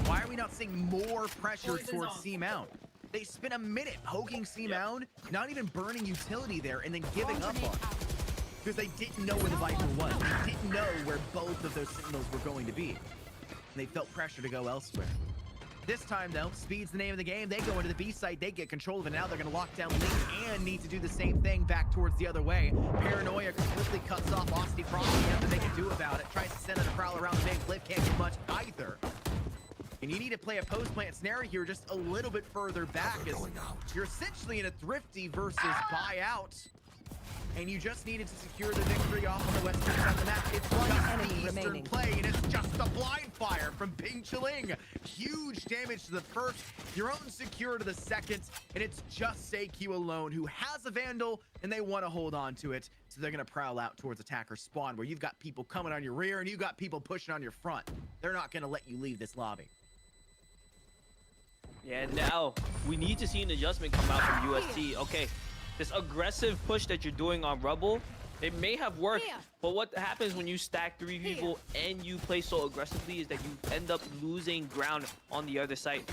why are we not seeing more pressure towards C Mound? They spent a minute poking C Mound, not even burning utility there, and then giving up on it. Because they didn't know where the Viper was. They didn't know where both of those signals were going to be. And they felt pressure to go elsewhere. This time, though, speed's the name of the game. They go into the B site, they get control of it. Now they're going to lock down Link and need to do the same thing back towards the other way. Paranoia completely cuts off Austin Frosty. Nothing they can do about it. Tries to send it a prowl around the big cliff. Can't do much either. And you need to play a post-plant scenario here just a little bit further back as you're essentially in a thrifty versus buyout. And you just needed to secure the victory off on the western side of the map. It's just the eastern play, and it's just a blind fire from Ping Chiling. Huge damage to the first, your own secure to the second, and it's just Seikyu alone who has a Vandal, and they want to hold on to it. So they're going to prowl out towards attacker spawn, where you've got people coming on your rear, and you've got people pushing on your front. They're not going to let you leave this lobby. Yeah, now we need to see an adjustment come out from UST. Okay, this aggressive push that you're doing on Rubble, it may have worked, but what happens when you stack 3 people and you play so aggressively is that you end up losing ground on the other side.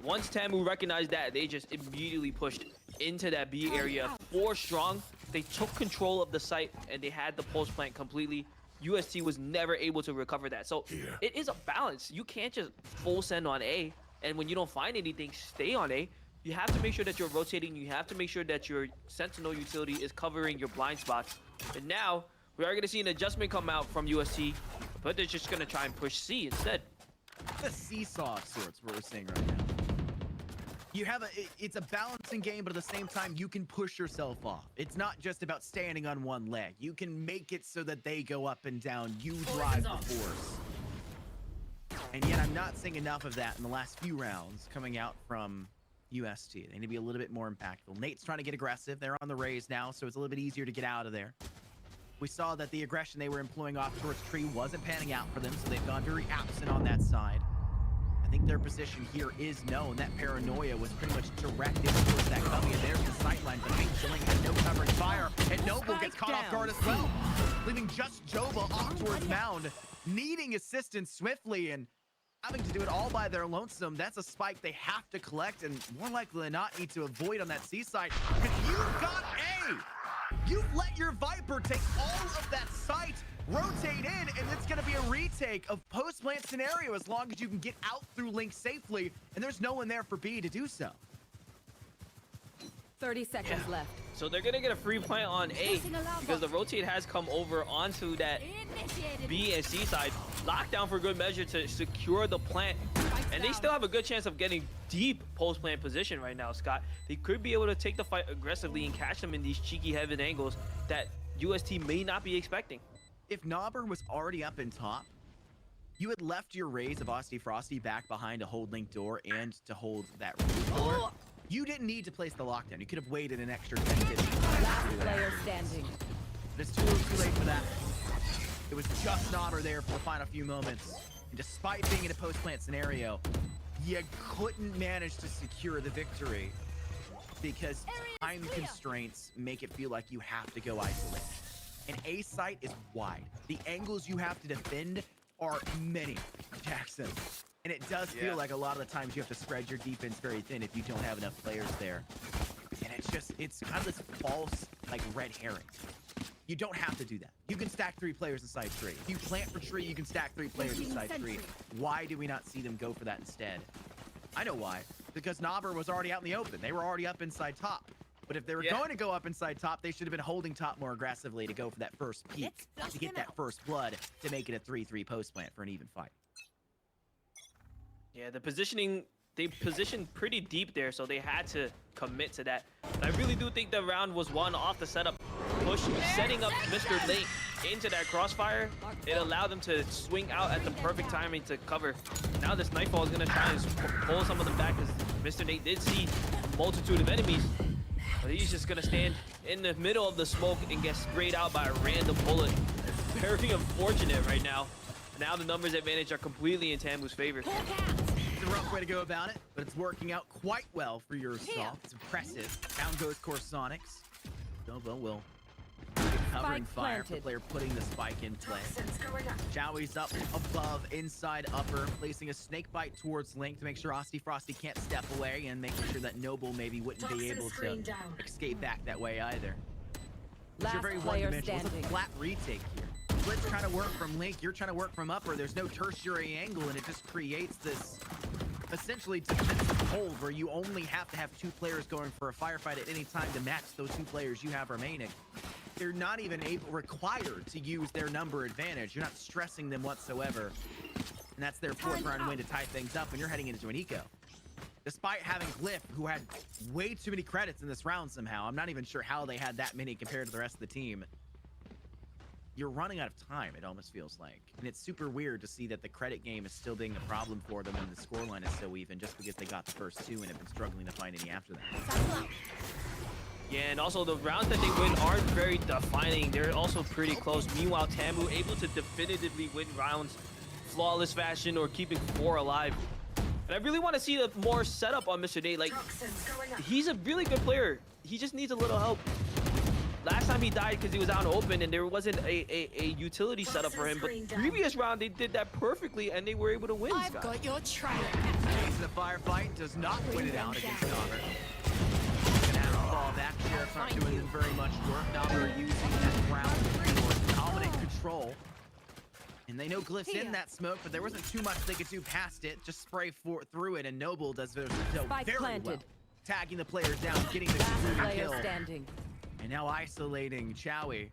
Once Tamu recognized that, they just immediately pushed into that B area 4 strong. They took control of the site and they had the pulse plant completely. UST was never able to recover that. So it is a balance. You can't just full send on A, and when you don't find anything, stay on A. You have to make sure that you're rotating. You have to make sure that your Sentinel utility is covering your blind spots. And now, we are going to see an adjustment come out from UST, but they're just going to try and push C instead. The seesaw of sorts, what we're seeing right now. You have it's a balancing game, but at the same time, you can push yourself off. It's not just about standing on one leg. You can make it so that they go up and down. You drive the force. And yet, I'm not seeing enough of that in the last few rounds coming out from UST. They need to be a little bit more impactful. Nate's trying to get aggressive. They're on the raise now, so it's a little bit easier to get out of there. We saw that the aggression they were employing off towards Tree wasn't panning out for them, so they've gone very absent on that side. I think their position here is known. That Paranoia was pretty much directed towards that coming, and there's the sightline, but Ping Chiling has no covering fire, and Noble gets caught off guard as well, leaving just Jova off towards Mound, needing assistance swiftly, and having to do it all by their lonesome. That's a spike they have to collect, and more likely than not need to avoid on that seaside. Because you've got A! You've let your Viper take all of that site, rotate in, and it's going to be a retake of post-plant scenario as long as you can get out through Link safely, and there's no one there for B to do so. 30 seconds left. So they're going to get a free plant on A because the rotate has come over onto that B and C side. Lockdown for good measure to secure the plant. And they still have a good chance of getting deep post-plant position right now, Scott. They could be able to take the fight aggressively and catch them in these cheeky heaven angles that UST may not be expecting. If Knobber was already up in top, you had left your raise of Austin Frosty back behind to hold Link door and to hold that roof door. You didn't need to place the lockdown. You could have waited an extra 10 minutes. Last player standing. But it's too late for that. It was just Knobber there for the final few moments. And despite being in a post-plant scenario, you couldn't manage to secure the victory because time constraints make it feel like you have to go isolate. An A site is wide. The angles you have to defend are many, Jackson. And it does feel like a lot of the times you have to spread your defense very thin if you don't have enough players there. And it's kind of this false, like, red herring. You don't have to do that. You can stack 3 players inside Tree. If you plant for Tree, you can stack 3 players inside Tree. Why do we not see them go for that instead? I know why. Because Knobber was already out in the open. They were already up inside top. But if they were going to go up inside top, they should have been holding top more aggressively to go for that first peek, to get that first blood, to make it a 3-3 post plant for an even fight. Yeah, the positioning, they positioned pretty deep there, so they had to commit to that. But I really do think the round was won off the setup push, setting up Mr. Link into that crossfire. It allowed them to swing out at the perfect timing to cover. Now this Nightfall is going to try and pull some of them back, because Mr. Nate did see a multitude of enemies. But he's just going to stand in the middle of the smoke and get sprayed out by a random bullet. Very unfortunate right now. Now the numbers advantage are completely in Tamu's favor. It's a rough way to go about it, but it's working out quite well for your assault. It's impressive. Down goes Corsonics. Nova will get covering fire for the player putting the spike in play. Joey's up above, inside upper, placing a snake bite towards Link to make sure Austin Frosty can't step away, and making sure that Noble maybe wouldn't be able to escape back that way either. But you're very one-dimensional. It's a flat retake here. Split's trying to work from Link, you're trying to work from upper. There's no tertiary angle, and it just creates this essentially defensive hold where you only have to have 2 players going for a firefight at any time to match those 2 players you have remaining. They're not even required to use their number advantage. You're not stressing them whatsoever. And that's their 4th round win to tie things up when you're heading into an eco. Despite having Glyph, who had way too many credits in this round somehow. I'm not even sure how they had that many compared to the rest of the team. You're running out of time, it almost feels like. And it's super weird to see that the credit game is still being a problem for them when the scoreline is so even, just because they got the first 2 and have been struggling to find any after that. Yeah, and also the rounds that they win aren't very defining. They're also pretty close. Meanwhile, Tamu able to definitively win rounds flawless fashion or keeping 4 alive. And I really want to see more setup on Mr. Day. Like, he's a really good player. He just needs a little help. Last time he died because he was out in open and there wasn't a utility setup for him. But previous round, they did that perfectly and they were able to win. I've got your trail. Chasing the firefight does not win it out against Nobber. Gonna have to fall back. Sheriff's not doing very much work. Nobber using that ground for dominant control. And they know Glyph's in that smoke, but there wasn't too much they could do past it. Just spray through it, and Noble does very well. Tagging the players down, getting the kill. Standing. And now isolating Chowie.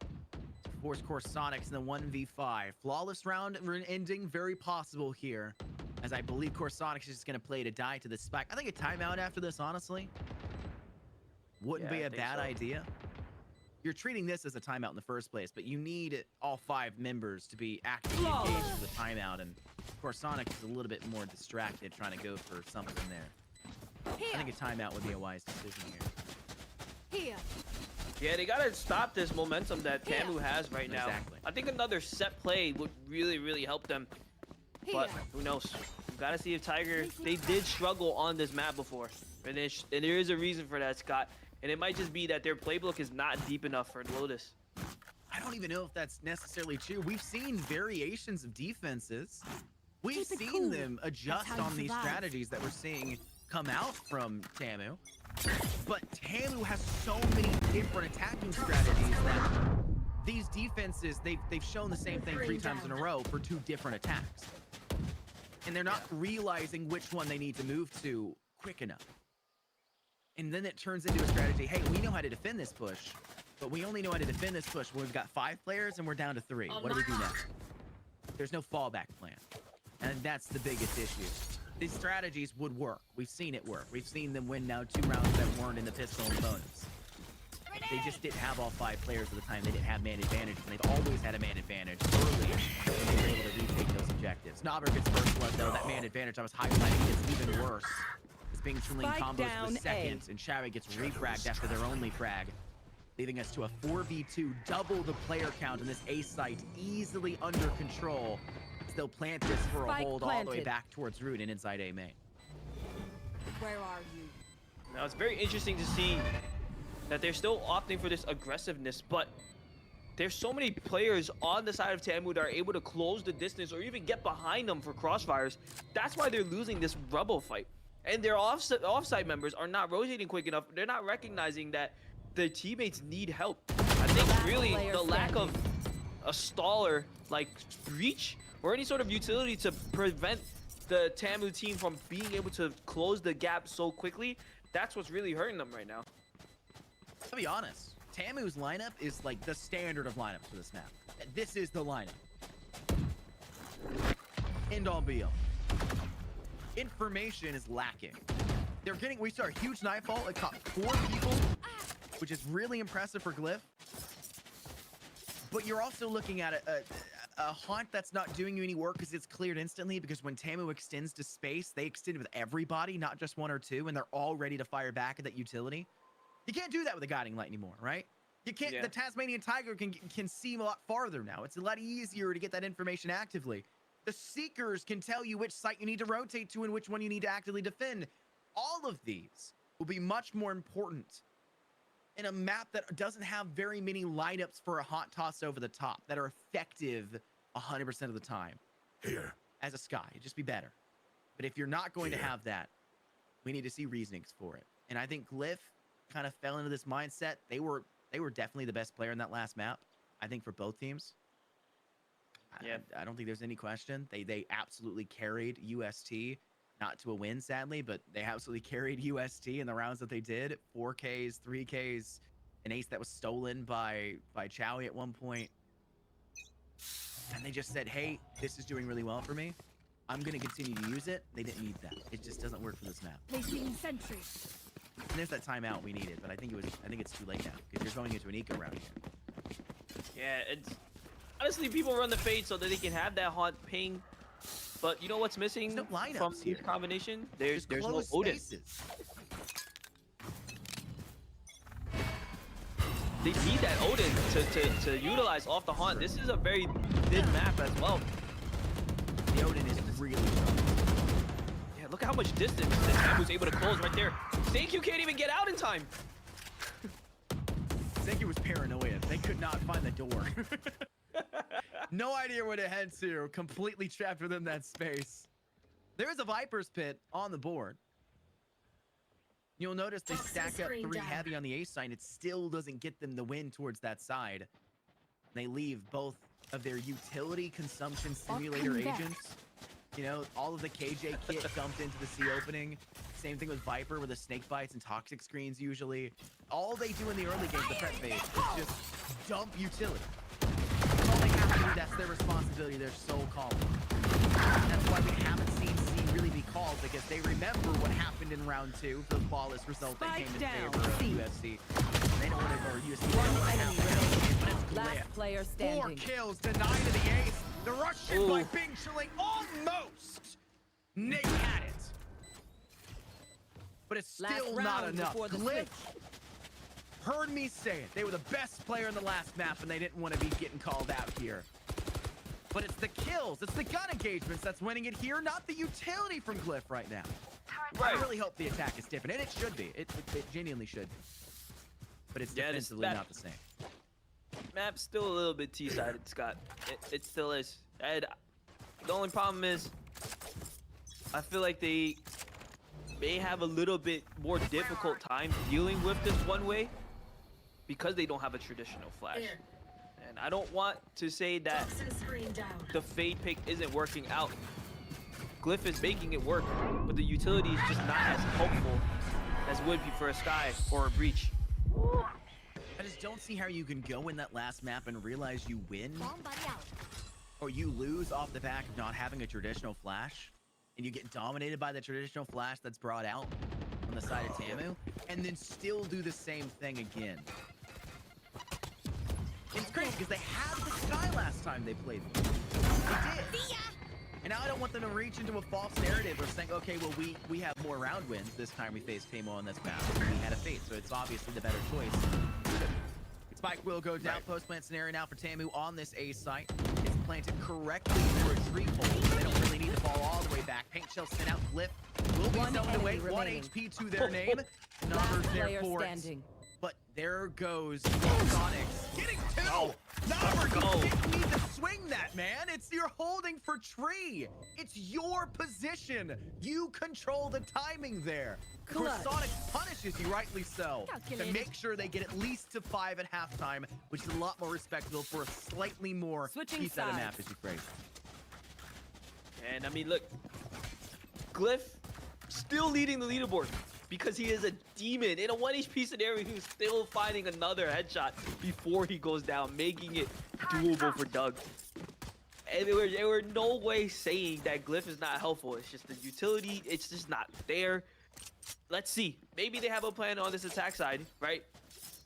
Force Course Sonics in the 1v5. Flawless round ending, very possible here. As I believe Corsonics is just going to play to die to the spike. I think a timeout after this, honestly, wouldn't be a bad idea. You're treating this as a timeout in the first place, but you need all 5 members to be actively engaged with the timeout, and Corsonics is a little bit more distracted trying to go for something there. I think a timeout would be a wise decision here. Yeah, they gotta stop this momentum that Tamu has right now. Exactly. I think another set play would really, really help them. But who knows? We gotta see if Tiger, they did struggle on this map before. And there is a reason for that, Scott. And it might just be that their playbook is not deep enough for Lotus. I don't even know if that's necessarily true. We've seen variations of defenses. We've seen them adjust on these strategies that we're seeing come out from Tamu. But Tamu has so many different attacking strategies that these defenses, they've shown the same thing 3 times in a row for 2 different attacks. And they're not realizing which one they need to move to quick enough. And then it turns into a strategy. Hey, we know how to defend this push, but we only know how to defend this push when we've got 5 players and we're down to 3. What do we do next? There's no fallback plan. And that's the biggest issue. These strategies would work. We've seen it work. We've seen them win now 2 rounds that weren't in the pistol and bonus. They just didn't have all 5 players at the time. They didn't have man advantage, and they've always had a man advantage early when they were able to retake those objectives. Nobber gets first blood, though. That man advantage I was highlighting gets even worse. Being Chilling combos for the second, and Chowie gets refragged after their only frag, leaving us to a 4v2, double the player count in this A site, easily under control. They'll plant this for a hold all the way back towards Root and inside A main. Where are you? Now it's very interesting to see that they're still opting for this aggressiveness, but there's so many players on the side of Tamu that are able to close the distance or even get behind them for crossfires. That's why they're losing this rubble fight. And their offside members are not rotating quick enough. They're not recognizing that their teammates need help. I think really the lack of a staller like Breach or any sort of utility to prevent the Tamu team from being able to close the gap so quickly, that's what's really hurting them right now. To be honest, Tamu's lineup is like the standard of lineups for this map. This is the lineup. End all be all. Information is lacking. We saw a huge nightfall. It caught 4 people, which is really impressive for Glyph. But you're also looking at a haunt that's not doing you any work because it's cleared instantly, because when Tamu extends to space, they extend with everybody, not just 1 or 2, and they're all ready to fire back at that utility. You can't do that with a Guiding Light anymore, right? You can't. The Tasmanian Tiger can see a lot farther now. It's a lot easier to get that information actively. The Seekers can tell you which site you need to rotate to and which one you need to actively defend. All of these will be much more important in a map that doesn't have very many lineups for a hot toss over the top that are effective 100% of the time. Here. As a Sky, it'd just be better. But if you're not going to have that, we need to see reasonings for it. And I think Glyph kind of fell into this mindset. They were definitely the best player in that last map, I think, for both teams. Yeah, I don't think there's any question. They absolutely carried UST. not to a win, sadly, but they absolutely carried UST in the rounds that they did. 4Ks, 3Ks, an ace that was stolen by Chowie at one point. And they just said, hey, this is doing really well for me. I'm going to continue to use it. They didn't need that. It just doesn't work for this map. Placing sentry. And there's that timeout we needed, but I think it's too late now because you're going into an eco round here. Yeah, it's honestly people run the fade so that they can have that haunt ping. But you know what's missing There's no lineups from here. this combination? There's no closed Odin. spaces. They need that Odin to utilize off the haunt. This is a very thin map as well. The Odin is really strong. Yeah, look at how much distance that Sam was able to close right there. Thank can't even get out in time. Senki was paranoia. They could not find the door. No idea where to head to. Completely trapped within that space. There is a Viper's Pit on the board. You'll notice they stack up 3 heavy on the A side. It still doesn't get them the win towards that side. They leave both of their utility consumption simulator agents. You know, all of the KJ kit dumped into the C opening. Same thing with Viper with the snake bites and toxic screens usually. All they do in the early game, the prep phase, is just dump utility. That's all they have to do. That's their responsibility. They're so calm. That's why we haven't seen C really be called, because they remember what happened in round 2, the flawless result that came in favor of UFC. They don't want to, or UFC, they don't want to have that. Last player standing. 4 kills denied to the ace. The Russian by Bing Chilling almost Nick had it. But it's still not enough. Glyph heard me say it. They were the best player in the last map, and they didn't want to be getting called out here. But it's the kills, it's the gun engagements that's winning it here, not the utility from Glyph right now. Right. I really hope the attack is different, and it should be. It genuinely should be. But it's defensively not the same. Map's still a little bit T-sided, Scott. It still is. And the only problem is, I feel like they may have a little bit more difficult time dealing with this one way because they don't have a traditional flash. Here. And I don't want to say that Toxin screen down. the fade pick isn't working out. Glyph is making it work, but the utility is just not as helpful as would be for a Sky or a Breach. I just don't see how you can go in that last map and realize you win or you lose off the back of not having a traditional flash, and you get dominated by the traditional flash that's brought out on the side of Tamu, and then still do the same thing again. It's crazy because they had the Sky last time they played them. They did. And now I don't want them to reach into a false narrative of saying, okay, well, we have more round wins this time we faced Tamu on this map. We had a fate, so it's obviously the better choice. Spike will go down. Post-plant scenario now for Tamu on this A site. It's planted correctly through a tree hole, so they don't really need to fall all the way back. Paint shell sent out. Glyph will be zoned away. 1 HP to their name. Numbers there for it. But there goes Sonics. Getting 2! Number, you didn't need to swing that, man. You're holding for tree. It's your position. You control the timing there. Sonics punishes you, rightly so, to make sure they get at least to 5 at halftime, which is a lot more respectable for a slightly more piece out of map, as you phrase it. And I mean, look, Glyph still leading the leaderboard because he is a demon in a 1 HP scenario. Who's still finding another headshot before he goes down, making it doable for Doug. And they were no way saying that Glyph is not helpful. It's just the utility, it's just not there. Let's see. Maybe they have a plan on this attack side, right?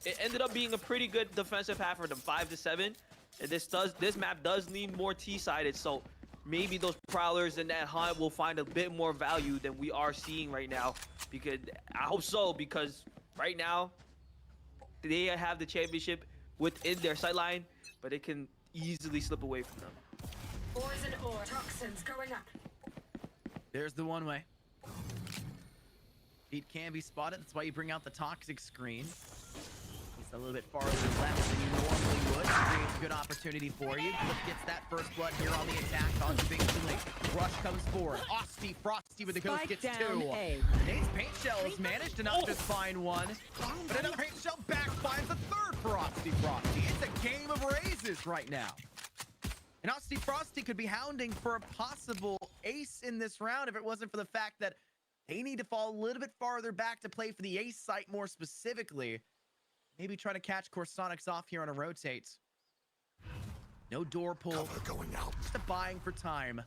It ended up being a pretty good defensive half for them, 5-7. And this map does need more T-sided, so maybe those prowlers and that hunt will find a bit more value than we are seeing right now. Because I hope so, because right now they have the championship within their sightline, but it can easily slip away from them. Poison ore. Toxins going up. There's the one way. Feet can be spotted. That's why you bring out the toxic screen. It's a little bit farther left than you normally would. Creates a good opportunity for you. Glyph gets that first blood here on the attack on Big Link. Rush comes forward. Frosty with the ghost gets 2. Nate's paint shells managed to not just find one, but another paint shell back finds a third Frosty. It's a game of raises right now. And Frosty could be hounding for a possible ace in this round if it wasn't for the fact that they need to fall a little bit farther back to play for the ace site more specifically. Maybe try to catch Corsonics off here on a rotate. No door pull. Going out. Just a buying for time.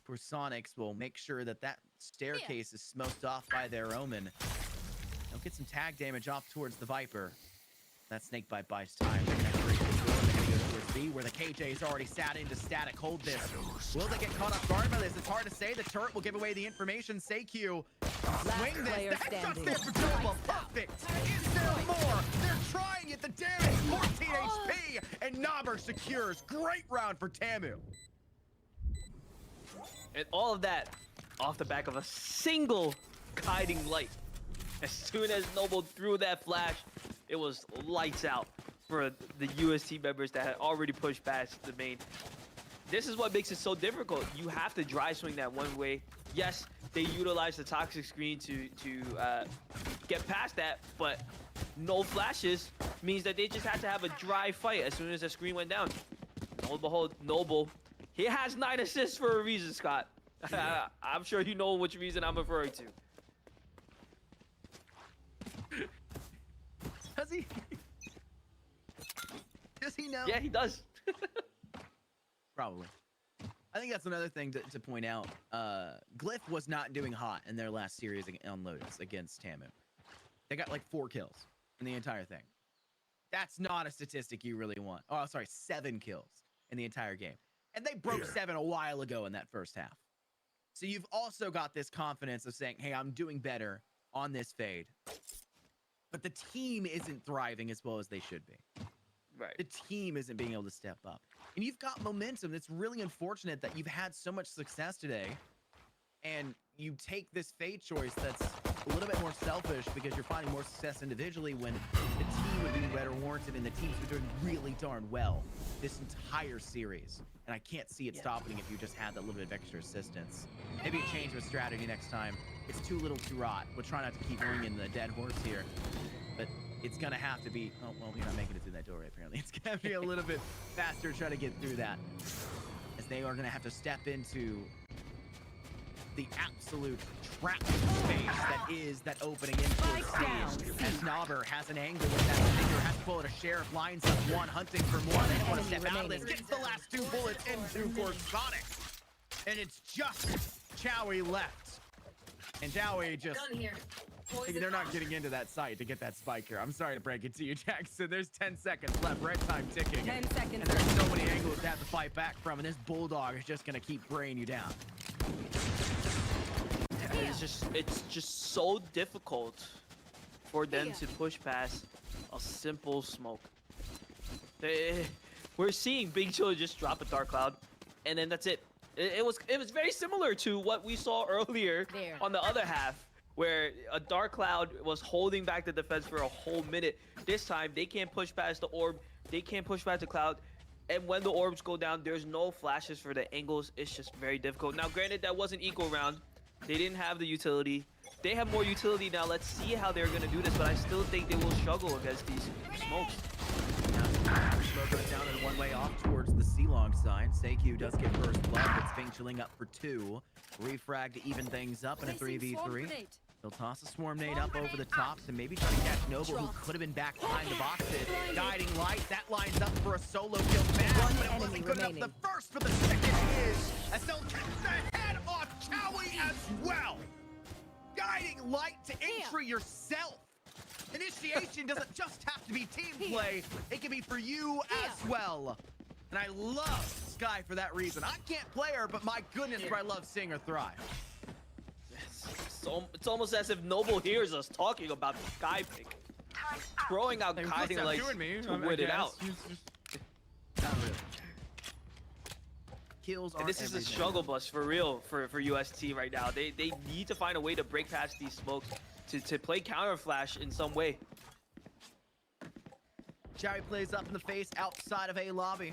Corsonics will make sure that that staircase is smoked off by their Omen. They'll get some tag damage off towards the Viper. That snake bite buys time. They're gonna go towards B, where the KJ is already sat into static. Hold this. Will they get caught off guard by this? It's hard to say. The turret will give away the information. Seikyu, swing this. The headshot's there for Doba. Perfect. Is there more? They're trying it. The damage, 14 HP, and Nobber secures. Great round for Tamu. And all of that off the back of a single guiding light. As soon as Noble threw that flash, it was lights out for the UST members that had already pushed past the main. This is what makes it so difficult. You have to dry swing that one way. Yes, they utilize the toxic screen to get past that, but no flashes means that they just had to have a dry fight as soon as the screen went down. Lo and behold, Noble, he has 9 assists for a reason, Scott. I'm sure you know which reason I'm referring to. Does he? Does he know? Yeah, he does. Probably. I think that's another thing to point out. Glyph was not doing hot in their last series on Lotus against Tamu. They got like 4 kills in the entire thing. That's not a statistic you really want. Oh, sorry, 7 kills in the entire game. And they broke 7 a while ago in that first half. So you've also got this confidence of saying, hey, I'm doing better on this fade. But the team isn't thriving as well as they should be. Right. The team isn't being able to step up. And you've got momentum. It's really unfortunate that you've had so much success today. And you take this fade choice that's a little bit more selfish because you're finding more success individually when the team would be better warranted and the teams were doing really darn well this entire series. And I can't see it stopping if you just had that little bit of extra assistance. Maybe a change of strategy next time. It's too little too rot. We'll try not to keep ringing the dead horse here. But it's going to have to be... Oh, well, you're not making it through that door, apparently. It's going to be a little bit faster to try to get through that. As they are going to have to step into the absolute trap space that is that opening into stage. As Nobber has an angle with that finger, has to pull it a sheriff, lines up one, hunting for more. They want to step out of this, gets the last 2 bullets into Corsonics. And it's just Chowie left. And Chowie just... Gun here. They're not getting into that site to get that spike here. I'm sorry to break it to you, Jackson. There's 10 seconds left. Red time ticking. 10 seconds. And there's so many angles to have to fight back from, and this Bulldog is just going to keep spraying you down. It's just so difficult for them to push past a simple smoke. We're seeing Big Chill just drop a Dark Cloud, and then that's it. It was very similar to what we saw earlier on the other half, where a Dark Cloud was holding back the defense for a whole minute. This time, they can't push past the orb. They can't push past the cloud. And when the orbs go down, there's no flashes for the angles. It's just very difficult. Now, granted, that was an equal round. They didn't have the utility. They have more utility now. Let's see how they're going to do this. But I still think they will struggle against these smokes. Smoke goes down and one way off towards the C-Long side. Seikyu does get first blood, but Sphinx chilling up for 2. Refrag to even things up in a 3v3. He'll toss a swarm nade up over the top to maybe try to catch Noble, who could have been back behind the boxes. Guiding light, that lines up for a solo kill. Mad, but it wasn't good enough. The first for the second is, as they'll catch the head off Chowie as well. Guiding light to entry yourself. Initiation doesn't just have to be team play, it can be for you as well. And I love Sky for that reason. I can't play her, but my goodness, do I love seeing her thrive. It's almost as if Noble hears us talking about the Sky pick. Throwing out guiding lights to win it out. Not really. Kills are This is a struggle bus for real for UST right now. They need to find a way to break past these smokes to play counter flash in some way. Chowie plays up in the face outside of A lobby.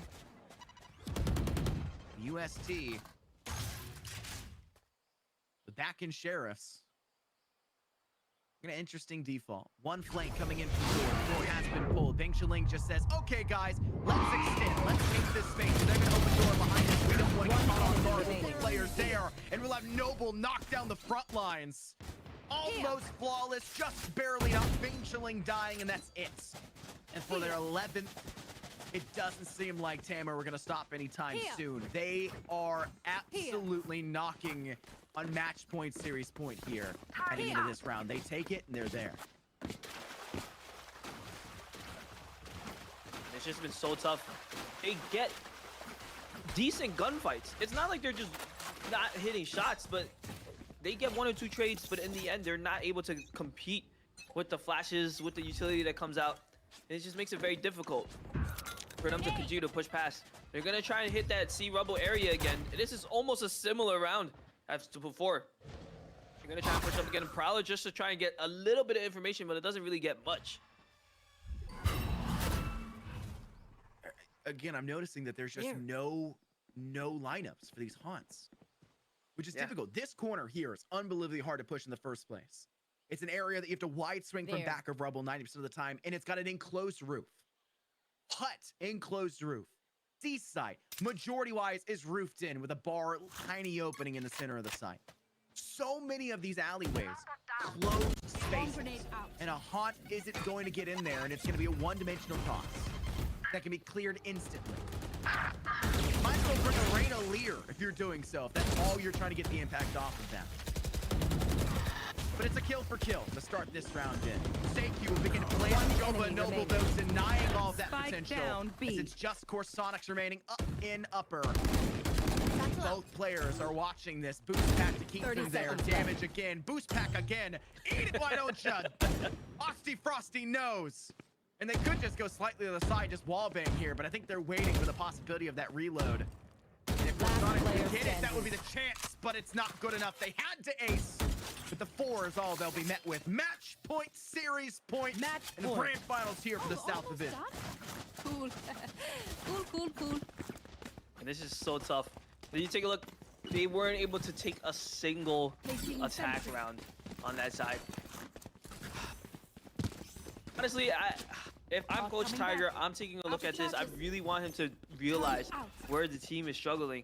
UST. The back in Sheriffs. An interesting default. One flank coming in from door. Door has been pulled. Bing Chiling just says, okay, guys, let's extend. Let's take this space. So they're going to open door behind us. We don't want to get caught off guard with the players there. And we'll have Noble knock down the front lines. Almost flawless, just barely not. Bing Chiling dying, and that's it. And for their 11th, it doesn't seem like Tamer we're going to stop anytime soon. They are absolutely knocking on match point, series point here heading into this round. They take it, and they're there. It's just been so tough. They get decent gunfights. It's not like they're just not hitting shots, but they get 1 or 2 trades, but in the end, they're not able to compete with the flashes, with the utility that comes out. And it just makes it very difficult for them to continue to push past. They're going to try and hit that C rubble area again. And this is almost a similar round as to before. They're going to try and push up again in Prowler just to try and get a little bit of information, but it doesn't really get much. Again, I'm noticing that there's just no lineups for these haunts, which is difficult. This corner here is unbelievably hard to push in the first place. It's an area that you have to wide swing from back of rubble 90% of the time, and it's got an enclosed roof. Hut, enclosed roof. Seaside, majority-wise, is roofed in with a bar, tiny opening in the center of the site. So many of these alleyways, closed spaces, and a haunt isn't going to get in there, and it's going to be a one-dimensional toss that can be cleared instantly. Might as well bring a Reyna Lear if you're doing so, if that's all you're trying to get the impact off of them. But it's a kill for kill to start this round in. Seikyu will begin to play on Jova Noble, though, denying all of that potential. As it's just Corsonics remaining up in upper. Both players are watching this. Boost pack to keep them there. Damage again. Boost pack again. Eat it, why don't you? Osty Frosty knows. And they could just go slightly to the side, just wallbang here, but I think they're waiting for the possibility of that reload. And if Corsonics can get it, that would be the chance, but it's not good enough. They had to ace. But the 4 is all they'll be met with. Match point, series point, and the grand finals here for the South Division. Cool. cool. And this is so tough. When you take a look, they weren't able to take a single attack round on that side. Honestly, if I'm Coach Tiger, I'm taking a look at this. I really want him to realize where the team is struggling.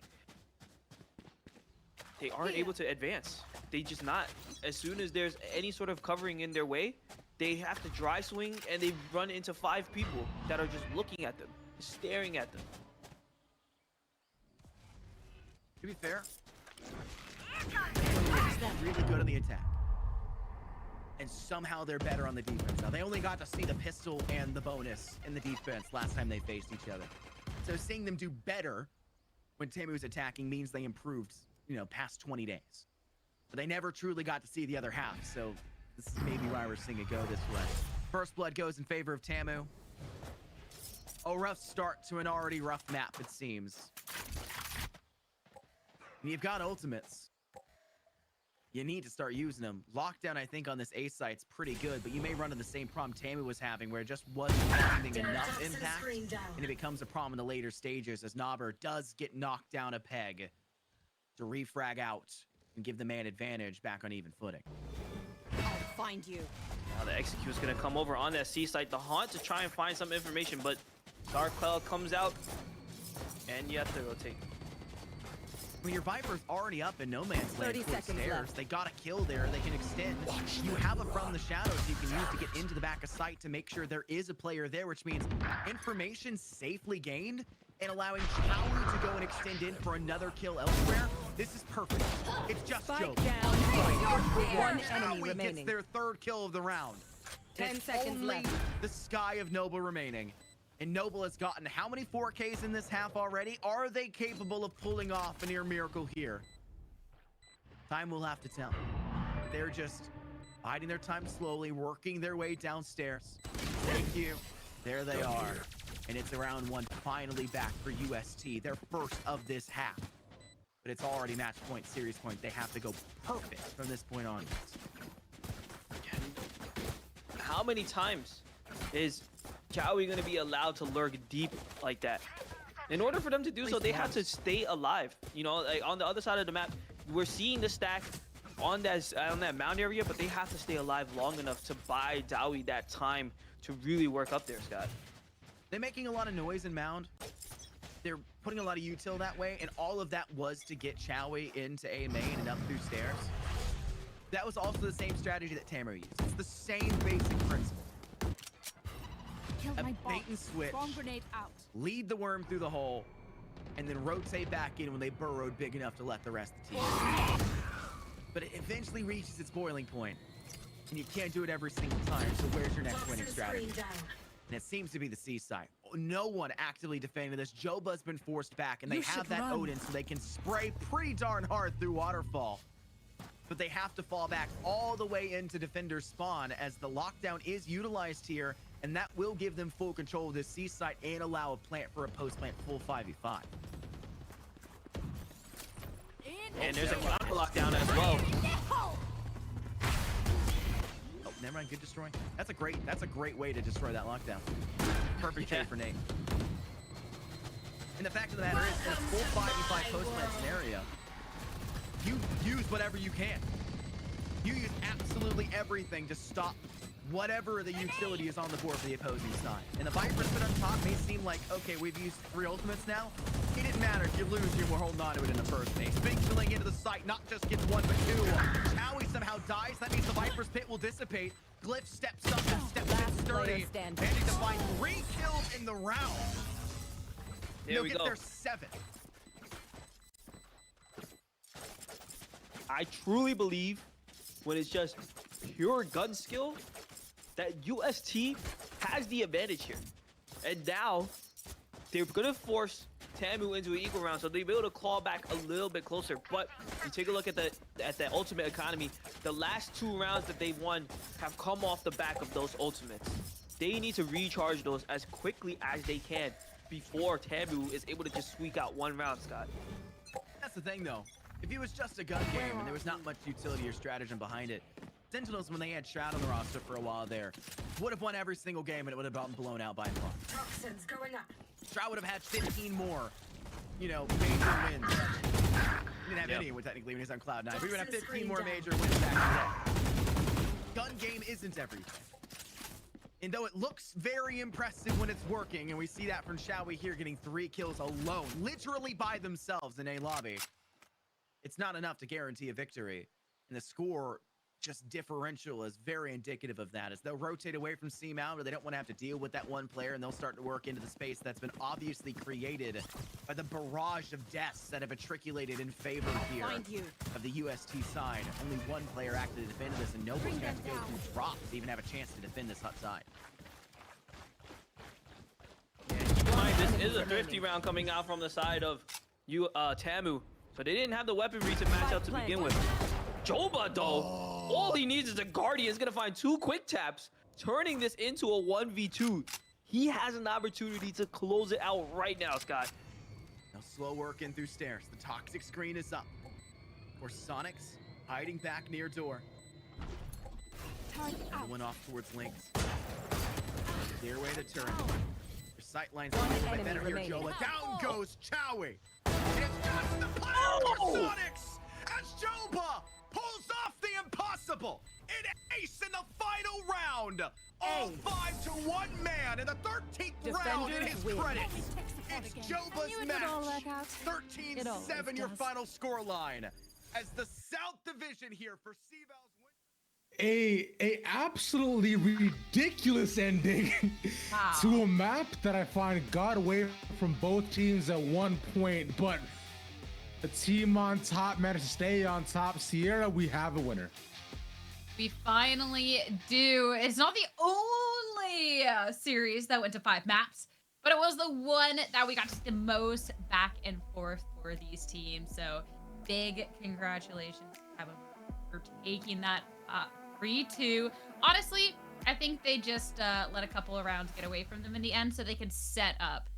They aren't able to advance. They just not. As soon as there's any sort of covering in their way, they have to dry swing, and they run into 5 people that are just looking at them, staring at them. To be fair, they're really good on the attack. And somehow they're better on the defense. Now, they only got to see the pistol and the bonus in the defense last time they faced each other. So seeing them do better when Tamu was attacking means they improved, past 20 days. But they never truly got to see the other half, so this is maybe why we're seeing it go this way. First blood goes in favor of Tamu. A rough start to an already rough map, it seems. And you've got ultimates. You need to start using them. Lockdown, I think, on this A site's pretty good, but you may run into the same problem Tamu was having, where it just wasn't finding enough impact, and it becomes a problem in the later stages as Nobber does get knocked down a peg to refrag out and give the man advantage back on even footing. I'll find you. Now the execute is going to come over on that C site, the haunt, to try and find some information, but Dark Cloud comes out, and you have to rotate. When your Viper's already up in no man's land towards stairs, they got a kill there, they can extend. You have a from the shadows you can use to get into the back of sight to make sure there is a player there, which means information safely gained and allowing Chowie to go and extend in for another kill elsewhere. This is perfect. It's just Joe. One enemy remaining. Gets their 3rd kill of the round. 10 seconds only left. The sky of Noble remaining. And Noble has gotten how many 4Ks in this half already? Are they capable of pulling off a near miracle here? Time will have to tell. They're just biding their time slowly, working their way downstairs. Thank you. There they are. And it's round 1 finally back for UST, their first of this half. But it's already match point, series point. They have to go perfect from this point on. How many times is Chowie going to be allowed to lurk deep like that? In order for them to do so, they have to stay alive. Like on the other side of the map, we're seeing the stack on that mound area, but they have to stay alive long enough to buy Dowie that time to really work up there, Scott. They're making a lot of noise in mound. They're putting a lot of util that way, and all of that was to get Chowie into A main and up through stairs. That was also the same strategy that Tamu used. It's the same basic principle. Killed A my bomb. bait and switch. Bomb grenade out. Lead the worm through the hole, and then rotate back in when they burrowed big enough to let the rest of the team. But it eventually reaches its boiling point, and you can't do it every single time, so where's your next winning strategy? And it seems to be the C side. No one actively defending this. Joba's been forced back, and they have that Odin, so they can spray pretty darn hard through Waterfall. But they have to fall back all the way into defender's spawn as the lockdown is utilized here, and that will give them full control of this C site and allow a plant for a post-plant full 5v5. And there's a counter lockdown as well. Oh, never mind. Good destroy. That's a great way to destroy that lockdown. Perfect trade for Nate. And the fact of the matter is, in a full 5v5 post-plant scenario, you use whatever you can. You use absolutely everything to stop whatever the utility is on the board for the opposing side. And the Viper's been on top may seem like, okay, we've used 3 ultimates now. It didn't matter if you lose, you were holding on to it in the first place. Big killing into the site, not just gets 1 but 2. Chowie somehow dies, that means the Viper's pit will dissipate. Glyph steps up and steps in sturdy, managing to find 3 kills in the round. There we go. They'll get their 7. I truly believe when it's just pure gun skill that UST has the advantage here. And now they're gonna force Tamu into an equal round, so they'll be able to claw back a little bit closer. But you take a look at the ultimate economy, the last 2 rounds that they've won have come off the back of those ultimates. They need to recharge those as quickly as they can before Tamu is able to just squeak out 1 round, Scott. That's the thing, though. If it was just a gun game and there was not much utility or stratagem behind it, Sentinels, when they had Shroud on the roster for a while there, would have won every single game and it would have gotten blown out by a lot. Toxins going up. Shroud would have had 15 more, you know, major wins. He didn't have any technically when he was on Cloud9, but he would have 15 more major wins back in the day. Gun game isn't everything. And though it looks very impressive when it's working, and we see that from Chowie here getting 3 kills alone, literally by themselves in a lobby, it's not enough to guarantee a victory. And the score just differential is very indicative of that, as they'll rotate away from C-Mount, or they don't want to have to deal with that one player, and they'll start to work into the space that's been obviously created by the barrage of deaths that have matriculated in favor here of the UST side. Only 1 player actively defended this, and Noble's going to have to go through drops to even have a chance to defend this hot side. And keep in mind, this is a thrifty round coming out from the side of Tamu, so they didn't have the weaponry to match up to begin with. Joba, though, all he needs is a Guardian. He's going to find 2 quick taps, turning this into a 1v2. He has an opportunity to close it out right now, Scott. Now slow work in through stairs. The toxic screen is up. For Sonics, hiding back near door. One off towards Lynx. Clear way to turn. Your sight lines a little bit better here, Jola. Down goes Chowie. And it's just the play for Sonics as Joba pulls off the impossible. An ace in the final round. All 5 to 1 man in the 13th round in his credits. It's Joba's match. 13-7 your final score line. As the South Division here for CVAL's win. A absolutely ridiculous ending to a map that I find got away from both teams at one point, but the team on top managed to stay on top. Sierra, we have a winner. We finally do. It's not the only series that went to 5 maps, but it was the one that we got to see the most back and forth for these teams. So big congratulations for taking that 3-2. Honestly, I think they just let a couple of rounds get away from them in the end so they could set up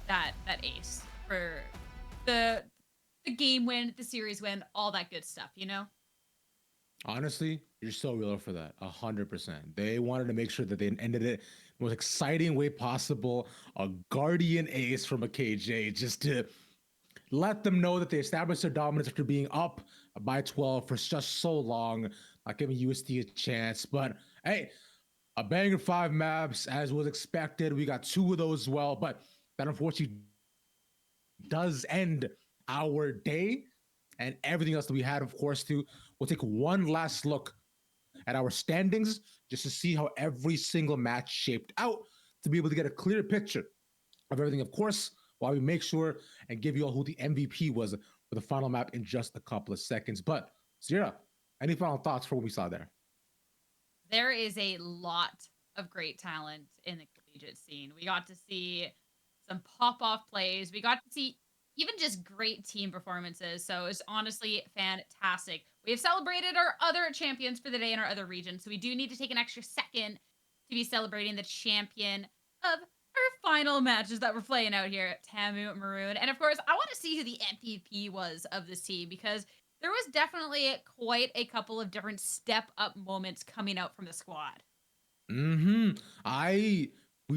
that ace for the game win, the series win, all that good stuff, you know? Honestly, you're so real for that. 100%. They wanted to make sure that they ended it the most exciting way possible. A Guardian ace from a KJ just to let them know that they established their dominance after being up by 12 for just so long, not giving USD a chance. But hey, a banger 5 maps as was expected. We got 2 of those as well, but that unfortunately does end our day and everything else that we had, of course, too. We'll take one last look at our standings just to see how every single match shaped out to be able to get a clear picture of everything, of course, while we make sure and give you all who the MVP was for the final map in just a couple of seconds. But Sierra, any final thoughts for what we saw there? There is a lot of great talent in the collegiate scene. We got to see some pop-off plays. We got to see even just great team performances. So it's honestly fantastic. We have celebrated our other champions for the day in our other regions. So we do need to take an extra second to be celebrating the champion of our final matches that we're playing out here at Tamu Maroon. And of course, I want to see who the MVP was of this team, because there was definitely quite a couple of different step up moments coming out from the squad. We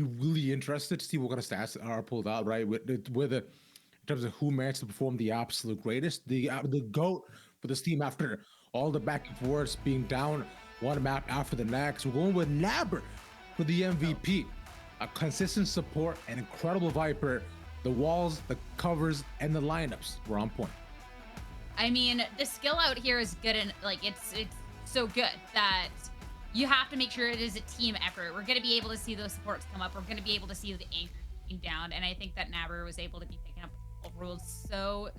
really interested to see what kind of stats are pulled out, right? With in terms of who managed to perform the absolute greatest, the GOAT for this team after all the back and forths, being down one map after the next. We're going with Nabber for the MVP. A consistent support, an incredible Viper. The walls, the covers, and the lineups were on point. I mean, the skill out here is good, and like it's so good that you have to make sure it is a team effort. We're going to be able to see those supports come up. We're going to be able to see the anchor being down, and I think that Nabber was able to be picking up rules so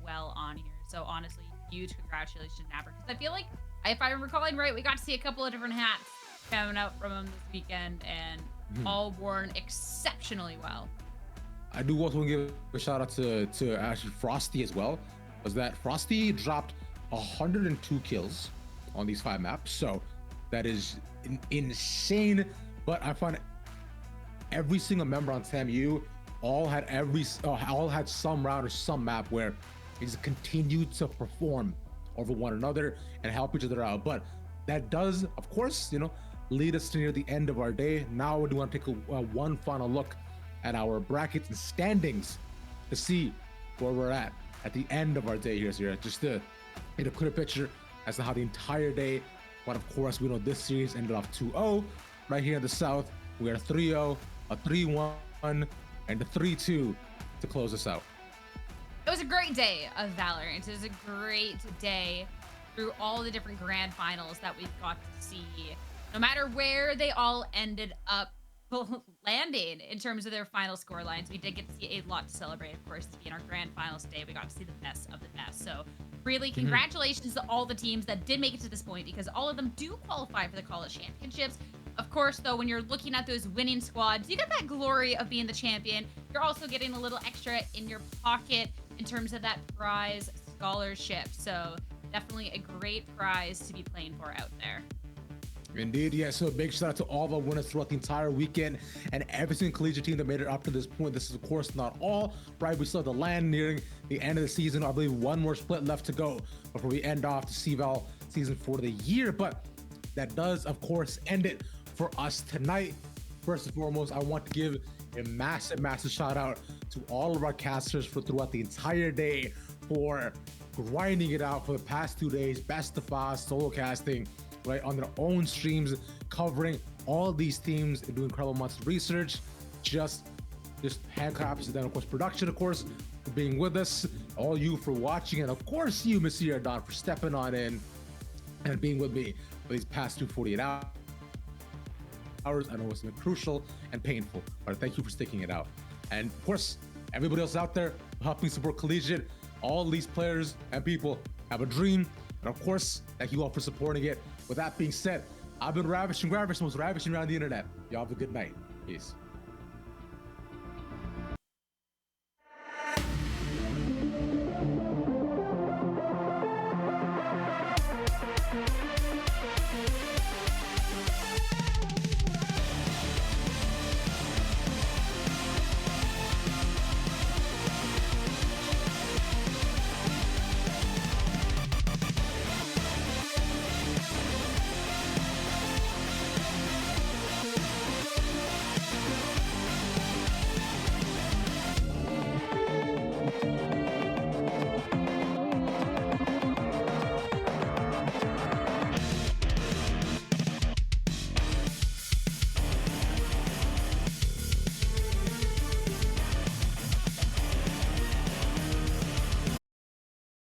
well on here. So honestly, huge congratulations, Nabber, because I feel like, if I'm recalling right, we got to see a couple of different hats coming out from him this weekend, and all worn exceptionally well. I do also want to give a shout out to actually Frosty as well. Was that Frosty dropped 102 kills on these 5 maps, so that is insane. But I find every single member on TAMU all had some round or some map where they just continued to perform over one another and help each other out. But that does, of course, lead us to near the end of our day. Now we do want to take one final look at our brackets and standings to see where we're at the end of our day here, just to get a clear picture as to how the entire day went. Of course, we know this series ended off 2-0. Right here in the South, we had a 3-0, a 3-1, and a 3-2 to close us out. It was a great day of Valorant. It was a great day through all the different grand finals that we've got to see. No matter where they all ended up landing in terms of their final score lines, we did get to see a lot to celebrate. Of course, to be in our grand finals today, we got to see the best of the best. So really, congratulations to all the teams that did make it to this point, because all of them do qualify for the college championships. Of course, though, when you're looking at those winning squads, you get that glory of being the champion. You're also getting a little extra in your pocket in terms of that prize scholarship. So definitely a great prize to be playing for out there. Indeed, yeah. So a big shout out to all the winners throughout the entire weekend and every single collegiate team that made it up to this point. This is, of course, not all, right? We still have the land nearing the end of the season. I believe one more split left to go before we end off the CVAL season for the year. But that does, of course, end it for us tonight. First and foremost, I want to give a massive shout out to all of our casters for throughout the entire day for grinding it out for the past 2 days, best of 5 solo casting, right, on their own streams, covering all these teams and doing incredible amounts of research. Just hand claps, and then of course production, of course, for being with us, all you for watching, and of course you, Mr. Don, for stepping on in and being with me for these past 248 hours. I know it's been crucial and painful, but thank you for sticking it out. And of course, everybody else out there helping support Collegiate, all these players and people have a dream, and of course, thank you all for supporting it. With that being said, I've been ravishing, most ravishing around the internet. Y'all have a good night. Peace.